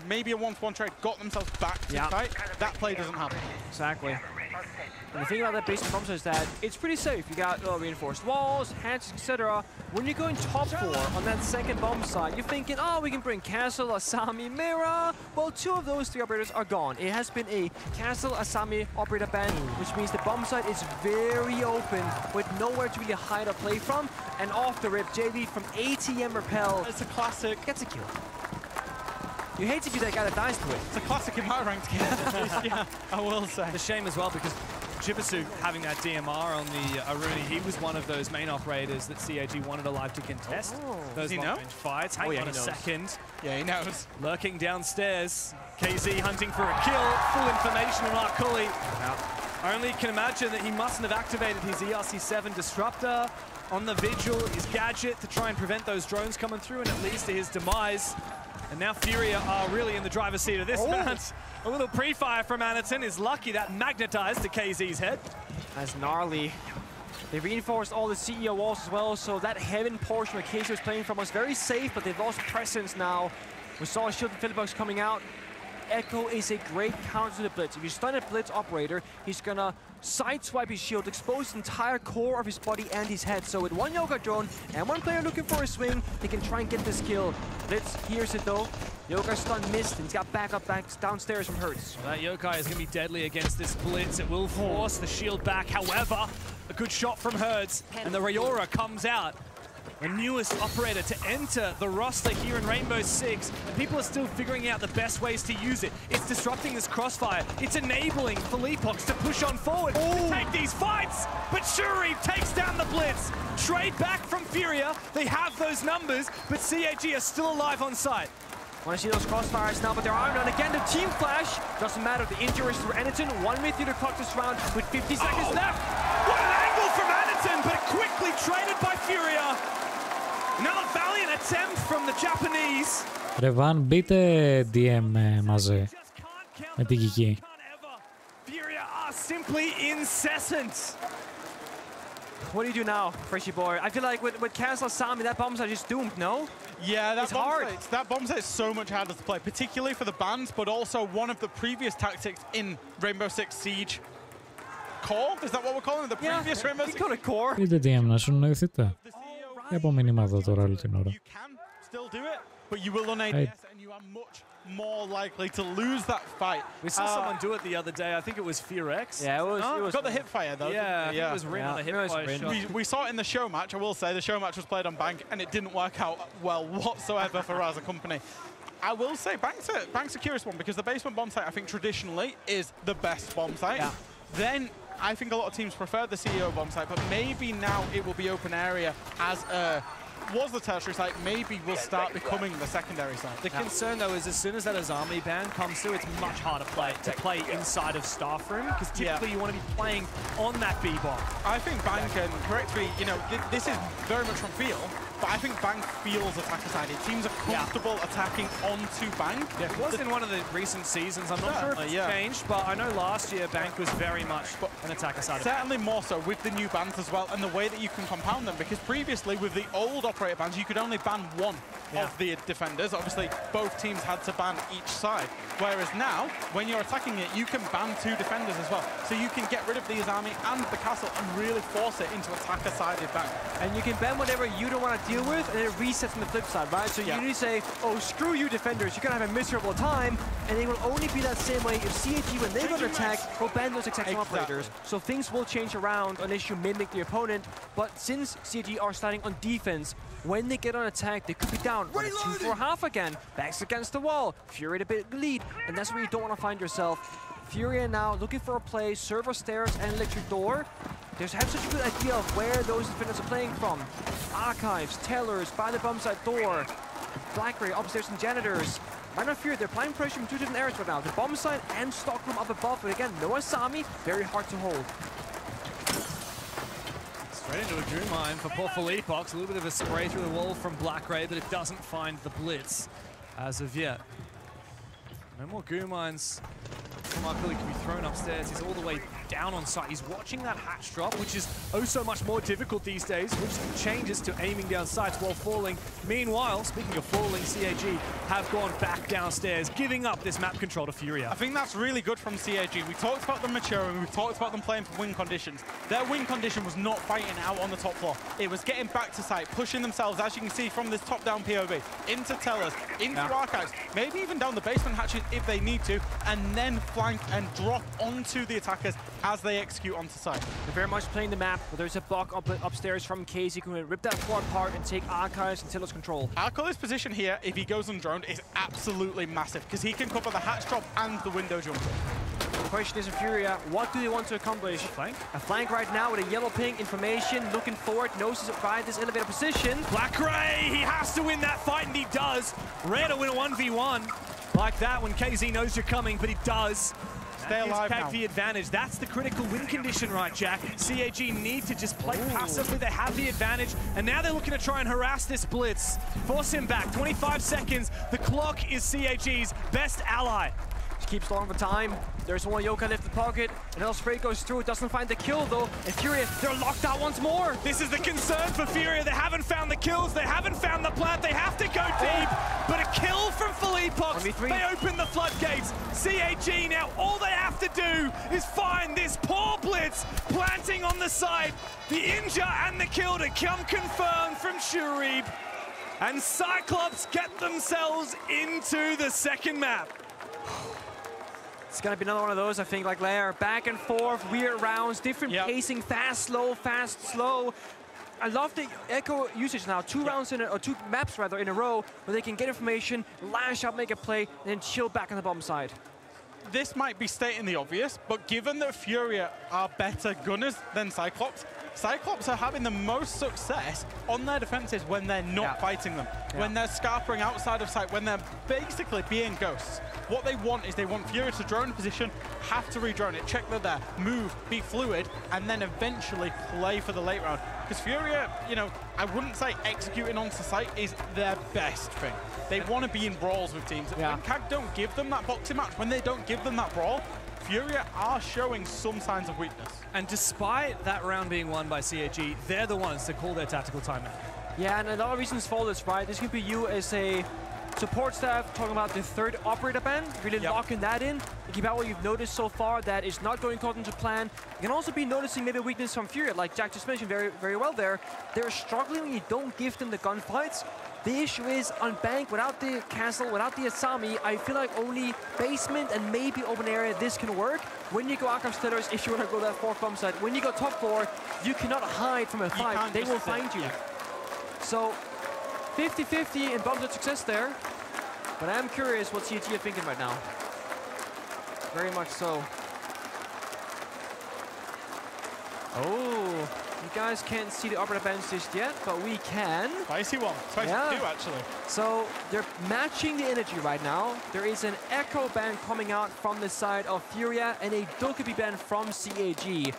maybe a 1-for-1 trade, got themselves back to the fight, that play doesn't happen. Exactly. And the thing about that basic bomb site is that it's pretty safe. You got reinforced walls, hatches, etc. When you're going top 4 on that second bomb site, you're thinking, oh, we can bring Castle, Asami, Mira. Well, 2 of those 3 operators are gone. It has been a Castle, Asami operator ban, which means the bomb site is very open with nowhere to really hide or play from. And off the rip, JV from ATM Repel. It's a classic. Gets a kill. You hate to be that guy that dies to it. It's a classic in my ranked game. Yeah, I will say. It's a shame as well because Chibasu having that DMR on the Aruni, he was one of those main operators that CAG wanted alive to contest. Those long-range fights. Hang on a second. Yeah, he knows. Lurking downstairs. KZ hunting for a kill. Full information on Arkuli. I only can imagine that he mustn't have activated his ERC7 disruptor on the Vigil, his gadget, to try and prevent those drones coming through, and it leads to his demise. And now Furia are really in the driver's seat of this match. A little pre-fire from Anaton is lucky that magnetized to KZ's head. That's gnarly. They reinforced all the CEO walls as well, so that heaven portion where KZ was playing from was very safe, but they've lost presence now. We saw Shield and Philippox coming out. Echo is a great counter to the Blitz. If you stun a Blitz operator, he's gonna sideswipe his shield, expose the entire core of his body and his head. So with 1 Yokai drone and 1 player looking for a swing, they can try and get this kill. Blitz hears it though. Yokai stun missed, and he's got backup back downstairs from Hertz. That Yokai is gonna be deadly against this Blitz. It will force the shield back. However, a good shot from Hertz, and the Ryora comes out. The newest operator to enter the roster here in Rainbow Six, and people are still figuring out the best ways to use it. It's disrupting this crossfire. It's enabling Philippox to push on forward to take these fights. But Shuri takes down the Blitz. Trade back from Furia. They have those numbers, but CAG are still alive on site. Want to see those crossfires now, but there are none. Again, the team flash. Doesn't matter. The injuries through Anaton. 1 minute to clock this round with 50 seconds left. What an angle from Anaton, but quickly traded by Furia. Another valiant attempt from the Japanese. Ρεβάν, μπείτε DM μαζί με την Kiki. Furia are simply incessant. What do you do now, Freshy boy? I feel like with Castle Sami, that bomb site is doomed, no? Yeah, it's hard. That bomb site is so much harder to play, particularly for the bans, but also one of the previous tactics in Rainbow Six Siege. Core? Is that what we're calling it? The previous Rainbow Six? Core. Είτε DM να σου νοηθείτε. Από μηνύματα τώρα όλη την ώρα. Still do it, but you will on ADS and you are much more likely to lose that fight. We saw someone do it the other day. I think it was Fearex. Yeah, it was got the hip fire though. Yeah, it was Rin on the hip fire shot. We saw it in the show match. I will say the show match was played on Bank and it didn't work out well whatsoever for us as a company. I will say Bank's a curious one because the basement bomb site, I think, traditionally is the best bomb site. Yeah. Then I think a lot of teams prefer the CEO bomb site, but maybe now it will be open area as was the tertiary site, maybe will start becoming the secondary site. The concern, though, is as soon as that Azami ban comes through, it's much harder to play inside of staff room, because typically you want to be playing on that B-bomb. I think Bank, and correct me, you know, this is very much from feel, but I think Bank feels attacker-sided. Teams are comfortable attacking onto Bank. Yeah, it was in one of the recent seasons. I'm not sure if it's changed, but I know last year Bank was very much an attacker-sided. Certainly more so with the new bans as well, and the way that you can compound them, because previously with the old operator bans, you could only ban one of the defenders. Obviously, both teams had to ban each side. Whereas now, when you're attacking it, you can ban 2 defenders as well. So you can get rid of the Azami and the castle and really force it into attacker-sided Bank. And you can ban whatever you don't want to deal with, and it resets on the flip side, right? So you usually say, oh, screw you defenders, you're going to have a miserable time, and they will only be that same way if CAG, when they go to attack, will ban those exceptional operators. So things will change around unless you mimic the opponent, but since CAG are starting on defense, when they get on attack, they could be down on a 2-4 again, backs against the wall, Fury a bit lead, and that's where you don't want to find yourself. Fury now looking for a play, server stairs and electric door. They have such a good idea of where those defenders are playing from. Archives, tellers, by the bomb site door, Black Ray upstairs and janitors. Minor Fury, they're applying pressure from 2 different areas right now. The bomb site and stockroom up above, but again, no Asami, very hard to hold. Straight into a Goo Mine for poor Felipox. A little bit of a spray through the wall from Black Ray, but it doesn't find the blitz as of yet. No more Goo Mines from Arculi can be thrown upstairs. He's all the way down on site. He's watching that hatch drop, which is oh so much more difficult these days, which changes to aiming down sights while falling. Meanwhile, speaking of falling, CAG have gone back downstairs, giving up this map control to Furia. I think that's really good from CAG. We talked about them maturing, we talked about them playing for win conditions. Their win condition was not fighting out on the top floor. It was getting back to site, pushing themselves, as you can see from this top-down POV, into tellers, into archives, maybe even down the basement hatches if they need to, and then flank and drop onto the attackers as they execute onto site. They're very much playing the map, but there's a block upstairs from Casey who can rip that floor apart and take archives and Tillers control. Arculi's position here, if he goes undroned, is absolutely massive, because he can cover the hatch drop and the window jump. The question is, Furia, what do they want to accomplish? A flank right now with a yellow ping, information, looking forward, knows to survive this elevator position. Black Ray, he has to win that fight, and he does. Rare to win a 1v1 like that when KZ knows you're coming, but he does. Stay alive now. The advantage. That's the critical win condition, right, Jack? CAG need to just play passively. They have the advantage, and now they're looking to try and harass this blitz. Force him back. 25 seconds. The clock is CAG's best ally. She keeps long for time. There's one Yoka left the pocket. Another spray goes through. Doesn't find the kill, though. And Furia, they're locked out once more. This is the concern for Furia. They haven't found the kills. They haven't found the plant. They have to go deep. But a kill from Felipox. They open the floodgates. CAG now, all they have to do is find this poor blitz planting on the side. The injure and the kill to come confirmed from Shurib. And Cyclops get themselves into the second map. It's gonna be another one of those, I think, like Lair. Back and forth, weird rounds, different pacing, fast, slow. I love the Echo usage now. 2 rounds or 2 maps rather in a row where they can get information, lash out, make a play, and then chill back on the bomb side. This might be stating the obvious, but given that Furia are better gunners than Cyclops, Cyclops are having the most success on their defenses when they're not fighting them, when they're scarpering outside of sight, when they're basically being ghosts. What they want is they want Furia to drone a position, have to re-drone it, check they're there, move, be fluid, and then eventually play for the late round. Because Furia, you know, I wouldn't say executing onto site is their best thing. They want to be in brawls with teams. When CAG don't give them that boxing match, when they don't give them that brawl, Furia are showing some signs of weakness. And despite that round being won by CAG, they're the ones to call their tactical timeout. Yeah, and a lot of reasons for this, right? This could be you as a support staff talking about the 3rd operator ban, really locking that in. Think about what you've noticed so far that is not going according to plan. You can also be noticing maybe a weakness from Furia, like Jack just mentioned very well there. They're struggling when you don't give them the gunfights. The issue is on Bank, without the castle, without the Asami, I feel like only basement and maybe open area, this can work. When you go Archive Steaders, if you want to go that 4th bomb side, when you go top floor, you cannot hide from a fight. They will find you. So 50-50 in bomb side success there. But I am curious what CG are thinking right now. Very much so. Oh, you guys can't see the upper bench just yet, but we can. Spicy one. Spicy two, actually. So they're matching the energy right now. There is an Echo ban coming out from the side of Furia and a Dokkaebi ban from CAG.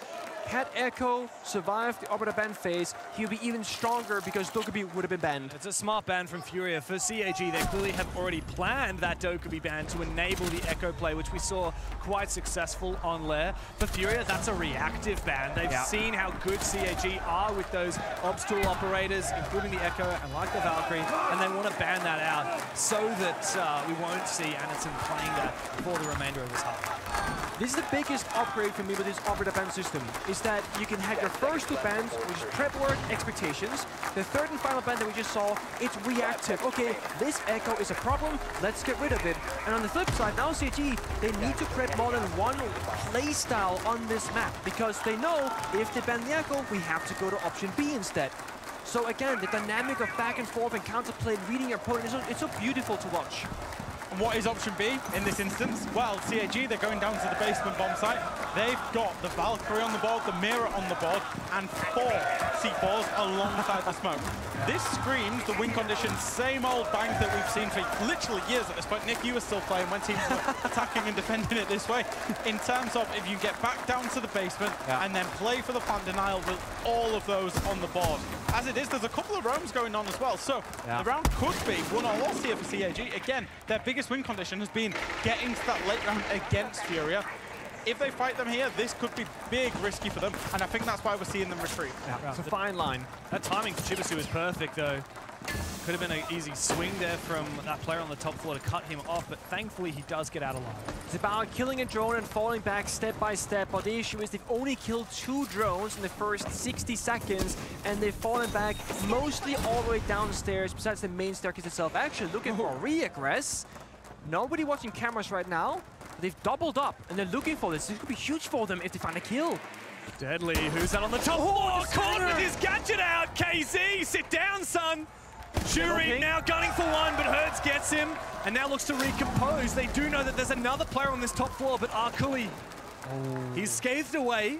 Had Echo survived the upper ban phase, he'll be even stronger because Dokkaebi would have been banned. It's a smart ban from Furia. For CAG, they clearly have already planned that Dokkaebi ban to enable the Echo play, which we saw quite successful on Lair. For Furia, that's a reactive ban. They've seen how good CAG are with those obs tool operators, including the Echo and like the Valkyrie, and they want to ban that out so that we won't see Anderson playing that for the remainder of this half. This is the biggest upgrade for me with this upper ban system, is that you can have your first two bans, which is prep work, expectations. The third and final ban that we just saw, it's reactive. Okay, this Echo is a problem, let's get rid of it. And on the flip side, now CG, they need to prep more than one play style on this map, because they know if they ban the Echo, we have to go to option B instead. So again, the dynamic of back and forth and counterplay and reading your opponent, it's so beautiful to watch. And what is option B in this instance? Well, CAG, they're going down to the basement bomb site. They've got the Valkyrie on the board, the Mirror on the board, and 4 C4s alongside the smoke. This screams the win conditions, same old bank that we've seen for literally years at this point. Nick, you were still playing when teams were attacking and defending it this way. In terms of if you get back down to the basement and then play for the plant denial with all of those on the board. As it is, there's a couple of roams going on as well. So the round could be won or lost here for CAG. Again, their biggest win condition has been getting to that late round against Furia. If they fight them here, this could be big risky for them, and I think that's why we're seeing them retreat. It's a fine line. That timing for Chibisu is perfect, though. Could have been an easy swing there from that player on the top floor to cut him off, but thankfully he does get out alive. It's about killing a drone and falling back step by step, but the issue is they've only killed 2 drones in the first 60 seconds, and they've fallen back mostly all the way downstairs, besides the main staircase itself. Actually looking for a re-aggress. Nobody watching cameras right now. They've doubled up, and they're looking for this. This could be huge for them if they find a kill. Deadly, who's that on the top? Oh, caught with his gadget out! KZ, sit down, son! Shuri now gunning for one, but Hertz gets him, and now looks to recompose. They do know that there's another player on this top floor, but Arkuli, he's scathed away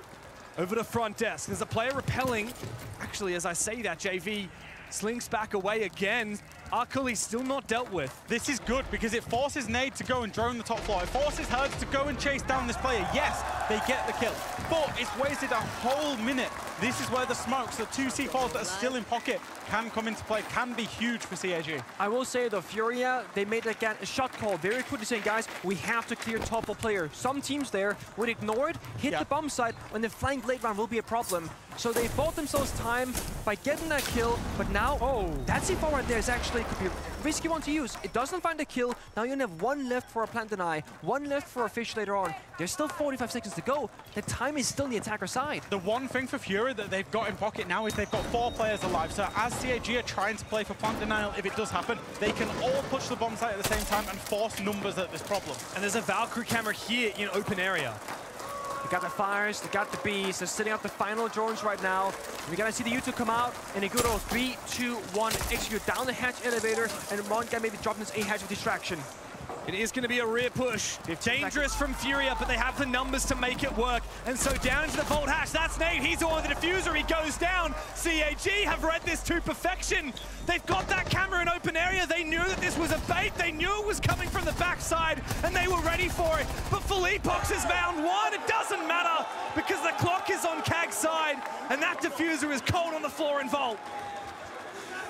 over the front desk. There's a player repelling. Actually, as I say that, JV slinks back away again. Arkuli still not dealt with. This is good because it forces Nade to go and drone the top floor. It forces Hertz to go and chase down this player. Yes, they get the kill, but it's wasted a whole minute. This is where the smokes, the 2 C4s that are still in pocket, can come into play, can be huge for CAG. I will say though, Furia, they made again a shot call very quickly saying, guys, we have to clear top floor player. Some teams there would ignore it, hit the bomb site, when the flank late round will be a problem. So they bought themselves time by getting that kill, but now, that C4 right there is actually could be a risky one to use. It doesn't find a kill. Now you only have 1 left for a plant deny, 1 left for a fish later on. There's still 45 seconds to go. The time is still on the attacker side. The one thing for Fury that they've got in pocket now is they've got 4 players alive. So as CAG are trying to play for plant denial, if it does happen, they can all push the bomb site at the same time and force numbers at this problem. And there's a Valkyrie camera here in open area. They got the fires, they got the bees, they're setting up the final drones right now. We're gonna see the U2 come out in a good old 3, 2, 1, execute down the hatch elevator, and one guy maybe dropping this A hatch with distraction. It is going to be a rear push. Dangerous from Furia, but they have the numbers to make it work. And so down into the vault hatch, that's Nate. He's on the diffuser, he goes down. CAG have read this to perfection. They've got that camera in open area. They knew that this was a bait. They knew it was coming from the backside, and they were ready for it. But Philippox has found one. It doesn't matter, because the clock is on Kag's side, and that diffuser is cold on the floor in vault.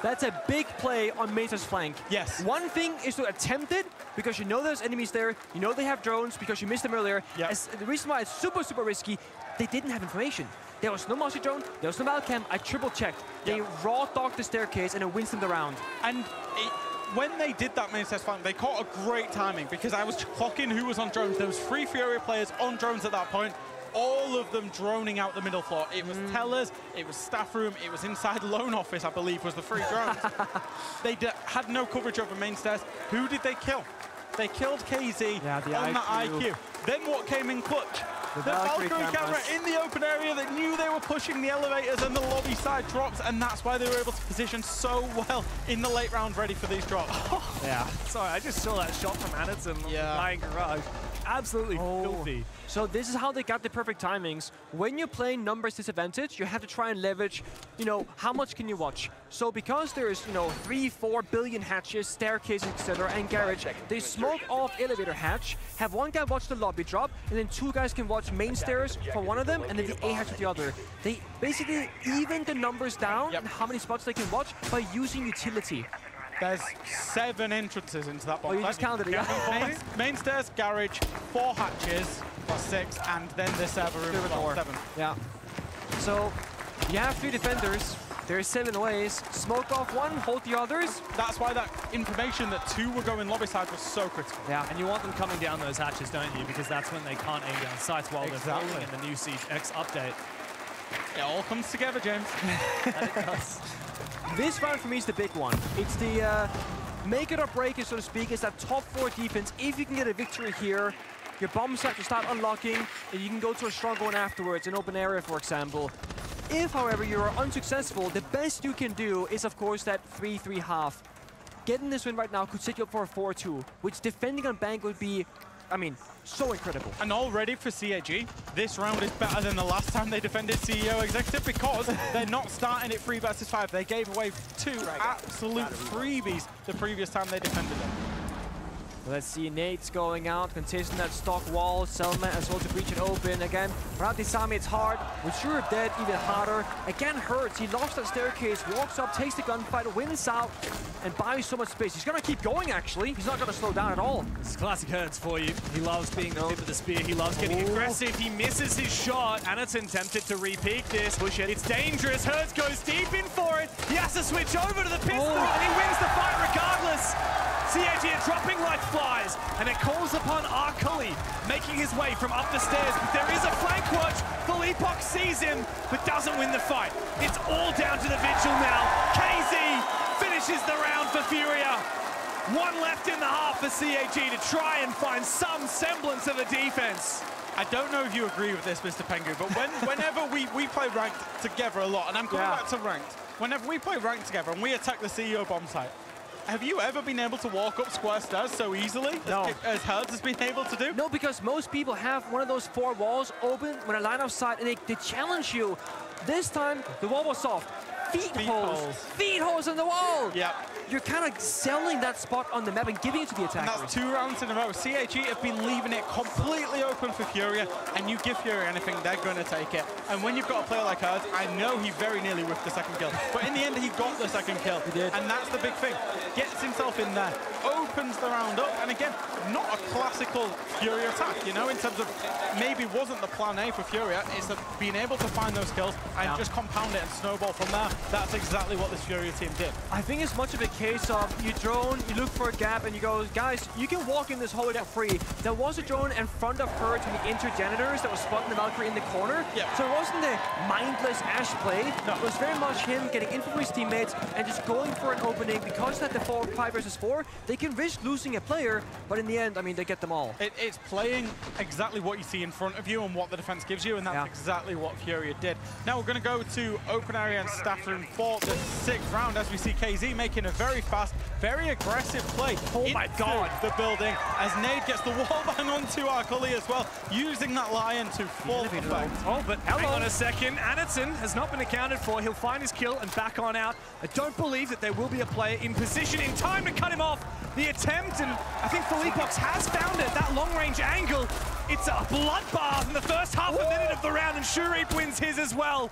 That's a big play on Mesa's flank. Yes. One thing is to attempt it, because you know there's enemies there, you know they have drones, because you missed them earlier. The reason why it's super, super risky, they didn't have information. There was no Mossy drone, there was no Valcam, I triple-checked. They raw-dogged the staircase, and it wins them the round. And when they did that Mesa's flank, they caught a great timing, because I was clocking who was on drones. There was 3 Fury players on drones at that point. All of them droning out the middle floor. It was tellers, it was staff room, it was inside loan office, I believe, was the 3 drones. They had no coverage over main stairs. Who did they kill? They killed KZ on the IQ. Then what came in clutch? The Valkyrie Valkyrie camera in the open area that knew they were pushing the elevators and the lobby side drops, and that's why they were able to position so well in the late round ready for these drops. Yeah, sorry, I just saw that shot from Anderson on the dying garage. Absolutely filthy. So this is how they got the perfect timings. When you're playing numbers disadvantage, you have to try and leverage, you know, how much can you watch? So because there's, you know, 3-4 billion hatches, staircases, etc., and garage, they smoke off elevator hatch, have one guy watch the lobby drop, and then two guys can watch main stairs for one of them, and then the A hatch for the other. They basically even the numbers down and how many spots they can watch by using utility. There's 7 entrances into that box. Oh, you just counted it, yeah. Main stairs, garage, 4 hatches, plus 6, and then the server room for 7. Yeah. So you have 3 defenders. There's 7 ways. Smoke off one, hold the others. That's why that information that 2 were going lobby side was so critical. Yeah, and you want them coming down those hatches, don't you? Because that's when they can't aim down sights while they're falling in the new Siege X update. It all comes together, James. It does. This round for me is the big one. It's the make it or break it, so to speak. It's that top 4 defense. If you can get a victory here, your bomb site will start unlocking, and you can go to a strong one afterwards, an open area, for example. If, however, you are unsuccessful, the best you can do is, of course, that 3-3 half. Getting this win right now could set you up for a 4-2, which defending on bank would be, I mean, so incredible. And already for CAG, this round is better than the last time they defended CEO Executive because they're not starting it 3 versus 5. They gave away 2 absolute freebies the previous time they defended it. Let's see, Nate's going out, contesting that stock wall. Selma as well to breach it open. Again, Ratisami, it's hard. With Sure dead, even harder. Again, hurts. He lost that staircase, walks up, takes the gunfight, wins out, and buys so much space. He's gonna keep going, actually. He's not gonna slow down at all. This is classic Hertz for you. He loves being the tip of the spear. He loves getting aggressive. He misses his shot. Anderson tempted to repeat this. Push it. It's dangerous. Hertz goes deep in for it. He has to switch over to the pistol, and he wins the fight regardless. CAG are dropping like flies, and it calls upon Arkuli making his way from up the stairs. But there is a flank watch. Philippok sees him, but doesn't win the fight. It's all down to the vigil now. KZ finishes the round for Furia. 1 left in the half for CAG to try and find some semblance of a defense. I don't know if you agree with this, Mr. Pengu, but whenever we play ranked together a lot, and I'm coming back to ranked, whenever we play ranked together and we attack the CEO bomb site, have you ever been able to walk up square stairs so easily as Hertz has been able to do? No, because most people have one of those 4 walls open when a line of sight, and they challenge you. This time, the wall was soft. Feet holes in the wall. Yeah. You're kind of selling that spot on the map and giving it to the attackers. And that's 2 rounds in a row. CAG have been leaving it completely open for Furia, and you give Furia anything, they're going to take it. And when you've got a player like Hertz, I know he very nearly whiffed the 2nd kill, but in the end, he got the 2nd kill. He did. And that's the big thing. Gets himself in there, opens the round up, and again, not a classical Furia attack, you know, in terms of maybe wasn't the plan A for Furia, it's being able to find those kills and just compound it and snowball from there. That's exactly what this Furia team did. I think it's much of a case of you drone, you look for a gap, and you go, guys, you can walk in this hallway for free. There was a drone in front of her to the inter-janitors that was spotting the Valkyrie in the corner. So it wasn't a mindless Ash play. It was very much him getting in from his teammates and just going for an opening. Because that the 5 versus 4, they can risk losing a player, but in the end, I mean, they get them all. It's playing exactly what you see in front of you and what the defense gives you, and that's exactly what Furia did. Now we're going to go to open area and staff room for the 6th round as we see KZ making a very fast, very aggressive play. Oh my God. The building as Nade gets the wall bang onto Arkuli as well, using that lion to full effect. Oh, but hang on a second. Anderson has not been accounted for. He'll find his kill and back on out. I don't believe that there will be a player in position in time to cut him off. The attempt, and I think Philippox has found it, that long-range angle. It's a bloodbath in the first half a minute of the round, and Shurip wins his as well,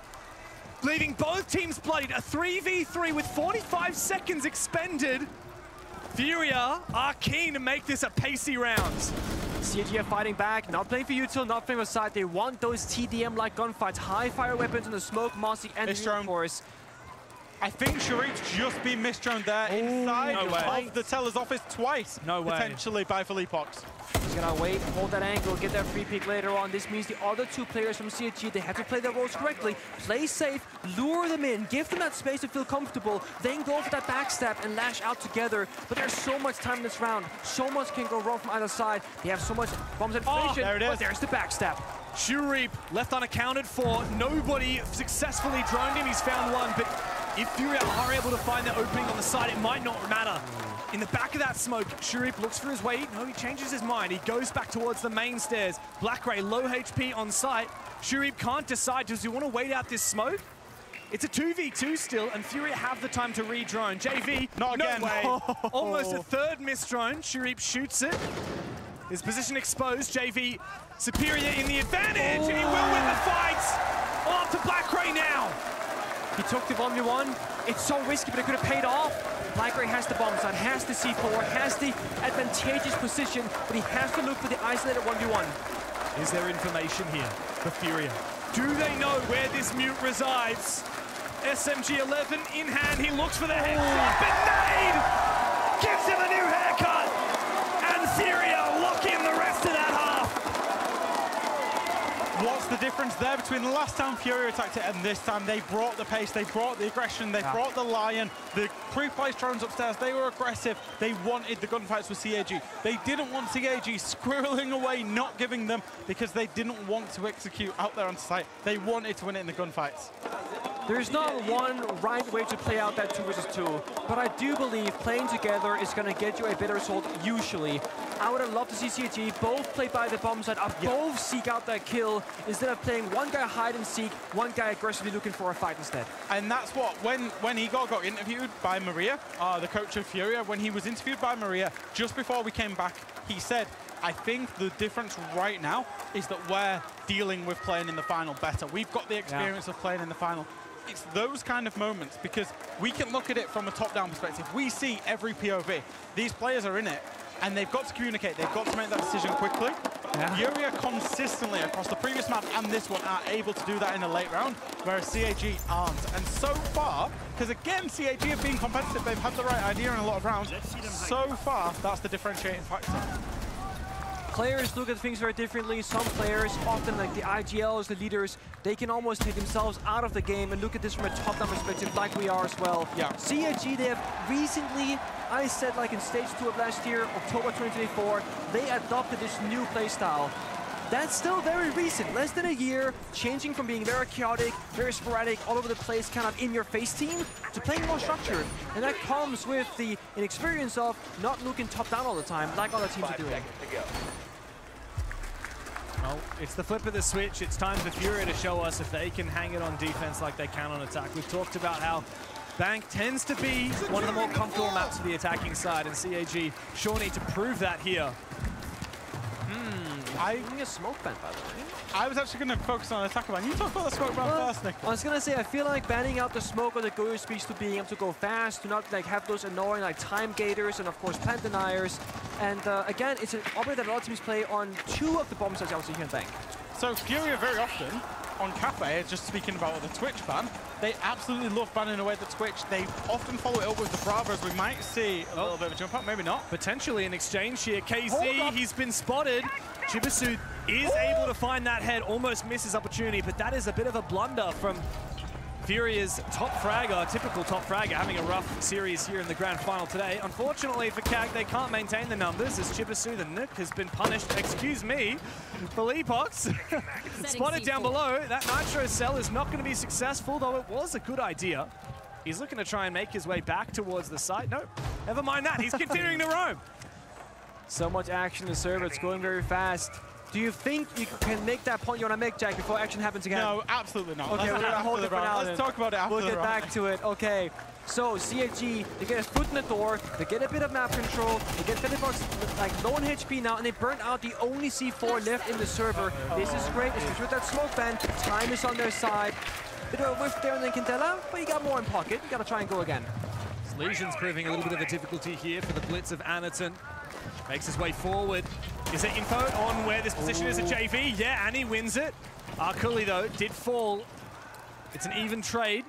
leaving both teams bloodied. A 3v3 with 45 seconds expended. Furia are keen to make this a pacey round. CAG are fighting back, not playing for util, not playing for side. They want those TDM-like gunfights, high-fire weapons on the smoke, Mossy, and the reinforce. I think Sharif's just been misdroned there inside of the teller's office twice, potentially by Philippox. He's gonna wait, hold that angle, get that free pick later on. This means the other 2 players from CAG, they have to play their roles correctly, play safe, lure them in, give them that space to feel comfortable, then go for that backstab and lash out together. But there's so much time in this round, so much can go wrong from either side. They have so much bombs and information, there it is. but there's the backstab. Shurip left unaccounted for. Nobody successfully droned him. He's found one, but if Furia are able to find the opening on the side, it might not matter. In the back of that smoke, Shurip looks for his way. No, he changes his mind. He goes back towards the main stairs. Blackray, low HP on site. Shurip can't decide, does he want to wait out this smoke? It's a 2v2 still, and Furia have the time to re-drone. JV, not again. No way. Almost a third missed drone. Shurip shoots it. His position exposed. JV superior in the advantage, and he will win the fight. Off to Blackray now. He took the 1v1. It's so risky, but it could have paid off. Blackray has the bomb side, has the C4, has the advantageous position, but he has to look for the isolated 1v1. Is there information here for Furia? Do they know where this mute resides? SMG-11 in hand, he looks for the headshot, but Nade gives him a new haircut, and Furia lock in the rest of that half. What's the difference there between the last time Furia attacked it and this time? They brought the pace, they brought the aggression, they brought the lion, the pre-placed drones upstairs, they were aggressive, they wanted the gunfights with CAG. They didn't want CAG squirreling away, not giving them, because they didn't want to execute out there on site. They wanted to win it in the gunfights. There's not one right way to play out that 2 versus 2, but I do believe playing together is going to get you a better result usually. I would have loved to see CAG both play by the bomb side, both seek out that kill, instead of playing one guy hide and seek, one guy aggressively looking for a fight instead. And that's what, when Igor got interviewed by Maria, the coach of Furia, when he was interviewed by Maria, just before we came back, he said, I think the difference right now is that we're dealing with playing in the final better. We've got the experience of playing in the final. It's those kind of moments, because we can look at it from a top-down perspective. We see every POV. These players are in it, and they've got to communicate. They've got to make that decision quickly. Furia consistently across the previous map and this one are able to do that in a late round, whereas CAG aren't. And so far, because again, CAG have been competitive, they've had the right idea in a lot of rounds. So far, that's the differentiating factor. Players look at things very differently. Some players, often like the IGLs, the leaders, they can almost take themselves out of the game and look at this from a top-down perspective like we are as well. CAG, they have recently, I said like in stage 2 of last year, October 2024, they adopted this new playstyle. That's still very recent, less than a year, changing from being very chaotic, very sporadic, all over the place, kind of in-your-face team, to playing more structured. And that comes with the inexperience of not looking top-down all the time, like other teams are doing. Well, it's the flip of the switch. It's time for Furia to show us if they can hang it on defense like they can on attack. We've talked about how Bank tends to be one of the more comfortable maps for the attacking side, and CAG sure need to prove that here. I'm a smoke ban, by the way. I was actually going to focus on attacker ban. You talk about the smoke ban first, Nick. I was going to say, I feel like banning out the smoke or the go speaks to being able to go fast, to not like have those annoying like time gators and of course plant deniers. And again, it's an operator that a lot of teams play on 2 of the bomb sites I was here in Bank. So Furia very often on Cafe, just speaking about the Twitch ban, they absolutely love banning away the Twitch. They often follow it up with the Bravos. We might see a little bit of a jump up, maybe not. Potentially an exchange here. KZ, he's been spotted. Chibisu is able to find that head, almost misses opportunity, but that is a bit of a blunder from Furia's top fragger, typical top fragger, having a rough series here in the grand final today. Unfortunately for CAG, they can't maintain the numbers as Chibisu, the Nook, has been punished. Excuse me, Felipox spotted down below. That Nitro cell is not going to be successful, though it was a good idea. He's looking to try and make his way back towards the site. No, never mind that. He's continuing to roam. So much action to serve. It's going very fast. Do you think you can make that point you want to make, Jack, before action happens again? No, absolutely not. Okay, we're going to hold it for now. Let's talk about it after We'll get back to it. Okay. So CAG, they get a foot in the door, they get a bit of map control, they get Felipox like low on HP now, and they burn out the only C4 left in the server. This is great, especially with that smoke ban. Time is on their side. Bit of a whiff there on the Candela, but you got more in pocket. You got to try and go again. Lesion's proving a little bit of a difficulty here for the blitz of Anaton. Makes his way forward. Is there info on where this position is at JV? Yeah, and he wins it. Arkuli, though, did fall. It's an even trade.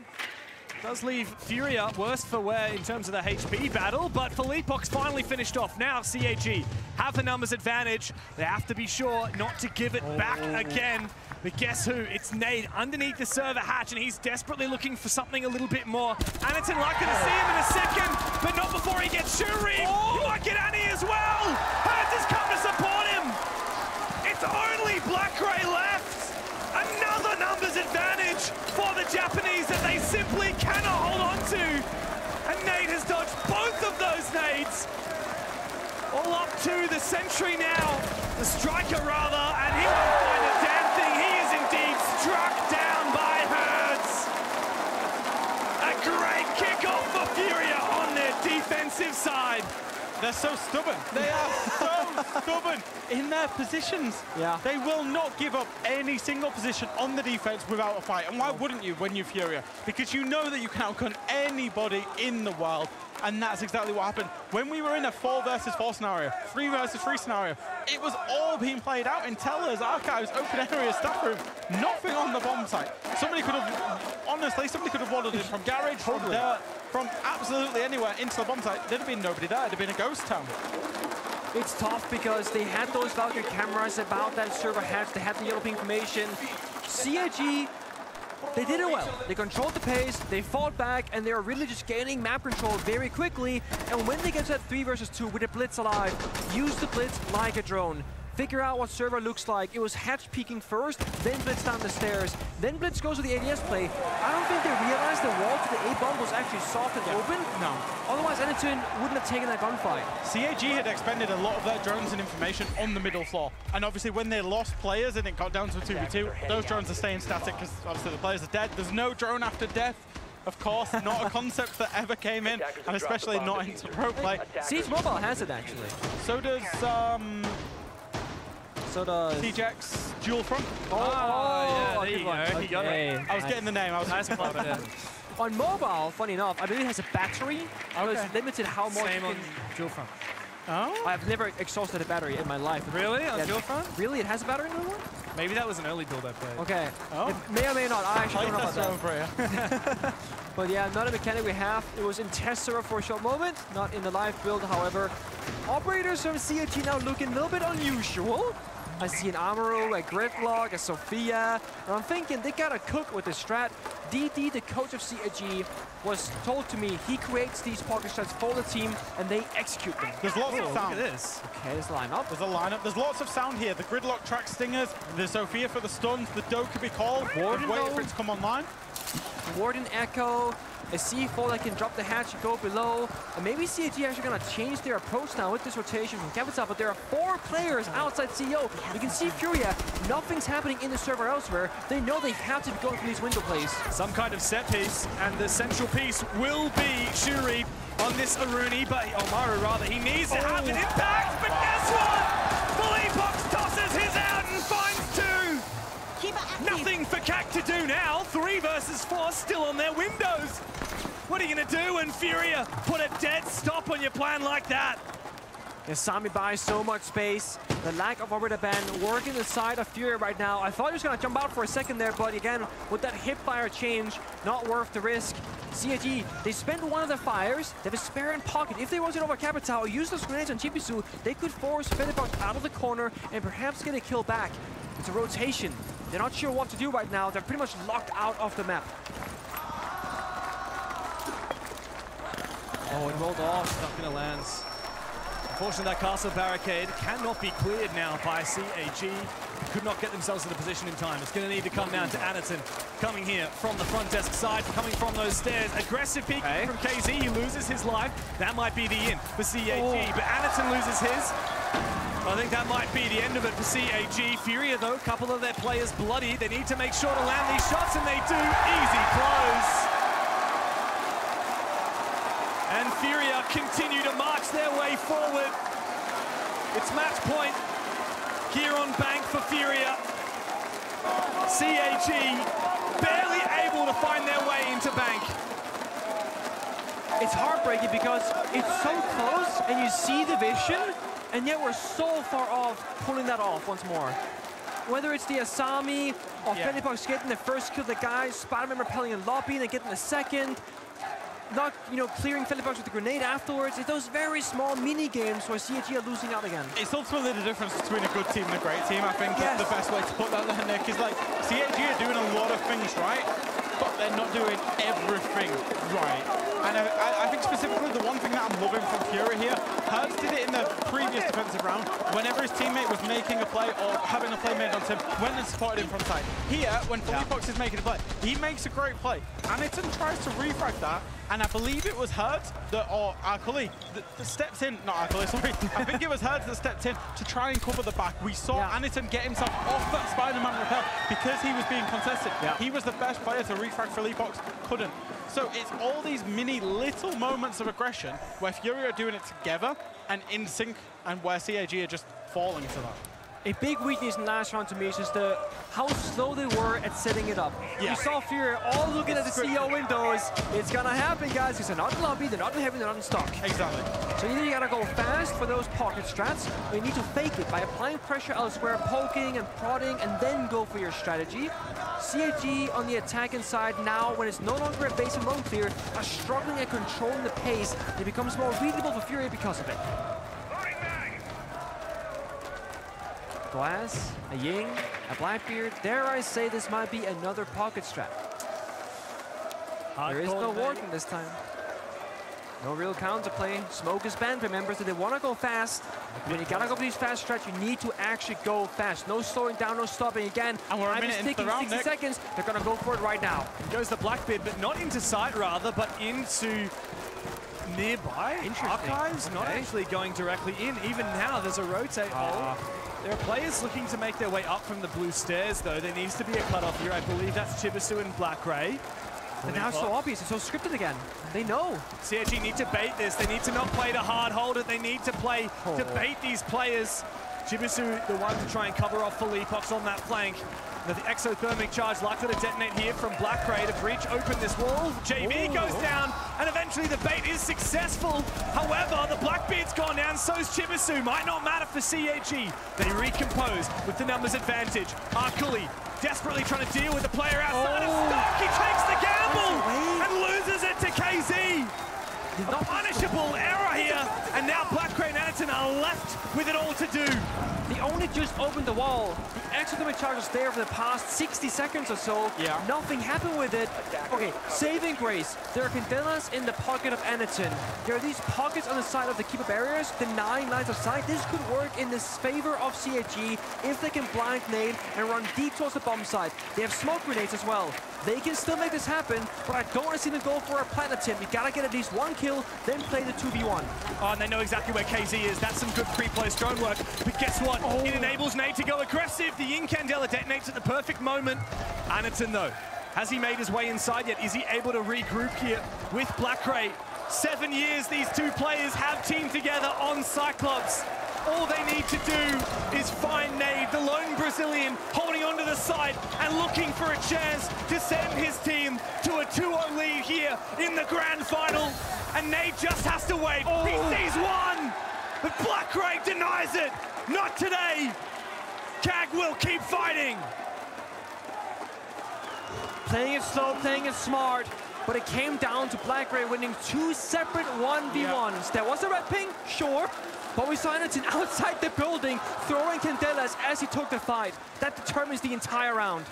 Does leave Furia worse for wear in terms of the HP battle, but Felipox finally finished off. Now CAG have the numbers advantage. They have to be sure not to give it back again. But guess who? It's Nade underneath the server hatch, and he's desperately looking for something a little bit more. Anaton likely to see him in a second, but not before he gets Shuri. He might get Annie as well. Hurts has come to support him. It's only Blackray left. numbers advantage for the Japanese that they simply cannot hold on to. And Nate has dodged both of those nades. All up to the sentry now, the striker rather, and he won't find a damn thing. He is indeed struck down by Herds. A great kickoff for Furia on their defensive side. They're so stubborn. They are so stubborn in their positions. Yeah. They will not give up any single position on the defense without a fight. And why wouldn't you when you're Furia? Because you know that you can outgun anybody in the world. And that's exactly what happened. When we were in a 4 versus 4 scenario, 3 versus 3 scenario, it was all being played out in tellers, archives, open area, staff room. Nothing on the bomb site. Somebody could have, honestly, somebody could have waddled in from garage, from dirt, from absolutely anywhere into the bomb site. There'd have been nobody there. It'd have been a ghost town. It's tough because they had those Valkyrie cameras about that server hatch. They had the yellow ping formation. CIG, they did it well. They controlled the pace, they fought back, and they were really just gaining map control very quickly. And when they get to that 3 versus 2 with the Blitz alive, use the Blitz like a drone. Figure out what server looks like. It was hatch peeking first, then Blitz down the stairs, then Blitz goes to the ADS play. I don't think they realized the wall to the A-bomb was actually soft and open. No. Otherwise, Edmonton wouldn't have taken that gunfight. CAG had expended a lot of their drones and information on the middle floor. And obviously when they lost players and it got down to a 2v2, those drones are staying static because obviously the players are dead. There's no drone after death. Of course, not a concept that ever came in, and especially not into pro play. Siege Mobile has it, actually. So does CJX Dual Front. Yeah, there you go. He got it. I was getting the name. I was nice spot. On mobile, funny enough, I believe it has a battery. So it's limited how much Same on Dual Front. Oh? I've never exhausted a battery in my life. Really? On Dual Front? Really? It has a battery in the one? Maybe that was an early build I played. Okay. Oh. It may or may not. I actually don't know about that. Over But yeah, not a mechanic we have. It was in test server for a short moment, not in the live build, however. Operators from CIG now looking a little bit unusual. I see an Amaro, a Gridlock, a Sophia, and I'm thinking they gotta cook with the strat. DD, the coach of CIG, was told to me he creates these pocket strats for the team and they execute them. There's lots of sound. Look at this. Okay, there's a lineup. There's a lineup. There's lots of sound here. The Gridlock track stingers, the Sophia for the stuns, the Doe could be called. Warden, wait for it to come online. Warden Echo, a C4 that can drop the hatch and go below. And maybe CIG actually gonna change their approach now with this rotation from Capital, but there are 4 players outside CEO. You can see Furia, nothing's happening in the server elsewhere. They know they have to be going for these window plays. Some kind of set piece, and the central piece will be Shuri on this Aruni, but Omaru rather, he needs to have an impact, but guess what? Bullybox tosses his out and finds 2. Nothing for CAC to do now. 3 versus 4 still on their windows. What are you gonna do when Furia put a dead stop on your plan like that? Sami buys so much space. The lack of operator ban working the side of Furia right now. I thought he was gonna jump out for a second there, but again, with that hipfire change, not worth the risk. CIG, they spent one of the fires. They have a spare in pocket. If they rotate over Capital, use those grenades on Chibisu, they could force Fedibox out of the corner and perhaps get a kill back. It's a rotation. They're not sure what to do right now. They're pretty much locked out of the map. Oh, it rolled off, stuck in a lens. Unfortunately, that castle barricade cannot be cleared now by CAG. Could not get themselves in the position in time. It's going to need to come down to Anderton, coming here from the front desk side, coming from those stairs. Aggressive peek from KZ, he loses his life. That might be the in for CAG, but Anderton loses his. I think that might be the end of it for CAG. Furia, though, a couple of their players bloody. They need to make sure to land these shots, and they do. Easy close. And Furia continue to march their way forward. It's match point here on Bank for Furia. CAG barely able to find their way into Bank. It's heartbreaking because it's so close and you see the vision, and yet we're so far off pulling that off once more. Whether it's the Asami or Fedibox getting the first kill, the guys, Spider-Man repelling in lobby and then getting the second, not, clearing Fedibox with the grenade afterwards. It's those very small mini games where CAG are losing out again. It's ultimately the difference between a good team and a great team. I think that's the best way to put that there, Nick, is like CAG are doing a lot of things right, but they're not doing everything right. And And I think specifically the one thing that I'm loving from Fury here, Hertz did it in the previous defensive round. Whenever his teammate was making a play or having a play made on him, went and supported him from side. Here, when Felipox is making a play, he makes a great play. Aniton tries to refrag that, and I believe it was Hertz or Arcully that stepped in, not Arcully, sorry. I think it was Hertz that stepped in to try and cover the back. We saw Aniton get himself off that Spider-Man rappel because he was being contested. He was the best player to refrag Felipox, couldn't. So it's all these mini little moments of aggression where Fury are doing it together and in sync, and where CAG are just falling to that. A big weakness in last round to me is just how slow they were at setting it up. You saw Fury all looking at the CO windows. It's gonna happen, guys, because they're not in lobby, they're not in heaven, they're not in stock. Exactly. So either you gotta go fast for those pocket strats, or you need to fake it by applying pressure elsewhere, poking and prodding, and then go for your strategy. CAG on the attacking side now, when it's no longer a base and lone clear, are struggling at controlling the pace. It becomes more readable for Fury because of it. Glass, a Ying, a Blackbeard. Dare I say this might be another pocket strat. There is no warden this time. No real counterplay. Smoke is banned, remember, so they want to go fast. When you gotta go for these fast strats, you need to actually go fast. No slowing down, no stopping again. And we're a minute into the round, 60 seconds. They're gonna go for it right now. Goes the Blackbeard, but not into sight rather, but into nearby archives. Not actually going directly in. Even now, there's a rotate hole. There are players looking to make their way up from the blue stairs, though. There needs to be a cutoff here. I believe that's Chibisu and Blackray. And now it's so obvious, it's so scripted again. They know. CAG need to bait this. They need to not play to hard hold it. They need to play to bait these players. Chibisu, the one to try and cover off Felipox on that flank. The exothermic charge likely to detonate here from Blackray to breach open this wall. JV goes down, and eventually the bait is successful. However, the Blackbeard's gone down, so's Chibisu. Might not matter for CAG. They recompose with the numbers advantage. Arcully desperately trying to deal with the player outside of stock. He takes the gamble and loses it to KZ. A punishable error here, and now Blackray and Aniton are left with it all to do. They only just opened the wall. The exothermic charge was there for the past 60 seconds or so. Nothing happened with it. Okay, saving grace. There are Candelas in the pocket of Aniton. There are these pockets on the side of the keeper barriers, denying lines of sight. This could work in this favor of CAG if they can blind nade and run deep towards the bomb side. They have smoke grenades as well. They can still make this happen, but I don't want to see them go for a plant attempt. You gotta get at least one kill, then play the 2v1. Oh, and they know exactly where KZ is. That's some good pre-place drone work. But guess what? It enables Nade to go aggressive. The Incandela detonates at the perfect moment. Aniton, though, has he made his way inside yet? Is he able to regroup here with Blackray? 7 years these two players have teamed together on Cyclops. All they need to do is find Nade, the lone Brazilian, holding onto the side and looking for a chance to send his team to a 2-0 lead here in the grand final. And Nade just has to wait. He sees one, but Blackray denies it. Not today. CAG will keep fighting. Playing it slow, playing it smart, but it came down to Blackray winning 2 separate 1v1s. There was a red ping, sure, but we saw Aniton outside the building throwing Candelas as he took the fight. That determines the entire round.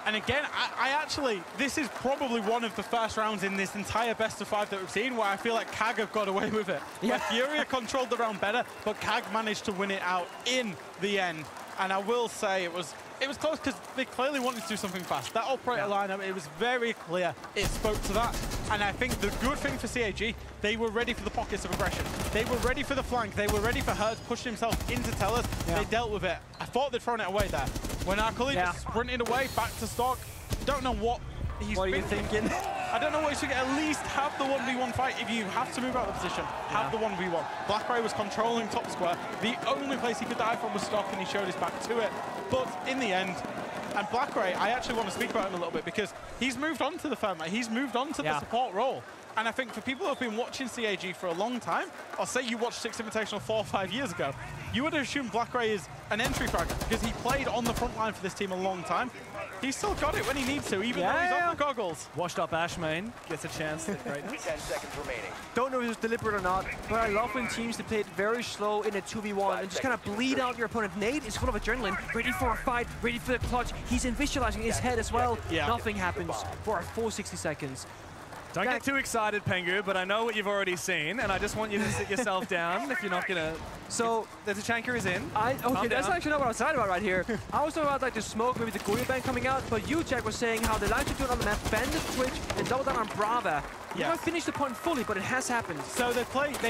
And again, I actually, this is probably one of the first rounds in this entire best of 5 that we've seen where I feel like CAG have got away with it. Where Furia controlled the round better, but CAG managed to win it out in the end. And I will say it was close because they clearly wanted to do something fast. That operator lineup, it was very clear. It spoke to that. And I think the good thing for CAG, they were ready for the pockets of aggression. They were ready for the flank. They were ready for Hertz pushing himself into Tellers. They dealt with it. I thought they'd thrown it away there. When Arcully just sprinted away back to stock, don't know what he's thinking. I don't know what he should get. At least have the 1v1 fight. If you have to move out of the position, have the 1v1. Blackray was controlling top square. The only place he could die from was stock, and he showed his back to it. But in the end, and Blackray, I actually want to speak about him a little bit because he's moved on to the firm. He's moved on to the support role. And I think for people who have been watching CAG for a long time, or say you watched Six Invitational 4 or 5 years ago, you would assume Blackray is an entry frag because he played on the front line for this team a long time. He's still got it when he needs to, even though he's on the goggles. Washed up Ashmain gets a chance at greatness. 10 seconds remaining. Don't know if it was deliberate or not, but I love when teams play it very slow in a 2v1 and just kind of bleed out your opponent. Nade is full of adrenaline, ready for a fight, ready for the clutch. He's visualizing his head as well. Nothing happens for a full 60 seconds. Don't get too excited, Pengu, but I know what you've already seen, and I just want you to sit yourself down if you're not going to... So, the Tachanka is in. Okay, that's actually not what I was talking about right here. I was talking about like the smoke, maybe the Goyo band coming out, but you, Jack, was saying how they like to do it on the map, bend the Twitch, and double down on Brava. You haven't finished the point fully, but it has happened. So they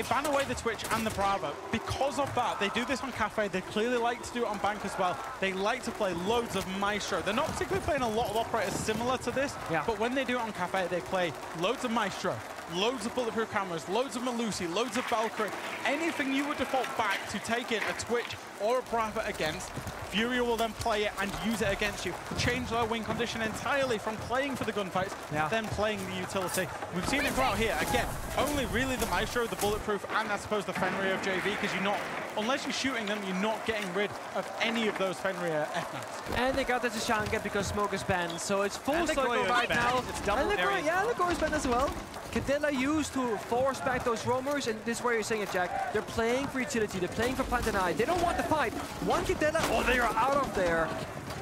ban away the Twitch and the Bravo. Because of that, they do this on Cafe. They clearly like to do it on Bank as well. They like to play loads of Maestro. They're not particularly playing a lot of operators similar to this, but when they do it on Cafe, they play loads of Maestro, loads of bulletproof cameras, loads of Malusi, loads of Valkyrie. Anything you would default back to take in a Twitch or a Brava against, Furia will then play it and use it against you. Change their win condition entirely from playing for the gunfights to then playing the utility. We've seen it go out here. Again, only really the Maestro, the bulletproof, and I suppose the Fenrir of JV, because you're not, unless you're shooting them, you're not getting rid of any of those Fenrir F-Nats. And they got the Tachanka because smoke is banned, so it's full cycle right now. It's double and the Goyo is banned as well. Kadena used to force back those roamers, and this is where you're saying it, Jack. They're playing for utility, they're playing for plant deny. They don't want the fight. One Kadena, they are out of there.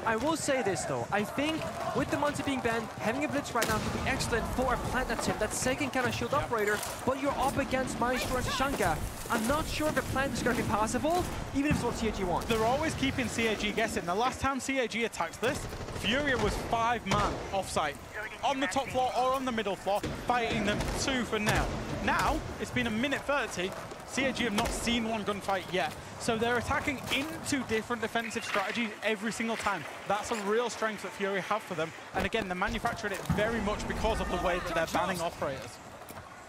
I will say this though, I think with the Monty being banned, having a blitz right now could be excellent for a plant attempt, that second kind of shield operator, but you're up against Maestro and Tachanka. I'm not sure if a plant is going to be possible, even if it's what CAG wants. They're always keeping CAG guessing. The last time CAG attacked this, Furia was 5-man offsite, on the top floor or on the middle floor, fighting them 2 for now. Now, it's been a minute 30, CAG have not seen one gunfight yet. So they're attacking into different defensive strategies every single time. That's a real strength that Fury have for them. And again, they're manufacturing it very much because of the way that they're banning operators.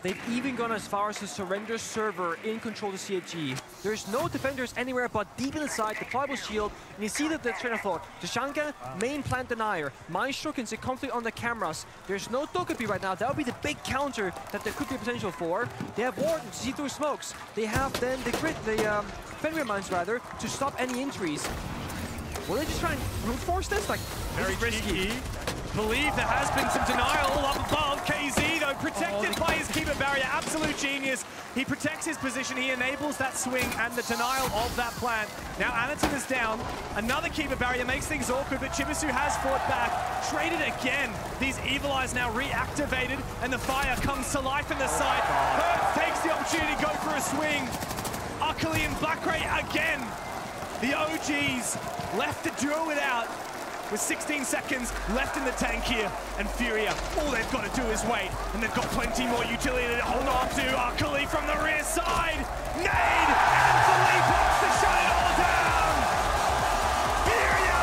They've even gone as far as to surrender server in control to CAG. There's no defenders anywhere but deep inside, deployable shield, and you see that the train of thought. Tachanka, main plant denier. Maestro can sit comfortably on the cameras. There's no Togepi right now. That would be the big counter that there could be potential for. They have Warden to see through smokes. They have then the Fenrir mines rather, to stop any injuries. Will they just try and brute force this? Like, very risky. Believe there has been some denial up above. KZ, though, protected by his keeper barrier. Absolute genius. He protects his position. He enables that swing and the denial of that plant. Now Anaton is down. Another keeper barrier makes things awkward, but Chibisu has fought back. Traded again. These Evil Eyes now reactivated, and the fire comes to life in the side. Herb takes the opportunity to go for a swing. Akali and Blackray again. The OGs left to duo it out with 16 seconds left in the tank here. And Furia, all they've got to do is wait. And they've got plenty more utility to hold on to. Akali from the rear side. Nade! And Philippe to shut it all down! Furia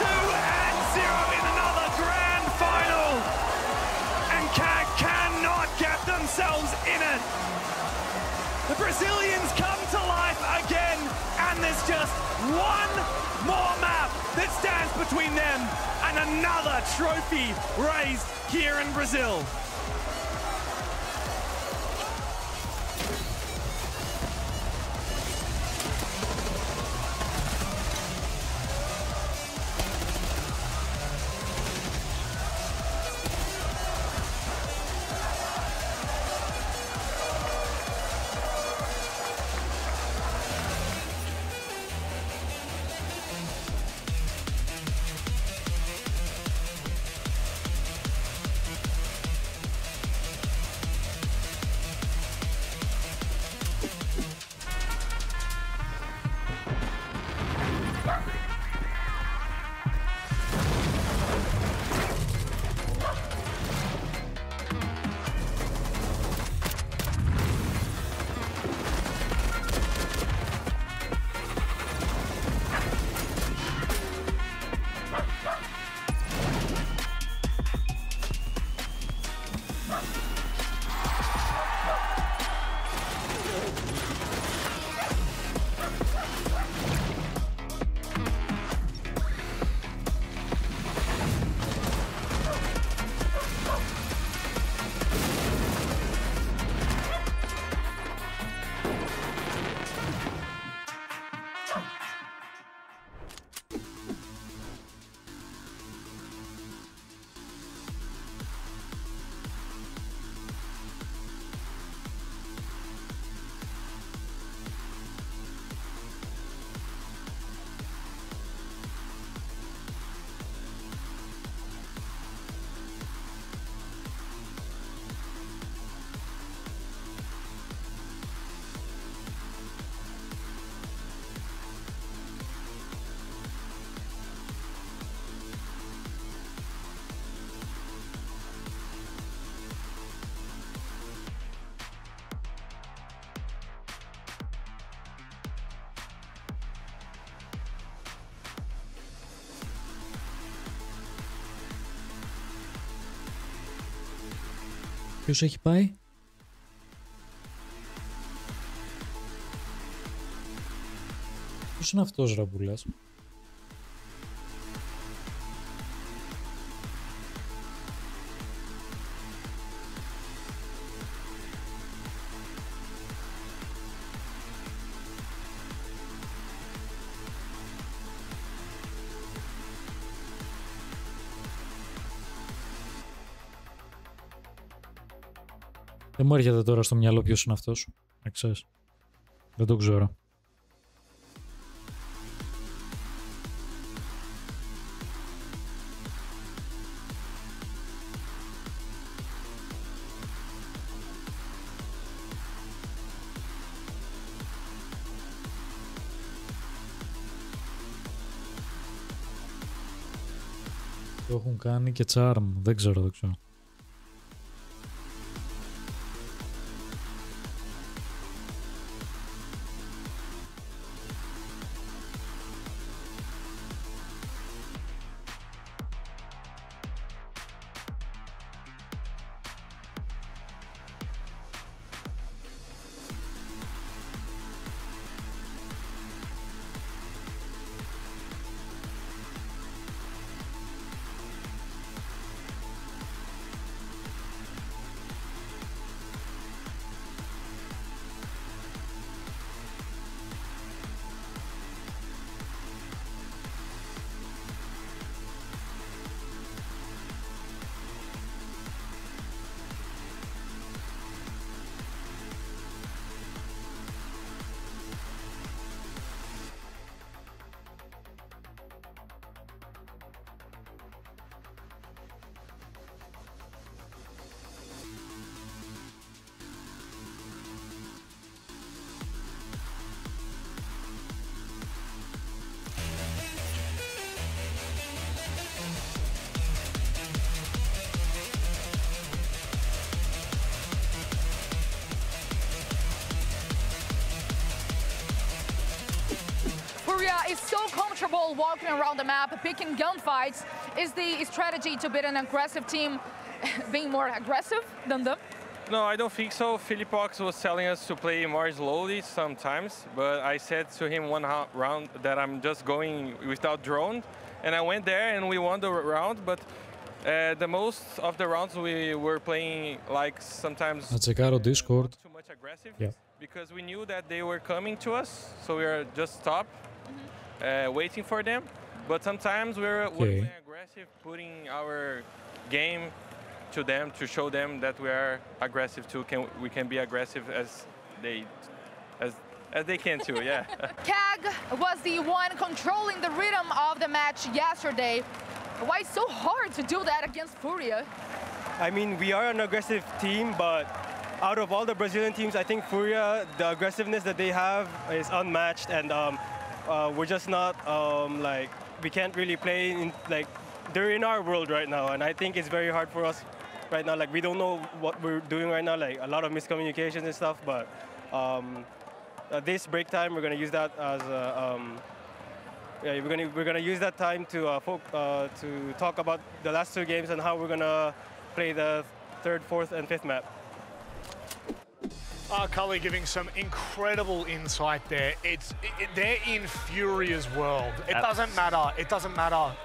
2-0 in another grand final! And CAG cannot get themselves in it! The Brazilians come to life again, and there's just one more map that stands between them and another trophy raised here in Brazil. Ποιος έχει πάει? Ποιος είναι αυτός, ρε που λες? Δεν μου έρχεται τώρα στο μυαλό ποιος είναι αυτός. Ξέρεις. Δεν το ξέρω. Το έχουν κάνει και charm. Δεν ξέρω. Is so comfortable walking around the map, picking gunfights. Is the strategy to beat an aggressive team being more aggressive than them? No, I don't think so. Philippox was telling us to play more slowly sometimes, but I said to him one round that I'm just going without drone, and I went there and we won the round, but the most of the rounds we were playing like sometimes Discord. too much aggressive because we knew that they were coming to us, so we were just stop. Waiting for them, but sometimes we're playing aggressive, putting our game to them to show them that we are aggressive too. We can be aggressive as they can too. Yeah. Kag was the one controlling the rhythm of the match yesterday. Why it's so hard to do that against Furia? I mean, we are an aggressive team, but out of all the Brazilian teams, I think Furia, the aggressiveness that they have is unmatched, and we're just not like, we can't really play in, like, they're in our world right now, and I think it's very hard for us right now. Like, we don't know what we're doing right now, like a lot of miscommunications and stuff, but this break time, we're gonna use that as we're gonna use that time to talk about the last two games and how we're gonna play the third, fourth, and fifth map. Cully giving some incredible insight there. They're in Furia's world. It doesn't matter. It doesn't matter.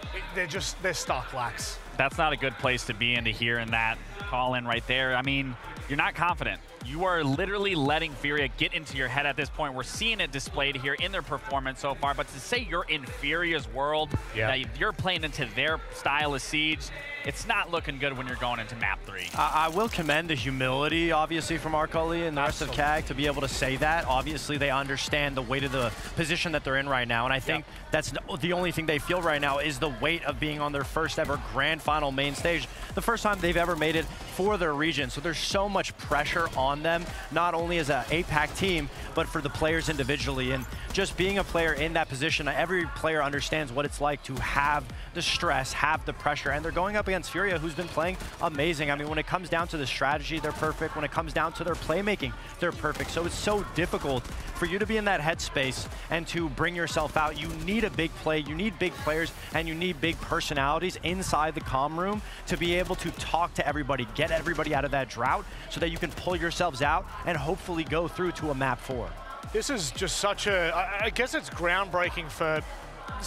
They're stuck, Lax. That's not a good place to be in, to hear in that call in right there. I mean, you're not confident. You are literally letting Furia get into your head at this point. We're seeing it displayed here in their performance so far, but to say you're in Furia's world, that you're playing into their style of Siege, it's not looking good when you're going into map 3. I will commend the humility, obviously, from Arcoli and the rest of CAG to be able to say that. Obviously, they understand the weight of the position that they're in right now, and I think that's the only thing they feel right now is the weight of being on their first ever grand final main stage, the first time they've ever made it for their region. So there's so much pressure on them, not only as an APAC team, but for the players individually. And just being a player in that position, every player understands what it's like to have the stress, have the pressure, and they're going up against Furia, who's been playing amazing. I mean, when it comes down to the strategy, they're perfect. When it comes down to their playmaking, they're perfect. So it's so difficult for you to be in that headspace and to bring yourself out. You need a big play, you need big players, and you need big personalities inside the comm room to be able to talk to everybody, get everybody out of that drought so that you can pull yourselves out and hopefully go through to a map 4. This is just such a, I guess it's groundbreaking for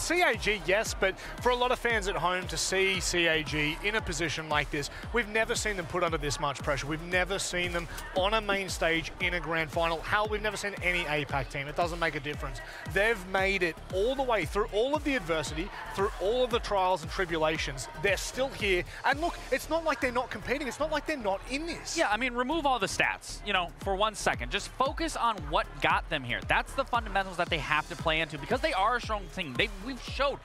CAG, yes, but for a lot of fans at home to see CAG in a position like this, we've never seen them put under this much pressure. We've never seen them on a main stage in a grand final. Hell, we've never seen any APAC team. It doesn't make a difference. They've made it all the way through all of the adversity, through all of the trials and tribulations. They're still here. And look, it's not like they're not competing. It's not like they're not in this. Yeah, I mean, remove all the stats, you know, for 1 second. Just focus on what got them here. That's the fundamentals that they have to play into because they are a strong team. They've showed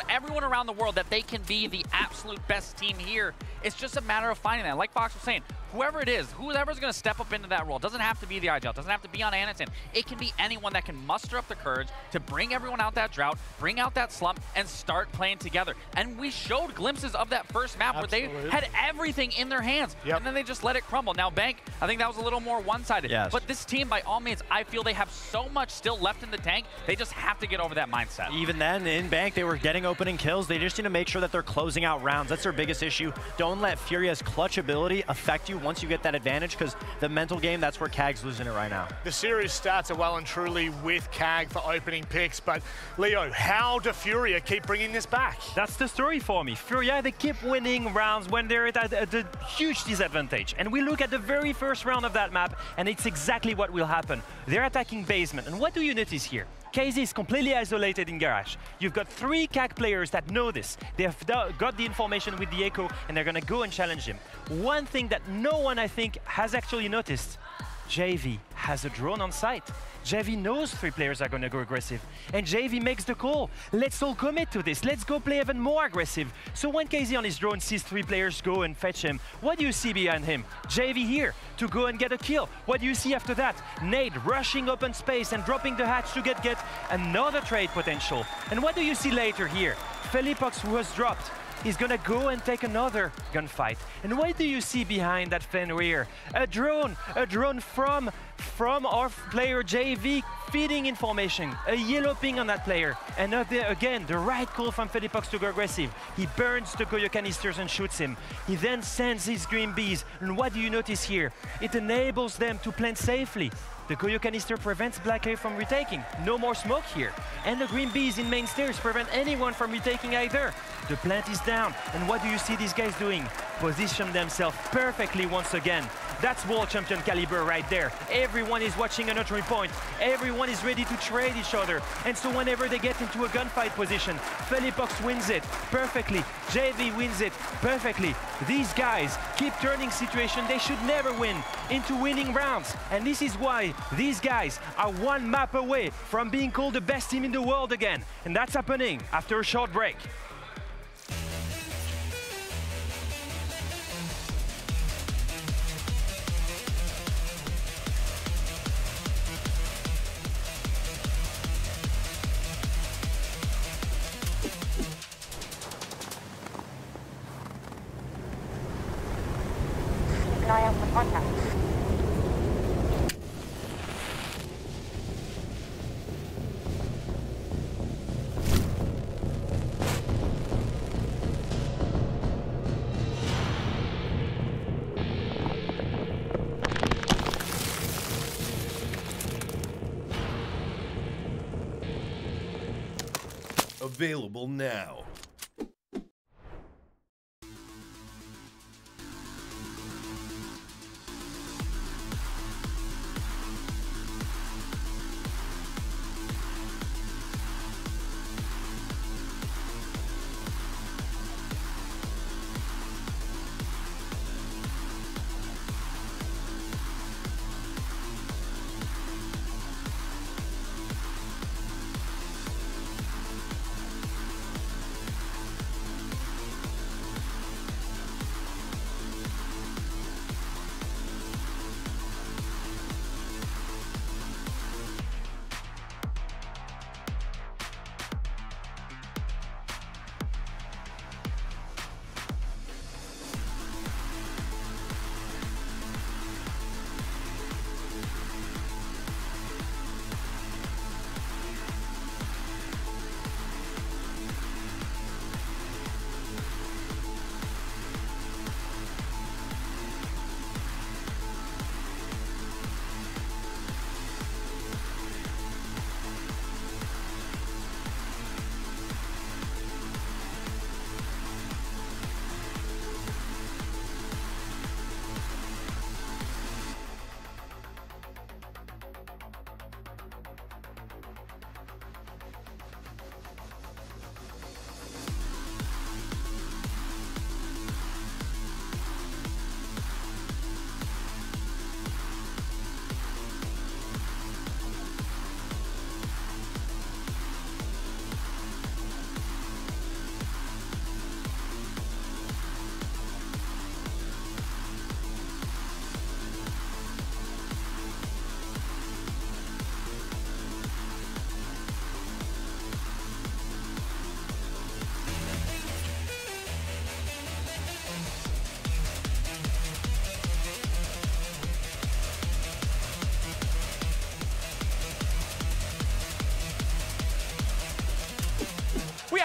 everyone around the world that they can be the absolute best team here. It's just a matter of finding that. Like Fox was saying, whoever it is, whoever's going to step up into that role, doesn't have to be the IGL, doesn't have to be on Anatan. It can be anyone that can muster up the courage to bring everyone out that drought, bring out that slump, and start playing together. And we showed glimpses of that first map where they had everything in their hands, and then they just let it crumble. Now, Bank, I think that was a little more one-sided. Yes. But this team, by all means, I feel they have so much still left in the tank. They just have to get over that mindset. Even then, in Bank, they were getting opening kills. They just need to make sure that they're closing out rounds. That's their biggest issue. Don't let Furia's clutch ability affect you once you get that advantage, because the mental game, that's where CAG's losing it right now. The series stats are well and truly with CAG for opening picks, but Leo, how do Furia keep bringing this back? That's the story for me. Furia, they keep winning rounds when they're at a huge disadvantage. And we look at the very first round of that map, and it's exactly what will happen. They're attacking basement, and what do you notice here? KZ is completely isolated in garage. You've got 3 CAG players that know this. They've got the information with the echo, and they're gonna go and challenge him. One thing that no one, I think, has actually noticed, JV has a drone on site. JV knows 3 players are going to go aggressive. And JV makes the call. Let's all commit to this. Let's go play even more aggressive. So when KZ on his drone sees 3 players go and fetch him, what do you see behind him? JV here to go and get a kill. What do you see after that? Nade rushing open space and dropping the hatch to get another trade potential. And what do you see later here? Felipox, who was dropped, he's gonna go and take another gunfight. And what do you see behind that Fenrir? A drone from our player JV feeding information. A yellow ping on that player. And again, the right call from Felipox to go aggressive. He burns the Goyo canisters and shoots him. He then sends his green bees. And what do you notice here? It enables them to plant safely. The Goyo canister prevents Black Hair from retaking. No more smoke here. And the green bees in main stairs prevent anyone from retaking either. The plant is down. And what do you see these guys doing? Position themselves perfectly once again. That's World Champion caliber right there. Everyone is watching an entry point. Everyone is ready to trade each other. And so whenever they get into a gunfight position, Felipox wins it perfectly. JV wins it perfectly. These guys keep turning situations they should never win into winning rounds. And this is why these guys are 1 map away from being called the best team in the world again. And that's happening after a short break. Available now.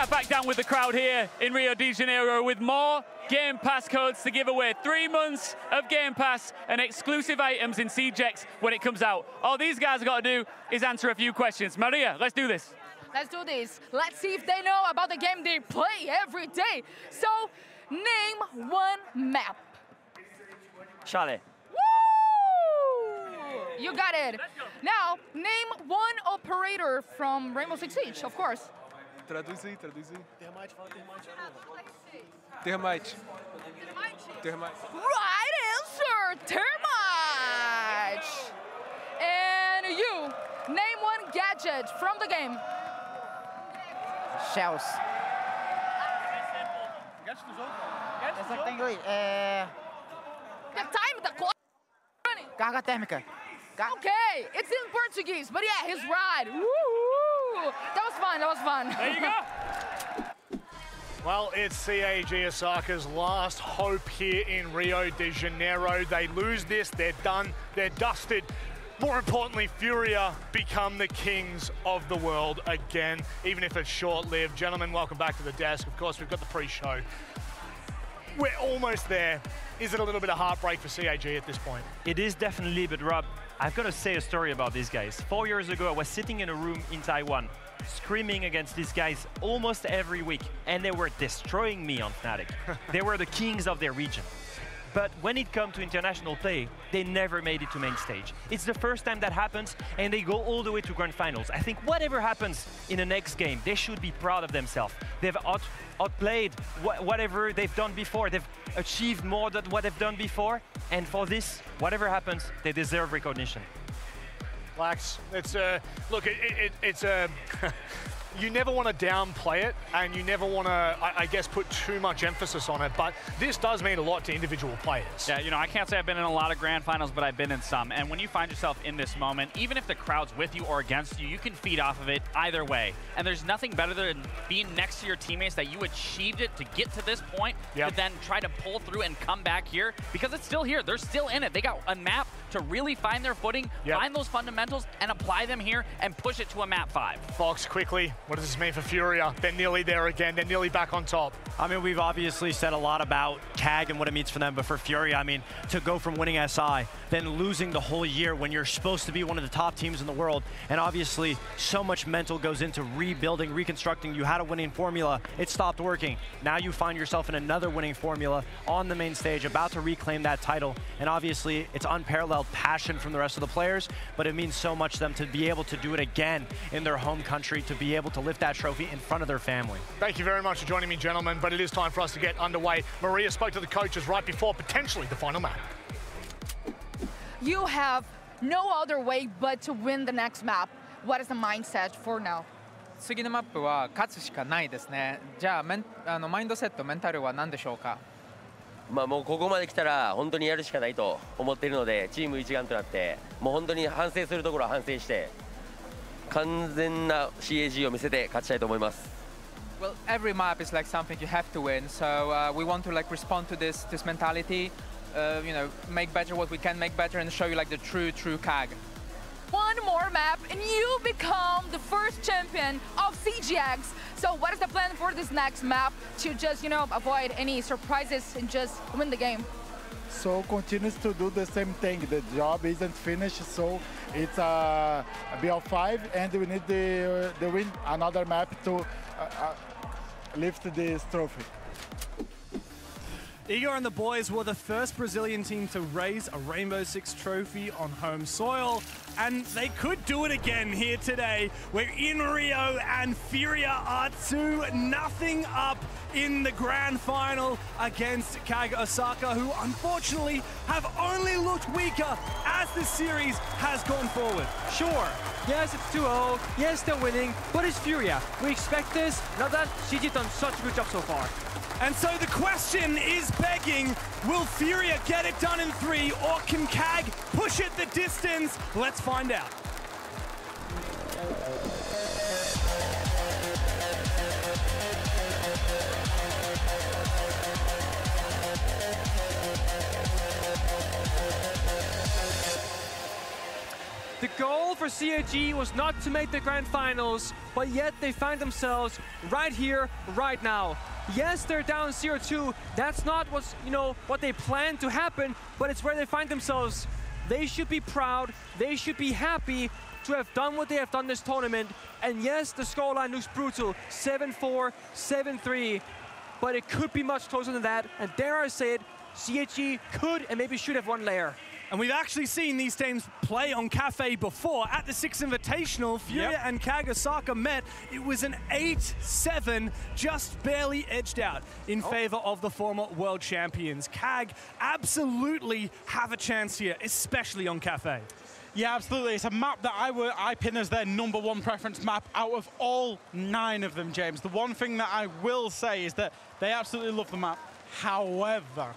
are back down with the crowd here in Rio de Janeiro with more Game Pass codes to give away. 3 months of Game Pass and exclusive items in CJX when it comes out. All these guys have got to do is answer a few questions. Maria, let's do this. Let's do this. Let's see if they know about the game they play every day. So, name one map. Chalet. Woo! You got it. Now, name one operator from Rainbow Six Siege, of course. Traduz aí. Termite. Right answer, Termite. And you, name one gadget from the game. Shells. Essa tem dois. The time, the clock running. Carga térmica. Okay, it's in Portuguese, but yeah, he's right. Woo! That was fun. There you go. Well, it's CAG Osaka's last hope here in Rio de Janeiro. They lose this, they're done, they're dusted. More importantly, Furia become the kings of the world again, even if it's short-lived. Gentlemen, welcome back to the desk. Of course, we've got the pre-show. We're almost there. Is it a little bit of heartbreak for CAG at this point? It is definitely, but Rob, I've got to say a story about these guys. 4 years ago, I was sitting in a room in Taiwan, screaming against these guys almost every week, and they were destroying me on Fnatic. They were the kings of their region. But when it comes to international play, they never made it to main stage. It's the first time that happens, and they go all the way to grand finals. I think whatever happens in the next game, they should be proud of themselves. They've outplayed whatever they've done before. They've achieved more than what they've done before, and for this, whatever happens, they deserve recognition. Lax, it's look, it's a you never want to downplay it, and you never want to, I guess, put too much emphasis on it, but this does mean a lot to individual players. Yeah, you know, I can't say I've been in a lot of grand finals, but I've been in some, and when you find yourself in this moment, even if the crowd's with you or against you, you can feed off of it either way, and there's nothing better than being next to your teammates that you achieved it to get to this point, but then try to pull through and come back here, because it's still here. They're still in it. They got a map to really find their footing, find those fundamentals, and apply them here, and push it to a map 5. Fox, quickly, what does this mean for Furia? They're nearly there again. They're nearly back on top. I mean, we've obviously said a lot about CAG and what it means for them, but for Furia, I mean, to go from winning SI, then losing the whole year when you're supposed to be one of the top teams in the world, and obviously so much mental goes into rebuilding, reconstructing. You had a winning formula. It stopped working. Now you find yourself in another winning formula on the main stage, about to reclaim that title, and obviously it's unparalleled passion from the rest of the players, but it means so much to them to be able to do it again in their home country, to be able to lift that trophy in front of their family. Thank you very much for joining me, gentlemen, but it is time for us to get underway. Maria spoke to the coaches right before potentially the final map. You have no other way but to win the next map. What is the mindset for now? 次のマップは勝つしかないですね。じゃあマインドセット、メンタルは何でしょうか？もうここまで来たら本当にやるしかないと思っているので、チーム一丸となってもう本当に反省するところは反省して完全な CAG を見せて勝ちたいと思います。Well, every map is like something you have to win, so we want to like respond to this mentality, you know, make better what we can make better and show you like the true CAG. One more map and you become the first champion of CGX. So what is the plan for this next map to just, you know, avoid any surprises and just win the game? So continues to do the same thing. The job isn't finished, so it's a BL5 and we need the win another map to lift this trophy. Igor and the boys were the first Brazilian team to raise a Rainbow Six trophy on home soil, and they could do it again here today. We're in Rio, and Furia are 2-0 up in the grand final against CAG Osaka, who unfortunately have only looked weaker as the series has gone forward. Sure, yes, it's 2-0, yes, they're winning, but it's Furia. We expect this, now that CG done such a good job so far. And so the question is begging, will Furia get it done in 3, or can CAG push it the distance? Let's find out. The goal for CAG was not to make the grand finals, but yet they find themselves right here, right now. Yes, they're down 0-2. That's not what's, what they planned to happen, but it's where they find themselves. They should be proud. They should be happy to have done what they have done this tournament. And yes, the scoreline looks brutal, 7-4, 7-3, but it could be much closer than that. And dare I say it, CAG could and maybe should have won layer. And we've actually seen these teams play on Cafe before. At the 6th Invitational, Furia and KAG Osaka met. It was an 8-7, just barely edged out in favor of the former world champions. KAG absolutely have a chance here, especially on Cafe. Yeah, absolutely. It's a map that I pin as their #1 preference map out of all 9 of them, James. The one thing that I will say is that they absolutely love the map. However,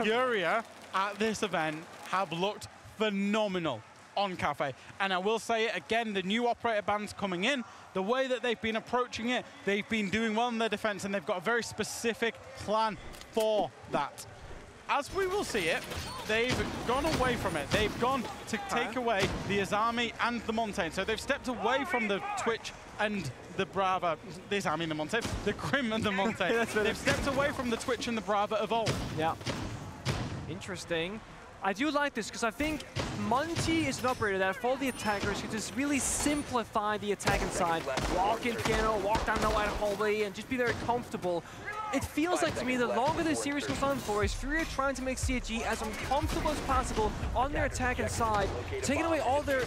Furia at this event have looked phenomenal on Cafe. And I will say it again, the new operator bands coming in, the way that they've been approaching it, they've been doing well in their defense, and they've got a very specific plan for that. As we will see it, they've gone away from it. They've gone to take away the Azami and the Montaigne. So they've stepped away from the Twitch and the Brava, the Azami and the Montaigne, the Grim and the Montaigne. They've stepped away from the Twitch and the Brava of old. Yeah. Interesting. I do like this because I think Monty is an operator that for the attackers could just really simplify the attack inside. Walk in piano, walk down the wide hallway, and just be very comfortable. It feels like to me the longer the series goes on for is Furia trying to make CAG as uncomfortable as possible on their attack inside, taking away all their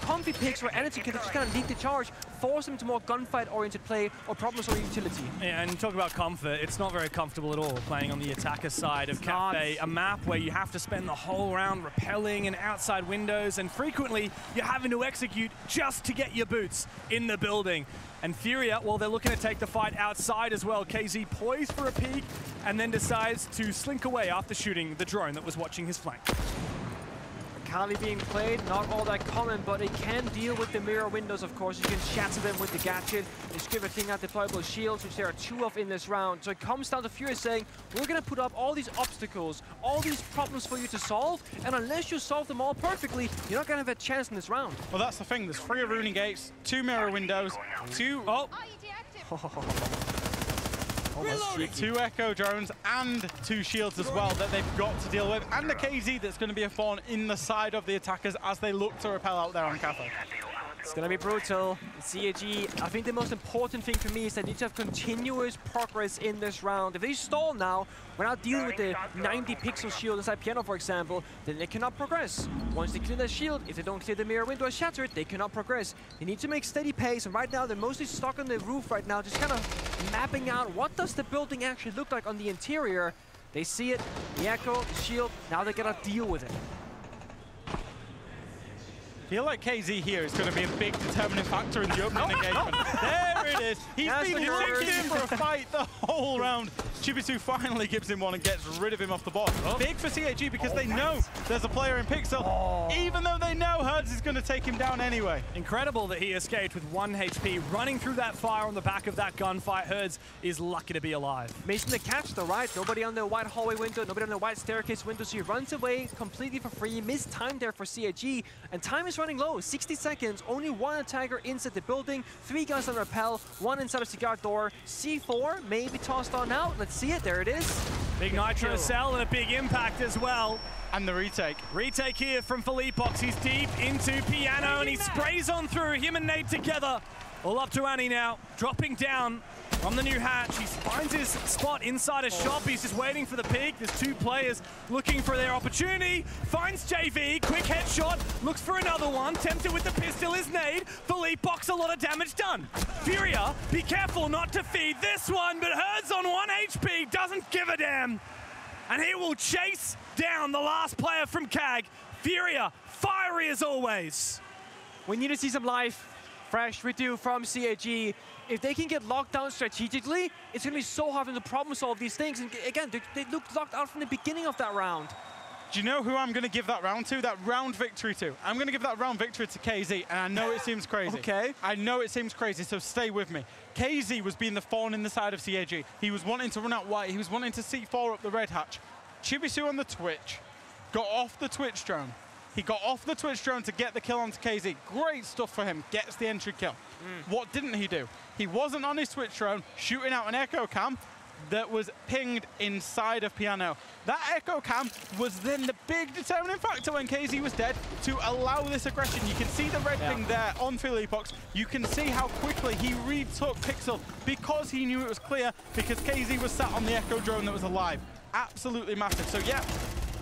comfy picks where energy can just kind of lead the charge, force them to more gunfight-oriented play or problems or utility. Yeah, and talk about comfort, it's not very comfortable at all playing on the attacker side of Cafe, a map where you have to spend the whole round repelling and outside windows, and frequently you're having to execute just to get your boots in the building. And Furia, well, they're looking to take the fight outside as well. KZ poised for a peek and then decides to slink away after shooting the drone that was watching his flank. Kali being played, not all that common, but it can deal with the mirror windows, of course. You can shatter them with the gadget. They skip a thing out deployable shields, which there are 2 of in this round. So it comes down to Furia saying, we're going to put up all these obstacles, all these problems for you to solve, and unless you solve them all perfectly, you're not going to have a chance in this round. Well, that's the thing. There's 3 Rune Gates, 2 mirror windows, 2... Reloading. 2 Echo drones and 2 shields as well that they've got to deal with, and the KZ that's going to be a thorn in the side of the attackers as they look to repel out there on Cafe. It's going to be brutal. CAG, I think the most important thing for me is that they need to have continuous progress in this round. If they stall now, without dealing with the 90 pixel shield inside piano, for example, then they cannot progress. Once they clear that shield, if they don't clear the mirror window or shatter it, they cannot progress. They need to make steady pace, and right now they're mostly stuck on the roof right now, just kind of mapping out what does the building actually look like on the interior. They see it, the echo, the shield, now they gotta deal with it. I feel like KZ here is going to be a big determining factor in the opening engagement. There it is. He's been linked in for a fight the whole round. Chibisu finally gives him one and gets rid of him off the board. Big for CAG because they know there's a player in Pixel, even though they know Herds is going to take him down anyway. Incredible that he escaped with 1 HP, running through that fire on the back of that gunfight. Herds is lucky to be alive. Missing the catch though, right? Nobody on the white hallway window, nobody on the white staircase window, so he runs away completely for free. Missed time there for CAG, and time is running low, 60 seconds, only 1 attacker inside the building, 3 guys on rappel, 1 inside a cigar door, C4 maybe tossed on out, let's see it, there it is. Big nitro cell and a big impact as well. And the retake. Retake here from Philippox, he's deep into piano and he sprays on through, him and Nate together. All up to Annie now, dropping down from the new hatch. He finds his spot inside a shop. He's just waiting for the peek. There's 2 players looking for their opportunity. Finds JV, quick headshot, looks for another one. Tempted with the pistol is Nade. Philippox, a lot of damage done. Furia, be careful not to feed this one, but Herds on 1 HP, doesn't give a damn. And he will chase down the last player from KAG. Furia, fiery as always. We need to see some life. Fresh review from CAG. If they can get locked down strategically, it's going to be so hard for them to problem solve these things. And again, they looked locked out from the beginning of that round. Do you know who I'm going to give that round to? That round victory to? I'm going to give that round victory to KZ, and I know it seems crazy. Okay. I know it seems crazy, so stay with me. KZ was being the thorn in the side of CAG. He was wanting to run out white. He was wanting to C4 up the red hatch. Chibisu on the Twitch got off the Twitch drone. He got off the Twitch drone to get the kill onto KZ. Great stuff for him. Gets the entry kill. What didn't he do? He wasn't on his Twitch drone shooting out an echo cam that was pinged inside of Piano. That echo cam was then the big determining factor when KZ was dead to allow this aggression. You can see the red thing there on Philippox. You can see how quickly he retook Pixel because he knew it was clear, because KZ was sat on the echo drone that was alive. Absolutely massive. So yeah,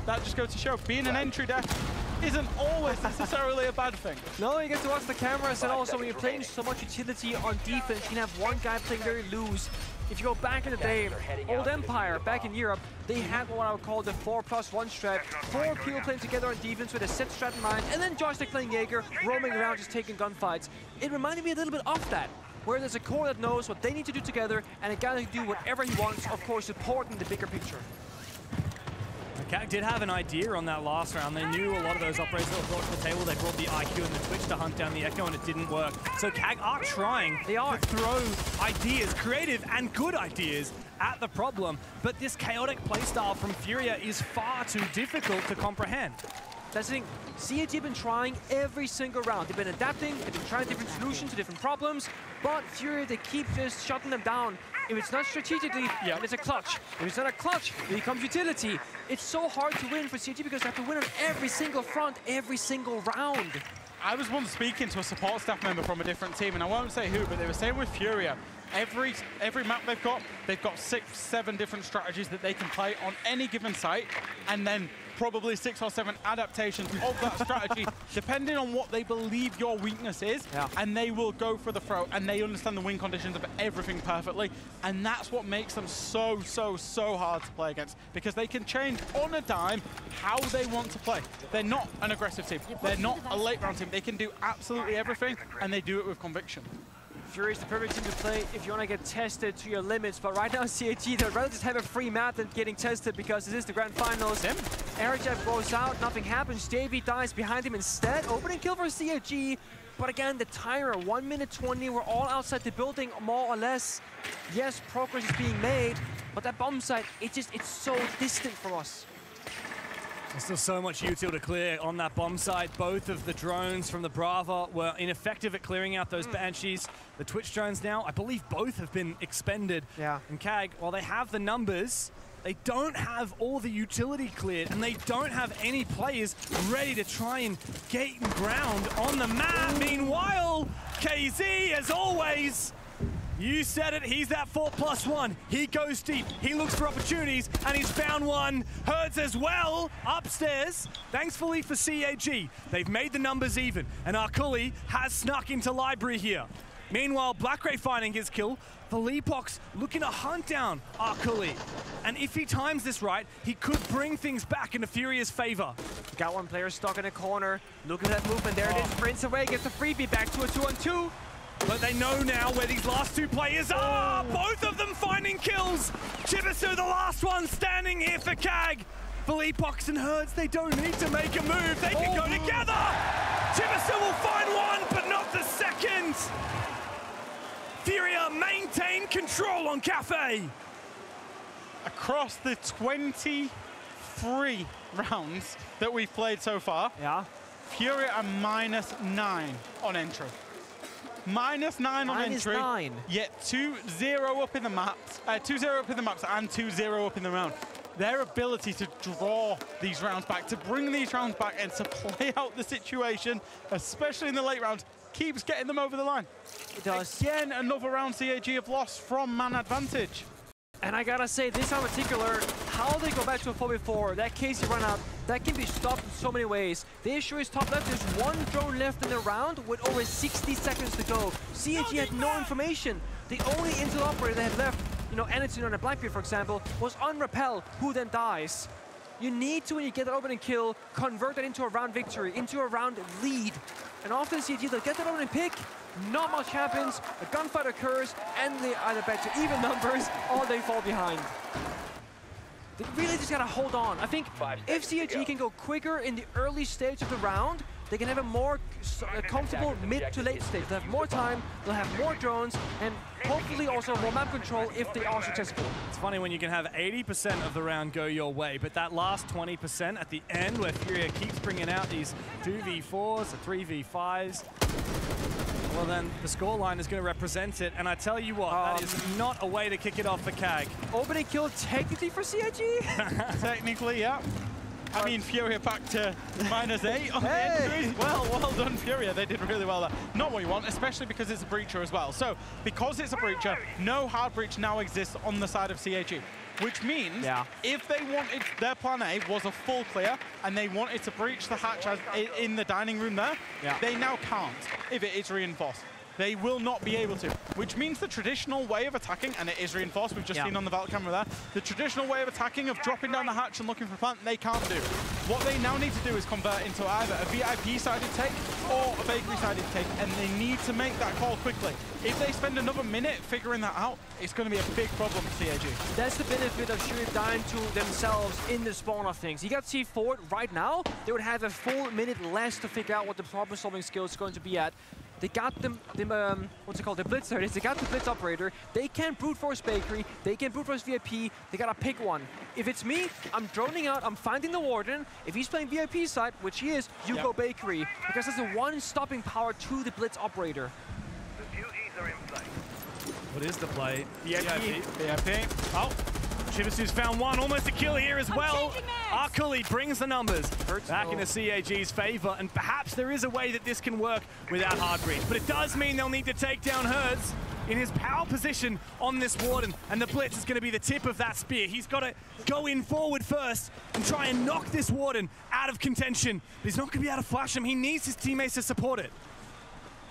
that just goes to show being an entry death isn't always necessarily a bad thing. No, you get to watch the cameras, and also when you're playing so much utility on defense, you can have one guy playing very loose. If you go back in the day, Old Empire, back in Europe, they had what I would call the 4+1 strat. 4 people playing together on defense with a set strat in mind, and then Joystick playing Jaeger, roaming around just taking gunfights. It reminded me a little bit of that, where there's a core that knows what they need to do together, and a guy that can do whatever he wants, of course supporting the bigger picture. CAG did have an idea on that last round. They knew a lot of those operators that were brought to the table. They brought the IQ and the Twitch to hunt down the Echo, and it didn't work. So CAG are trying to throw ideas, creative and good ideas, at the problem. But this chaotic playstyle from Furia is far too difficult to comprehend. That's the thing. CAG have been trying every single round. They've been adapting, they've been trying different solutions to different problems, but Furia, they keep just shutting them down. If it's not strategically, then it's a clutch. If it's not a clutch, it becomes utility. It's so hard to win for CAG because they have to win on every single front, every single round. I was once speaking to a support staff member from a different team, and I won't say who, but they were saying with Furia, every map they've got 6, 7 different strategies that they can play on any given site, and then probably 6 or 7 adaptations of that strategy, depending on what they believe your weakness is, and they will go for the throw, and they understand the win conditions of everything perfectly, and that's what makes them so hard to play against, because they can change on a dime how they want to play. They're not an aggressive team. They're not a late round team. They can do absolutely everything, and they do it with conviction. Fury is the perfect team to play if you want to get tested to your limits, but right now CAG, they'd rather just have a free map than getting tested, because this is the grand finals. Airjeff goes out, nothing happens, JV dies behind him instead. Opening kill for CAG, but again, the timer, 1 minute 20, we're all outside the building, more or less. Yes, progress is being made, but that bomb site, it's so distant for us. There's still so much util to clear on that bomb site. Both of the drones from the Brava were ineffective at clearing out those Banshees. The Twitch drones now, I believe both have been expended. And CAG, while they have the numbers, they don't have all the utility cleared, and they don't have any players ready to try and gain ground on the map. Meanwhile, KZ, as always, you said it, he's that 4+1. He goes deep, he looks for opportunities, and he's found one. Herds as well, upstairs. Thankfully for CAG, they've made the numbers even, and Arkuli has snuck into Library here. Meanwhile, Blackray finding his kill. Philippox looking to hunt down Arkuli. And if he times this right, he could bring things back into Furia's favor. Got one player stuck in a corner. Look at that movement, there it is, sprints away, gets the freebie back to a 2-on-2. But they know now where these last 2 players are! Both of them finding kills! Chibisu, the last one, standing here for CAG. Philippox and Herds, they don't need to make a move. They can go together! Chibisu will find one, but not the second! Furia maintain control on Cafe! Across the 23 rounds that we've played so far, Furia are -9 on entry. -9 on entry, yet 2-0 up in the maps, 2-0 up in the maps and 2-0 up in the round. Their ability to draw these rounds back, to bring these rounds back and to play out the situation, especially in the late rounds, keeps getting them over the line. It does. Again, another round CAG have lost from man advantage. And I gotta say, this in particular, how they go back to a 4v4, that KC run out, that can be stopped in so many ways. The issue is top left, there's 1 drone left in the round with over 60 seconds to go. CAG had no information. The only intel operator they had left, you know, Anitin on a Blackbeard, for example, was on Repel, who then dies. You need to, when you get that opening kill, convert that into a round victory, into a round lead. And often CAG, they'll get that opening pick, not much happens, a gunfight occurs, and they either back to even numbers or they fall behind. They really just gotta hold on. I think if CAG can go quicker in the early stage of the round, they can have a more comfortable mid to late stage. They'll have more time, they'll have more drones, and hopefully also more map control if they are successful. It's funny when you can have 80% of the round go your way, but that last 20% at the end where Furia keeps bringing out these 2v4s or 3v5s, well then the scoreline is going to represent it, and I tell you what, that is not a way to kick it off for CAG. Opening kill technically for CIG? Technically, yeah. I mean, Furia back to -8 on the entries. Well done, Furia. They did really well there. Not what you want, especially because it's a breacher as well. So, because it's a breacher, no hard breach now exists on the side of CAG. Which means, if they wanted, their plan A was a full clear, and they wanted to breach the hatch as in the dining room there, they now can't if it is reinforced. They will not be able to, which means the traditional way of attacking, and it is reinforced, we've just seen on the Valk camera there, the traditional way of attacking of dropping down the hatch and looking for a plant, they can't do. What they now need to do is convert into either a VIP-sided take or a bakery-sided take, and they need to make that call quickly. If they spend another minute figuring that out, it's going to be a big problem for CAG. That's the benefit of shooting down to themselves in the spawn of things. You got C4 right now, they would have a full minute less to figure out what the problem-solving skill is going to be at. They got what's it called, the blitzer. They got the blitz operator. They can brute force bakery. They can brute force VIP. They gotta pick one. If it's me, I'm droning out. I'm finding the warden. If he's playing VIP side, which he is, you go bakery, because there's the one stopping power to the blitz operator. What is the play? VIP. Oh, Chibisu's found one, almost a kill here as well. Arculi brings the numbers back into CAG's favor, and perhaps there is a way that this can work without hard breach. But it does mean they'll need to take down Herds in his power position on this warden, and the blitz is going to be the tip of that spear. He's got to go in forward first and try and knock this warden out of contention. But he's not going to be able to flash him. He needs his teammates to support it.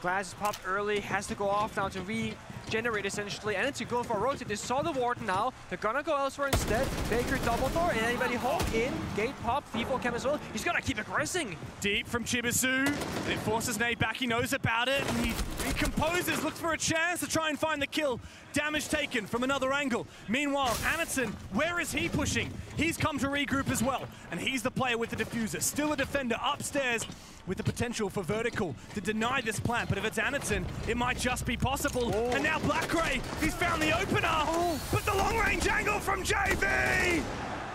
Glass is popped early, has to go off now to regenerate essentially, and to go for a rotate. They saw the warden now, they're gonna go elsewhere instead. Baker double door, and anybody home in, gate pop, Feeble cam as well. He's gotta keep aggressing. Deep from Chibisu, and it forces nade back, he knows about it, and he composes, looks for a chance to try and find the kill. Damage taken from another angle. Meanwhile, Anderson, where is he pushing? He's come to regroup as well, and he's the player with the diffuser. Still a defender upstairs with the potential for Vertical to deny this plant, but if it's Anderson, it might just be possible. And now Black Gray, he's found the opener, but the long-range angle from JV!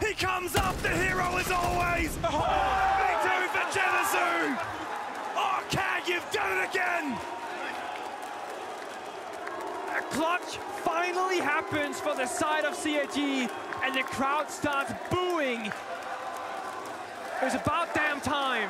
He comes up, the hero as always! Victory for Chibisu! Oh, CAG, you've done it again! A clutch finally happens for the side of CAG, and the crowd starts booing. It was about damn time.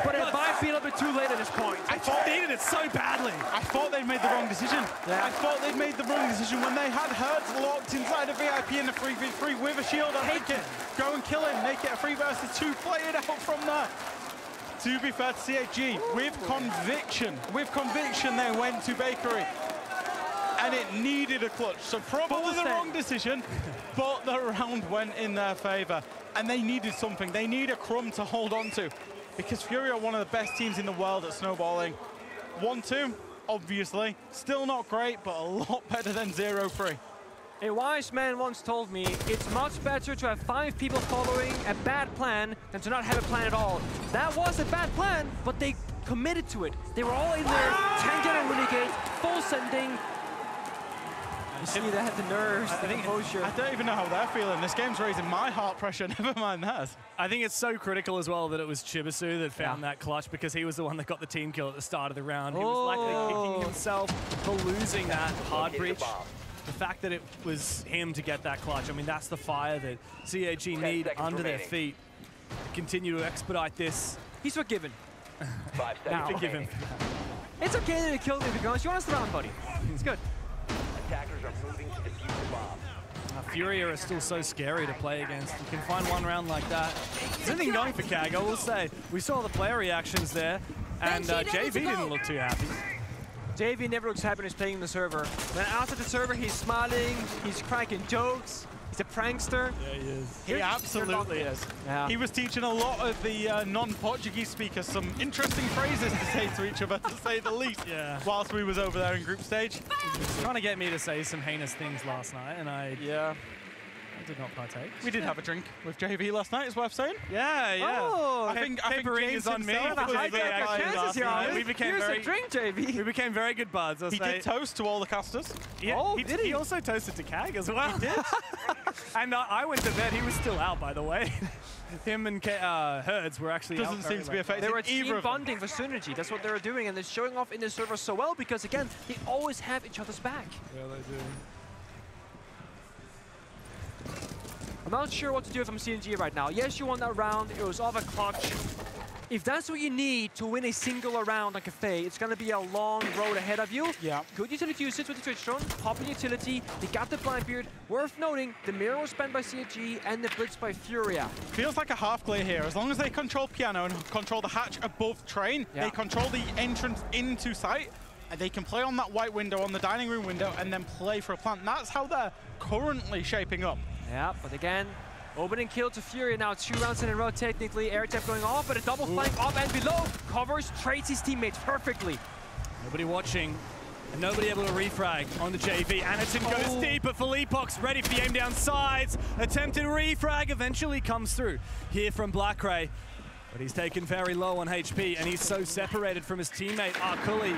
But it might be a little bit too late at this point. I thought they needed it so badly. I thought they'd made the wrong decision. I thought they'd made the wrong decision when they had Herds locked inside a VIP in the 3v3 with a shield. I think it. Go and kill him. Make it a 3 versus 2. Play it out from there. To be fair to CAG, with conviction they went to Bakery. And it needed a clutch. So probably the wrong decision, but the round went in their favor. And they needed something. They need a crumb to hold on to. Because Fury are one of the best teams in the world at snowballing. 1-2, obviously. Still not great, but a lot better than 0-3. A wise man once told me, it's much better to have 5 people following a bad plan than to not have a plan at all. That was a bad plan, but they committed to it. They were all in there, tanking and renegade, full sending. You see, they had the nerves, the composure. I don't even know how they're feeling. This game's raising my heart pressure, never mind theirs. I think it's so critical as well that it was Chibisu that found that clutch, because he was the one that got the team kill at the start of the round. He was likely kicking himself for losing that hard breach. The fact that it was him to get that clutch, I mean, that's the fire that CAG need under their feet to continue to expedite this. He's forgiven. 5 seconds forgiven. It's okay that he killed me because you want us to round, buddy. It's good. Attackers are moving to defuse the bomb. Furia are still so scary to play against. You can find one round like that. There's anything going for CAG, I will say. We saw the player reactions there, and JV didn't look too happy. JV never looks happy when he's playing in the server. Then after the server, he's smiling, he's cracking jokes, he's a prankster. Yeah, he is. He absolutely is. Yeah. He was teaching a lot of the non-Portuguese speakers some interesting phrases to say to each other, to say the least, whilst we was over there in group stage. He was trying to get me to say some heinous things last night, and I I did not partake. We did have a drink with JV last night, it's worth saying. Yeah, yeah. Oh, I think James on me. We became very good buds. He did toast to all the casters. Yeah, he also toasted to Kag as well. He did. And I went to bed. He was still out, by the way. Him and Herds were actually Doesn't seem to be affected. They were either team bonding for synergy. That's what they were doing, and they're showing off in the server so well because, again, they always have each other's back. Yeah, they do. I'm not sure what to do from CNG right now. Yes, you won that round. It was off a clutch. If that's what you need to win a single round on Cafe, it's going to be a long road ahead of you. Yeah. Good utility usage with the Twitch drone, popping utility. They got the blind beard. Worth noting, the mirror was spent by CNG and the blitz by Furia. Feels like a half clear here. As long as they control Piano and control the hatch above train, they control the entrance into site, and they can play on that white window, on the dining room window, and then play for a plant. That's how they're currently shaping up. Yeah, but again, opening kill to Furia now, 2 rounds in a row technically. Air tap going off, but a double flank up and below. Covers, trades his teammates perfectly. Nobody watching, and nobody able to refrag on the JV. Anderton goes deep, but Philippok's ready for the aim down sides. Attempted refrag eventually comes through here from Blackray. But he's taken very low on HP, and he's so separated from his teammate, Arkuli.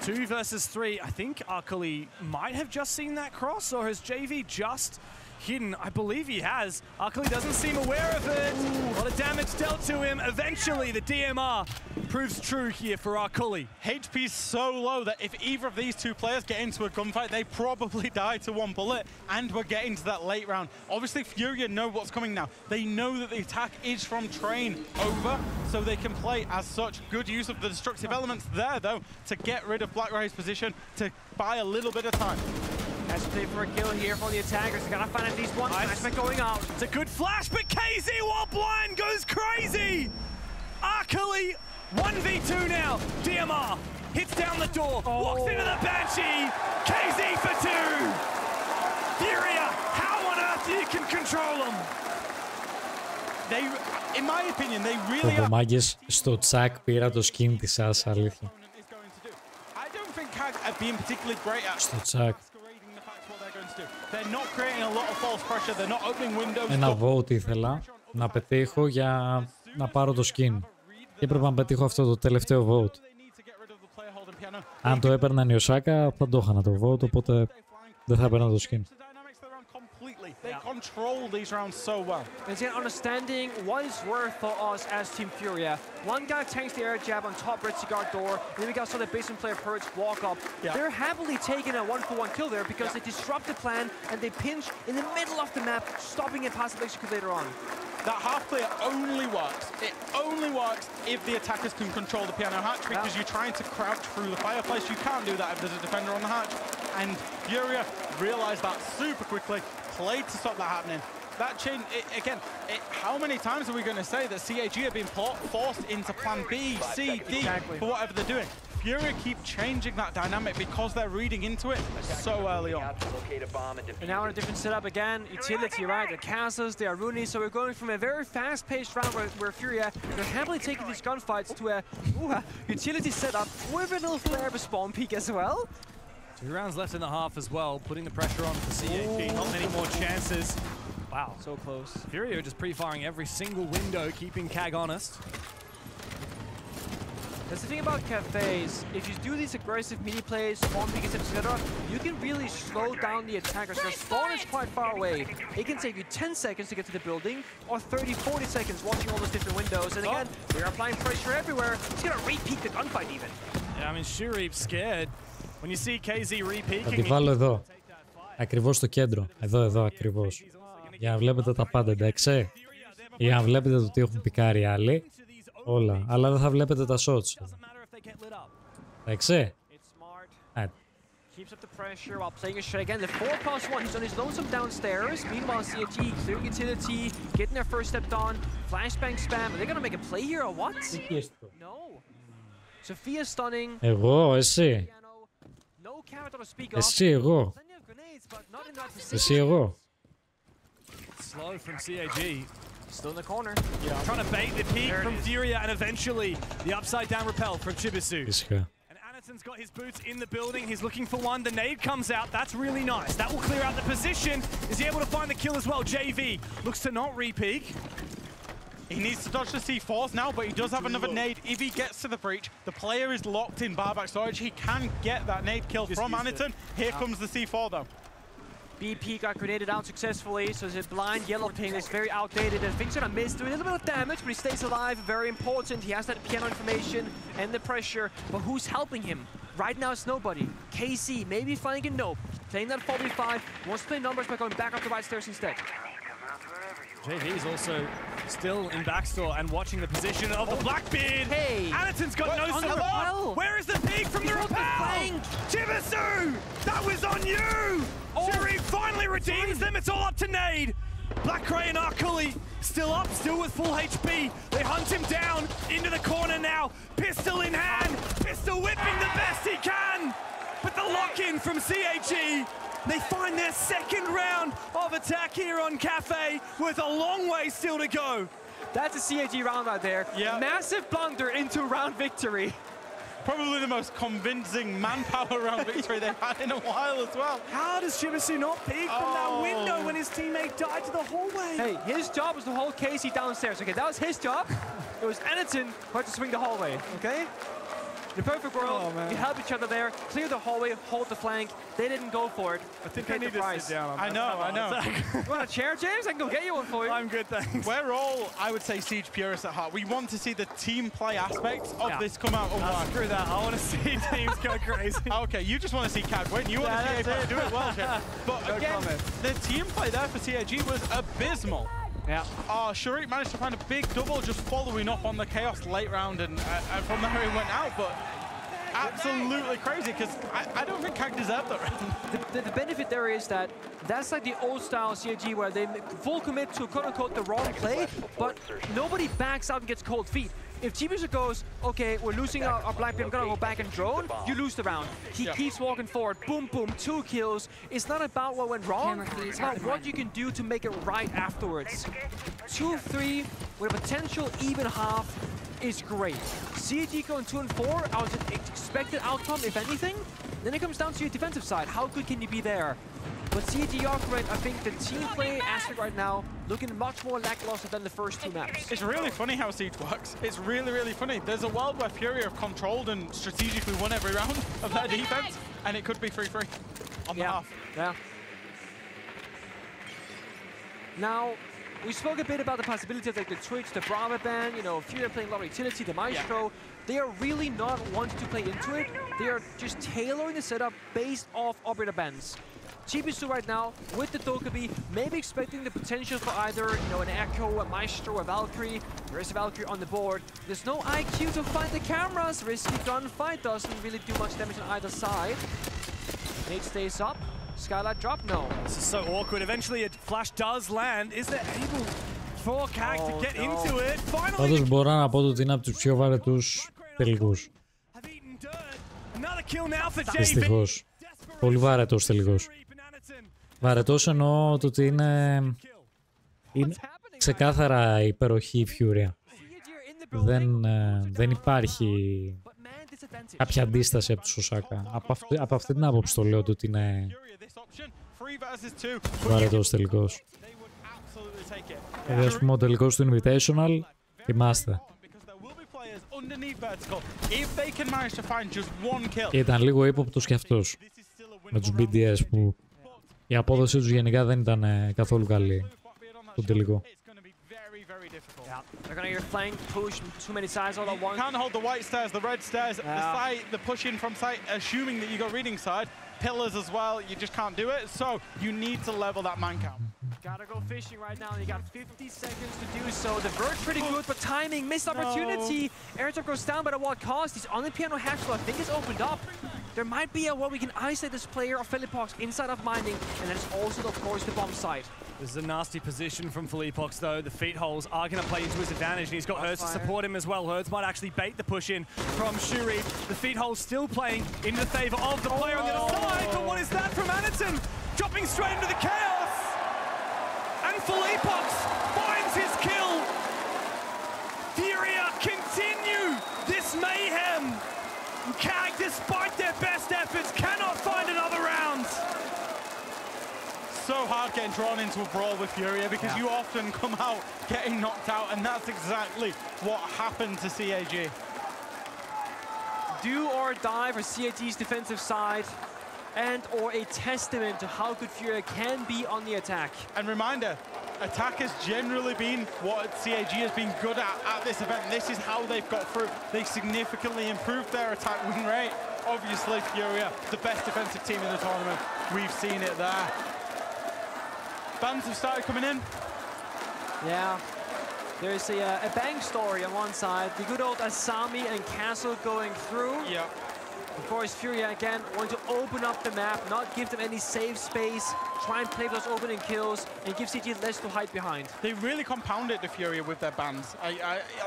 2 versus 3. I think Arkuli might have just seen that cross, or has JV just hidden? I believe he has. Arkuli doesn't seem aware of it. A lot of damage dealt to him. Eventually, the DMR proves true here for Arkuli. HP's so low that if either of these two players get into a gunfight, they probably die to 1 bullet, and we're getting to that late round. Obviously, Furia know what's coming now. They know that the attack is from train over, so they can play as such. Good use of the destructive elements there, though, to get rid of Blackray's position, to buy a little bit of time. Has to play for a kill here for the attackers. They gotta find at least one flashback going out. It's a good flash, but KZ while blind goes crazy. Arkuli 1v2 now. DMR hits down the door, walks into the Banshee. KZ for 2. Furia, how on earth you can control them? They, in my opinion, they really are. Μάγκες, στο τσακ πήρα το skin της Asa, αλήθεια. I don't think Kag are being particularly great at στο τσακ. They're not creating a lot of false pressure. They're not opening windows. Ένα vote ήθελα να πετύχω για να πάρω το skin. Και έπρεπε να πετύχω αυτό το τελευταίο vote. Αν το έπαιρναν οι Osaka θα το είχαν το vote, οπότε δεν θα έπαιρνα το skin. They control these rounds so well. And yet understanding what is worth for us as Team Furia. One guy tanks the air jab on top red cigar door. Then we got some of the basement player Purge walk up. They're happily taking a 1-for-1 kill there because they disrupt the plan and they pinch in the middle of the map, stopping a passive execute later on. That half clear only works. It only works if the attackers can control the piano hatch, because you're trying to crouch through the fireplace. You can't do that if there's a defender on the hatch. And Furia realized that super quickly, played to stop that happening. That chain, how many times are we going to say that CAG are being forced into plan B, C, D for whatever they're doing? Furia keep changing that dynamic because they're reading into it so early on. And now in a different setup again, utility, right? The castles, they are Rooney, so we're going from a very fast-paced round where Furia, they're happily taking these gunfights to a utility setup with a little flare of a spawn peak as well. 2 rounds left in the half as well, putting the pressure on for CAG. Not many more chances. Wow, so close. Furia just pre-firing every single window, keeping Kag honest. That's the thing about cafes. If you do these aggressive mini plays, spawn peaks, etc., you can really slow down the attackers. Their spawn is quite far away. It can take you 10 seconds to get to the building, or 30, 40 seconds watching all those different windows. And again, they're applying pressure everywhere. It's gonna repeat the gunfight even. Yeah, I mean, Shurip's scared. When you see KZ repeaking... Θα τη βάλω εδώ. Ακριβώς στο κέντρο. Εδώ ακριβώς. Για να βλέπετε τα πάντα, εντάξει. Για να βλέπετε το τι έχουν πικάρει οι άλλοι. Όλα. Αλλά δεν θα βλέπετε τα shots. Εντάξει. Keeps up the pressure while playing a shot again. The 4+1, he's on his lonesome downstairs. Meanwhile, CAG clearing utility, getting their first step done. Flashbang spam. Are they gonna make a play here or what? No. Sophia stunning. Εγώ, εσύ. Εσύ, εγώ. Εσύ, εγώ. Slow from CAG. Still in the corner. Trying to bait the peak from Furia, and eventually the upside down repel from Chibisu. Φυσικά. Anatol's got his boots in the building. He's looking for one. The nade comes out. That's really nice. That will clear out the position. Is he able to find the kill as well? JV looks to not re-peek. He needs to dodge the C4s now, but he does have another nade. If he gets to the breach, the player is locked in barback storage. He can get that nade kill from Anaton. Here comes the C4 though. BP got grenaded out successfully, so the blind yellow ping is very outdated, and Fink's gonna miss, doing a little bit of damage, but he stays alive, very important. He has that piano information and the pressure, but who's helping him? Right now it's nobody. KC, maybe finding a nope. Playing that 4v5, wants to play numbers by going back up the right stairs instead. JV is also still in backstore and watching the position of the Blackbeard. Hey! Anaton's got no support. Where is the peak from the rappel? Chibisu! That was on you! Shuri finally redeems them. It's all up to Nade. Black Ray and Arkuli still up, still with full HP. They hunt him down into the corner now. Pistol in hand. Pistol whipping the best he can. But the lock-in from CHE. They find their second round of attack here on Cafe with a long way still to go. That's a CAG round right there. Yeah. Massive blunder into round victory. Probably the most convincing manpower round victory they've had in a while as well. How does Chibisu not peek from that window when his teammate died to the hallway? Hey, his job was to hold Casey downstairs. Okay, that was his job. It was Anaton who had to swing the hallway, okay? In the perfect world, you help each other there, clear the hallway, hold the flank. They didn't go for it. I think I need to sit down on I know. You want a chair, James? I can go get you one for you. I'm good, thanks. We're all, I would say, Siege purists at heart. We want to see the team play aspects of this come out. Screw that. I want to see teams go crazy. Okay, you just want to see CAG win. You want to see APAC do it well, Jeff. But No again, comment. the team play there for CAG was abysmal. Yeah. Sharik managed to find a big double just following up on the Chaos late round, and from there he went out, but absolutely crazy, because I don't think CAG deserved that round. The benefit there is that that's like the old style CAG where they full commit to quote-unquote the wrong play, but nobody backs out and gets cold feet. If Chibisu goes, okay, we're losing our Blackbeard, I'm gonna go back and drone, you lose the round. He keeps walking forward, boom, boom, 2 kills. It's not about what went wrong, it's about what you can do to make it right afterwards. 2-3 with a potential even half is great. CAG going 2 and 4, I was an expected outcome, if anything. Then it comes down to your defensive side. How good can you be there? But CAG are correct. I think the team play aspect right now looking much more lackluster than the first 2 maps. It's really funny how Siege works. It's really, really funny. There's a world where Fury have controlled and strategically won every round of their defense, and it could be 3-3 on the half. Yeah. Now, we spoke a bit about the possibility of like the Twitch, the Brava ban, you know, Fury playing a lot of utility, the Maestro. They are really not wanting to play into it. They are just tailoring the setup based off operator bans. Chibisu right now with the Tokabi, maybe expecting the potential for either, you know, an Echo, a Maestro, a Valkyrie. There is a Valkyrie on the board. There's no IQ to find the cameras. Risky gunfight doesn't really do much damage on either side. Nate stays up. Skylight drop? No. This is so awkward. Eventually a flash does land. Is there able for CAG to get into it? Finally. Πάντως μπορώ να πω ότι είναι από τους πιο βαρετούς τελικούς. Δυστυχώς. Πολύ βαρετός τελικός. Βαρετός εννοώ το ότι είναι ξεκάθαρα υπεροχή η Fury. Δεν υπάρχει κάποια αντίσταση από τους Osaka. Από αυτή την άποψη το λέω το ότι είναι βαρετός τελικός. Ας πούμε ο τελικός του Invitational, θυμάστε. Ήταν λίγο ύποπτος και αυτός με τους BDS που η απόδοσή τους γενικά δεν ήταν καθόλου καλή στον τελικό. They're gonna get flank, push too many sides all at once. Can't hold the white stairs, the red stairs, the site, the push in from site, assuming that you got reading side. Pillars as well, you just can't do it. So you need to level that man count. Gotta go fishing right now. You got 50 seconds to do so. The Verge pretty good, but timing, missed opportunity. Airdrop goes down, but at what cost? He's on the piano hatch, so I think it's opened up. There might be a way we can isolate this player of Philippox inside of mining, and then it's also, of course, the bomb site. This is a nasty position from Philippox, though. The feet holes are going to play into his advantage, and he's got Hertz to support him as well. Hertz might actually bait the push in from Shuri. The feet holes still playing in the favor of the player on the other side, but what is that from Anaton? Dropping straight into the chaos! And Philippox finds his kill! Furia continue this mayhem! CAG, despite drawn into a brawl with Furia because you often come out getting knocked out, and that's exactly what happened to CAG. Do or die for CAG's defensive side, and or a testament to how good Furia can be on the attack. And reminder, attack has generally been what CAG has been good at this event. This is how they've got through. They significantly improved their attack win rate. Obviously, Furia, the best defensive team in the tournament. We've seen it there. Bans have started coming in. Yeah. There's a bang story on one side. The good old Asami and Castle going through. Yeah. Of course, Furia again want to open up the map, not give them any safe space, try and play those opening kills, and give CG less to hide behind. They really compounded the Furia with their bans.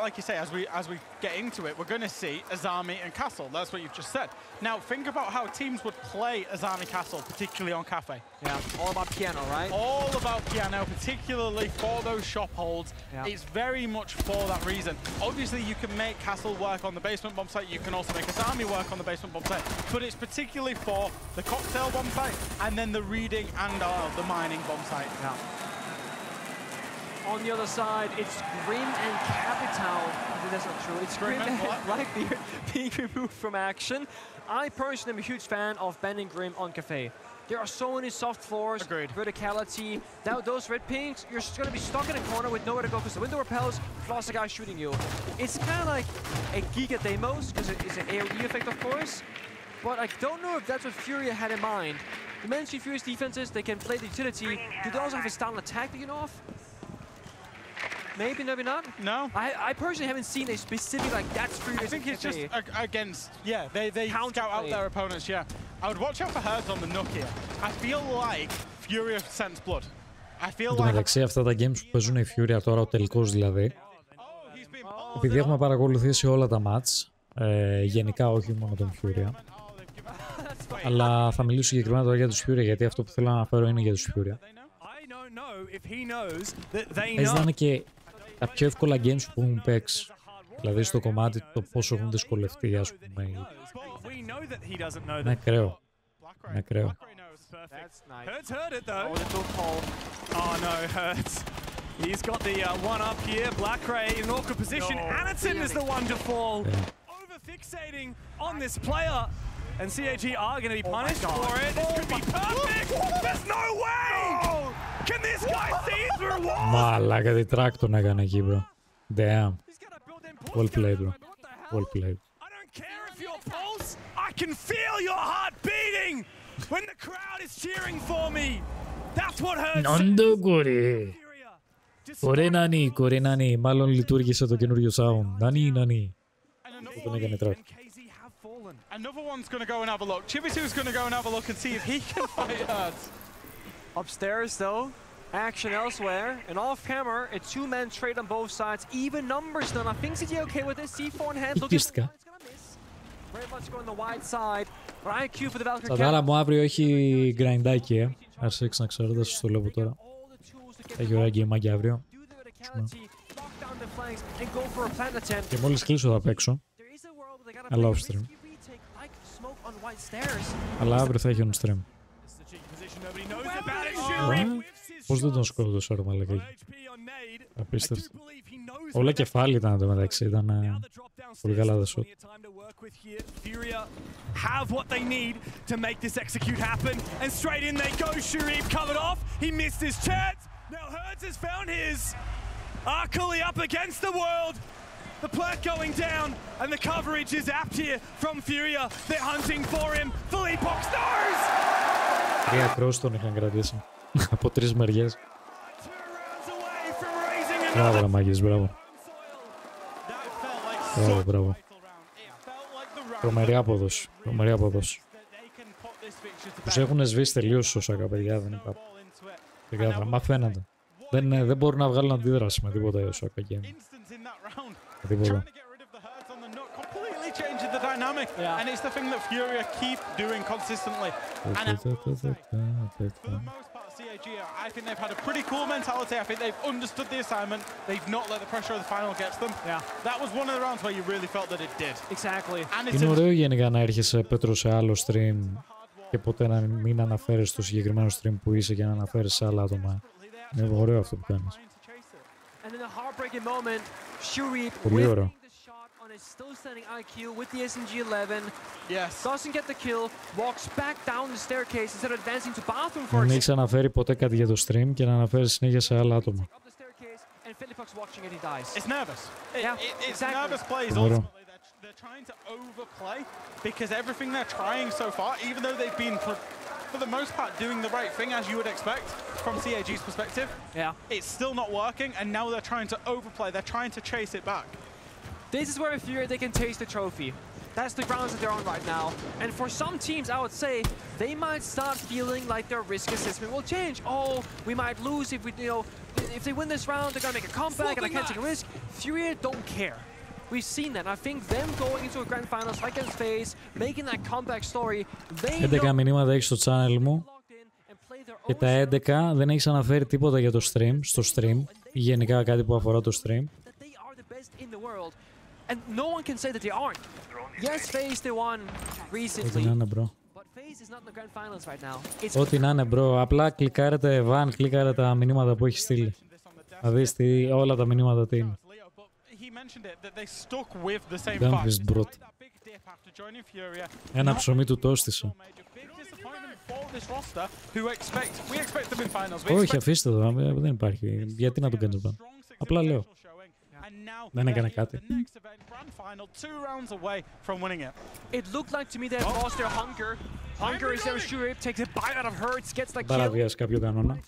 Like you say, as we get into it, we're going to see Azami and Castle. That's what you've just said. Now, think about how teams would play Azami Castle, particularly on Cafe. Yeah, all about piano, right? All about piano, particularly for those shop holds. Yeah. It's very much for that reason. Obviously, you can make Castle work on the basement bomb site. You can also make Azami work on the basement bomb site. But it's particularly for the cocktail bomb site and then the reading and the mining bomb site. Yeah. On the other side, it's Grim and Capital. That's not true. It's Grim and Blackbeard being removed from action. I personally am a huge fan of banning Grim on Cafe. There are so many soft floors, verticality. Those red pinks, you're just going to be stuck in a corner with nowhere to go because the window repels, plus the guy shooting you. It's kind of like a Giga Deimos, because it's an AoE effect, of course. But I don't know if that's what Furia had in mind. You mentioned Furia's defenses, they can play the utility. Do they also have a style attack that you know of? Maybe, maybe not? No. I personally haven't seen a specific, like, that's Furia's. I think it's just against, they scout out their opponents, I would watch out for Herds on the Nook here. I feel like Furia sense blood. I feel like... μεταξύ αυτά τα games που παίζουν η Furia τώρα, ο τελικός δηλαδή, επειδή έχουμε παρακολουθήσει όλα τα match, γενικά όχι μόνο τον Furia, αλλά θα μιλήσω συγκεκριμένα τώρα για τους Furia, γιατί αυτό που θέλω να αναφέρω είναι για τους Furia. Έτσι να είναι και τα πιο εύκολα games που έχουν παίξει. Δηλαδή στο κομμάτι το πόσο έχουν δυσκολευτεί, ας πούμε. Είναι ακραίο. Είναι ακραίο. Hertz heard it though. Oh no, Hertz. He's got the one up here. Blackray in an awkward position. Anaton is the one to fall. Over fixating on this player. And CAG are going to be punished for it. This could be perfect. There's no way. Can this guy see through walls? Μαλάκα, τι track τον έκανε εκεί, bro. Damn. Well played, bro. Well played. I don't care if you're Pulse. I can feel your heart beating when the crowd is cheering for me. That's what hurts. Νόντο κορί. Κορέ νάνι, κορέ νάνι. Μάλλον λειτουργήσε το καινούριο sound. Νάνι, νάνι. Τον έκανε track. Another one's going to go and have a look. Chibisu's going to go and have a look and see if he can fight Hertz. Upstairs, though, action elsewhere. And off-camera, a two-man trade on both sides. Even numbers, though. I think CG okay with this. C4 in hand, looking for it's going to miss. Very much going the wide side. But IQ for the Valkyrie. Σαντάρα μου αύριο έχει γκραϊντάκι, R6 να ξέρω, δεν σας το λέω από τώρα. Έχει ωραία γκέιμάκι αύριο. Και μόλις κλείσω θα παίξω. Αλλά off stream. Αλλά αύριο θα έχει on stream. Πώς δεν τον σκότωσα ρε μαλακάκι. Απίστευτο. Όλα κεφάλι ήταν εδώ μεταξύ, ήταν πολύ καλά δεσότ. Have what they need to make this execute happen, and straight in they go. Sharif covered off. He missed his chance. Now Hertz has found his. Arkuli up against the world. The plant going down, and the coverage is apt here from Furia. They're hunting for him. Philippe Box knows. Τρία cross τον είχαν κρατήσει. Από τρεις μεριές. Μπράβο ρε μάγες, μπράβο. Μπράβο, μπράβο. Τρομερή απόδοση, τρομερή απόδοση. Τους έχουν σβήσει τελείως ο Σάκα, παιδιά, δεν υπάρχει. Ξεκάθαρα, μα φαίνεται. Δεν μπορούν να βγάλουν αντίδραση με τίποτα ο Σάκα Game. Με τίποτα. Changing the dynamic, and it's the thing that Furia keep doing consistently. And for the most part, CAG, I think they've had a pretty cool mentality. I think they've understood the assignment. They've not let the pressure of the final get to them. That was one of the rounds where you really felt that it did. Exactly. Είναι ωραίο γενικά να έρχεσαι Πέτρο σε άλλο stream και ποτέ να μην αναφέρεις το συγκεκριμένο stream που είσαι και να αναφέρεις σε άλλα άτομα. Είναι ωραίο αυτό που κάνεις. Πολύ ωραίο. Still standing IQ with the SMG-11. Yes. Doesn't get the kill. Walks back down the staircase instead of advancing to bathroom for Δεν έχεις αναφέρει ποτέ κάτι για το stream και να αναφέρεις συνέχεια σε άλλα άτομα. And Philippox watching it, he dies. It's nervous. Yeah, It's nervous plays ultimately. They're trying to overplay because everything they're trying so far, even though they've been for the most part doing the right thing as you would expect from CAG's perspective. Yeah. It's still not working, and now they're trying to overplay. They're trying to chase it back. This is where I fear they can taste the trophy. That's the grounds that they're on right now. And for some teams, I would say, they might start feeling like their risk assessment will change. Oh, we might lose if we, you know, if they win this round, they're gonna make a comeback and I can't take a risk. Furia don't care. We've seen that. I think them going into a grand finals like against FaZe, making that comeback story, they 11 μηνύματα έχεις στο channel μου και τα 11 δεν έχεις αναφέρει τίποτα για το stream, στο stream ή γενικά κάτι που αφορά το stream. In the world, and no one can say that they aren't. Yes, FaZe they won recently. Ό,τι να είναι, bro. But FaZe is not in the grand finals right now. It's Ό,τι να είναι, bro. Απλά κλικάρετε, Van, κλικάρε τα μηνύματα που έχει στείλει. Θα δεις όλα τα μηνύματα τι είναι. Δεν πεις μπροτ. Ένα ψωμί του τόστισα. Όχι, αφήστε το, δεν υπάρχει. Γιατί να τον κάνεις πάνω. Απλά λέω. Δεν έκανε κάτι. It looked like to me they had lost their hunger. Hunger is their Shurip, takes a bite out of Hurts, gets the kill. Παραβιάζει κάποιο κανόνα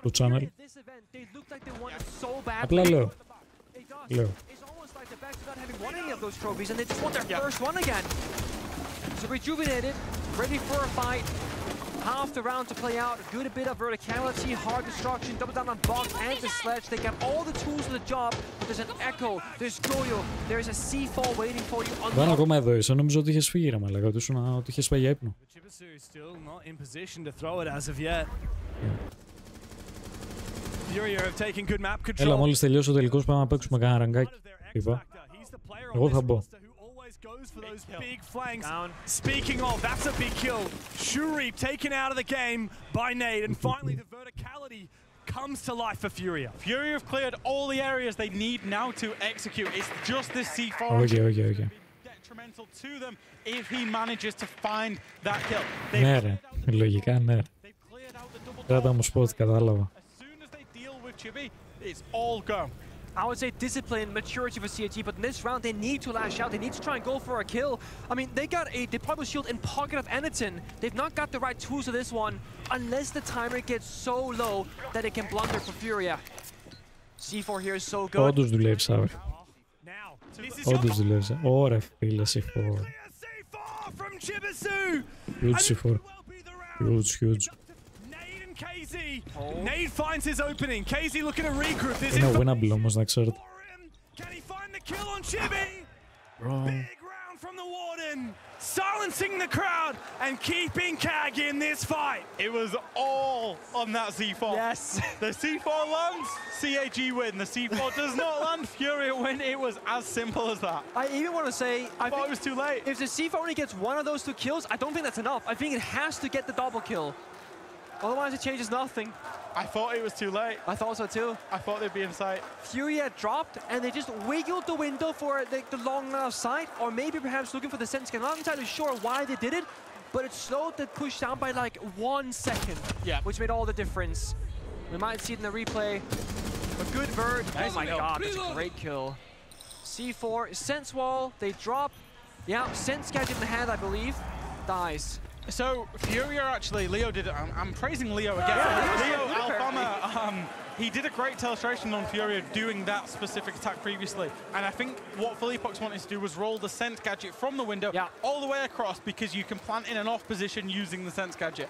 του channel. Απλά λέω. Λέω. It's almost like the back to not having won any of those trophies and they just want their first one again. So rejuvenated, ready for a fight. Half the round to play out. Good a bit of verticality, hard destruction, double down on box and the sledge. They got all the tools for the job, but there's an echo, there's Goyo, there's a C4 waiting for you on the... Δεν ακόμα εδώ είσαι, νομίζω ότι είχες φύγει ρε μαλάκα, ότι είχες πάει για ύπνο. Έλα, μόλις τελειώσει ο τελικός πάμε να παίξουμε κανένα ραγκάκι. Είπα. Εγώ θα μπω. Goes for those big flanks. Speaking of, that's a big kill. Shurip taken out of the game by Nade, and finally the verticality comes to life for Furia. Furia have cleared all the areas they need now to execute. It's just this C4 Okay. detrimental to them if he manages to find that kill. Ναι ρε, λογικά ναι. Κράτα μου σπότ, κατάλαβα. As soon as they deal with Chibi, it's all go. I would say discipline, maturity for CAG, but in this round they need to lash out, they need to try and go for a kill. I mean, they got a deployable shield in pocket of Anaton. They've not got the right tools for this one, unless the timer gets so low that it can blunder for Furia. C4 here is so good. Όντως δουλεύεις αύριο. Όντως δουλεύεις. Ωραία φίλε, C4. Huge C4. Huge. KZ. Nade finds his opening. KZ looking to regroup. There's Είναι winnable όμως, να ξέρετε. Can he find the kill on Chibi? Big round from the Warden. Silencing the crowd and keeping KAG in this fight. It was all on that C4. Yes. The C4 lands, CAG win. The C4 does not land, Furia win. It was as simple as that. I even want to say, I thought it was too late. If the C4 only gets one of those two kills, I don't think that's enough. I think it has to get the double kill. Otherwise, it changes nothing. I thought it was too late. I thought so too. I thought they'd be in sight. Furia dropped, and they just wiggled the window for the long line of sight, or maybe perhaps looking for the sense scan. I'm not entirely sure why they did it, but it slowed the push down by like 1 second, which made all the difference. We might see it in the replay. A good vert. Oh my god, that's a great kill. C4, sense wall, they drop. Yeah, sense gadget in the hand, I believe. Dies. So Furia actually, Leo did it. I'm praising Leo again. Leo Alfama, he did a great illustration on Furia doing that specific attack previously. And I think what Philippox wanted to do was roll the sense gadget from the window all the way across, because you can plant in an off position using the sense gadget.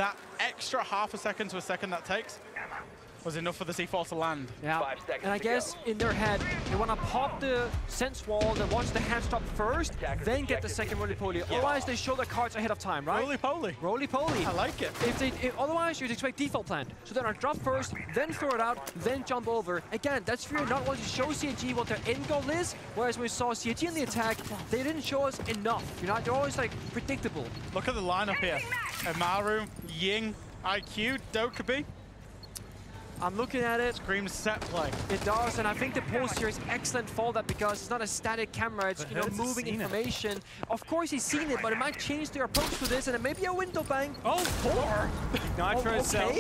That extra half a second to a second that takes was enough for the C4 to land. Yeah, and I guess in their head, they want to pop the sense wall, then watch the hand stop first, then get the second roly-poly. Otherwise, they show their cards ahead of time, right? Roly-poly. Roly-poly. I like it. Otherwise, you'd expect default plant. So they're gonna drop first, then throw it out, then jump over. Again, that's Fury not wanting to show CAG what their end goal is, whereas when we saw CAG in the attack, they didn't show us enough. You know, they're always like predictable. Look at the lineup here. Amaru, Ying, IQ, Dokkaebi. I'm looking at it. Screams set play. It does, and I think the post here is excellent for that because it's not a static camera, it's moving information. Of course he's seen it, but it might change their approach to this, and it may be a window bang. Oh, 4! Nitro okay. cell.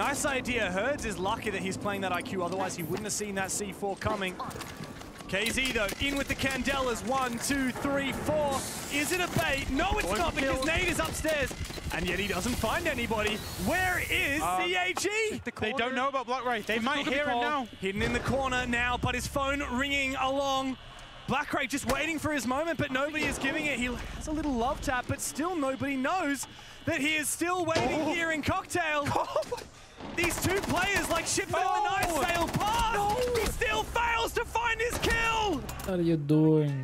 Nice idea. Herds is lucky that he's playing that IQ, otherwise he wouldn't have seen that C4 coming. KZ though, in with the Candelas. 1, 2, 3, 4. Is it a bait? No, it's not, because Nate is upstairs. And yet he doesn't find anybody. Where is CAG? They don't know about Black Ray. They might hear it now. Hidden in the corner now, but his phone ringing along. Black Ray just waiting for his moment, but nobody is giving it. He has a little love tap, but still nobody knows that he is still waiting here in Cocktail. These two players like ships in the night sail past. He still fails to find his kill. What are you doing?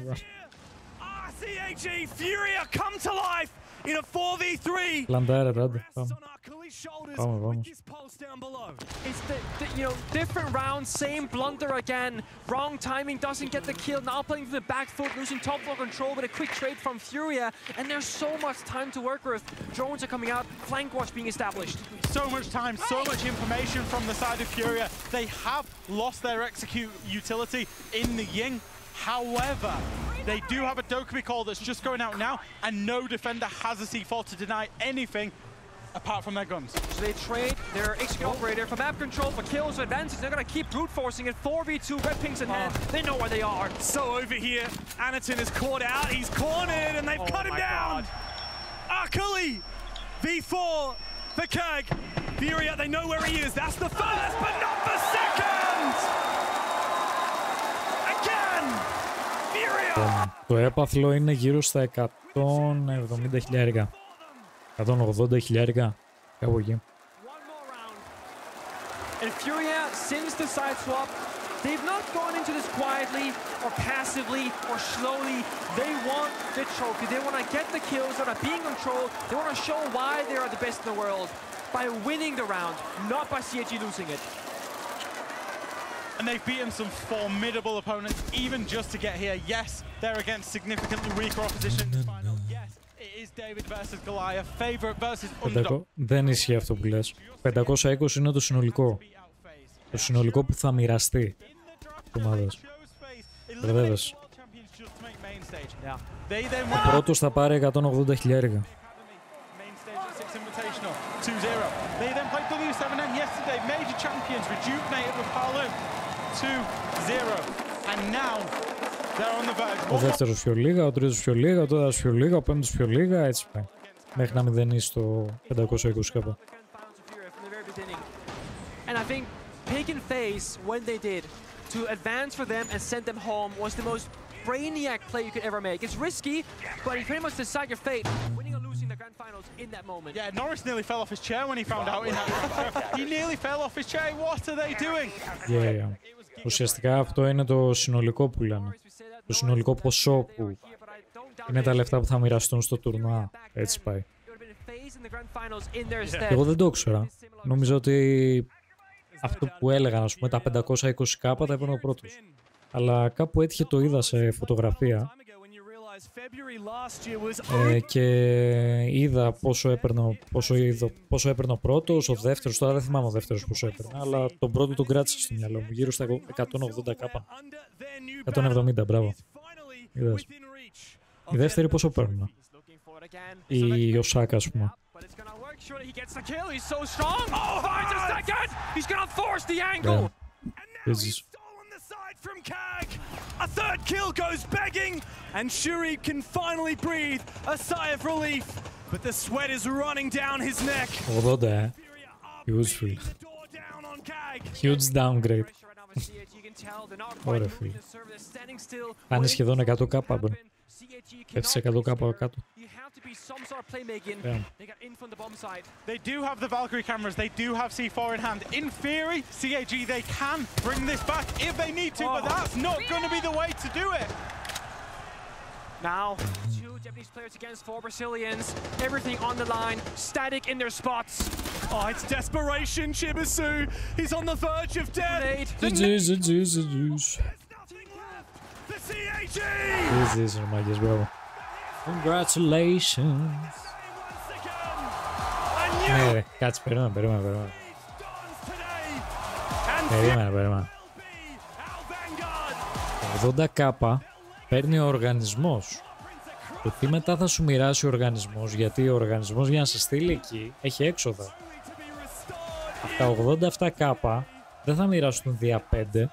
CAG Furia come to life in a 4v3. Λαντάρε, ράντε. Πάμε. It's the different rounds, same blunder again. Wrong timing, doesn't get the kill. Now playing from the back foot, losing top floor control with a quick trade from Furia. And there's so much time to work with. Drones are coming out, flank watch being established. So much time, so much information from the side of Furia. They have lost their execute utility in the Ying. However, they do have a Dokkaebi call that's just going out now, and no defender has a C4 to deny anything apart from their guns. So they trade their execute operator for map control, for kills, for advances. They're going to keep brute forcing it. 4v2, red pings in hand. They know where they are. So over here, Anaton is caught out. He's cornered, and they've cut him down. Akali, V4 for Kag. Furia, they know where he is. That's the first, but not the second. Again, Furia. Το έπαθλο είναι γύρω στα 170.000. 180.000. Κάπου εκεί. And Furia, since the side swap, they've not gone into this quietly or passively or slowly. They want the trophy. They want to get the kills. They want to be in control. They want to show why they are the best in the world by winning the round, not by CAG losing it. And they've beaten some formidable opponents even just to get here. Yes, they're against significantly weaker opposition in this final. Yes, it is David versus Goliath, favorite versus underdog. Δεν ισχύει αυτό που λες. 520 είναι το συνολικό. Το συνολικό που θα μοιραστεί τις ομάδες. Μπερδεύεσαι. Ο πρώτος θα πάρει 180.000. They then played W7M yesterday, major champions, rejuvenated with Palu 2-0. And now they're on the verge. Ο δεύτερος πιο λίγα, ο τρίτος πιο λίγα, ο τέταρτος πιο λίγα, ο πέμπτος πιο λίγα, έτσι πάει. Μέχρι να μηδενίσει το 520k. And I think pick and phase when they did to advance for them and send them home was the most brainiac play you could ever make. It's risky, but you pretty much decide your fate, winning or losing the grand finals in that moment. Yeah, Norris nearly fell off his chair when he found out in that. He nearly fell off his chair. What are they doing? Yeah. Ουσιαστικά αυτό είναι το συνολικό που λένε. Το συνολικό ποσό που είναι τα λεφτά που θα μοιραστούν στο τουρνουά. Έτσι πάει. Εγώ δεν το ήξερα. Νομίζω ότι αυτό που έλεγαν, ας πούμε, τα 520k τα έπαιρνε ο πρώτος. Αλλά κάπου έτυχε το είδα σε φωτογραφία και είδα πόσο έπαιρνε ο πρώτος, ο δεύτερος, τώρα δεν θυμάμαι ο δεύτερος πόσο έπαιρνε, αλλά τον πρώτο τον κράτησα στο μυαλό μου, γύρω στα 180k. 170, μπράβο. Είδες. Η δεύτερη πόσο παίρνουν. Η Οσάκα, ας πούμε. From Kag, a third kill goes begging, and Shuri can finally breathe a sigh of relief, but the sweat is running down his neck. Although useful. Huge downgrade. Ωραία φίλε. Πάνε σχεδόν 100k. Πέφτει 100 κάπου κάτω. They do have the Valkyrie cameras, they do have C4 in hand. In theory, CAG, they can bring this back if they need to, but that's not going to be the way to do it. Now, 2 Japanese players against 4 Brazilians. Everything on the line, static in their spots. Oh, it's desperation, Chibisu. He's on the verge of death. The CAG! This is bro. Congratulations. Ναι, κάτσε, περίμενα. Περίμενα. 80 κάπα παίρνει ο οργανισμός. Το τι μετά θα σου μοιράσει ο οργανισμός, γιατί ο οργανισμός για να σε στείλει εκεί έχει έξοδα. Τα 87 κάπα δεν θα μοιράσουν δια 5.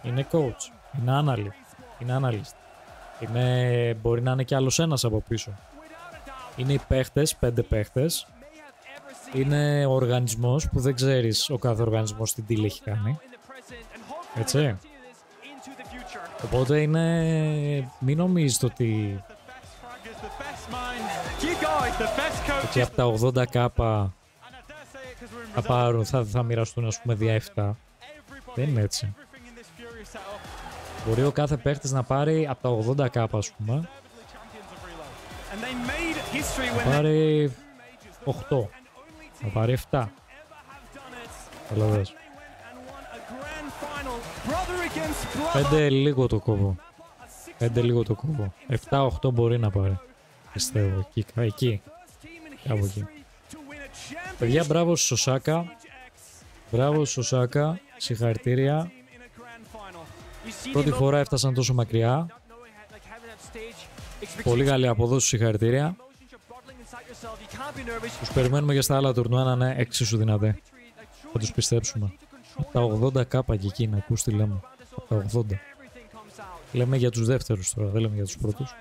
Είναι coach, είναι analyst. Μπορεί να είναι κι άλλος ένας από πίσω. Είναι οι παίχτες, 5 παίχτες. Είναι ο οργανισμός που δεν ξέρεις ο κάθε οργανισμός τι deal έχει κάνει. Έτσι. Οπότε μην νομίζεις ότι από τα 80 κάπα θα μοιραστούν, ας πούμε, δια 7. Δεν είναι έτσι. Μπορεί ο κάθε παίχτης να πάρει από τα 80 κάπα, ας πούμε, να πάρει 8, να πάρει 7. Καταλαβαίνεις. 5 λίγο το κόβω. 7-8 μπορεί να πάρει. Πιστεύω. Εκεί. Κάπου εκεί. Παιδιά, μπράβο στο Σάκα. Συγχαρητήρια. Πρώτη φορά έφτασαν τόσο μακριά. Πολύ καλή απόδοση, συγχαρητήρια. Τους περιμένουμε και στα άλλα τουρνουά να είναι εξίσου δυνατοί. Θα τους πιστέψουμε. Από τα 80 κάπα και εκεί, να ακούς τι λέμε. Από τα 80. Λέμε για τους δεύτερους τώρα, δεν λέμε για τους πρώτους.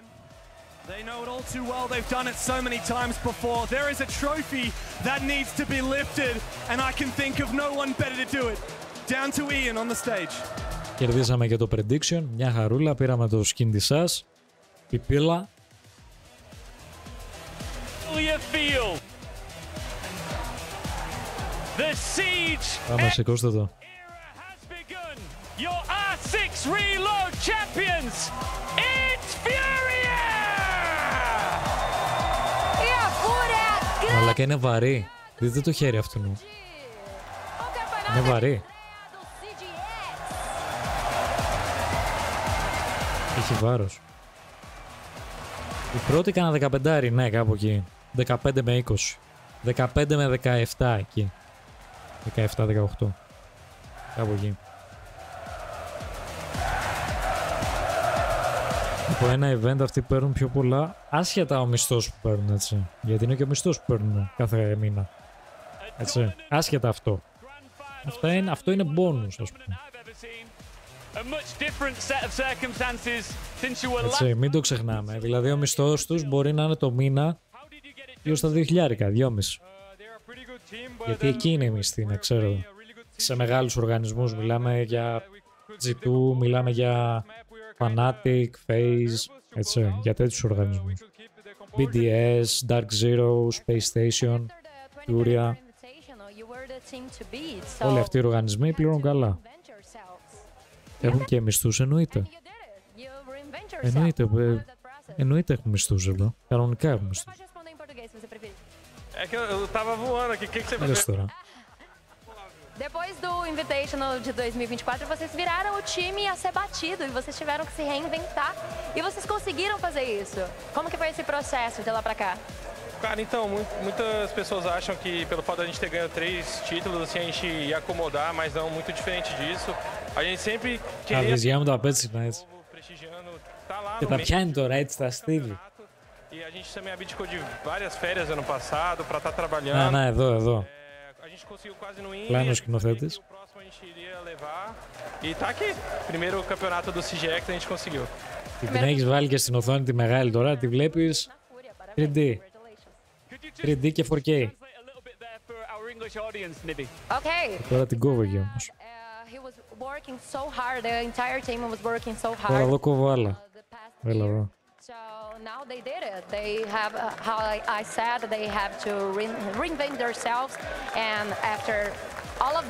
They know it all too well. They've done it so many times before. There is a trophy that needs to be lifted, and I can think of no one better to do it. Down to Ian on the stage. Κερδίσαμε και το prediction, μια χαρούλα, πήραμε το skin της σας. Πιπίλα. Πάμε, σηκώστε το. Your R6 Reload champions, it's Furia! Αλλά και είναι βαρύ. Δείτε το χέρι αυτού. Είναι βαρύ. Έχει βάρος. Η πρώτη κάνα 15, ναι, κάπου εκεί. 15 με 20. 15 με 17 εκεί. 17-18. Κάπου εκεί. Από ένα event αυτοί παίρνουν πιο πολλά, άσχετα ο μισθός που παίρνουν, έτσι. Γιατί είναι και ο μισθός που παίρνουν κάθε μήνα. Έτσι. Άσχετα αυτό. Αυτό είναι bonus, ας πούμε. Έτσι, μην το ξεχνάμε. Δηλαδή ο μισθός τους μπορεί να είναι το μήνα γύρω στα 2.000, 2,5. Γιατί εκεί είναι η μισθή, να ξέρω. Σε μεγάλους οργανισμούς μιλάμε για G2, μιλάμε για Fnatic, FaZe, έτσι, για τέτοιους οργανισμούς. BDS, Dark Zero, Space Station, Furia. Όλοι αυτοί οι οργανισμοί πληρώνουν καλά. Έχουν και μισθούς, enνοείται. Εννοείται έχουν μισθούς εδώ. Κανονικά έχουν μισθούς. É que eu tava voando aqui, o que você prefere? Depois do Invitational de 2024, vocês viraram o time a ser batido e vocês tiveram que se reinventar e vocês conseguiram fazer isso. Como que foi esse processo de lá pra cá? Cara, então, muitas pessoas acham que pelo fato de a gente ter ganho 3 títulos, assim, a gente ia acomodar, mas não, muito diferente disso. A gente sempre queria... μου το απέτσινα έτσι. Και τα πιάνει τώρα έτσι, τα στείλει. E a gente também abdicou de várias férias ano passado para estar trabalhando. Ναι, εδώ. A gente conseguiu quase no IN, Πλάνο σκηνοθέτης. o próximo a gente iria levar. E tá aqui, primeiro campeonato do CGX a gente conseguiu. Την έχεις βάλει και στην οθόνη τη μεγάλη τώρα, τη βλέπεις 3D. 3D και 4K. Okay. Τώρα την κόβω εκεί όμως. He was working so hard. The entire team was working so hard. Τώρα εδώ κόβω άλλα. Έλα εδώ. So now they did it. They have, how I said, they have to reinvent themselves, and after all of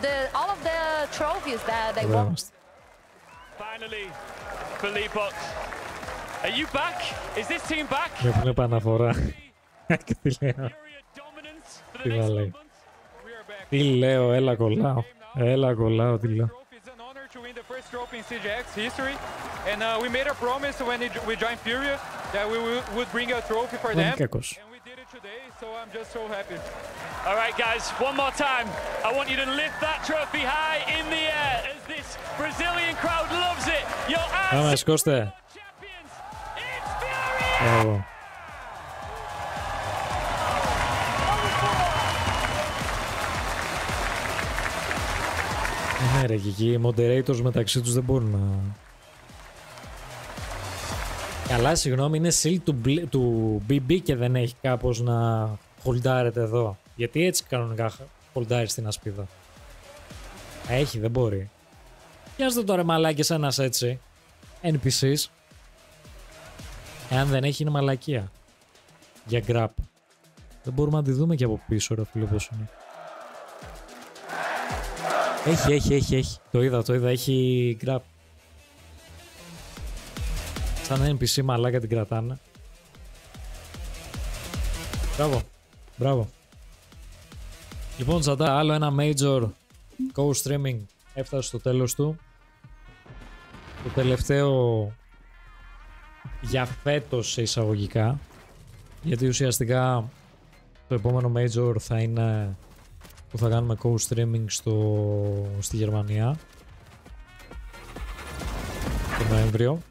the trophies that they won. Finally, Filippox, are you back? Is this team back? Έχουν επαναφορά. Τι λέω. Τι θα λέει. Τι λέω, έλα κολλάω. Έλα κολλάω, τι λέω. To win the first trophy in CGX history, and we made a promise when we joined Furia that we would bring a trophy for them, and we did it today, so I'm just so happy. All right, guys, one more time. I want you to lift that trophy high in the air as this Brazilian crowd loves it. Your Πάμε, σκώστε. Bravo. Ναι ρε, και εκεί οι moderators μεταξύ τους δεν μπορούν να... Καλά, συγγνώμη, είναι seal του BB και δεν έχει κάπως να χολντάρετε εδώ. Γιατί έτσι κανονικά χολντάρει στην ασπίδα. Έχει, δεν μπορεί. Πιάστε τώρα μαλάκες ένας έτσι. NPCs. Εάν δεν έχει, είναι μαλακία. Για grab. Δεν μπορούμε να τη δούμε και από πίσω, ρε φίλε, πώς είναι. Έχει. Το είδα, έχει grab. Σαν NPC μαλάκα την κρατάνε. Μπράβο. Λοιπόν, τσατά, άλλο ένα major co-streaming έφτασε στο τέλος του. Το τελευταίο για φέτος σε εισαγωγικά. Γιατί ουσιαστικά το επόμενο major θα είναι που θα κάνουμε co-streaming στη Γερμανία τον Νοέμβριο.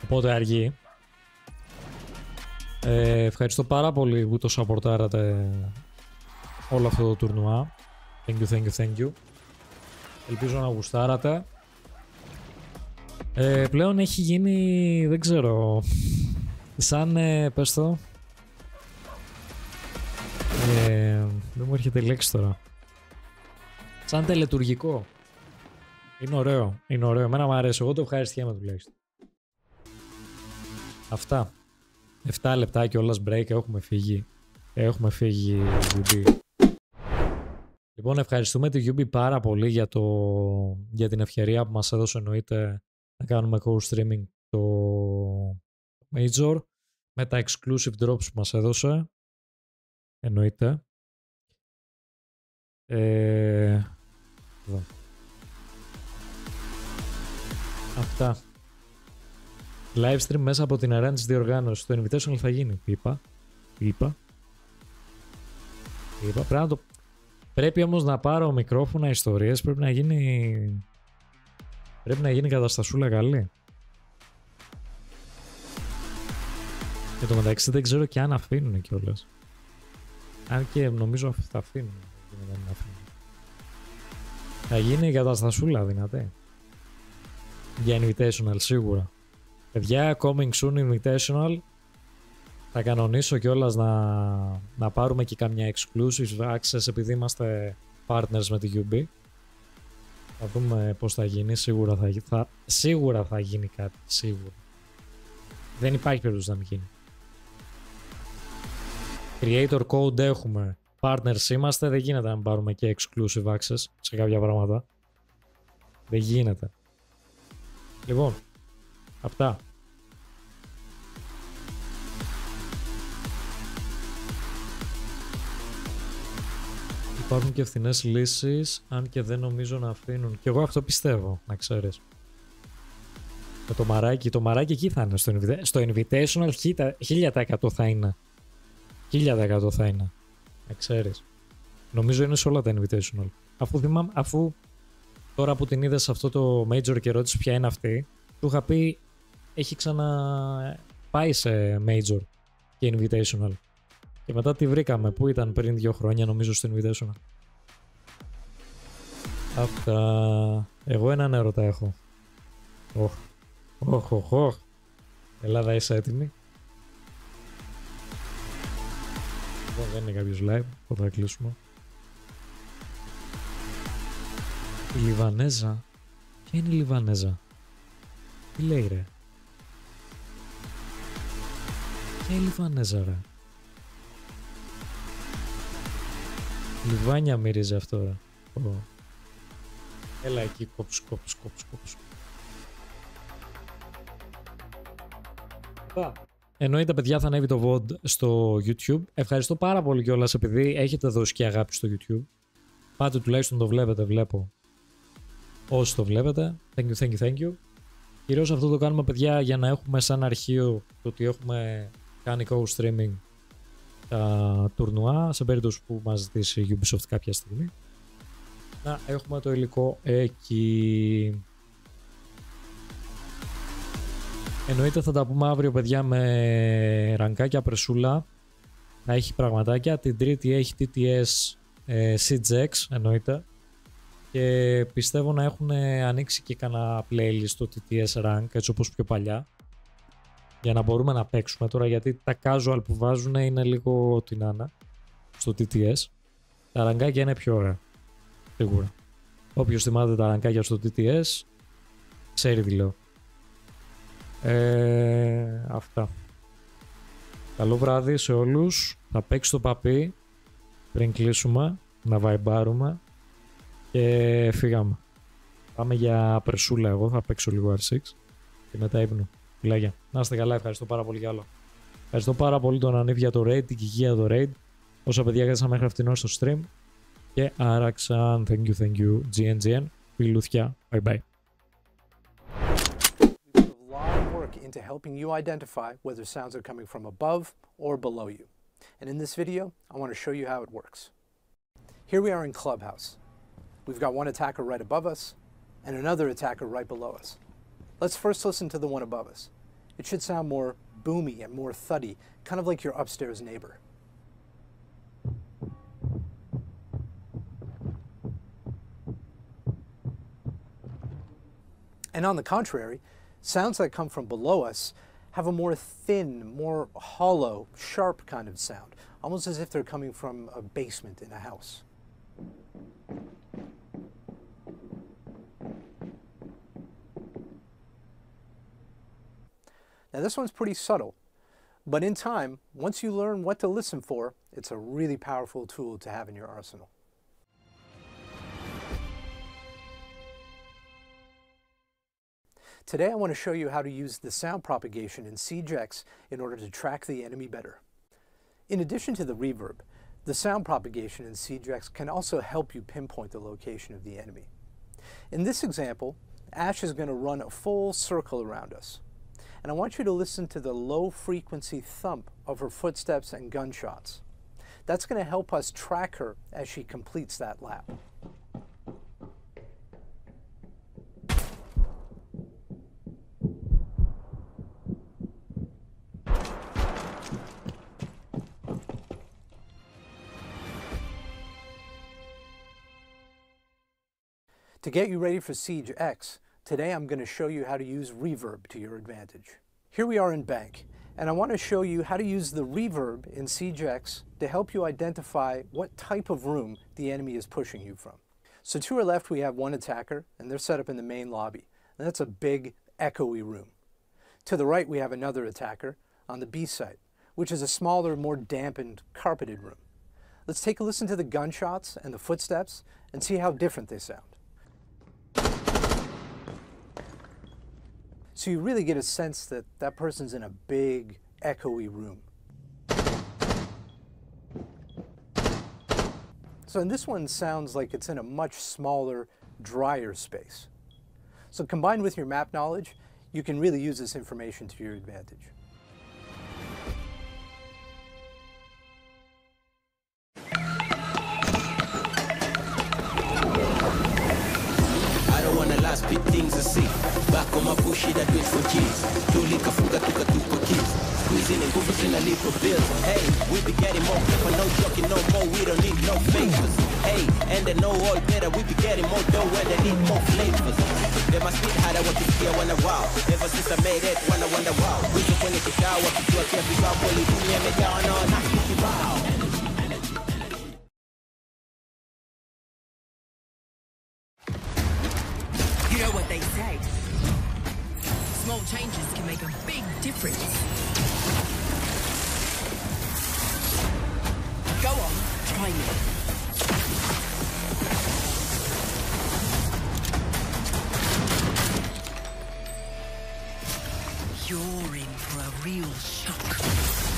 Οπότε αργεί. Ευχαριστώ πάρα πολύ που το σαπορτάρατε όλο αυτό το τουρνουά. Thank you. Ελπίζω να γουστάρατε. Πλέον έχει γίνει, δεν ξέρω, σαν πες το, δεν μου έρχεται λέξη τώρα, σαν τελετουργικό. Είναι ωραίο, εμένα μου αρέσει, εγώ το ευχαριστιέμαι τουλάχιστον. Αυτά. 7 λεπτά και όλας break, έχουμε φύγει UB. Λοιπόν, ευχαριστούμε τη UB πάρα πολύ για την ευκαιρία που μας έδωσε, εννοείται, να κάνουμε co-streaming το Major με τα exclusive drops που μας έδωσε, εννοείται. Εδώ. Αυτά. Live stream μέσα από την arena της διοργάνωσης. Το invitation θα γίνει. Είπα. Πρέπει όμως να πάρω μικρόφωνα, ιστορίες. Πρέπει να γίνει καταστασούλα καλή. Και το μεταξύ δεν ξέρω και αν αφήνουν κιόλας. Αν και νομίζω θα αφήνουν. Θα γίνει η καταστασούλα δυνατή. Για invitational σίγουρα. Παιδιά, coming soon invitational. Θα κανονίσω κιόλας να πάρουμε και καμιά exclusive access επειδή είμαστε partners με τη UB. Θα δούμε πώς θα γίνει. Σίγουρα θα γίνει κάτι. Σίγουρα. Δεν υπάρχει περίπτωση να μην γίνει. Creator code έχουμε. Partners είμαστε. Δεν γίνεται να πάρουμε και exclusive access σε κάποια πράγματα. Δεν γίνεται. Λοιπόν, αυτά. Υπάρχουν και φθηνές λύσεις, αν και δεν νομίζω να αφήνουν. Και εγώ αυτό πιστεύω, να ξέρεις. Με το μαράκι εκεί θα είναι. Στο Invitational 1000% θα είναι. 1000% θα είναι. Να ξέρεις. Νομίζω είναι σε όλα τα Invitational. Αφού τώρα που την είδες αυτό το Major και ρώτησες ποια είναι αυτή, του είχα πει έχει ξαναπάει σε Major και Invitational. Και μετά τη βρήκαμε, που ήταν πριν 2 χρόνια νομίζω στο Invitational. Αυτά. Εγώ έναν έρωτα έχω. Οχ. Ελλάδα, είσαι έτοιμη? Δεν είναι κάποιος live, θα κλείσουμε. Η Λιβανέζα. Ποια είναι η Λιβανέζα? Τι λέει ρε? Και Λιβάνεζα, ρε. Λιβάνια μυρίζει αυτό, ρε. Έλα εκεί, κόψου. Εννοείται, παιδιά, θα ανέβει το VOD στο YouTube. Ευχαριστώ πάρα πολύ κιόλας επειδή έχετε δώσει και αγάπη στο YouTube. Πάτε τουλάχιστον το βλέπετε, βλέπω. Όσοι το βλέπετε. Thank you. Κυρίως αυτό το κάνουμε, παιδιά, για να έχουμε σαν αρχείο το ότι έχουμε κάνει co-streaming τα τουρνουά, σε περίπτωση που μας ζητήσει η Ubisoft κάποια στιγμή. Να έχουμε το υλικό εκεί. Εννοείται θα τα πούμε αύριο, παιδιά, με ρανκάκια πρεσούλα. Θα έχει πραγματάκια. Την Τρίτη έχει TTS CGX, εννοείται. Και πιστεύω να έχουν ανοίξει και κανένα playlist στο TTS rank, έτσι όπως πιο παλιά. Για να μπορούμε να παίξουμε τώρα, γιατί τα casual που βάζουν είναι λίγο ό,τι να είναι στο TTS. Τα ρανκάκια είναι πιο ωραία, σίγουρα. Όποιος θυμάται τα ρανκάκια στο TTS, ξέρει τι λέω. Αυτά. Καλό βράδυ σε όλους. Θα παίξει το παπί πριν κλείσουμε, να βαϊμπάρουμε και φύγαμε. Πάμε για πρεσούλα. Εγώ θα παίξω λίγο R6 και μετά ύπνο. Φιλάκια. Να είστε καλά, ευχαριστώ πάρα πολύ για άλλο. Ευχαριστώ πάρα πολύ τον Ανίβ για το raid, την Κική για το raid. Όσα παιδιά κάθισαν μέχρι αυτήν στο stream και άραξαν. Thank you. GNGN. Φιλούθια. Bye bye. Into helping you identify whether sounds are coming from above or below you. And in this video, I want to show you how it works. Here we are in Clubhouse. We've got one attacker right above us and another attacker right below us. Let's first listen to the one above us. It should sound more boomy and more thuddy, kind of like your upstairs neighbor. And on the contrary, sounds that come from below us have a more thin, more hollow, sharp kind of sound, almost as if they're coming from a basement in a house. Now this one's pretty subtle, but in time, once you learn what to listen for, it's a really powerful tool to have in your arsenal. Today I want to show you how to use the sound propagation in CGX in order to track the enemy better. In addition to the reverb, the sound propagation in CGX can also help you pinpoint the location of the enemy. In this example, Ash is going to run a full circle around us. And I want you to listen to the low frequency thump of her footsteps and gunshots. That's going to help us track her as she completes that lap. To get you ready for Siege X, today I'm going to show you how to use reverb to your advantage. Here we are in Bank, and I want to show you how to use the reverb in Siege X to help you identify what type of room the enemy is pushing you from. So to our left we have one attacker, and they're set up in the main lobby, and that's a big, echoey room. To the right we have another attacker on the B site, which is a smaller, more dampened, carpeted room. Let's take a listen to the gunshots and the footsteps and see how different they sound. So you really get a sense that that person's in a big, echoey room. So this one sounds like it's in a much smaller, drier space. So combined with your map knowledge, you can really use this information to your advantage. Spit things to see. Back on my push it, I do it for G's. Tuli kafuga tuka tuka kids. Squeezing and goofers in a little bills. Hey, we be getting more paper, no joking no more. We don't need no favors. Hey, and they know all better. We be getting more dough when they need more flavors. They must spit hard, I want to see, I wanna wow. Ever since I made it, wanna wonder wow. We just wanna get out, what to do, I can't be wow. Bully, do me, me down, no, not to wow. You know what they say. Small changes can make a big difference. timing. You're in for a real shock.